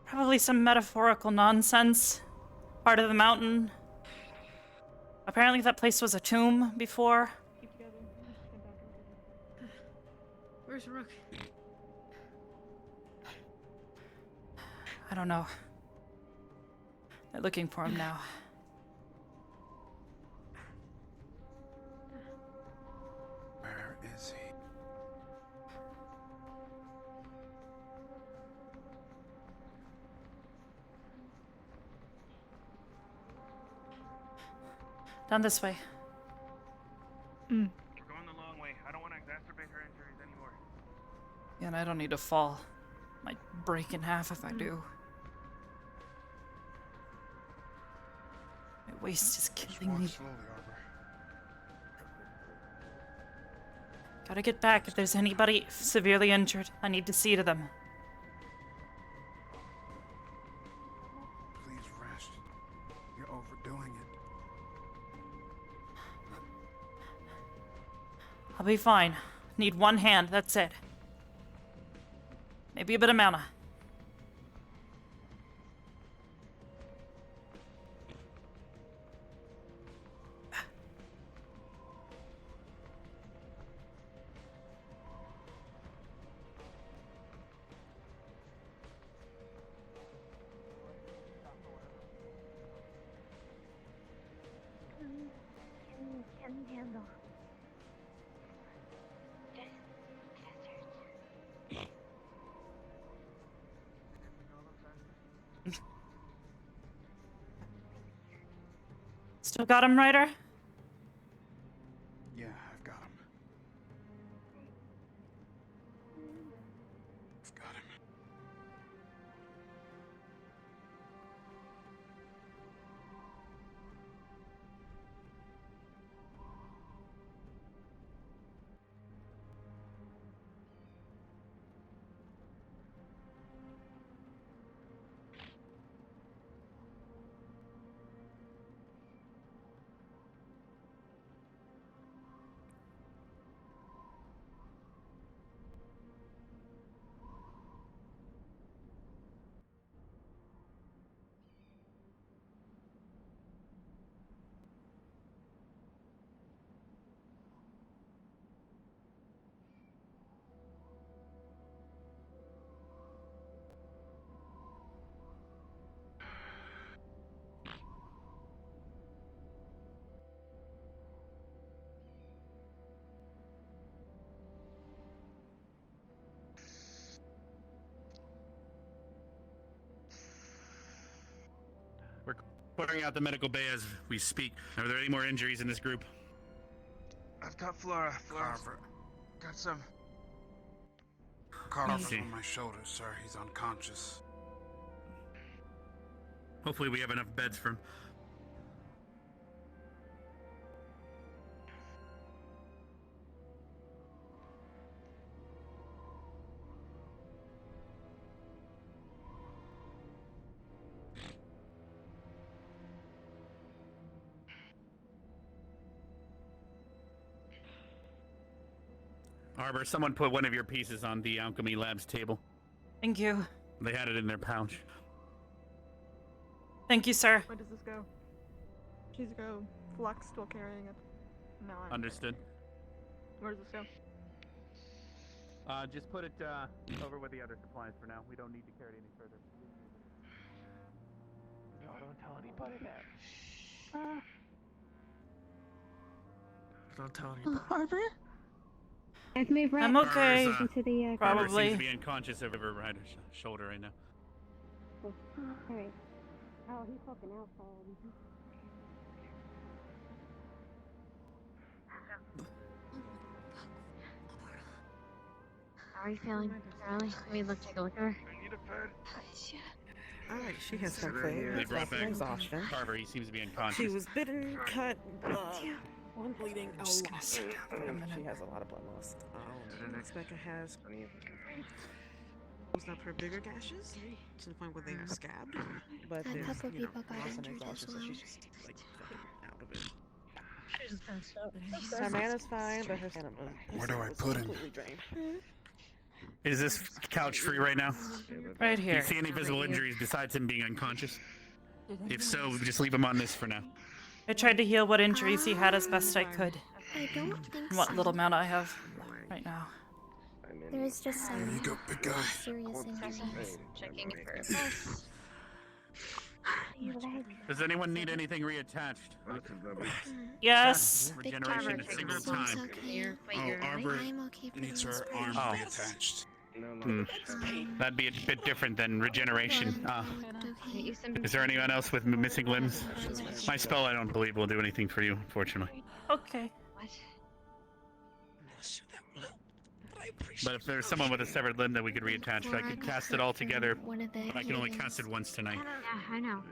Probably some metaphorical nonsense. Part of the mountain. Apparently that place was a tomb before. Keep together. Where's Rook? I don't know. They're looking for him now. Where is he? Down this way. We're going the long way. I don't want to exacerbate her injuries anymore. Yeah, and I don't need to fall. Might break in half if I do. My waist is killing me. Slowly, Arbor. Gotta get back. If there's anybody severely injured, I need to see to them. Please rest. You're overdoing it. I'll be fine. Need one hand, that's it. Maybe a bit of mana. Can handle. Still got him, Ryder? Yeah, I've got him. I've got him. We're clearing out the medical bay as we speak. Are there any more injuries in this group? I've got Flora. Carver. Got some. Carver's on my shoulders, sir. He's unconscious. Hopefully we have enough beds for him. Arbor, someone put one of your pieces on the alchemy lab's table. Thank you. They had it in their pouch. Thank you, sir. Where does this go? She's go. Flux still carrying it. No, I'm Understood. Where does this go? Just put it over with the other supplies for now. We don't need to carry it any further. No, don't tell anybody that. Don't tell anybody. Arbor? I've moved right I'm okay. into the Arbor Probably. seems to be unconscious over Ryder's shoulder right now. Alright. Oh, he's fucking outside. How are you feeling, Charlie? I mean, take a look at her. Alright, she has some food. They brought back Exhaustion. Carver. He seems to be unconscious. She was bitten, cut, one bleeding. I'm just gonna sit down for a minute. She has a lot of blood loss. Rebecca has closed up her bigger gashes to the point where they are scabbed. But A there's, couple you know, people got loss and injured as exhaustion, so well. she's just like fucking out of it. Her mana's fine, but her stamina. Where do I put him? Completely drained. Is this couch free right now? Right Do here. you see any visible injuries besides him being unconscious? If so, just leave him on this for now. I tried to heal what injuries he had as best I could. I don't think And what so. little amount I have right now. There's just some There you go, big guy. serious injuries. Checking for a pulse. Does anyone need anything reattached? Yes. Regeneration at single time. Arbor I'm okay for needs the most her part. arm Oh. reattached. That'd be a bit different than regeneration. Okay. Is there anyone else with missing limbs? My spell, I don't believe, will do anything for you, unfortunately. Okay. But if there's someone with a severed limb that we could reattach, I could cast it all together, One of the but I can only healings. cast it once tonight. Yeah, I know.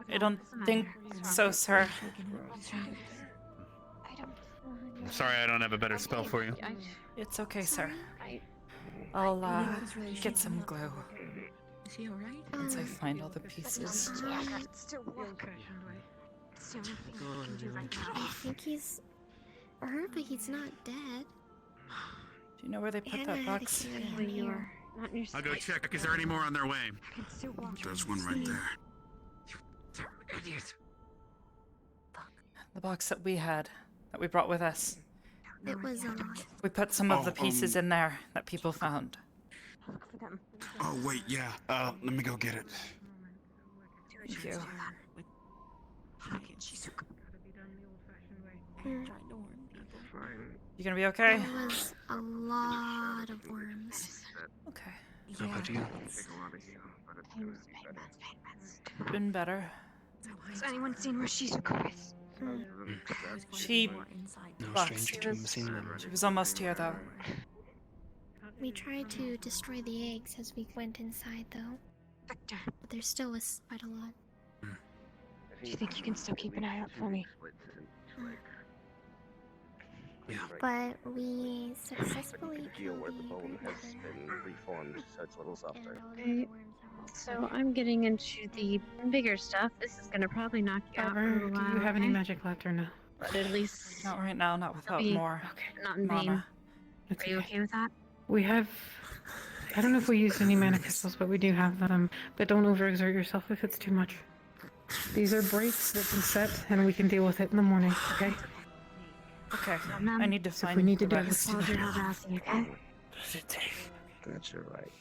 I don't think so, sir. I'm sorry I don't have a better spell for you. It's okay, sir. I'll get some glue Is he alright? once I find all the pieces. I think he's hurt, but he's not dead. Do you know where they put Hannah that had a box? carry him here. Not in your I'll go sight. check. Is there any more on their way? There's one right there. The box that we had, that we brought with us. It was a lot. We put some of the pieces in there that people found. Oh wait, yeah. Let me go get it. Thank you. You gonna be okay? There was a lot of worms. Okay. How about you? Been better. Has anyone seen where Shizuko is? She No left. stranger to missing them. She was almost here though. We tried to destroy the eggs as we went inside, though. Victor, But there still was quite a lot. do you think you can still keep an eye out for me? Yeah. But we successfully killed where the the bone grandmother. has been reformed so it's a little softer. Okay, so I'm getting into the bigger stuff. This is gonna probably knock you out for a Arbor, little do while. you have any okay? magic left or no? But at least Not right now, not without be more. not in vain. Mana. Are you okay with that? We have. I don't know if we used any mana crystals, but we do have them. But don't overexert yourself if it's too much. These are breaks that can set, and we can deal with it in the morning, okay? Okay, I need to So if find we need to the do rest. this, Hold your head out, okay? That's your right.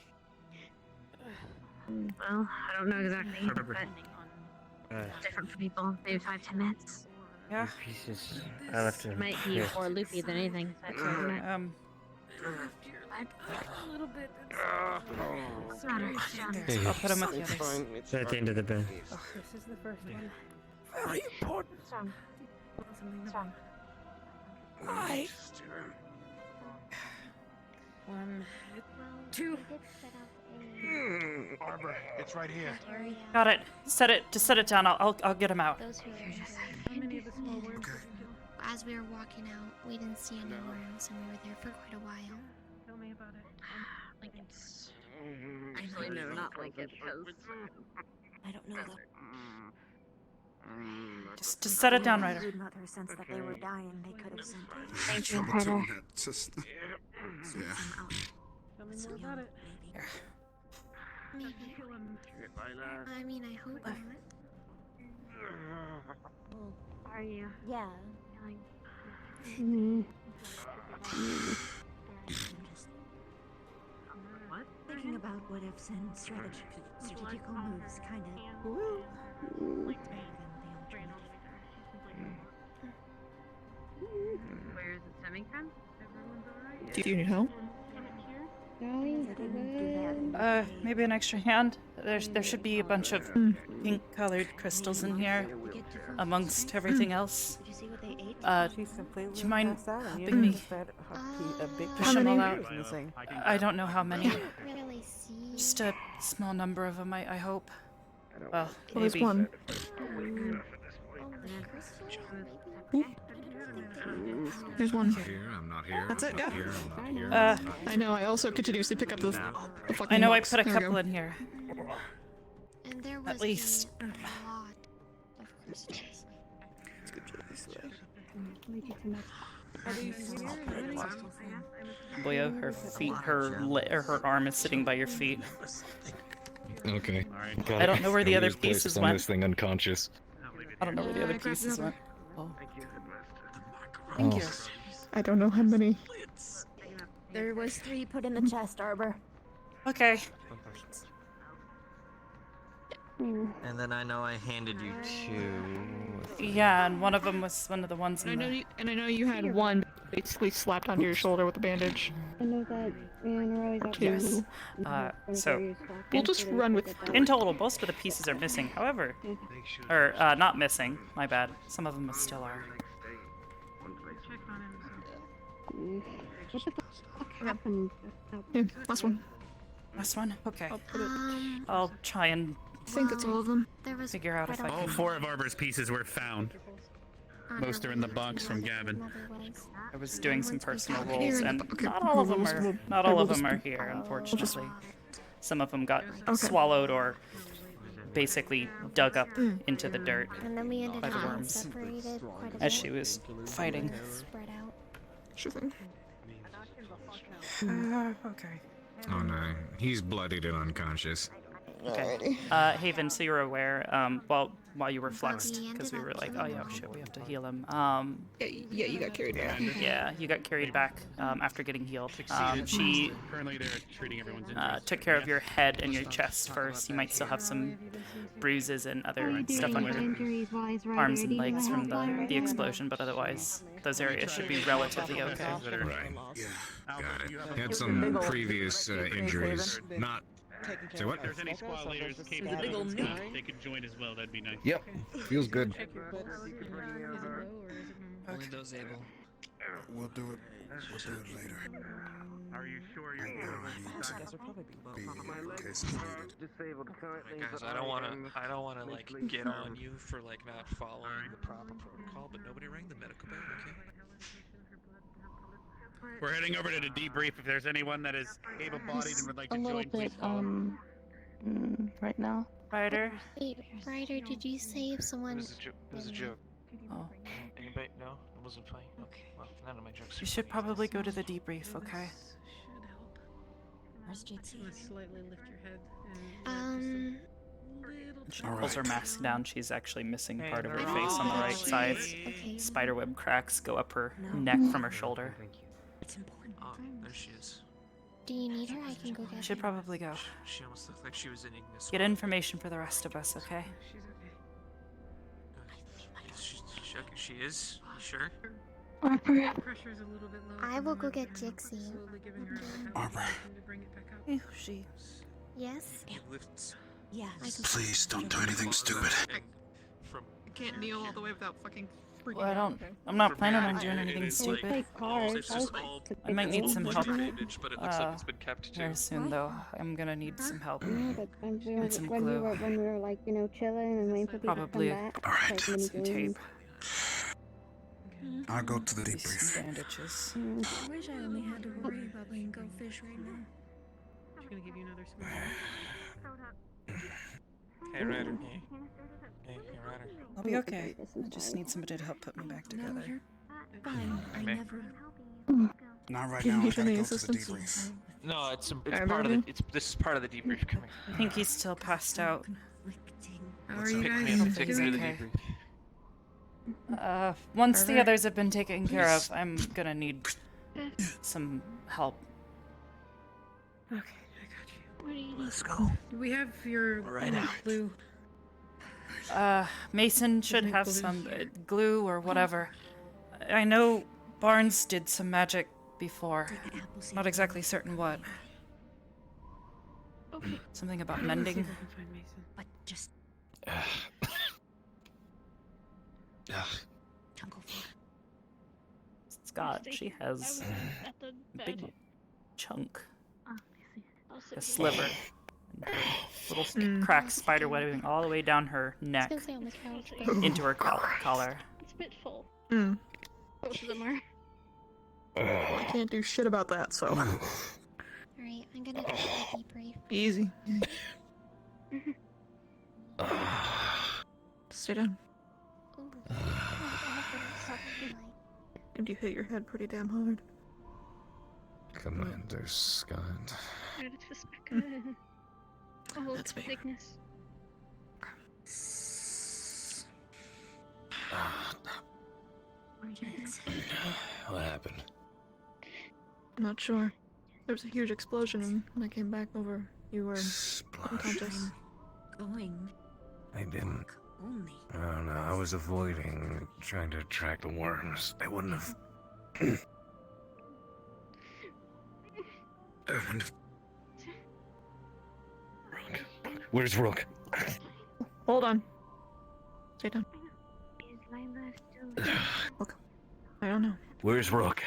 Well, I don't know exactly, but different for people. Maybe 5-10 minutes. Yeah. Pieces. I left It them. might be here. more loopy than anything. But What's the matter? Here, I'll put them with the here. others. It's at the end of the bed. This is the first one. Very important. What's wrong? What's wrong? I. One, Two. Arbor, it's right here. Got it. Set it. Just set it down. I'll get him out. Those who were As we were walking out, we didn't see any worms, and we were there for quite a while. Tell me about it. Like it's. Actually, no, not like it, because. I don't know though. Just set it down, Ryder. Would not her sense that they were dying, they could have sent it. Thank you, Trouble too, Ryder. that just. Yeah. Tell me more about it. Maybe. I mean, I hope not. Are you? Yeah. Feeling? What? Thinking about what ifs and strategical moves, kind of. Where is it stemming from? Do you need help? Maybe an extra hand. There should be a bunch of pink-colored crystals in here, amongst everything else. Did you see what they ate? Do you mind helping me push them all out? I don't know how many. Really see. Just a small number of them, I hope. Well, Well, there's maybe. one. There's one. Here, I'm not here. That's it, I'm not yeah. here, I'm not here. I know, I also continuously pick up the fucking I know I box. put a There we couple go. in here. And there was At least. a lot of crystals. Boyo, her feet, her arm is sitting by your feet. Okay. I don't know where the other Please place pieces on went. this thing unconscious. I don't know where the other pieces went. Oh. Thank you. I don't know how many. There was 3 put in the chest, Arbor. Okay. And then I know I handed you 2. Yeah, and one of them was one of the ones I in know the... you, and I know you had one basically slapped onto your shoulder with a bandage. I know that Two. So, We'll just run with in total, most of the pieces are missing. However, or not missing. My bad. Some of them still are. What the fuck happened? Yeah, last one. Last one. Okay. Um, I'll try and I think that's all of them. There was figure out if I All can. 4 of Arbor's pieces were found. Most are in the box from Gavin. I was doing some personal Here rolls, in and the- okay, not all of them we'll- are. we'll- Not I all will of them just- are here, just- unfortunately. Some of them got Okay. swallowed or basically dug up into the dirt And then we ended by the up being worms separated quite a bit. as she was fighting. Spread out. Sure thing. Okay. Oh no, he's bloodied and unconscious. Okay. Haven, so you're aware, while you were fluxed, because we were like, oh yeah, shit, we have to heal him. Yeah, you got carried back. Yeah, you got carried back after getting healed. She Currently, they're treating everyone's took care of your head and your chest first. You might still have some bruises and other stuff on your arms and legs from the explosion, but otherwise, those areas should be relatively okay. Right. Yeah, got it. Had some previous injuries. Not. So what? If there's any squad leaders capable of they could join as well, that'd be nice. Yep. Feels good. Only those able. We'll do it. We'll do it later. Are you sure you're Guys, I don't wanna like get on you for like not following the proper protocol, but nobody rang the medical bell, okay? We're heading over to the debrief. If there's anyone that is able-bodied and would like to A little join, please bit, follow. right now. Ryder? Wait, Ryder, did you say if someone... It was a joke. Oh. Anybody? No? It wasn't funny? Okay. Well, none of my jokes You should probably go to the debrief, okay? Where's JT? Slightly lift your head. She pulls her mask down. She's actually missing part of her face on the right side. Spiderweb cracks go up her neck from her shoulder. It's important. Oh, there she is. Do you need her? I can go get Should her. probably go. She almost looked like she was in Ignis. Get information for the rest of us, okay? She is? You sure? Pressure's a little bit low. I will go get Jixie. Arbor. She. Yes? Yes. Please don't do anything stupid. I can't kneel all the way without fucking freaking Well, out. I'm not planning on doing anything stupid. It's just all I might need some help. bandage, but it looks like it's been kept too. Very soon, though. I'm gonna need some help. When some we glue. were like, chilling and waiting for people Probably to come back. Alright. some tape. I'll go to the Some debrief. bandages. I wish I only had to worry about playing Go Fish right now. She's gonna give you another smile. Hey, Ryder. Hey, Ryder. I'll be okay. I just need somebody to help put me back together. Fine. I Me? never. Not right Do you now. I need gotta any go to the assistance? debrief. No, it's Arbor part of then? the. This is part of the debrief coming. I think he's still passed out. How are you Pick me guys? up. Take me to the Okay. debrief. Once the Arbor? others have been taken care of, I'm gonna need some help. Okay, I got What do you need? Let's go. you. We have your glue. Mason should Any have glue? some glue or whatever. I know Barnes did some magic before. Not exactly certain what. Okay. Something about I'm gonna see mending. if I can find Mason. But just don't go far. Scott, she has At the a big bed. chunk, I'll sit a here. sliver. And little crack spider webbing all the way down her I neck was gonna say on the couch, but... into her collar. It's a bit full. Mm. Both of them are. I can't do shit about that, so. Alright, I'm gonna go to the debrief. Easy. Stay down. And you hit your head pretty damn hard. Commander Scott. Right, it's just back. Oh, That's me. thickness. What happened? I'm not sure. There was a huge explosion, and when I came back over, you were unconscious. Going I didn't. only. I don't know. I was avoiding trying to attract the worms. They wouldn't have. Where's Rook? Hold on. Stay down. Is Lila still? Look, I don't know. Where's Rook?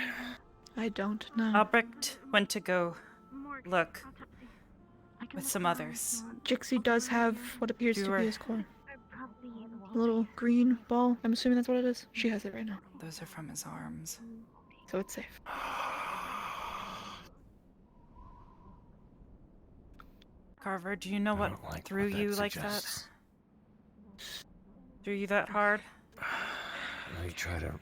I don't know. Albrecht went to go look with some others. Jixie does have what appears You to were- be his core. A little green ball. I'm assuming that's what it is. She has it right now. Those are from his arms. So it's safe. Carver, do you know I what don't like threw what that you like suggests. that? Threw you that hard? I try to.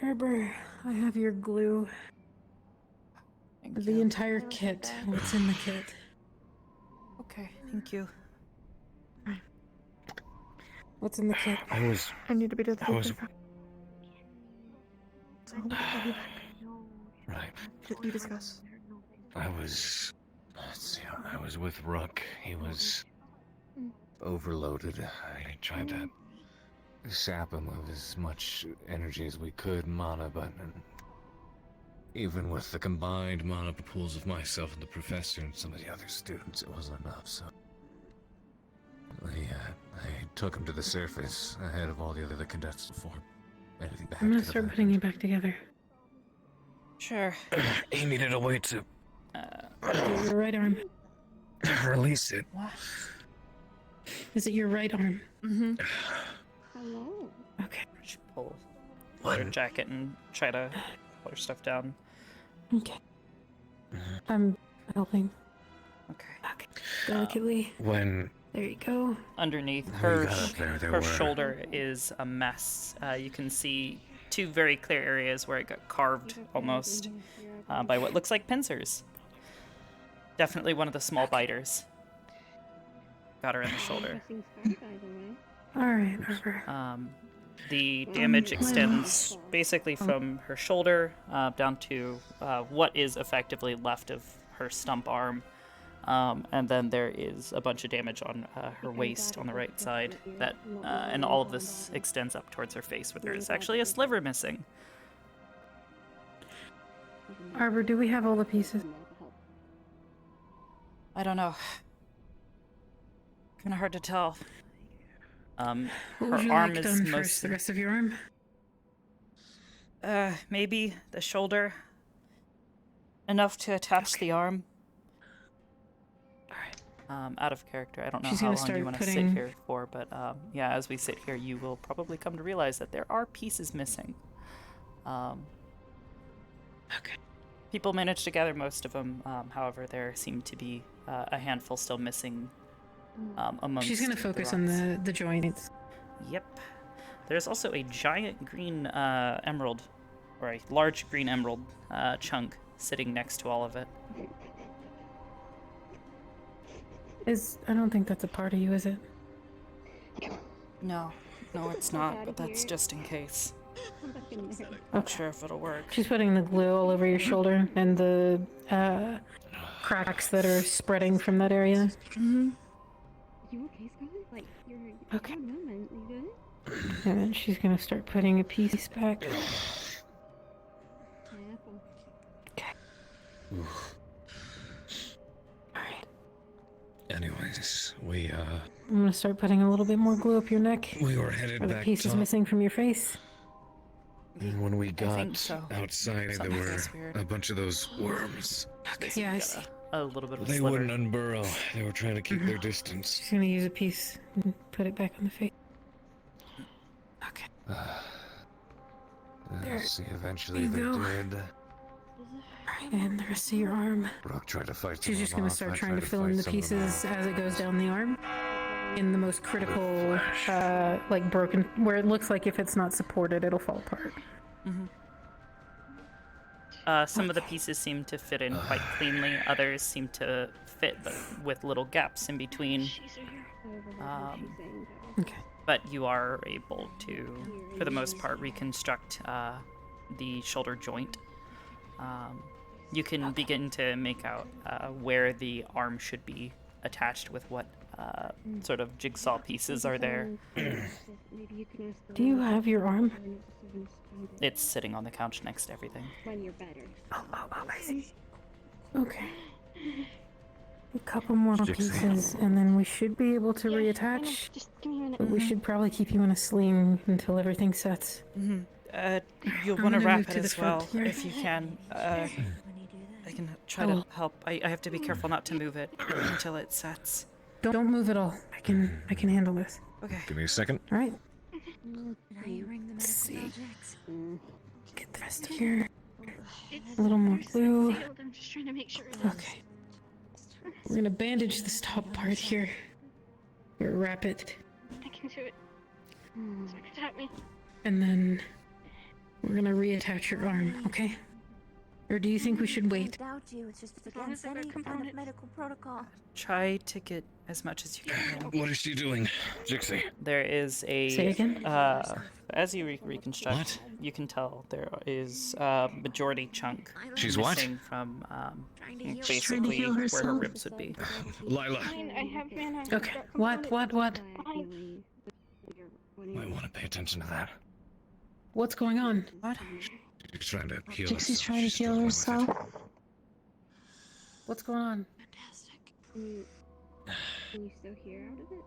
Arbor, I have your glue. The entire kit. What's in the kit? Okay, thank you. What's in the kit? I need to be to the was- So I'll be back. Right. You discuss. I was with Ruck. He was overloaded. I tried to sap him of as much energy as we could, mana, but even with the combined mana pools of myself and the professor and some of the other students, it wasn't enough, so I took him to the surface ahead of all the other cadets before anything back. I'm gonna start putting you back together. Sure. He needed a way to Your right arm. release it. What? Is it your right arm? Mm-hmm. Hello. Okay. She pull her jacket and try to pull her stuff down. Okay. I'm helping. Okay. Okay. Delicately. When There you go. Underneath we her, got up there, there her were shoulder is a mess. You can see two very clear areas where it got carved almost by what looks like pincers. Definitely one of the small biters. Got her in the shoulder. Alright, Arbor. The damage extends basically from her shoulder down to what is effectively left of her stump arm. And then there is a bunch of damage on her waist on the right side. And all of this extends up towards her face, where there is actually a sliver missing. Arbor, do we have all the pieces? I don't know. Kind of hard to tell. What Her would you arm like is done first? The rest of your arm? Maybe the shoulder. Enough to attach the arm. Out of character. I don't know She's how gonna long start you want to sit here for, but yeah, as we sit here, you will probably come to realize that there are pieces missing. Okay. People managed to gather most of them. However, there seem to be a handful still missing amongst. She's gonna focus on the joints. Yep. There's also a giant green emerald, or a large green emerald chunk sitting next to all of it. I don't think that's a part of you, is it? No, it's not, but that's just in case. Not sure if it'll work. She's putting the glue all over your shoulder and the cracks that are spreading from that area. Mm-hmm. You okay, Scarlet? Like, you're Okay. you good? And then she's gonna start putting a piece back. Okay. Alright. Anyways, we I'm gonna start putting a little bit more glue up your neck. we were headed Are the back pieces top. missing from your face? And when we got think so. outside, there Something were feels weird. a bunch of those worms. Yeah, I see. A little bit of a They sliver. wouldn't unburrow. They were trying to keep their distance. She's gonna use a piece and put it back on the face. Okay. There See, eventually you they go. did. Alright, and the rest of your arm. Brooke tried to fight She's some just of them gonna off. start I trying tried to fill in fight the some of them pieces off. as it goes down the arm. In the most critical, like broken, where it looks like if it's not supported, it'll fall apart. Mm-hmm. Some of the pieces seem to fit in quite cleanly. Others seem to fit but with little gaps in between. Okay. But you are able to, for the most part, reconstruct the shoulder joint. You can begin to make out where the arm should be attached with what sort of jigsaw pieces are there. Do you have your arm? It's sitting on the couch next to everything. When you're better. Oh, I see. Okay. A couple more pieces, and then we should be able to reattach. Just give me a minute. But we should probably keep you in a sling until everything sets. You'll I'm want to gonna wrap move it to the as well, front here. if you can. I can try to help. I have to be careful not to move it until it sets. Don't move at all. I can handle this. Okay. Give me a second. All right. Now you ring the Let's medical see. objects. Get the rest here. It's A little more glue. sealed. I'm just trying to make sure. Okay. We're gonna bandage this top part here. Here, wrap it, I can do it. Protect me. and then we're gonna reattach your arm. Okay. Or do you think we should wait? I doubt you. It's just against any kind of medical protocol. Try to get as much as you can. What is she doing, Jixie? There is a. Say again? As you reconstruct, you can tell there is a majority chunk. She's what? Missing from She's trying to basically heal where her herself. ribs would be. Lila. I have mana. Okay. What? Might want to pay attention to that. What's going on? What? She's trying to heal Jixie's herself. trying to She's heal struggling with it. herself. What's going on? Can you still hear out of it?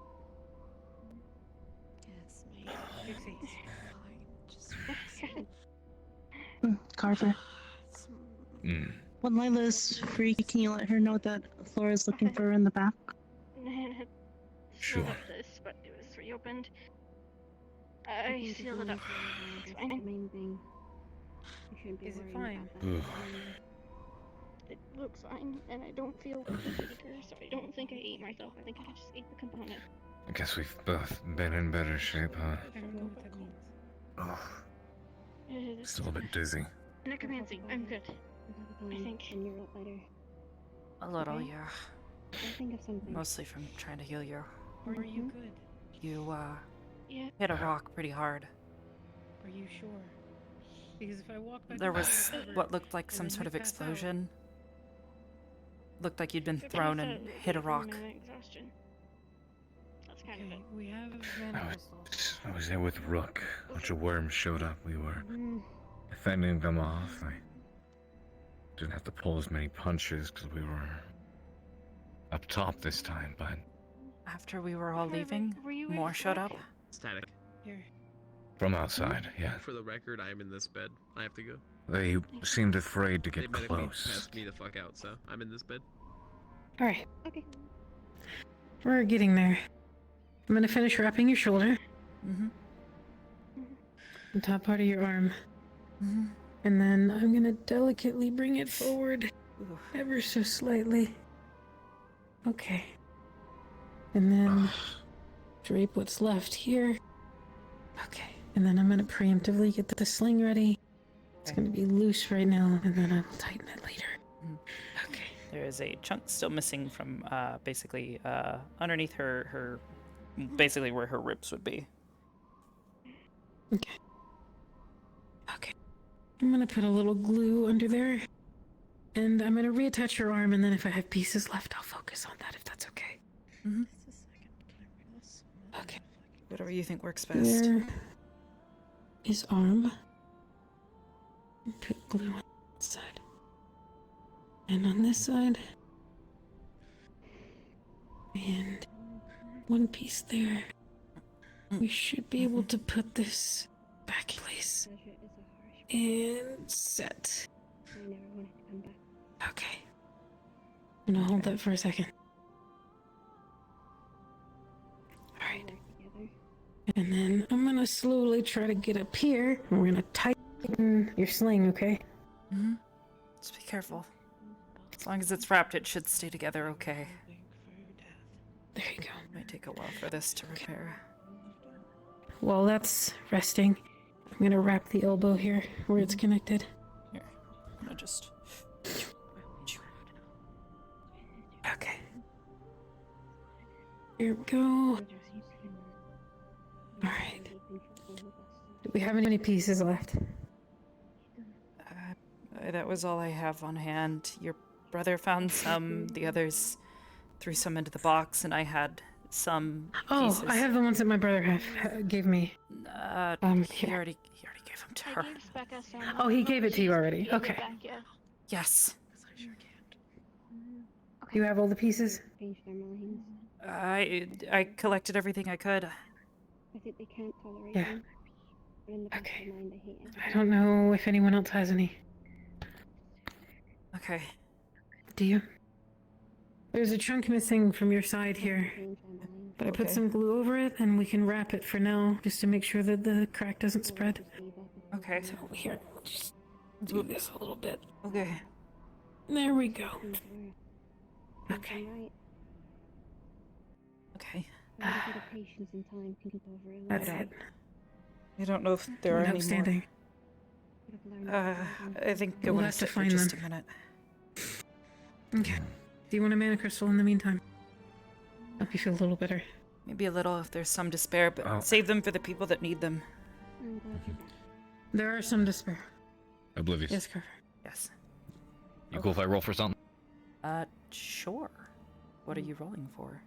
Carver. When Lila's free, can you let her know that Flora's looking for her in the back? Sure. This, but it was reopened. I sealed it up. It's fine. Main thing. You shouldn't be Is it worrying fine? about that. It looks fine, and I don't feel weaker, so I don't think I ate myself. I think I just ate the component. I guess we've both been in better shape, huh? I don't know what that means. Oh, It's still a bit dizzy. necromancy. I'm good. I think. And you're up better. A little, Okay. yeah. I'll think of something. Mostly from trying to heal you. Are you good? You Yeah. hit a rock pretty hard. Are you sure? Because if I walk back There to was the river what looked like and some then sort you of pass out- explosion. Looked like you'd been If I thrown pass and out, it'll hit a be from rock. mana exhaustion. That's kind of Okay, it. we have mana I crystals. was there with Rook. A bunch of worms showed up. We were Mm. fending them off. I didn't have to pull as many punches because we were up top this time, but After we were all leaving, Were you more showed up. Static. Here. from outside, yeah. For the record, I am in this bed. I have to go. They seemed afraid to They get medically close. passed me the fuck out, so I'm in this bed. Alright. Okay. We're getting there. I'm gonna finish wrapping your shoulder. Mm-hmm. The top part of your arm. Mm-hmm. And then I'm gonna delicately bring it forward. Ooh. Ever so slightly. Okay. And then drape what's left here. Okay. And then I'm gonna preemptively get the sling ready. It's gonna be loose right now, and then I'll tighten it later. Okay. There is a chunk still missing from basically underneath her basically where her ribs would be. Okay. Okay. I'm gonna put a little glue under there. And I'm gonna reattach your arm, and then if I have pieces left, I'll focus on that, if that's okay. Mm-hmm. Okay. Whatever you think works best. There is arm. Put glue on that side. And on this side. And one piece there. We should be able to put this back in place. And set. I never wanted to come back. Okay. I'm gonna hold that for a second. Alright. Together. And then I'm gonna slowly try to get up here. And we're gonna tighten your sling, okay? Mm-hmm. Just be careful. As long as it's wrapped, it should stay together okay. There you go. Might take a while for this to repair. While that's resting, I'm gonna wrap the elbow here where it's connected. Here, I'm gonna just. Okay. Here we go. Alright. Do we have any pieces left? That was all I have on hand. Your brother found some, the others threw some into the box, and I had some pieces. Oh, I have the ones that my brother gave me. He already gave them to her. Oh, he gave it to you already. Okay. Yes. You have all the pieces? Change their minds. I collected everything I could. I think they can't tolerate Yeah. them. But in the back of their mind, they hate I don't know if anyone else has any. Okay. Do you? There's a chunk missing from your side here. But I put Okay. some glue over it, and we can wrap it for now, just to make sure that the crack doesn't spread. Okay. So here, just do this a little bit. Okay. There we go. Okay. Right. Okay. A little bit of patience and time can keep over it. That's it. I don't know if there are any more. Outstanding. I think I We'll want have to to sit for find just them. a minute. Okay. Do you want a mana crystal in the meantime? Hope you feel a little better. Maybe a little if there's some despair, but Oh. save them for the people that need them. There are some to spare. Oblivious. Yes, Carver. Yes. You cool if I roll for something? Sure. What are you rolling for?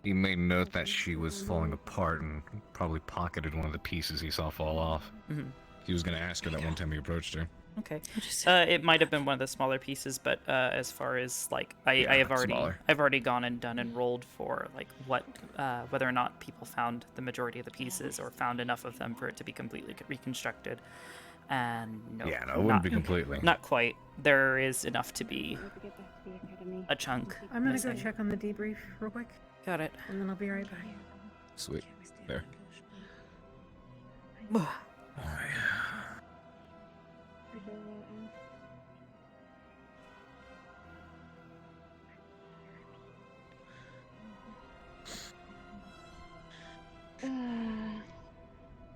He made note that she was falling apart and probably pocketed one of the pieces he saw fall off. Mhm. He was going to ask her that one time he approached her. Okay. It might have been one of the smaller pieces, but as far as like I have already smaller. I've already gone and done and rolled for like what whether or not people found the majority of the pieces or found enough of them for it to be completely reconstructed. And no, Yeah, no, it wouldn't be completely. Not quite. There is enough to be a chunk. I'm gonna missing. go check on the debrief real quick. Got it. And then I'll be right back. Sweet. There.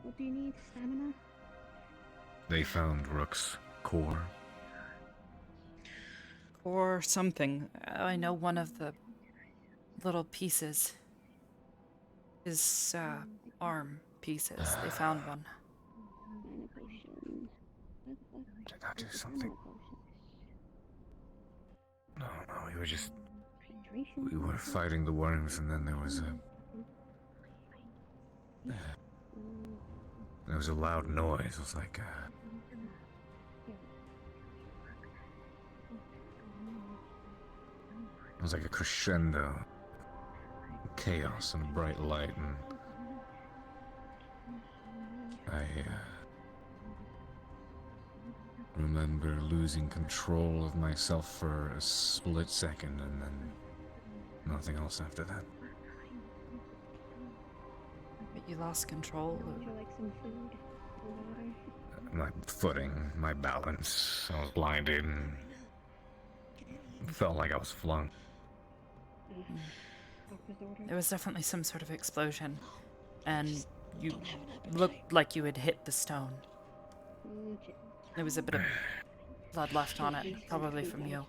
What do you need? Stamina? They found Rook's core. Or something. I know one of the little pieces is arm pieces. They found one. Did I do something? No, we were just... We were fighting the worms and then there was a... There was a loud noise. It was like It was like a crescendo. Chaos and a bright light, and I remember losing control of myself for a split second, and then nothing else after that. But you lost control. Would you like some food or water? My footing, my balance, I was blinded and felt like I was flung. There was definitely some sort of explosion, and you looked like you had hit the stone. There was a bit of blood left on it, probably from you.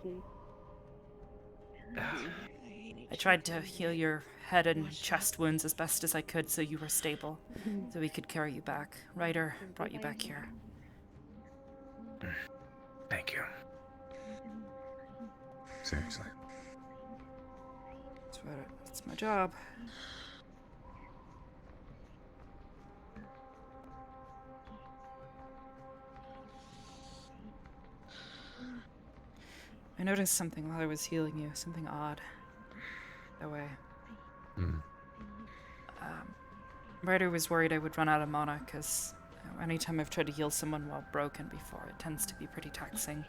I tried to heal your head and chest wounds as best as I could so you were stable, so we could carry you back. Ryder brought you back here. Thank you. Seriously. It's my job. I noticed something while I was healing you, something odd. That way. Ryder was worried I would run out of mana, because anytime I've tried to heal someone while broken before, it tends to be pretty taxing.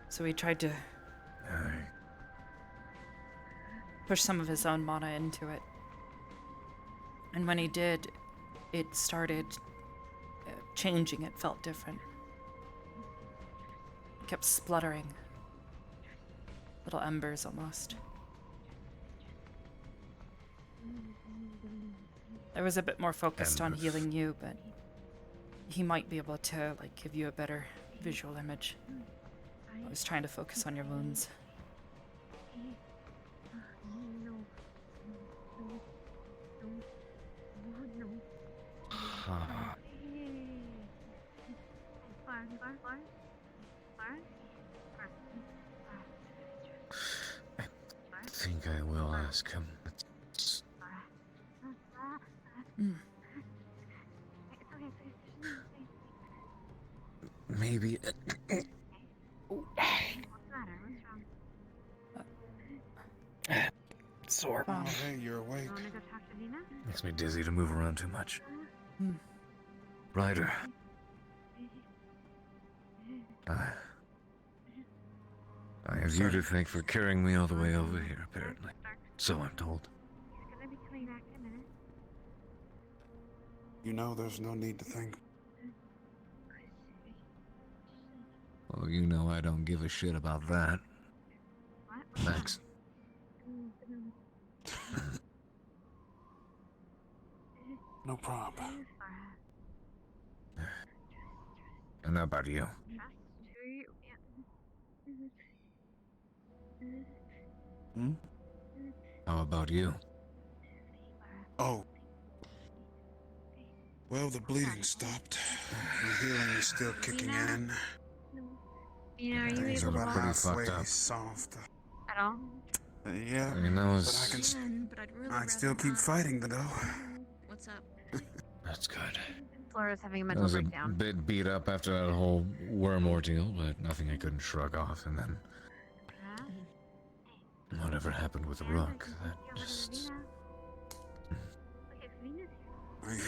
So he tried to push some of his own mana into it. And when he did, it started changing. It felt different. It kept spluttering. Little embers almost. I was a bit more focused on healing you, but he might be able to give you a better visual image. I was trying to focus on your wounds. I think I will ask him. Maybe. Sore. Oh, hey, you're awake. Makes me dizzy to move around too much. Ryder. I have you to thank for carrying me all the way over here, apparently. So I'm told. You know there's no need to thank. Well, you know I don't give a shit about that. Thanks. No problem. And how about you? Hmm? How about you? Oh. Well, the bleeding stopped. The healing is still kicking in. You know, are you Things are able to about walk halfway fucked up. soft. at all? Yeah, I mean, that was... but But I'd really I can still keep fighting though. What's up? That's good. Flora's having a I mental was a breakdown. bit beat up after that whole worm ordeal, but nothing I couldn't shrug off, and then... Whatever happened with Rook, that just... I hear you,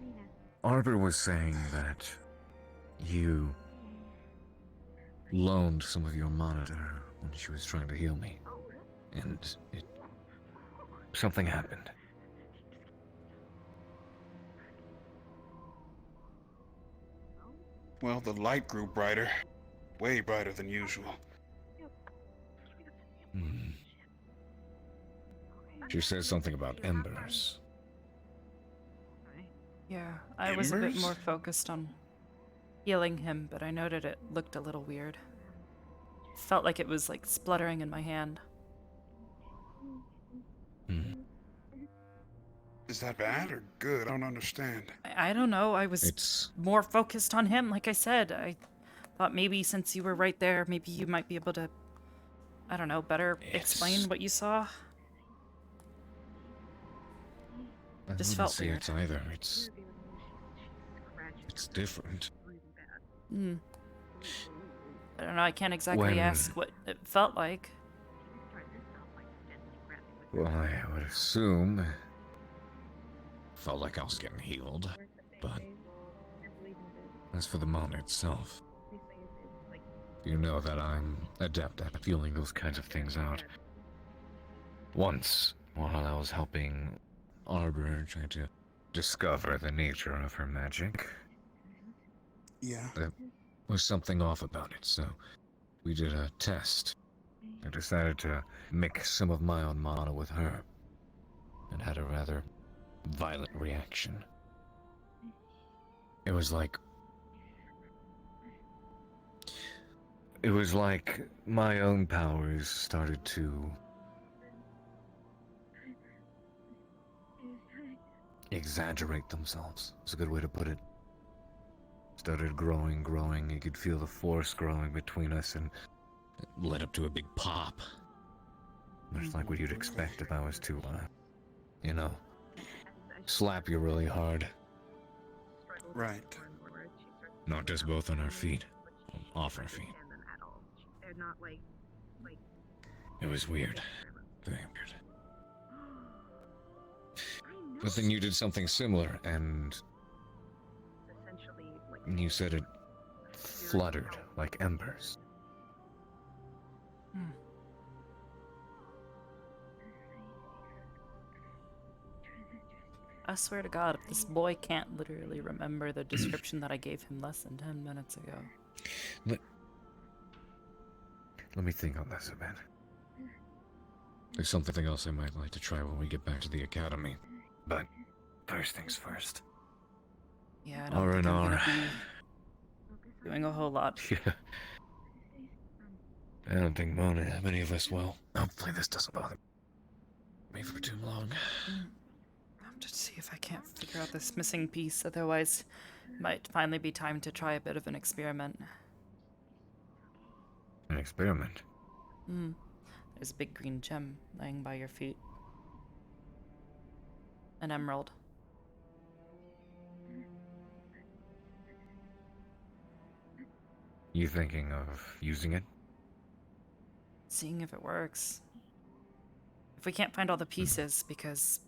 man. Arbor was saying that you loaned some of your monitor when she was trying to heal me, and something happened. Well, the light grew brighter. Way brighter than usual. She says something about embers. Yeah, I was a bit Embers? more focused on healing him, but I noted it looked a little weird. Felt like it was like spluttering in my hand. Is that bad or good? I don't understand. I don't know, I was more focused on him, like I said. I thought maybe since you were right there, maybe you might be able to, I don't know, better explain what you saw. I Just wouldn't felt say weird. it's either. It's different. I don't know, I can't exactly When- ask what it felt like. Well, I would assume... Felt like I was getting healed, but... As for the moment itself... You know that I'm adept at feeling those kinds of things out. Once, while I was helping Arbor try to discover the nature of her magic... Yeah. There was something off about it, so we did a test. I decided to mix some of my own mana with her, and had a rather violent reaction. It was like my own powers started to exaggerate themselves. It's a good way to put it. Started growing. You could feel the force growing between us, and it led up to a big pop. Much like what you'd expect if I was to, slap you really hard. Right. Knocked us both on our feet. Off our feet. It was weird. Very weird. But then you did something similar, and you said it fluttered like embers. I swear to God, if this boy can't literally remember the description that I gave him less than 10 minutes ago. Let me think on this a bit. There's something else I might like to try when we get back to the academy. But first things first. Yeah, I don't think I'm gonna be doing a whole lot. Yeah. I don't think many of us will. Hopefully this doesn't bother me for too long. I'm just see if I can't figure out this missing piece, otherwise it might finally be time to try a bit of an experiment. An experiment? There's a big green gem laying by your feet. An emerald. You thinking of using it? Seeing if it works. If we can't find all the pieces, because,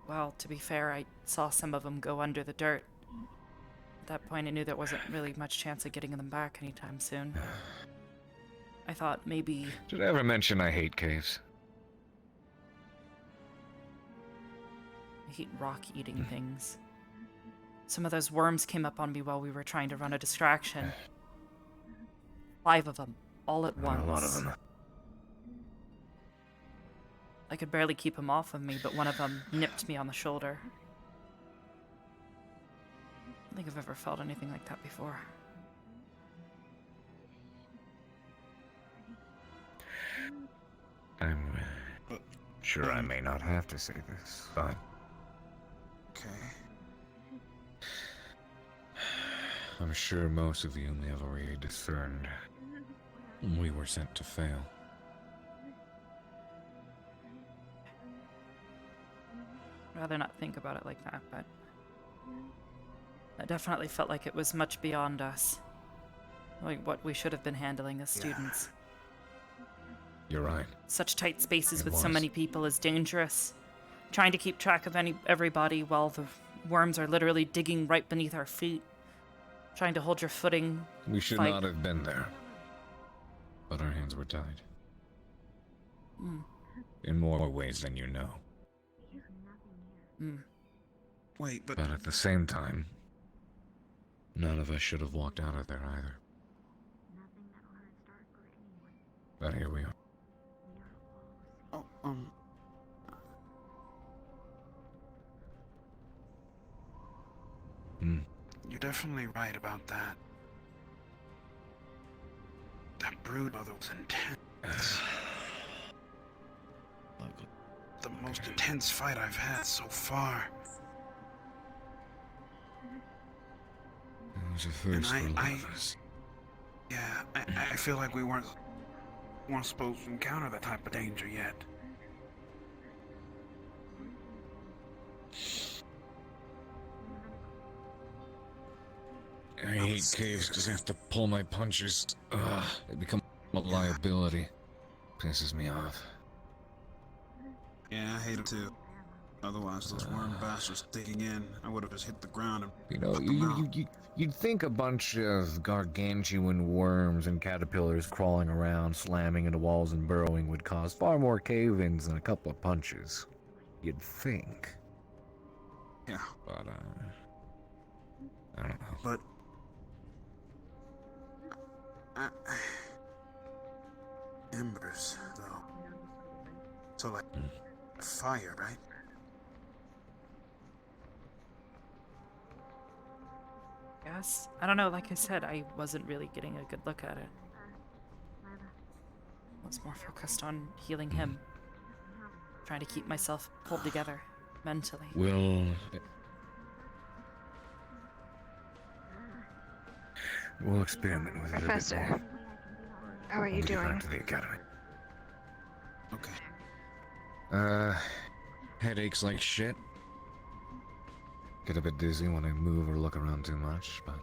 well, to be fair, I saw some of them go under the dirt. At that point, I knew there wasn't really much chance of getting them back anytime soon. I thought maybe... Did I ever mention I hate caves? I hate rock-eating things. Some of those worms came up on me while we were trying to run a distraction. 5 of them, all at once. A lot of them. I could barely keep them off of me, but one of them nipped me on the shoulder. don't think I've ever felt anything like that before. I'm sure I may not have to say this, but... Okay. I'm sure most of you may have already discerned we were sent to fail. Rather not think about it like that, but it definitely felt like it was much beyond us. Like what we should have been handling as students. You're right. Such tight spaces It with so was. many people is dangerous. Trying to keep track of everybody while the worms are literally digging right beneath our feet. Trying to hold your footing. We should fight. not have been there. But our hands were tied. Mm. In more ways than you know. Mm. Wait, but at the same time, none of us should have walked out of there either. But here we are. Oh, you're definitely right about that. That brood mother was intense. The most intense fight I've had so far. It was a first for a lot of us. Yeah, I feel like we weren't supposed to encounter that type of danger yet. I hate caves because I have to pull my punches. Ugh, they become a liability. Pisses me off. Yeah, I hate it too. Otherwise, those worm bastards digging in, I would have just hit the ground and You know, put them out. you'd think a bunch of gargantuan worms and caterpillars crawling around, slamming into walls and burrowing would cause far more cave-ins than a couple of punches. You'd think. Yeah. But, I don't know. But embers, though. So like fire, right? Yes. I don't know, like I said, I wasn't really getting a good look at it. I was more focused on healing him. Trying to keep myself pulled together, mentally. We'll experiment with it a bit Professor, more. how are you When we get doing? back to the academy. Okay. Headaches like shit. Get a bit dizzy when I move or look around too much, but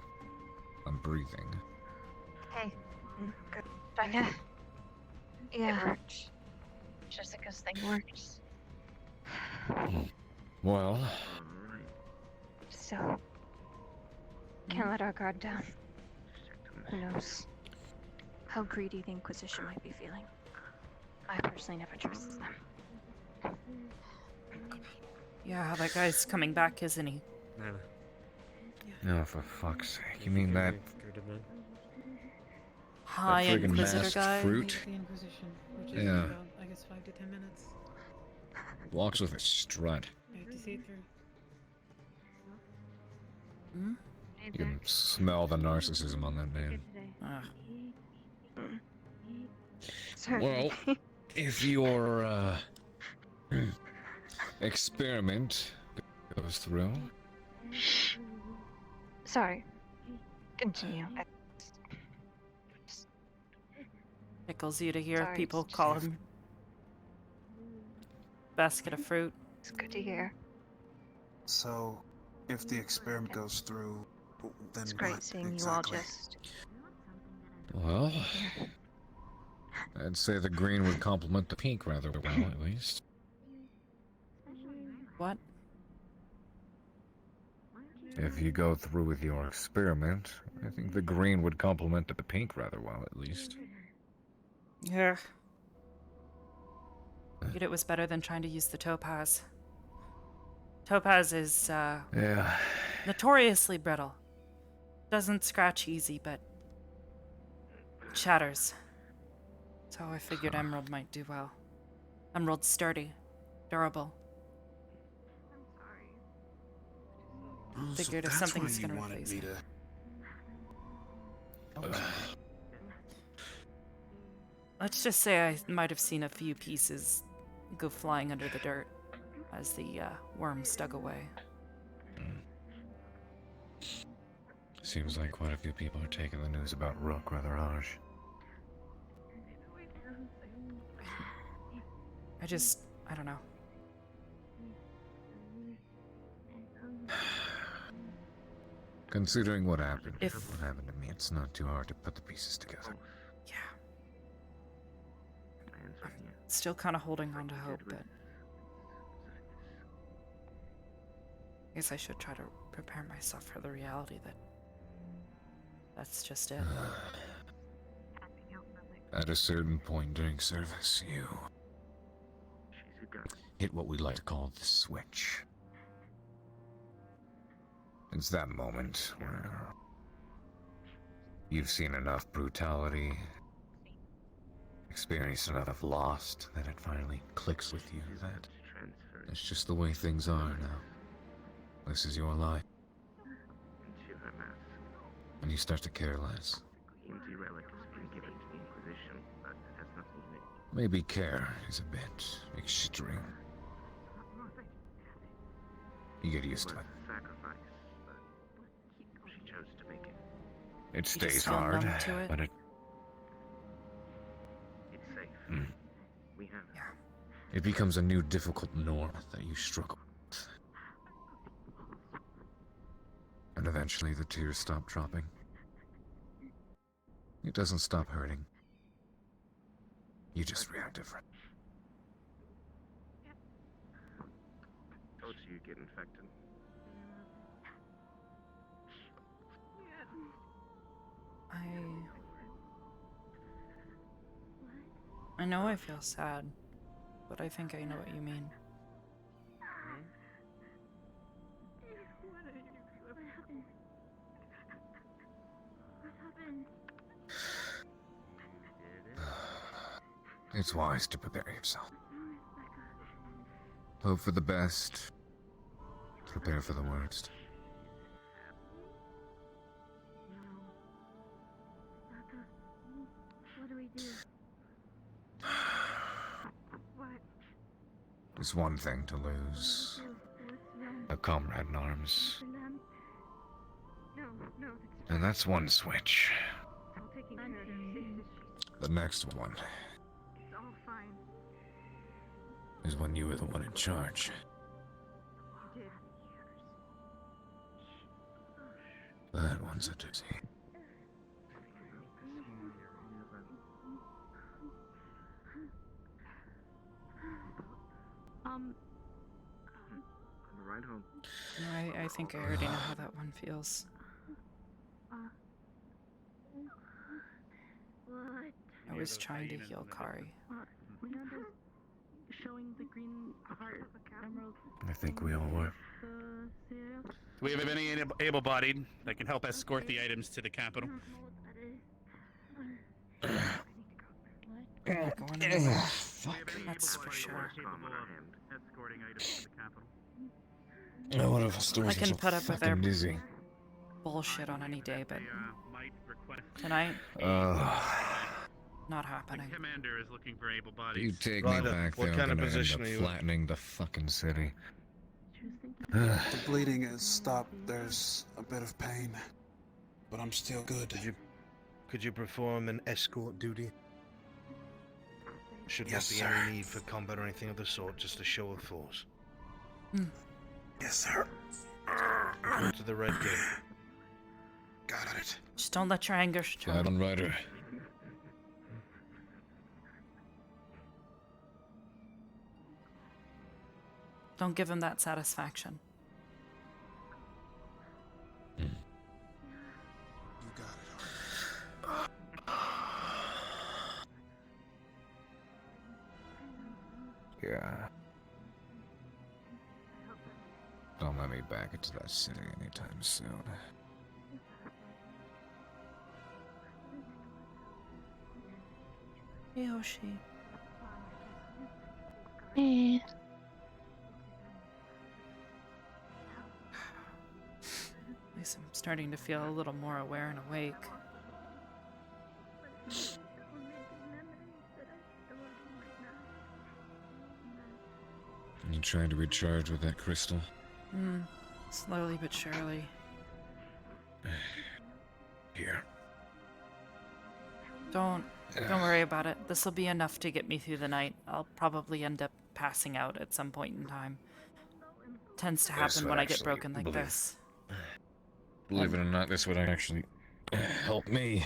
I'm breathing. Hey. Good. Yeah. Yeah. It worked. Jessica's thing works. Well, So. Can't let our guard down. Who knows? How greedy the Inquisition might be feeling. I personally never trusted them. Yeah, that guy's coming back, isn't he? oh, for fuck's sake. You mean that High friggin' Inquisitor masked guy? fruit? The Inquisition, which is Yeah. about, I guess, 5 to 10 minutes. Walks with a strut. I have to see it through. Hmm? You can smell the narcissism on that man. Well, if your experiment goes through, Sorry. Continue. Tickles you to hear Sorry, people it's call just- him basket of fruit. It's good to hear. So, if the experiment goes through, then It's great what seeing exactly? you all just. well, I'd say the green would complement the pink rather well, at least. What? If you go through with your experiment, I think the green would complement the pink rather well, at least. Yeah. Figured it was better than trying to use the topaz. Topaz is, Yeah. notoriously brittle. Doesn't scratch easy, but shatters. So I figured emerald might do well. Emerald's sturdy, durable. Figured if something's gonna replace it. Let's just say I might have seen a few pieces go flying under the dirt as the worms dug away. Seems like quite a few people are taking the news about Rook rather harsh. I don't know. Considering what happened, If- what happened to me, it's not too hard to put the pieces together. Yeah. I'm still kind of holding on to hope, but I guess I should try to prepare myself for the reality that that's just it. At a certain point during service, you hit what we like to call the switch. It's that moment where you've seen enough brutality, experienced enough loss, that it finally clicks with you that it's just the way things are now. This is your life. And you start to care less. Maybe care is a bit extreme. You get used to it. It You stays just feel hard, numb to it? but it... It becomes a new difficult norm that you struggle with. And eventually the tears stop dropping. It doesn't stop hurting. You just react different. Told you get infected. I know I feel sad, but I think I know what you mean. It's wise to prepare yourself. Hope for the best. Prepare for the worst. What do we do? What? It's one thing to lose a comrade in arms, No, no, and that's one switch. I'm taking care of this. The next one It's all fine. is when you were the one in charge. You did. That one's a doozy. On the ride home. I think I already know how that one feels. What? I was trying to heal Kari. We know there's showing the green heart emerald. I think we all were. Cereal. Do we have any able-bodied that can help escort the items to the capital? Fuck, that's for sure. Escorting items to the capital. One of us I can put up with their fucking dizzy. bullshit on any day, but tonight, not happening. The commander is looking for able-bodied. You take me back there, what kind I'm of gonna position end are up you in? flattening the fucking city. The bleeding has stopped. There's a bit of pain, but I'm still good. Could you perform an escort duty? Should Yes, not be sir. any need for combat or anything of the sort, just a show of force. Yes, sir. Go to the red gate. Got it. Just don't let your anger show. Adam Ryder. Don't give him that satisfaction. You got it. Yeah. Don't let me back into that city anytime soon. Yoshi. least I'm starting to feel a little more aware and awake. You trying to recharge with that crystal? Slowly but surely. Here. Don't worry about it. This'll be enough to get me through the night. I'll probably end up passing out at some point in time. Tends to happen when I get broken like this. Believe it or not, this would actually help me.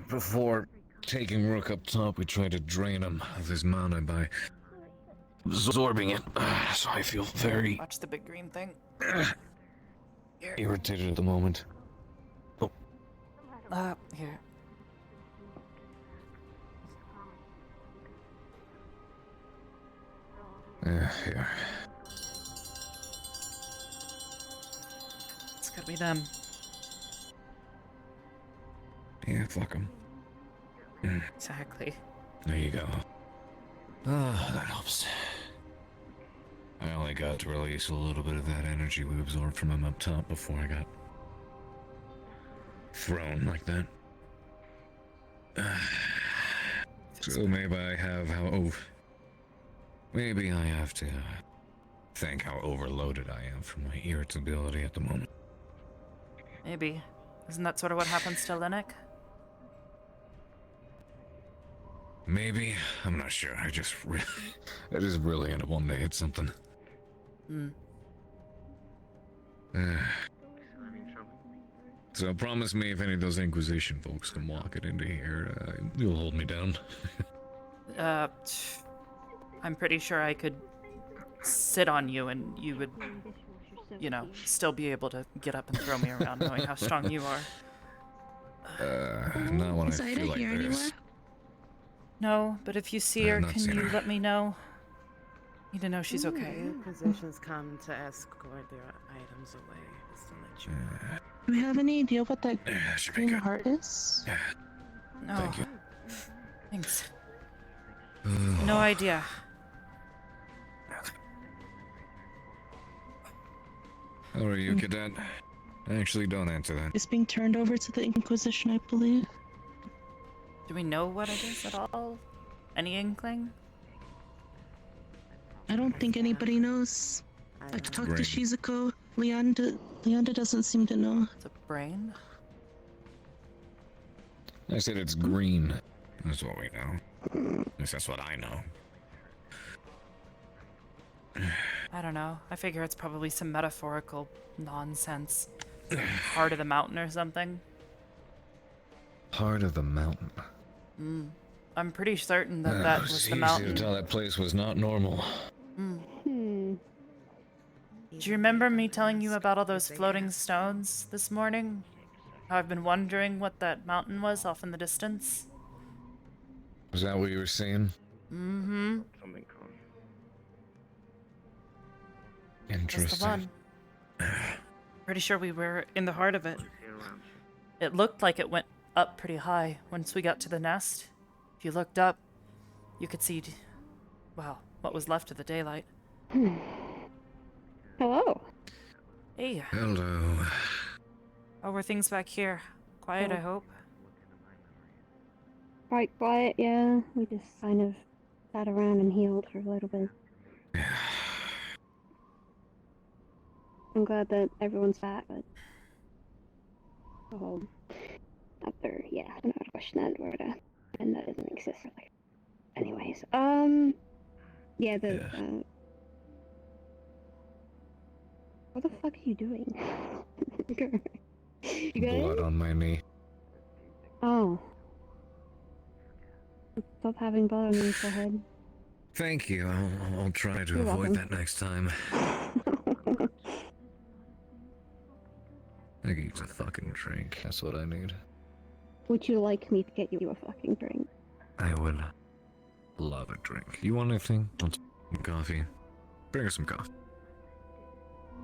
Before taking Rook up top, we tried to drain him of his mana by absorbing it. So I feel very Watch the big green thing. irritated at the moment. Here. Here. It's gotta be them. Yeah, fuck him. Exactly. There you go. That helps. I only got to release a little bit of that energy we absorbed from him up top before I got thrown like that. So maybe I have maybe I have to thank how overloaded I am from my irritability at the moment. Maybe. Isn't that sort of what happens to Linux? Maybe. I'm not sure. I just really end up wanting to hit something. So promise me if any of those Inquisition folks come walking into here, you'll hold me down. I'm pretty sure I could sit on you and you would, still be able to get up and throw me around knowing how strong you are. Not when I Zaida feel like here this. anywhere? No, but if you see her, not can seen you her. let me know? Need to know she's okay. Inquisitions come to escort their items away, just to let you know. Do we have any idea what that should be green good. heart is? No. Thank you. Thanks. No idea. How are you, Cadet? Actually, don't answer that. It's being turned over to the Inquisition, I believe. Do we know what it is at all? Any inkling? I don't think anybody knows. I talked to Great. Shizuko. Leonda doesn't seem to know. It's a brain? I said it's green. That's what we know. At least that's what I know. I don't know. I figure it's probably some metaphorical nonsense. Heart of the mountain or something. Heart of the mountain. I'm pretty certain that that was It's the easy mountain. to tell that place was not normal. Do you remember me telling you about all those floating stones this morning? How I've been wondering what that mountain was off in the distance? Was that what you were saying? Mm-hmm. Something called. That's Interesting. the one. Pretty sure we were in the heart of it. It looked like it went up pretty high once we got to the nest. If you looked up, you could see, well, what was left of the daylight. Hello. Hey, Hello. how were things back here? Quiet, I hope. Quite quiet, yeah. We just kind of sat around and healed for a little bit. I'm glad that everyone's back, but after, yeah, I'm not question that word, and that doesn't exist. Like, anyways, yeah, what the fuck are you doing? You good? Blood on my knee. Oh. Stop having blood on your forehead. Thank you. I'll try to You're avoid welcome. that next time. I can use a fucking drink. That's what I need. Would you like me to get you a fucking drink? I would love a drink. You want anything? Want some coffee? Bring her some coffee.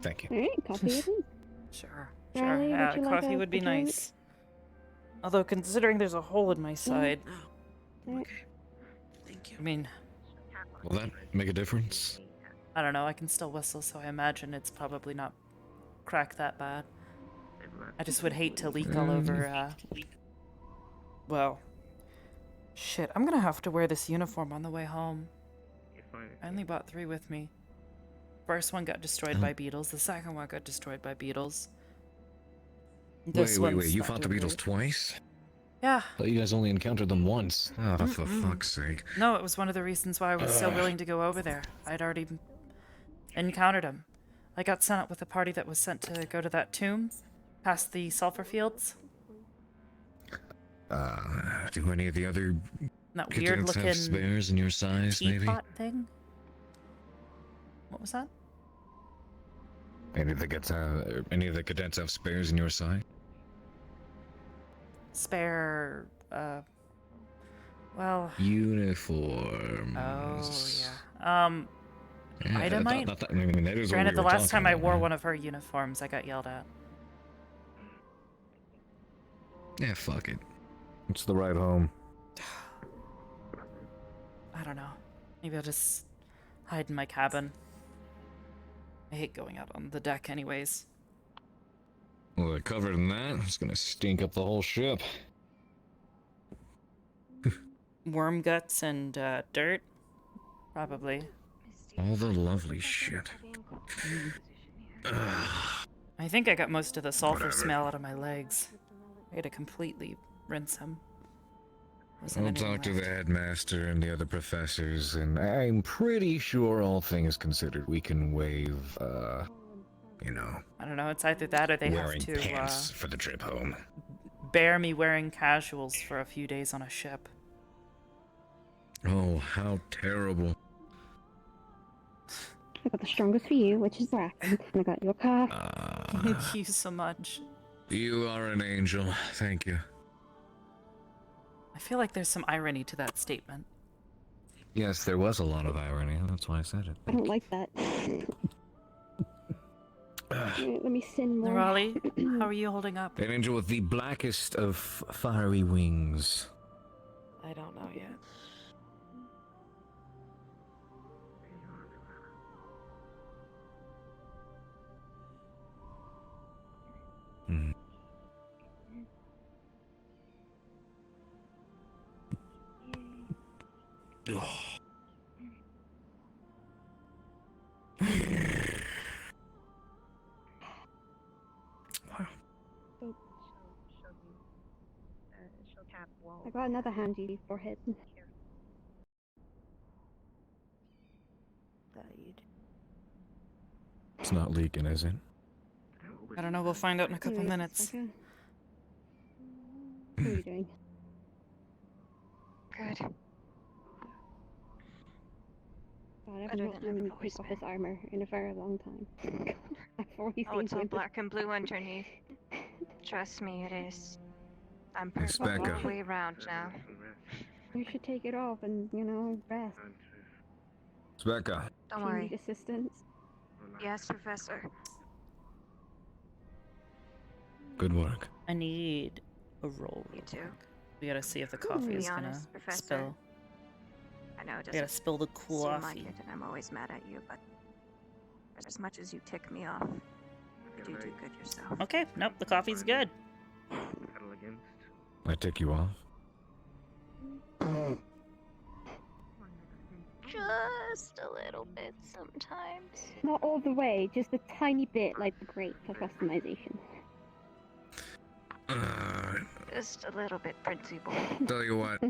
Thank you. Alright, coffee with me. Sure, Riley, sure. would you like Coffee a- would be a drink? nice. Although, considering there's a hole in my side, I mean, Will that make a difference? I don't know, I can still whistle, so I imagine it's probably not cracked that bad. I just would hate to leak all over, well... Shit, I'm gonna have to wear this uniform on the way home. I only bought 3 with me. First one got destroyed by beetles, the second one got destroyed by beetles. This Wait, one's you not fought the doing beetles great. twice? Yeah. Thought you guys only encountered them once. Oh, for fuck's sake. No, it was one of the reasons why I was so willing to go over there. I'd already encountered him. I got sent up with a party that was sent to go to that tomb, past the sulfur fields. Do any of the other That cadets weird-looking have spares in your size, maybe? teapot thing? What was that? Any of the cadets have spares in your size? Spare, well... Uniforms. Oh, yeah. Yeah, Itemite? that is what Granted, we the were last time talking I about, wore right? one of her uniforms, I got yelled at. Yeah, fuck it. It's the ride home. I don't know. Maybe I'll just hide in my cabin. I hate going out on the deck anyways. Well, they're covered in that. It's gonna stink up the whole ship. Worm guts and dirt? Probably. All the lovely shit. I think I got most of the sulfur Whatever. smell out of my legs. I had to completely rinse them. I'll talk to the headmaster and the other professors, and I'm pretty sure, all things considered, we can waive, you know, I don't know, it's either that or they have wearing to pants for the trip home. bear me wearing casuals for a few days on a ship. Oh, how terrible. I got the strongest for you, which is black. And I got your car. Thank you so much. You are an angel. Thank you. I feel like there's some irony to that statement. Yes, there was a lot of irony. That's why I said it. I don't like that. Let me sin more. Raleigh, how are you holding up? An angel with the blackest of fiery wings. I don't know yet. Hmm. I got another handy forehead. It's not leaking, is it? I don't know, we'll find out in a couple minutes. What are you doing? Good. God, I've not known him to take off his armor in a very long time. I've always Oh, it's seen all him. black and blue underneath. Trust me, it is. I'm It's perfect all Becca. the way around now. You should take it off and, you know, rest. It's Becca. Don't Do you worry. need assistance? Yes, Professor. Good work. I need a roll. You too. We gotta see if the coffee To is be gonna honest, Professor, spill. I know it I gotta doesn't spill the seem like coffee. it, and I'm always mad at you, but as much as you tick me off, you do good yourself. Okay, nope, the coffee's good. I take you off. Just a little bit sometimes. Not all the way, just a tiny bit, like great for customization. Just a little bit, Princey boy. Tell you what,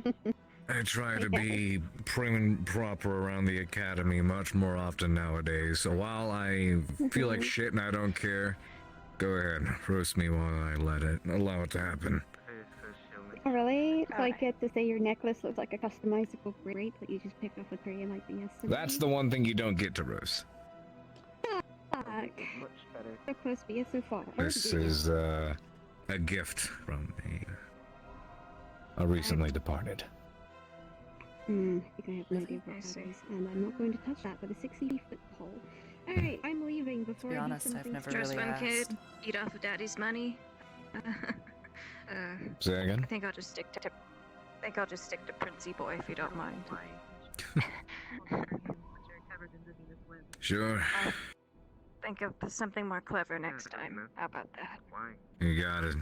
I try to be prim and proper around the academy much more often nowadays. So while I feel like shit and I don't care, go ahead, roast me while I allow it to happen. Oh, really? So I get to say your necklace looks like a customizable grape that you just pick off a tree and like the yesterday? That's the one thing you don't get to roast. Fuck. So close, but yet so far. This is a gift from a recently departed. I think I have no idea what that is, and I'm not going to touch that with a 60-foot pole. Alright, I'm leaving before be I do honest, I've something never Just really one kid, asked. eat off of Daddy's money. Say again? I think I'll just stick to Princey boy if you don't mind. Sure. think of something more clever next time. How about that? Why? You got it.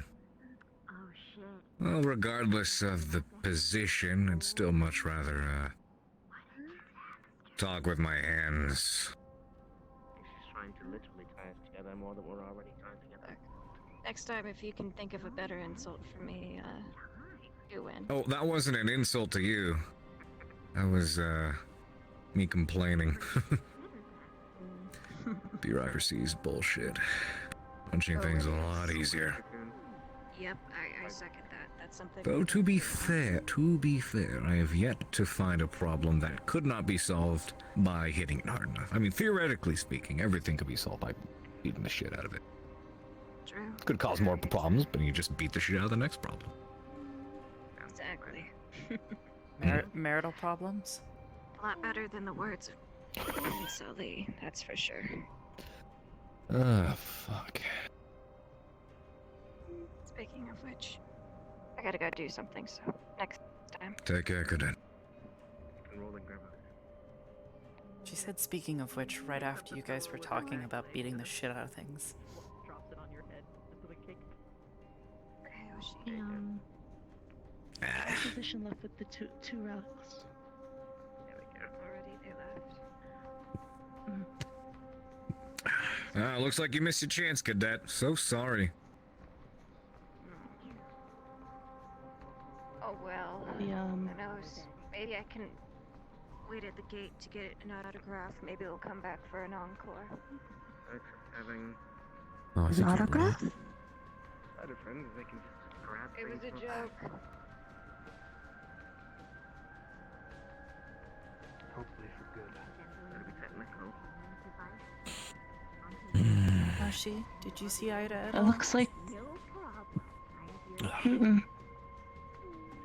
Oh shit. Well, regardless of the position, I'd still much rather, talk with my hands. She's trying to literally tie us together more than we're already tied together. Next time, if you can think of a better insult for me, you win. Oh, that wasn't an insult to you. That was, me complaining. Bureaucracy is bullshit. Punching things a lot easier. Yep, I second that. That's something. Though to be fair, I have yet to find a problem that could not be solved by hitting it hard enough. I mean, theoretically speaking, everything could be solved by beating the shit out of it. True. Could cause more problems, but you just beat the shit out of the next problem. Exactly. Marital problems? A lot better than the words of Sully, that's for sure. Fuck. Speaking of which, I gotta go do something, so next time. Take care, Cadet. She said, speaking of which, right after you guys were talking about beating the shit out of things. Drops it on your head just with a kick. Position left with the two relics. Already they left. Looks like you missed your chance, Cadet. So sorry. Oh well. Who knows? Maybe I can wait at the gate to get an autograph. Maybe it'll come back for an encore. Thanks for having An autograph? other friends. They can just grab It was things a from joke. Hopefully for good. Gotta be technical. She? Did you see Ida at It all? looks like. Mm-mm. I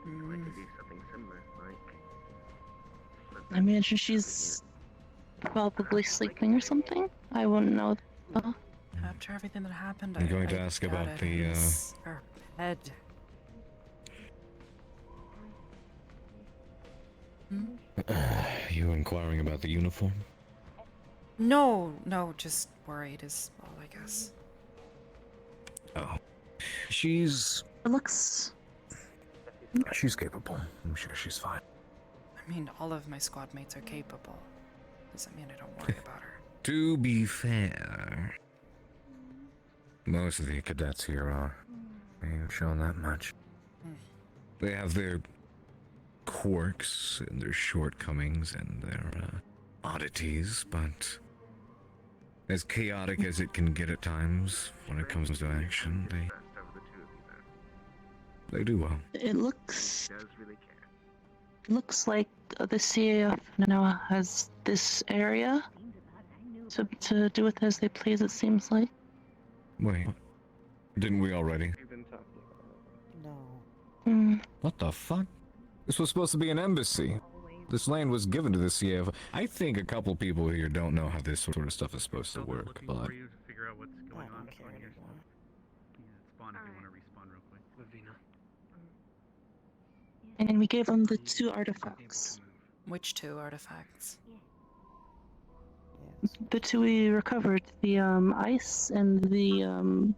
could do something similar, like. I imagine she's probably sleeping or something. I wouldn't know. After everything that happened, I'm going to I ask doubt about it. the, It's her head. You inquiring about the uniform? No, just worried is all, I guess. Oh. She's capable. I'm sure she's fine. I mean, all of my squad mates are capable. Doesn't mean I don't worry about her. To be fair, most of the cadets here are. They've shown that much. They have their quirks and their shortcomings and their oddities, but as chaotic as it can get at times when it comes to action, they do well. It looks like the CAF now has this area to do with as they please. It seems like. Wait, didn't we already? No. What the fuck? This was supposed to be an embassy. This land was given to the CF. I think a couple people here don't know how this sort of stuff is supposed to work, but... You to figure out what's going on on your side. Spawn if you want to respawn real quick. Lavina. And we gave them the 2 artifacts. Which 2 artifacts? The 2 we recovered, the ice and the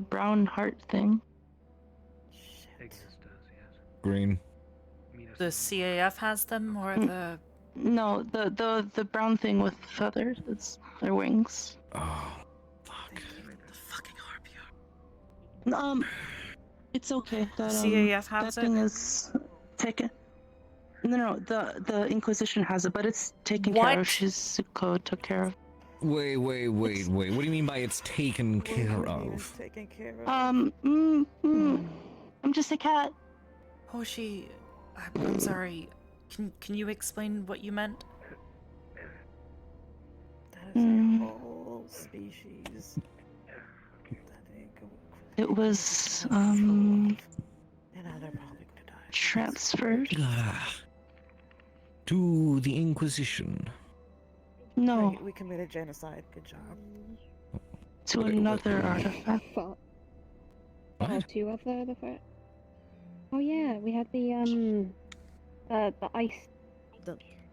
brown heart thing. Green. The CAF has them, or the... No, the brown thing with feathers. It's their wings. Oh, It's okay. That CAF has that thing is taken. No, the Inquisition has it, but it's taken care of. Shizuko took care of. Wait. What do you mean by it's taken care of? Taken care of. I'm just a cat. Hoshi, I'm sorry. Can you explain what you meant? That is a whole species. It was and now they're probably gonna die. Transferred. To the Inquisition. No. Right, we committed genocide. Good job. To another artifact. Oh, 2 of the Oh yeah, we had the ice.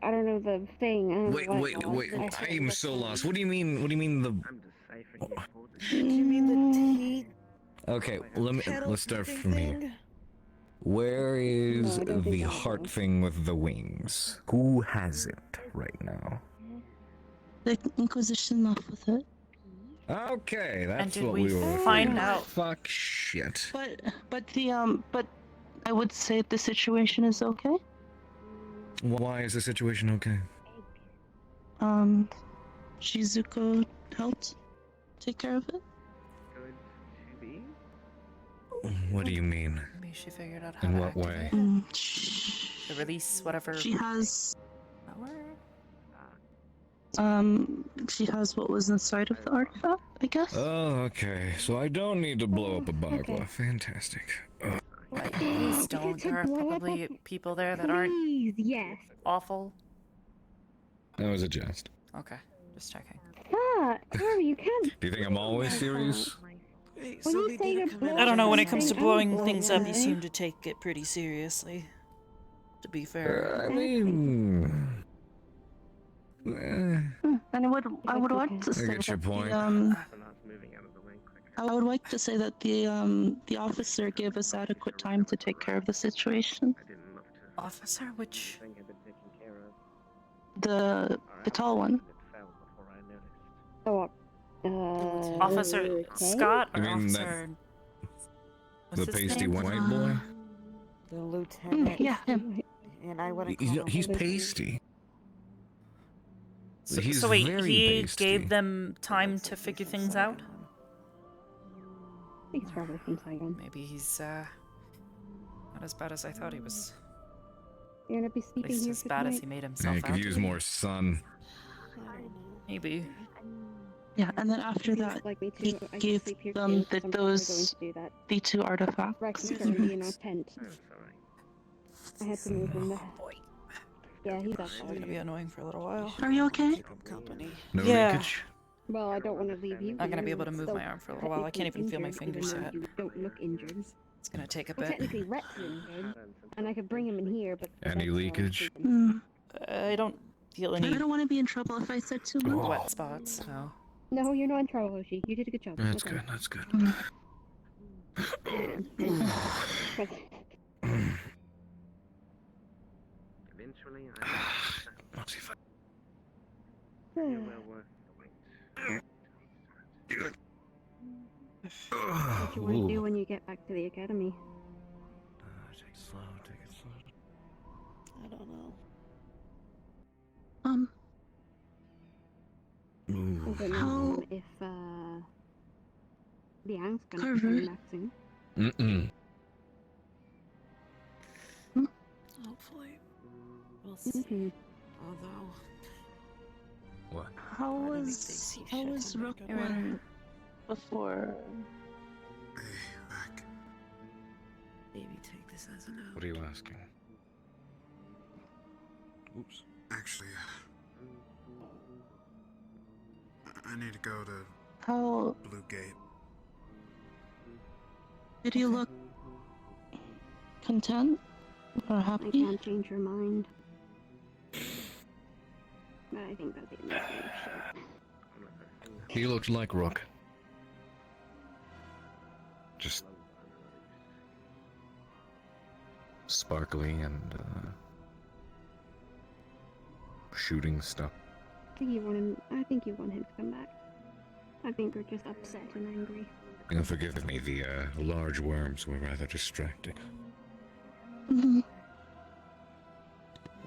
I don't know the thing. I don't know what it was. I am so lost. What do you mean? What do you mean the? Do you mean the teeth? Okay, Kettle let's start thing? from here. Where is No, I don't think the that heart was. thing with the wings? Who has it right now? The Inquisition left with it. Okay, that's did what we were find for. out- Fuck shit. But I would say the situation is okay. Why is the situation okay? Shizuko helped take care of it. What do you mean? Maybe she figured out how In to what way? activate to release whatever. She has. Power? She has what was inside of the artifact, I guess. Oh, okay. So I don't need to blow up a Bagua. Fantastic. Please don't. There are probably people there that aren't yes. awful. That was a jest. Okay, just checking. Ah, Harry, you can't. Do you think I'm always serious? Wait, When so you they say did you're a command I don't know, when it blowing comes to something blowing up, things up, you right? seem to take it pretty seriously. To be fair. I mean... And I would like to say get your that point. I would like to say that the officer gave us adequate time to take care of the situation. Officer, which? The tall one. Oh, Officer okay. Scott or You mean Officer? The What's his pasty name? white boy? The lieutenant. Yeah, him. And I would have called him He's lieutenant. pasty. So, He's so wait, very he pasty. gave them time to figure things out? I think it's probably from Saigon. Maybe he's not as bad as I thought he was. You're gonna be At sleeping least here as for bad as tonight? he made Yeah, himself he out. could use more sun. Maybe. Yeah, and then after If you'd that, like me to, he I can gave sleep here them too, 'cause I'm probably going those to do that. the two artifacts. Rex is currently in our tent. I had to move him there. Yeah, he's It's gonna outside. be annoying for a little while. Are you okay? Company. No Yeah. leakage? Well, I don't want to leave you. Not gonna be here. able to move Still my arm for a little while. I can't even feel my technically fingers injured, yet. even though You don't look injured. It's gonna take a Well, bit. technically, Rex is injured, and I could bring him in here, but Any leakage? I don't feel any I don't want to be in trouble if I said too much. wet spots, no. No, you're not in trouble, Hoshi. You did a good job. That's Okay. good, that's good. Eventually, Let's see if I... What you want to do when you get back to the academy? Take it slow, take it slow. I don't know. I don't know if Liang's gonna be Harvard. coming back soon. Mm-mm. Hopefully. We'll see. Mhm. Although, What? How was Rookwood before? maybe take this as a no. What are you asking? Oops. Actually, I need to go to How Blue Gate. did you look? Content or I happy? can't change your mind. But I think that'd be a mistake. He looked like Rook. Just sparkly and shooting stuff. I think you want him to come back. I think we're just upset and angry. And forgive me, the large worms were rather distracting. Mhm. I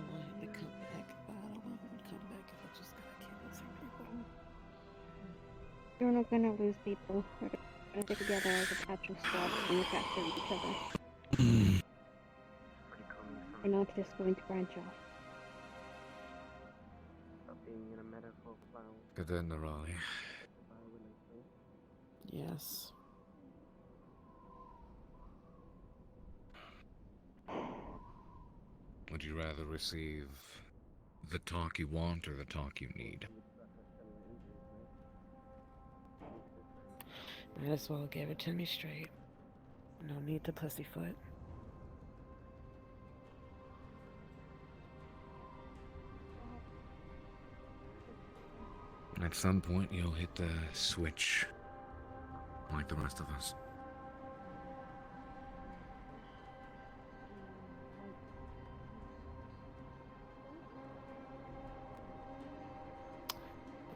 want him to come back, but I don't want him to come back if I just gotta keep losing people. You're not gonna lose people. We're gonna stick together as a patch of squad and look after each other. We're not just going to branch off. being in a metaphor cloud. Good day, Nerali. Yes. Would you rather receive the talk you want or the talk you need? Might as well give it to me straight. No need to pussyfoot. At some point, you'll hit the switch, like the rest of us.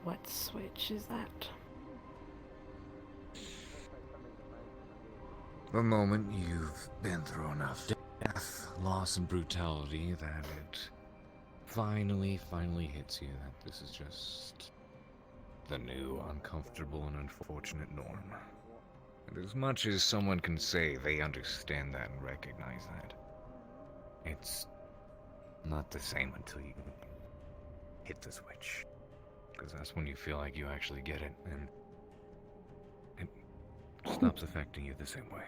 What switch is that? The moment you've been through enough death, loss, and brutality that it finally hits you that this is just the new, uncomfortable, and unfortunate norm. And as much as someone can say they understand that and recognize that, it's not the same until you hit the switch. Because that's when you feel like you actually get it, and it stops affecting you the same way.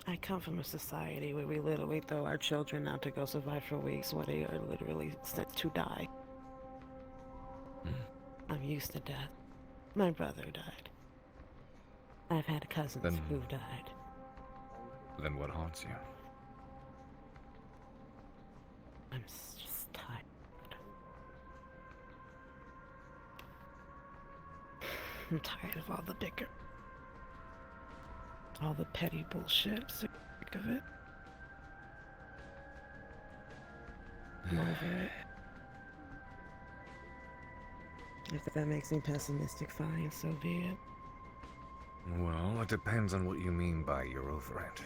I come from a society where we literally throw our children out to go survive for weeks where they are literally sent to die. I'm used to death. My brother died. I've had cousins who died. Then what haunts you? I'm just tired. I'm tired of all the bicker. All the petty bullshit. Sick of it. I'm over it. If that makes me pessimistic, fine, so be it. Well, it depends on what you mean by you're over it.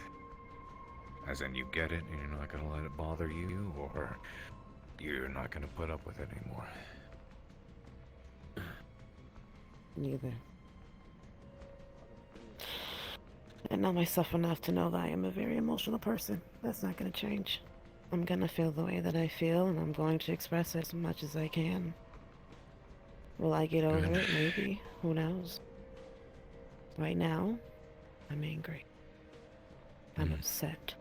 As in you get it and you're not gonna let it bother you, or you're not gonna put up with it anymore. Neither. I know myself enough to know that I am a very emotional person. That's not gonna change. I'm gonna feel the way that I feel, and I'm going to express it as much as I can. Will I get over it? Maybe. Who knows? Right now, I'm angry. I'm upset.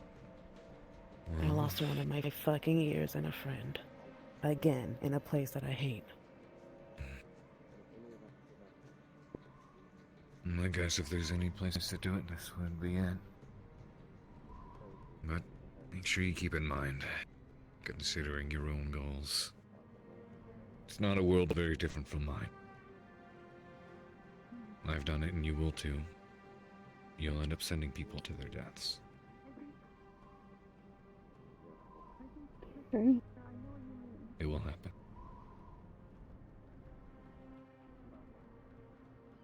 I lost one of my fucking ears and a friend. Again, in a place that I hate. I guess if there's any place to do it, this would be it. But make sure you keep in mind, considering your own goals, it's not a world very different from mine. I've done it and you will too. You'll end up sending people to their deaths. It will happen.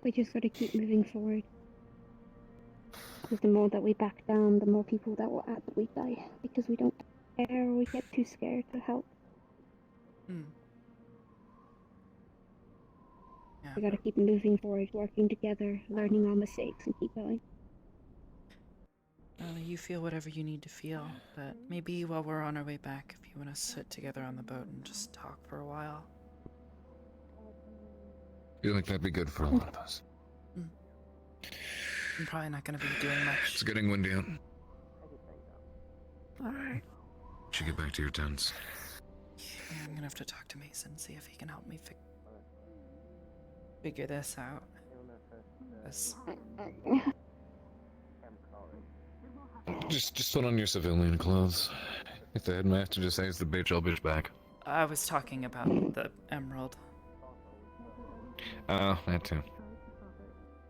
We just gotta keep moving forward. Because the more that we back down, the more people that will actually die. Because we don't care or we get too scared to help. Yeah. We gotta keep moving forward, working together, learning our mistakes, and keep going. Well, you feel whatever you need to feel, but maybe while we're on our way back, if you want to sit together on the boat and just talk for a while. Feel like that'd be good for a lot of us. I'm probably not going to be doing much. It's getting windy out. Alright. Should get back to your tents. Yeah, I'm going to have to talk to Mason, see if he can help me figure this out. Just put on your civilian clothes. If the headmaster just says the bitch, I'll bitch back. I was talking about the emerald. Oh, that too.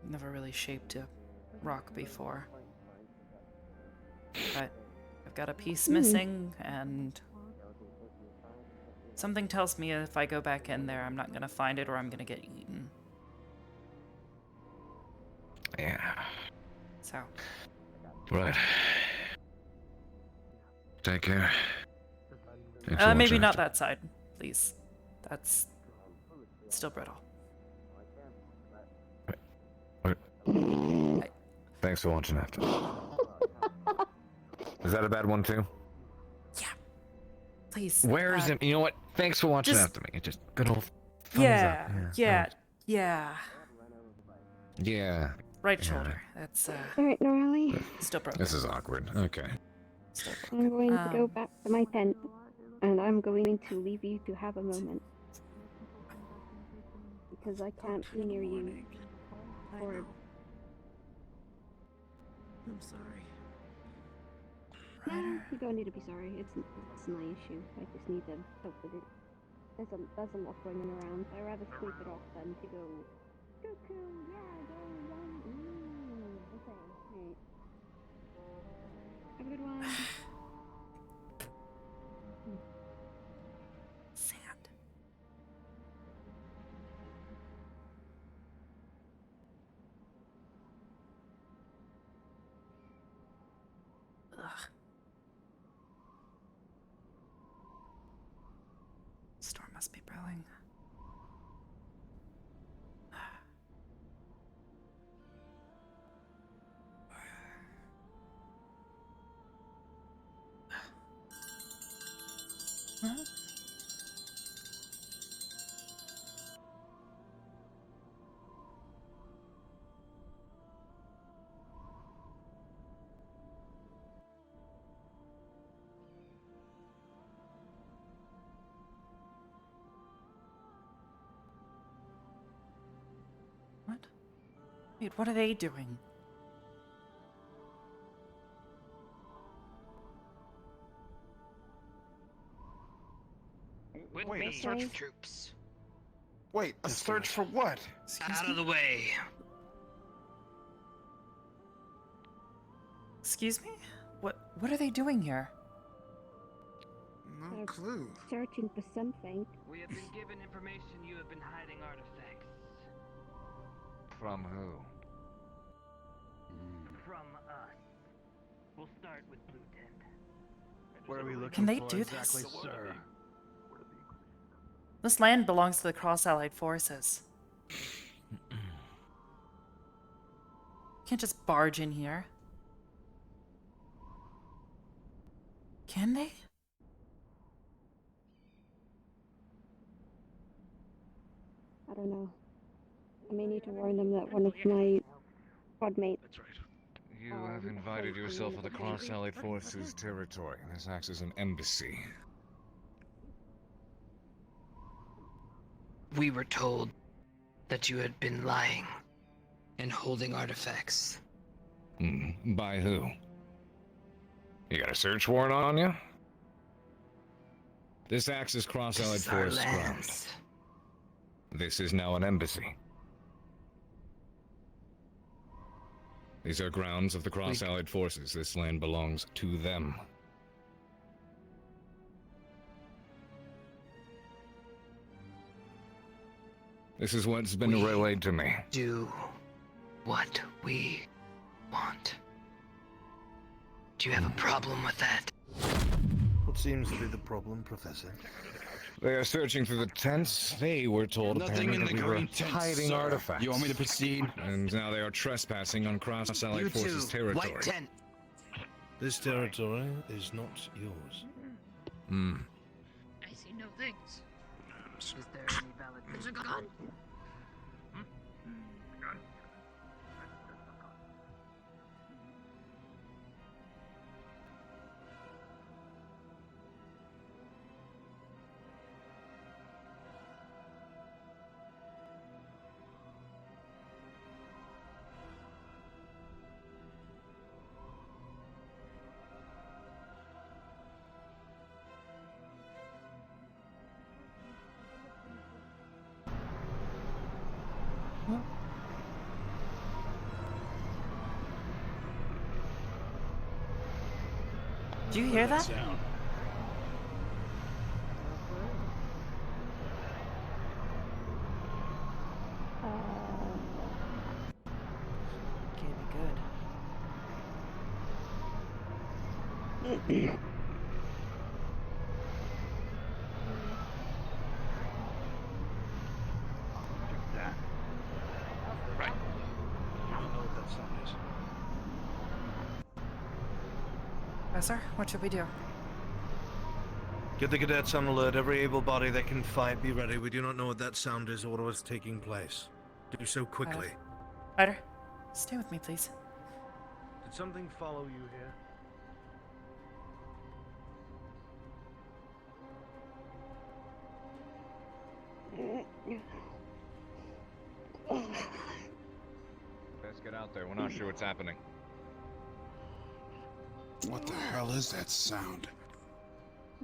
Never really shaped a rock before. But I've got a piece missing, and something tells me if I go back in there, I'm not gonna find it or I'm gonna get eaten. Yeah. So. Right. Take care. Thanks for Maybe watching not after. that side, please. That's still brittle. Thanks for watching after. Is that a bad one too? Yeah. Please. Where is it? You know what? Thanks for watching just- after me. It just good old thumbs Yeah, up. yeah. Yeah. Right shoulder. That's Alright, Norali. still broken. This is awkward. Okay. I'm going to go back to my tent. And I'm going to leave you to have a moment. Because I can't be near you. Or I'm sorry. no, you don't need to be sorry. It's my issue. I just need to help with it. There's a lot going around, so I'd rather sleep it off than to go cuckoo, yeah, go run. Okay, right. Have a good one. Sand. Ugh. Storm must be brewing. Huh? What? Wait, what are they doing? Wait, Wait, search for troops. Wait, a search for what? Out of the way. Excuse me? What are they doing here? No clue. Searching for something. We have been given information you have been hiding artifacts. From who? From us. We'll start with Blue Tent. What are we looking Can they for do exactly, this? sir? This land belongs to the Cross-Allied forces. Can't just barge in here. Can they? I don't know. I may need to warn them that one of my squad mates. That's right. You have invited yourself to the Cross-Allied Forces territory. This acts as an embassy. We were told that you had been lying and holding artifacts. By who? You got a search warrant on you? This acts as Cross-Allied This is our Forces ground. lands. This is now an embassy. These are grounds of the Cross-Allied Forces. This land belongs to them. This is what's been relayed to me. Do what we want. Do you have a problem with that? What seems to be the problem, Professor? They are searching through the tents. They were told Nothing in apparently the that we were green tents, hiding sir. artifacts. You want me to proceed? And now they are trespassing on Cross-Allied You Forces two, territory. white tent. This territory is not yours. I see no things. Is there any valid There's a gun. Do you hear that? Sound. Can't be good. Right. I don't know what that sound is. Professor, what should we do? Get the cadets on alert. Every able body that can fight, be ready. We do not know what that sound is or what is taking place. Do so quickly. Ryder, stay with me, please. Did something follow you here? Let's get out there. We're not sure what's happening. What the hell is that sound?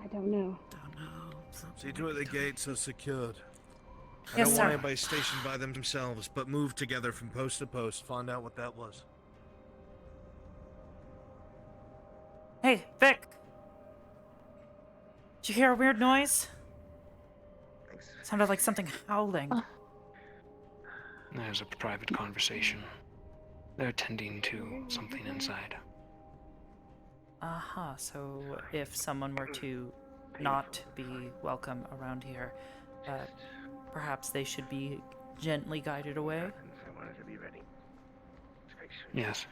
I don't know. Don't know. See to it the gates are secured. I Yes, don't sir. want anybody stationed by themselves, but move together from post to post. Find out what that was. Hey, Vic! Did you hear a weird noise? Sounded like something howling. There's a private conversation. They're tending to something inside. Uh-huh, so if someone were to not be welcome around here, perhaps they should be gently guided away? Yes.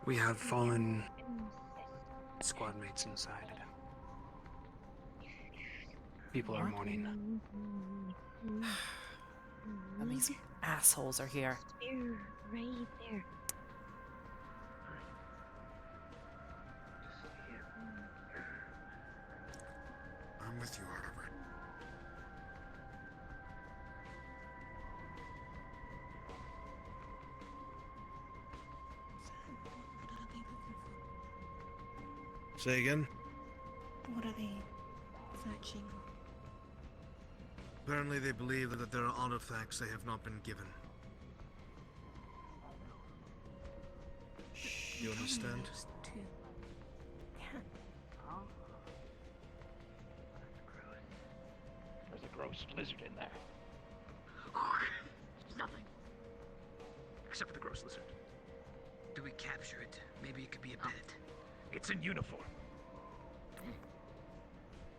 We have fallen squad mates inside. People are mourning. And these assholes are here. Spear right there. I'm with you, Arbor. Say again? What are they searching? Apparently they believe that there are artifacts they have not been given. You understand? There's a gross lizard in there. Nothing. Except for the gross lizard. Do we capture it? Maybe it could be a bed. It's in uniform.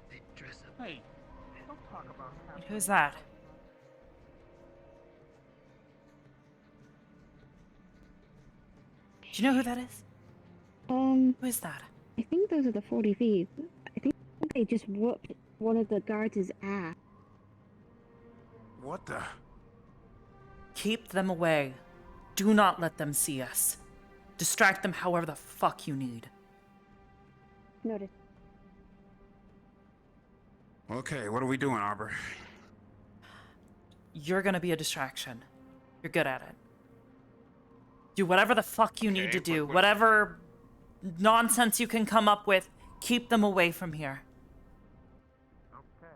They dress up. Hey, don't talk about Wait, who's that? Do you know who that is? Who is that? I think those are the 40 thieves. I think they just whooped one of the guards' ass. What the? Keep them away. Do not let them see us. Distract them however the fuck you need. Noted. Okay, what are we doing, Arbor? You're gonna be a distraction. You're good at it. Do whatever the fuck you need to do. Whatever nonsense you can come up with, keep them away from here. Okay.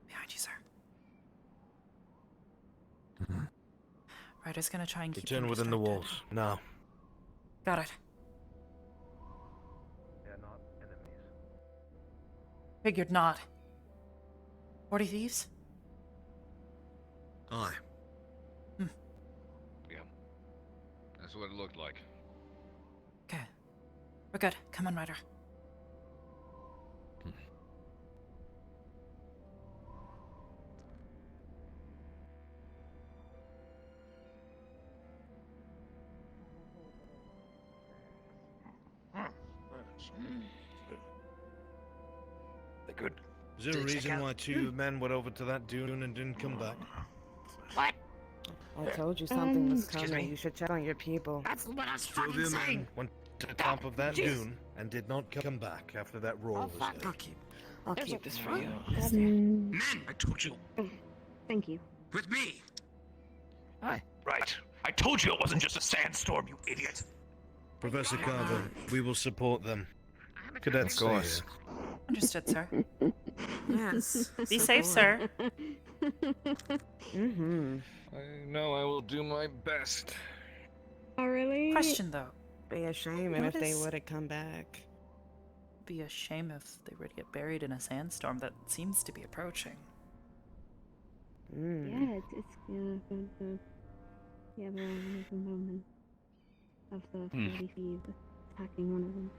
Behind you, sir. Ryder's gonna try and keep Return them within the distracted. walls. Now. Got it. They're not enemies. Figured not. 40 thieves? Aye. Yeah. That's what it looked like. Okay. We're good. Come on, Ryder. They're good. Is there a reason why two men went over to that dune and didn't come back? What? I told you something was Excuse coming. me? You should check on your people. That's what I was Two of fucking your saying. men went to the top of that dune and did not come back after that roar was fuck. heard. I'll There's keep a this for you. Men, I told you. Thank you. With me. Hi. Right. I told you it wasn't just a sandstorm, you idiot. Professor Carver, we will support them. Cadets, Of course. Understood, sir. Yes. Be safe, sir. Mm-hmm. I know I will do my best. Oh, really? Question, though. Be a shame What if they is- would have come back. Be a shame if they were to get buried in a sandstorm that seems to be approaching. Yeah, it's yeah, the one of the moment of the 40 thieves attacking one of them.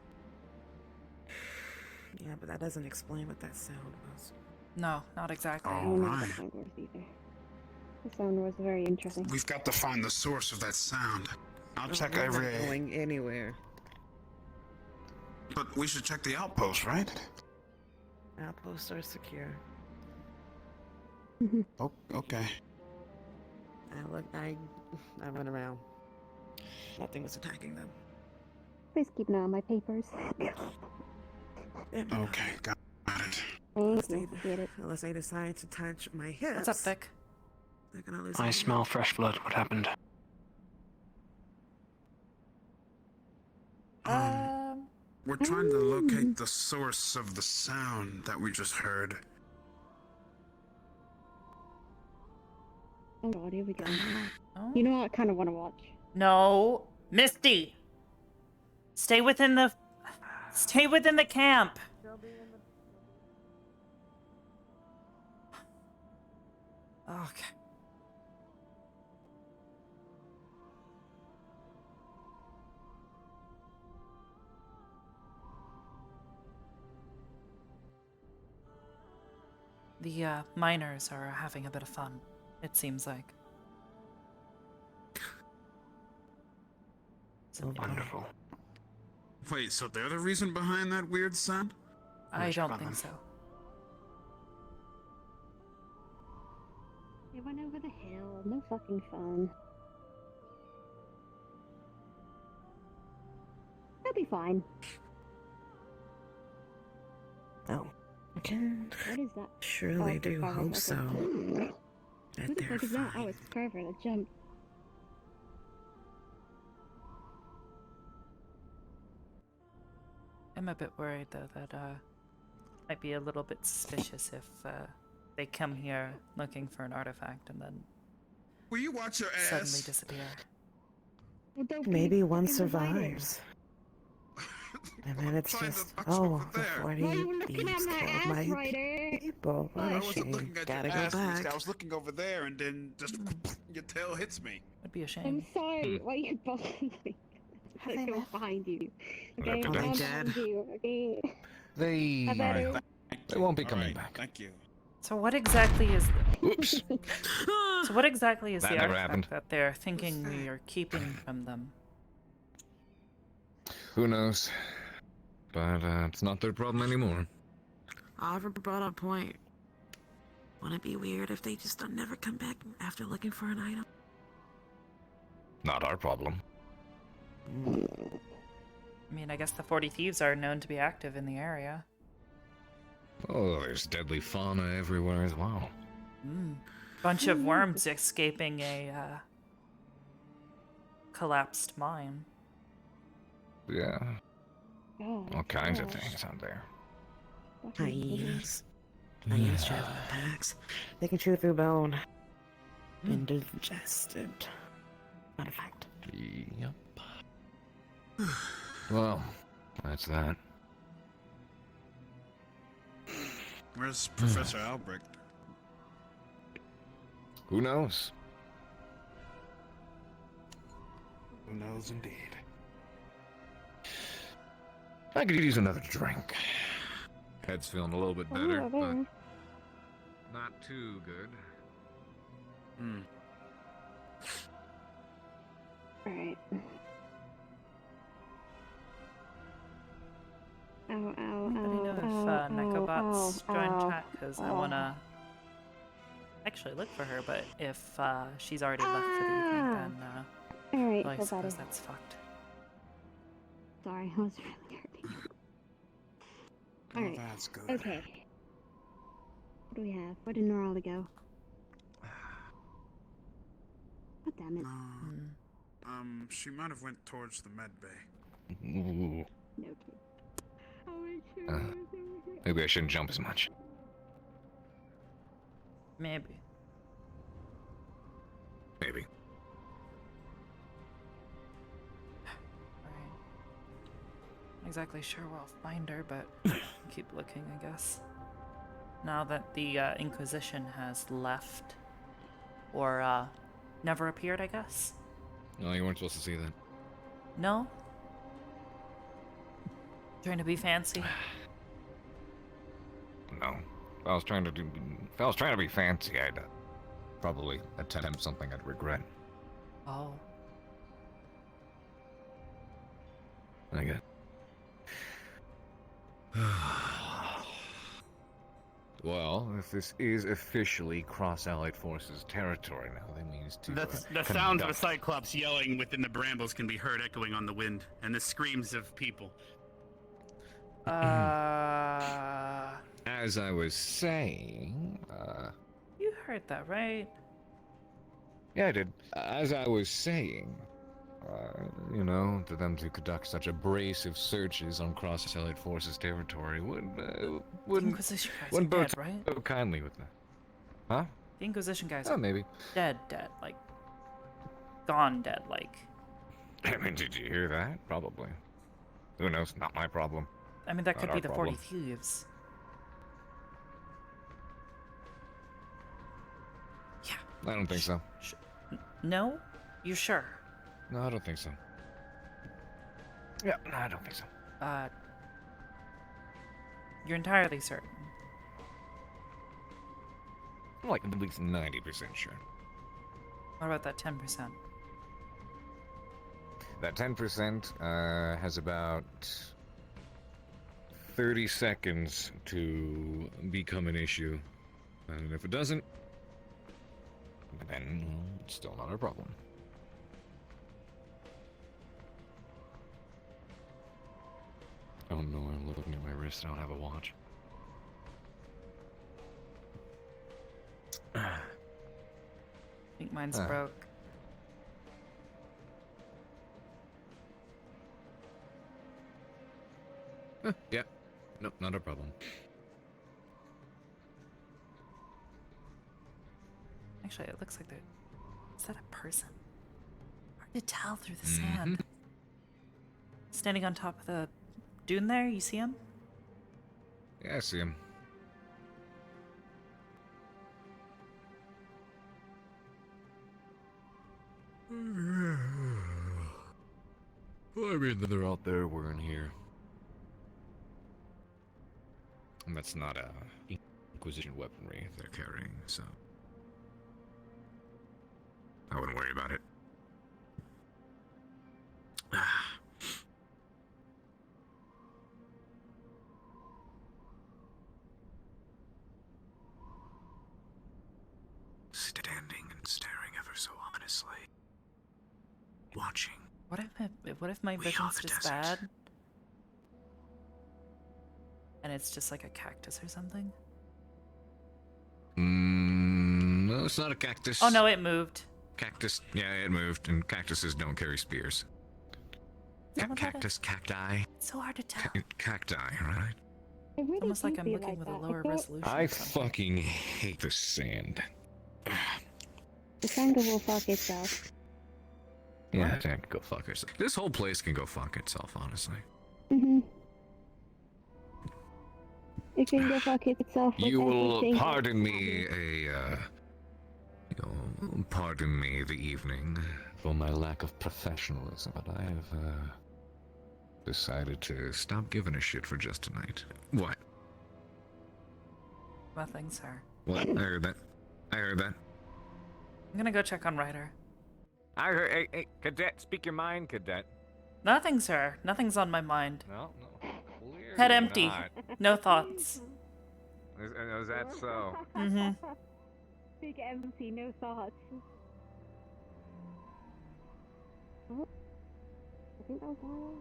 Yeah, but that doesn't explain what that sound was. No, not exactly. I don't know what the sound was either. The sound was very interesting. We've got to find the source of that sound. I'll check We're every. not going anywhere. But we should check the outpost, right? Outposts are secure. Oh, okay. I went around. Nothing was attacking them. Please keep an eye on my papers. Okay, got it. Unless they decide to touch my hips. What's up, Vic? They're gonna lose. I smell fresh blood. What happened? We're trying to locate the source of the sound that we just heard. Oh god, here we go. You know what? I kind of want to watch. No, Misty. Stay within the camp. Okay. The miners are having a bit of fun, it seems like. So wonderful. Wait, so they're the reason behind that weird sound? I don't think so. They went over the hill. No fucking fun. They'll be fine. Oh, I can What is that? surely Oh, do Carver, hope okay. so. Who That the they're fuck is that? fine. Oh, it's Carver that jumped. I'm a bit worried though that might be a little bit suspicious if they come here looking for an artifact and then Will you watch your ass? suddenly disappear. Well, don't Maybe be one fucking divided. survives. And then it's trying to just, watch oh, over the there. 40 Why are you looking thieves at my killed ass, my Ryder? people. What I a wasn't shame. looking at Gotta your go ass, Misty. back. I was looking over there, and then just your tail hits me. Would be a shame. I'm sorry. Why are you bothering me? I'm gonna go find you. Okay, Look I'm at gonna that. find you. Okay. They I better. they won't be All coming right, back. Thank you. So what exactly is Oops. So what exactly is That the never artifact happened. that they're thinking we are keeping from them? Who knows? But it's not their problem anymore. Oliver brought up a point. Wouldn't it be weird if they just never come back after looking for an item? Not our problem. I mean, I guess the 40 Thieves are known to be active in the area. Oh, there's deadly fauna everywhere as well. Bunch of worms escaping a collapsed mine. Yeah. Oh, All kinds of gosh. things out there. Hyenas. Hyenas travel in packs. They can chew through bone. Indigested. Artifact. Yep. Well, that's that. Where's Professor Albrecht? Who knows? Who knows indeed. I could use another drink. Head's feeling a little bit better, but not too good. Alright. Ow, ow, Anybody know if Nekobots joined chat? Because I want to actually look for her, but if she's already left for the evening, then Alright, well, I feel suppose better. that's fucked. Sorry, I was really hurting. Alright. That's good. Okay. What do we have? Where did Norala go? God damn it. She might have went towards the med bay. Ooh. No clue. Maybe I shouldn't jump as much. Maybe. Maybe. Not exactly sure where I'll find her, but keep looking, I guess. Now that the Inquisition has left, or never appeared, I guess. No, you weren't supposed to see that. No? Trying to be fancy? No. If I was trying to be fancy, I'd probably attempt something I'd regret. Oh. I guess. Well, if this is officially Cross-Allied Forces territory now, that means to The sounds of a Cyclops yelling within the brambles can be heard echoing on the wind, and the screams of people. As I was saying, You heard that, right? yeah, I did. As I was saying, You know, to them to conduct such abrasive searches on cross-allied forces' territory wouldn't Inquisition guys wouldn't are bode dead, right? so kindly with them. Huh? The Inquisition guys Oh, are maybe. dead, like gone dead, like. I mean, did you hear that? Probably. Who knows? Not my problem. I mean, that Not could our be the problem. 40 Thieves. I don't think so. No? You sure? No, I don't think so. Yeah, no, I don't think so. You're entirely certain? I'm like at least 90% sure. What about that 10%? That 10% has about 30 seconds to become an issue. And if it doesn't, then it's still not our problem. Oh no, I'm looking at my wrist. I don't have a watch. I think mine's broke. Yeah. Nope, not a problem. Actually, it looks like they're... Is that a person? Hard to tell through the sand. Standing on top of the dune there, you see him? Yeah, I see him. Well, I mean, they're out there, we're in here. And that's not Inquisition weaponry they're carrying, so I wouldn't worry about it. Standing and staring ever so ominously. Watching. What if my vision's just bad? And it's just like a cactus or something? No, it's not a cactus. Oh no, it moved. Cactus, yeah, it moved, and cactuses don't carry spears. Cactus, cacti. It's so hard to tell. Cacti, right? It's almost like I'm looking with a lower resolution. I fucking hate the sand. The sand will fuck itself. Yeah, it can go fuck itself. This whole place can go fuck itself, honestly. It can go fuck itself. You will pardon me pardon me the evening for my lack of professionalism, but I have decided to stop giving a shit for just tonight. What? Nothing, sir. What? I heard that. I'm gonna go check on Ryder. I heard. Hey, cadet, speak your mind, cadet. Nothing, sir. Nothing's on my mind. No. Head empty. Not. No thoughts. Is that so? Big empty, no thoughts. Oh. I think that was all.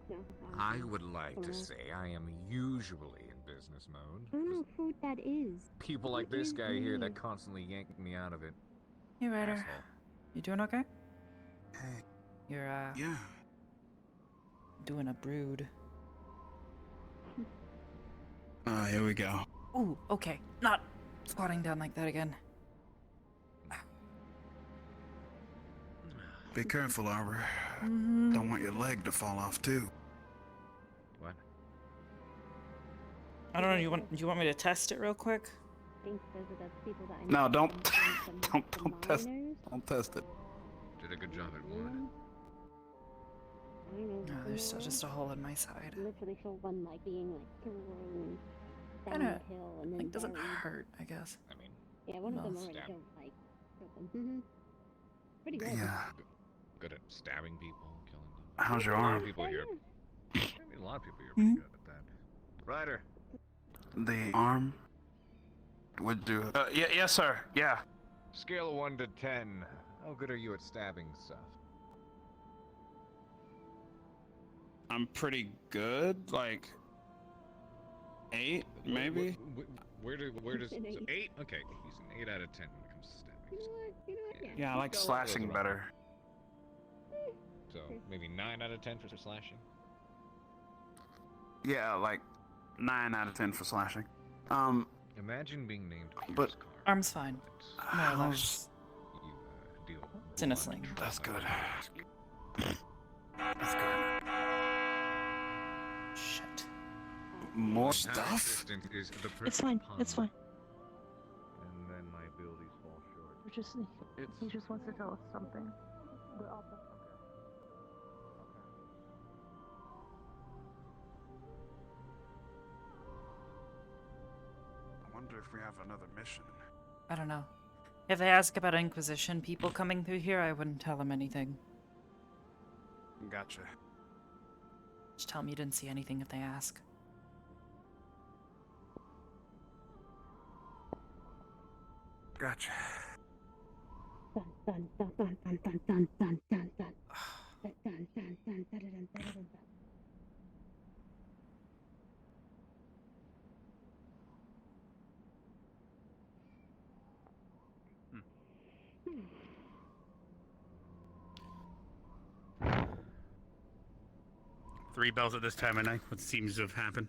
No. I would like to say I am usually in business mode. I don't know who that is. People like this guy here that constantly yank me out of it. Hey, Ryder. Asshole. You doing okay? Hey. You're, Yeah. doing a brood. Here we go. Ooh, okay. Not squatting down like that again. Be careful, Arbor. Don't want your leg to fall off too. What? I don't know. Do you want me to test it real quick? I think those are the people that I No, know don't from don't test. miners. Don't test it. Did a good job at one. I don't know. No, there's still just a hole in my side. Literally feel one like being like thrown down Kinda, the hill and then like, doesn't buried. hurt, I guess. I mean, Yeah, one of them already killed like them. Pretty good. Yeah. Good at stabbing people, killing them. How's your A lot arm? of people here. I mean, a lot of people here are pretty good at that. Ryder. The arm would do it. Yes, sir. Yeah. Scale of 1 to 10. How good are you at stabbing stuff? I'm pretty good. Like 8, maybe. Where does so 8? Okay, he's an 8 out of 10 when it comes to stabbing. You know what? Yeah, I like slashing better. So maybe 9 out of 10 for slashing. Yeah, like 9 out of 10 for slashing. Imagine being named Pierce But Arm's fine. More or less. You deal. It's in a sling. That's good. That's good. Shit. More stuff? It's fine. It's fine. And then my abilities fall short. We're just he just wants to tell us something. We're all I wonder if we have another mission. I don't know. If they ask about Inquisition people coming through here, I wouldn't tell them anything. Gotcha. Just tell them you didn't see anything if they ask. Gotcha. Dun dun dun dun dun dun dun dun dun dun. Dun dun dun dun dun dun dun dun. Three bells at this time of night. What seems to have happened?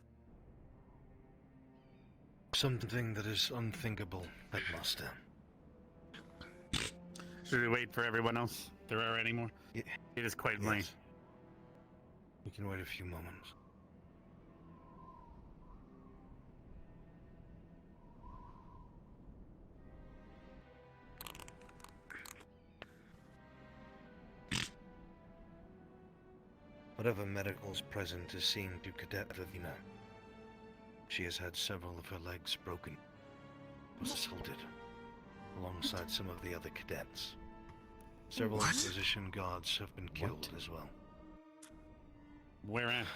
Something that is unthinkable, Headmaster. Should we wait for everyone else? There are any more? Yeah. It is quite Yes. late. We can wait a few moments. Whatever medicals present is seen to Cadet Vivina. She has had several of her legs broken, was assaulted, alongside some of the other cadets. Several Inquisition guards have been killed as well. Where at?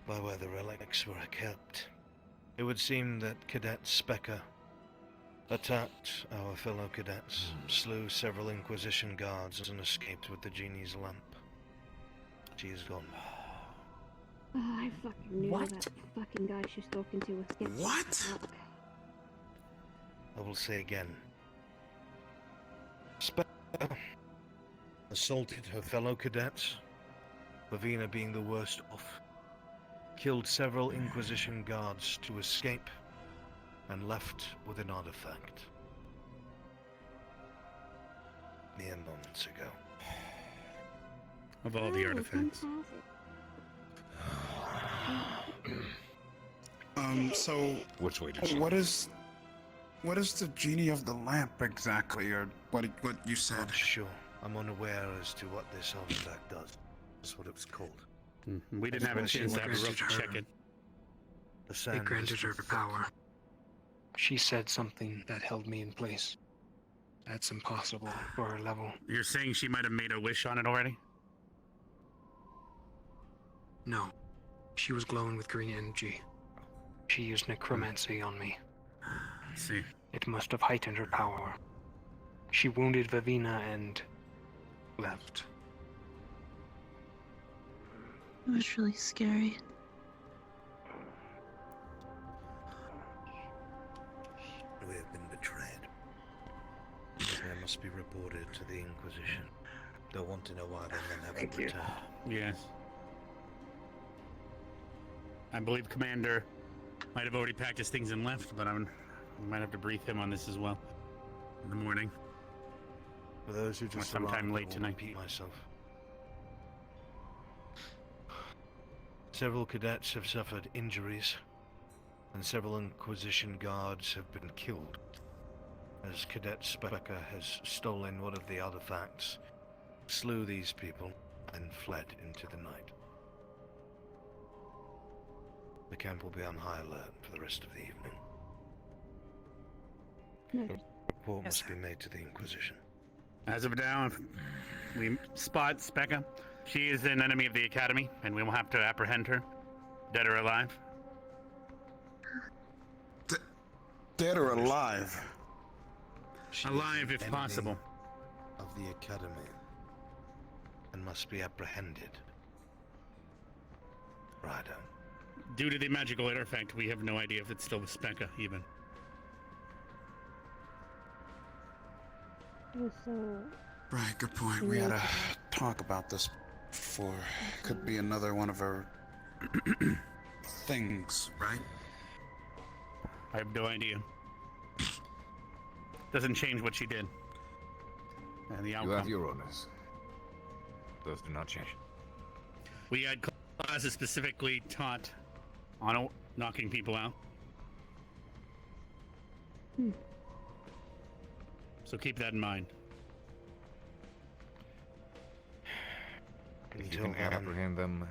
By where the relics were kept. It would seem that Cadet Specker attacked our fellow cadets, slew several Inquisition guards, and escaped with the genie's lamp. She is gone. Oh, I fucking knew that fucking guy she's talking to was getting fucked. I will say again. Specker assaulted her fellow cadets, Vivina being the worst off. Killed several Inquisition guards to escape, and left with an artifact. Mere moments ago. Of all the artifacts. So which way did she? what is the genie of the lamp exactly, or what you said? Not sure. I'm unaware as to what this artifact does. That's what it was called. We didn't have a chance to have a rough check it. The It sand granted is her the power. She said something that held me in place. That's impossible for her level. You're saying she might have made a wish on it already? No. She was glowing with green energy. She used necromancy on me. I see. It must have heightened her power. She wounded Vivina and left. It was really scary. We have been betrayed. They must be reported to the Inquisition. They'll want to know why they then haven't returned. Yes. I believe Commander might have already packed his things and left, but I might have to brief him on this as well in the morning. For those who just sometime arrived, late I will tonight. repeat myself. Several cadets have suffered injuries, and several Inquisition guards have been killed, as Cadet Specker has stolen one of the artifacts, slew these people, and fled into the night. The camp will be on high alert for the rest of the evening. A report must be made to the Inquisition. As of now, if we spot Specca, she is an enemy of the Academy, and we will have to apprehend her, dead or alive. Dead or alive? Alive, if possible. Of the Academy, and must be apprehended. Rider. Due to the magical artifact, we have no idea if it's still with Specca, even. It was so. Right, good point. We had a talk about this before. Could be another one of her things, right? I have no idea. Doesn't change what she did. And the outcome. You have your orders. Those do not change. We had classes specifically taught on knocking people out. So keep that in mind. If you can apprehend them.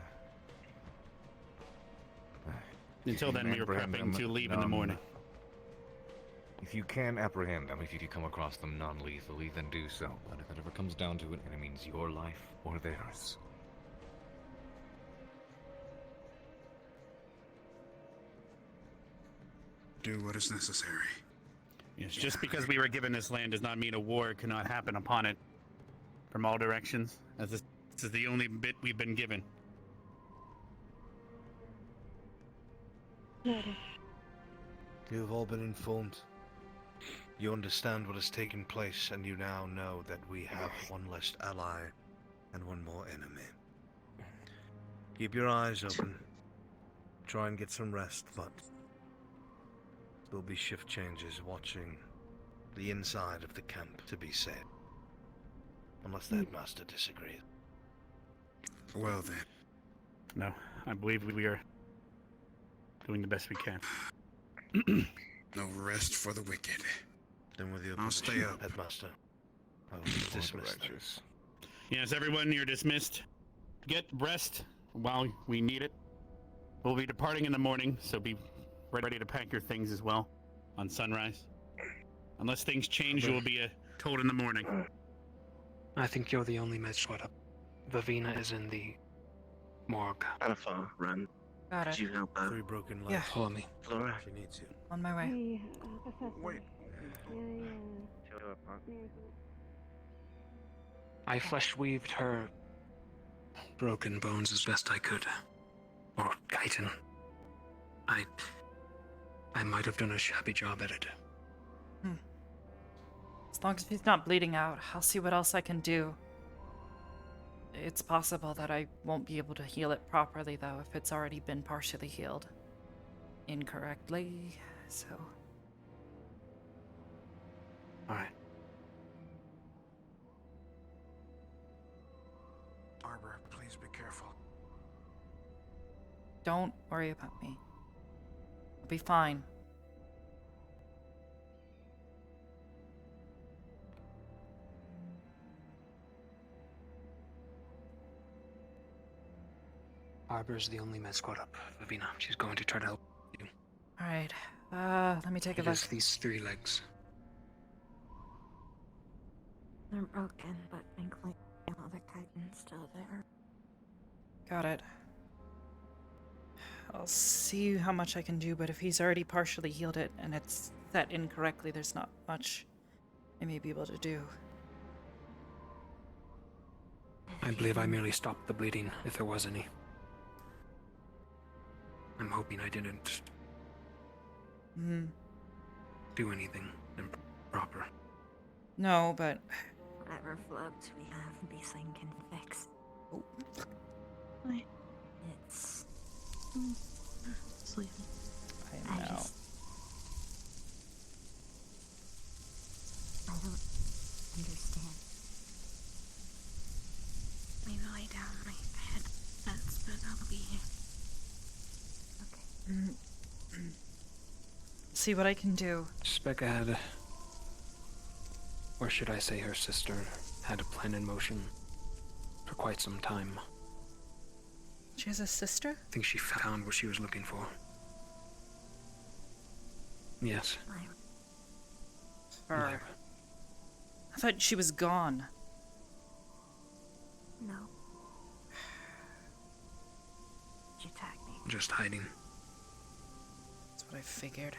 Until then, we were prepping to leave in the morning. If you can apprehend them, if you come across them non-lethally, then do so. But if it ever comes down to it, and it means your life or theirs. Do what is necessary. Yes, just because we were given this land does not mean a war cannot happen upon it from all directions, as this is the only bit we've been given. You have all been informed. You understand what has taken place, and you now know that we have one less ally and one more enemy. Keep your eyes open. Try and get some rest, but there'll be shift changes watching the inside of the camp to be said. Unless the headmaster disagrees. Well then. No, I believe we are doing the best we can. No rest for the wicked. Then with your I'll stay up. Headmaster. I will be dismissed. Yes, everyone, you're dismissed. Get rest while we need it. We'll be departing in the morning, so be ready to pack your things as well on sunrise. Unless things change, you will be told in the morning. I think you're the only med squad up. Vavina is in the morgue. Kind of far, Ren. Got it. Could you help out? 3 broken legs. Yeah. Follow me. Flora? She needs you. On my way. Hey, Professor. Wait. I flesh weaved her broken bones as best I could. Or chitin. I might have done a shabby job at it. As long as he's not bleeding out, I'll see what else I can do. It's possible that I won't be able to heal it properly, though, if it's already been partially healed incorrectly, so... Alright. Arbor, please be careful. Don't worry about me. I'll be fine. Arbor's the only med squad up, Vavina. She's going to try to help you. Alright, let me take a It look. is these 3 legs. They're broken, but thankfully the chitin's still there. Got it. I'll see how much I can do, but if he's already partially healed it and it's set incorrectly, there's not much I may be able to do. I believe I merely stopped the bleeding, if there was any. I'm hoping I didn't do anything improper. No, but... Whatever floats we have, this thing can fix. Oh. It's... Sleeping. I know. I don't understand. I lie down, my head hurts, but I'll be here. See what I can do. Specca had, or should I say her sister, had a plan in motion for quite some time. She has a sister? I think she found what she was looking for. Yes. Her. I thought she was gone. No. She attacked me. Just hiding. That's what I figured.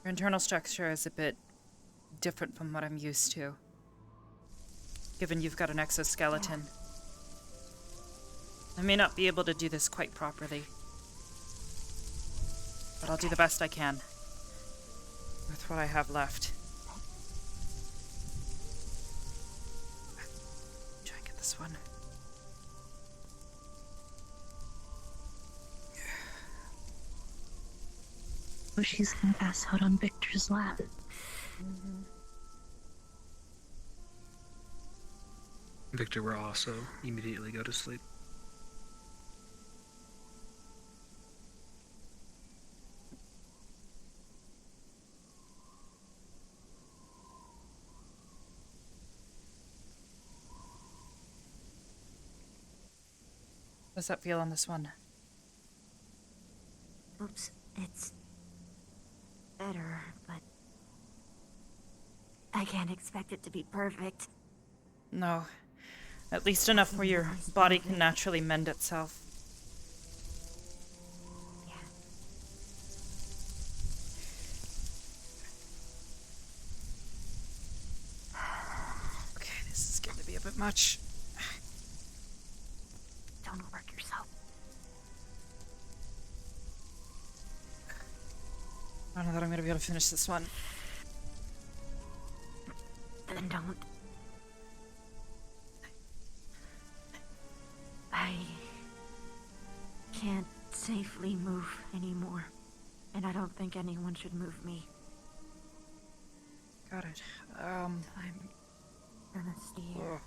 Your internal structure is a bit different from what I'm used to, given you've got an exoskeleton. I may not be able to do this quite properly. But I'll do the best I can with what I have left. Try and get this one. Oh, she's gonna pass out on Victor's lap. Victor will also immediately go to sleep. How does that feel on this one? Oops, it's better, but I can't expect it to be perfect. No. At least enough where your body can naturally mend itself. Okay, this is getting to be a bit much. Don't overwork yourself. I don't know that I'm gonna be able to finish this one. Then don't. I can't safely move anymore, and I don't think anyone should move me. Got it. I'm gonna stay here.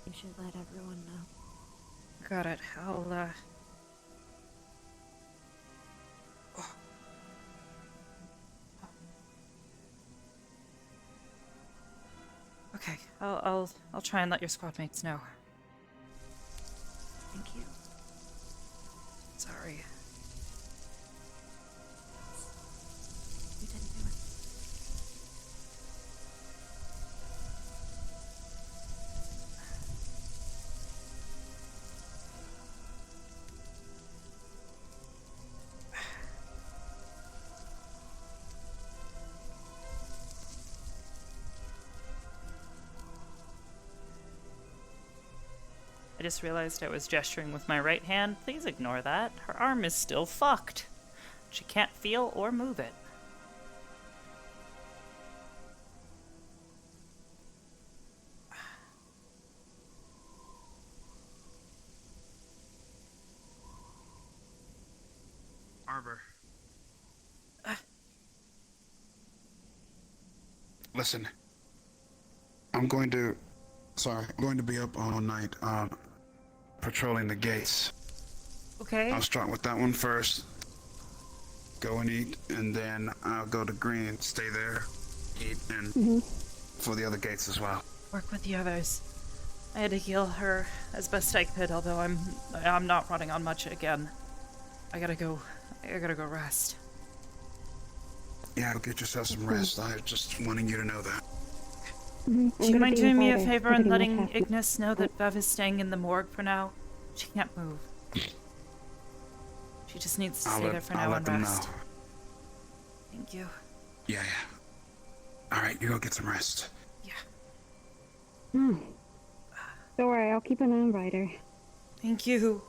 You should let everyone know. Got it. Okay, I'll try and let your squad mates know. Thank you. Sorry. You didn't do it. I just realized I was gesturing with my right hand. Please ignore that. Her arm is still fucked. She can't feel or move it. Arbor. Listen, I'm going to be up all night, patrolling the gates. Okay. I'll start with that one first. Go and eat, and then I'll go to Green, stay there, eat, and for the other gates as well. Work with the others. I had to heal her as best I could, although I'm not running on much again. I gotta go rest. Yeah, go get yourself some rest. I just wanting you to know that. Do you mind doing me a favor and letting Ignis know that Bev is staying in the morgue for now? She can't move. She just needs to stay there for now and rest. Thank you. Yeah. All right, you go get some rest. Don't worry, I'll keep an eye on Ryder. Thank you.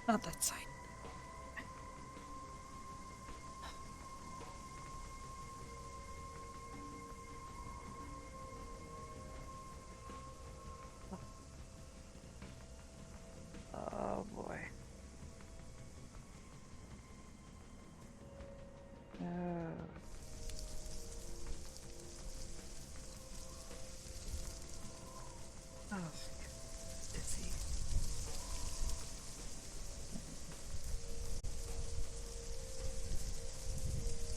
Not that side. Oh boy. Oh, dizzy.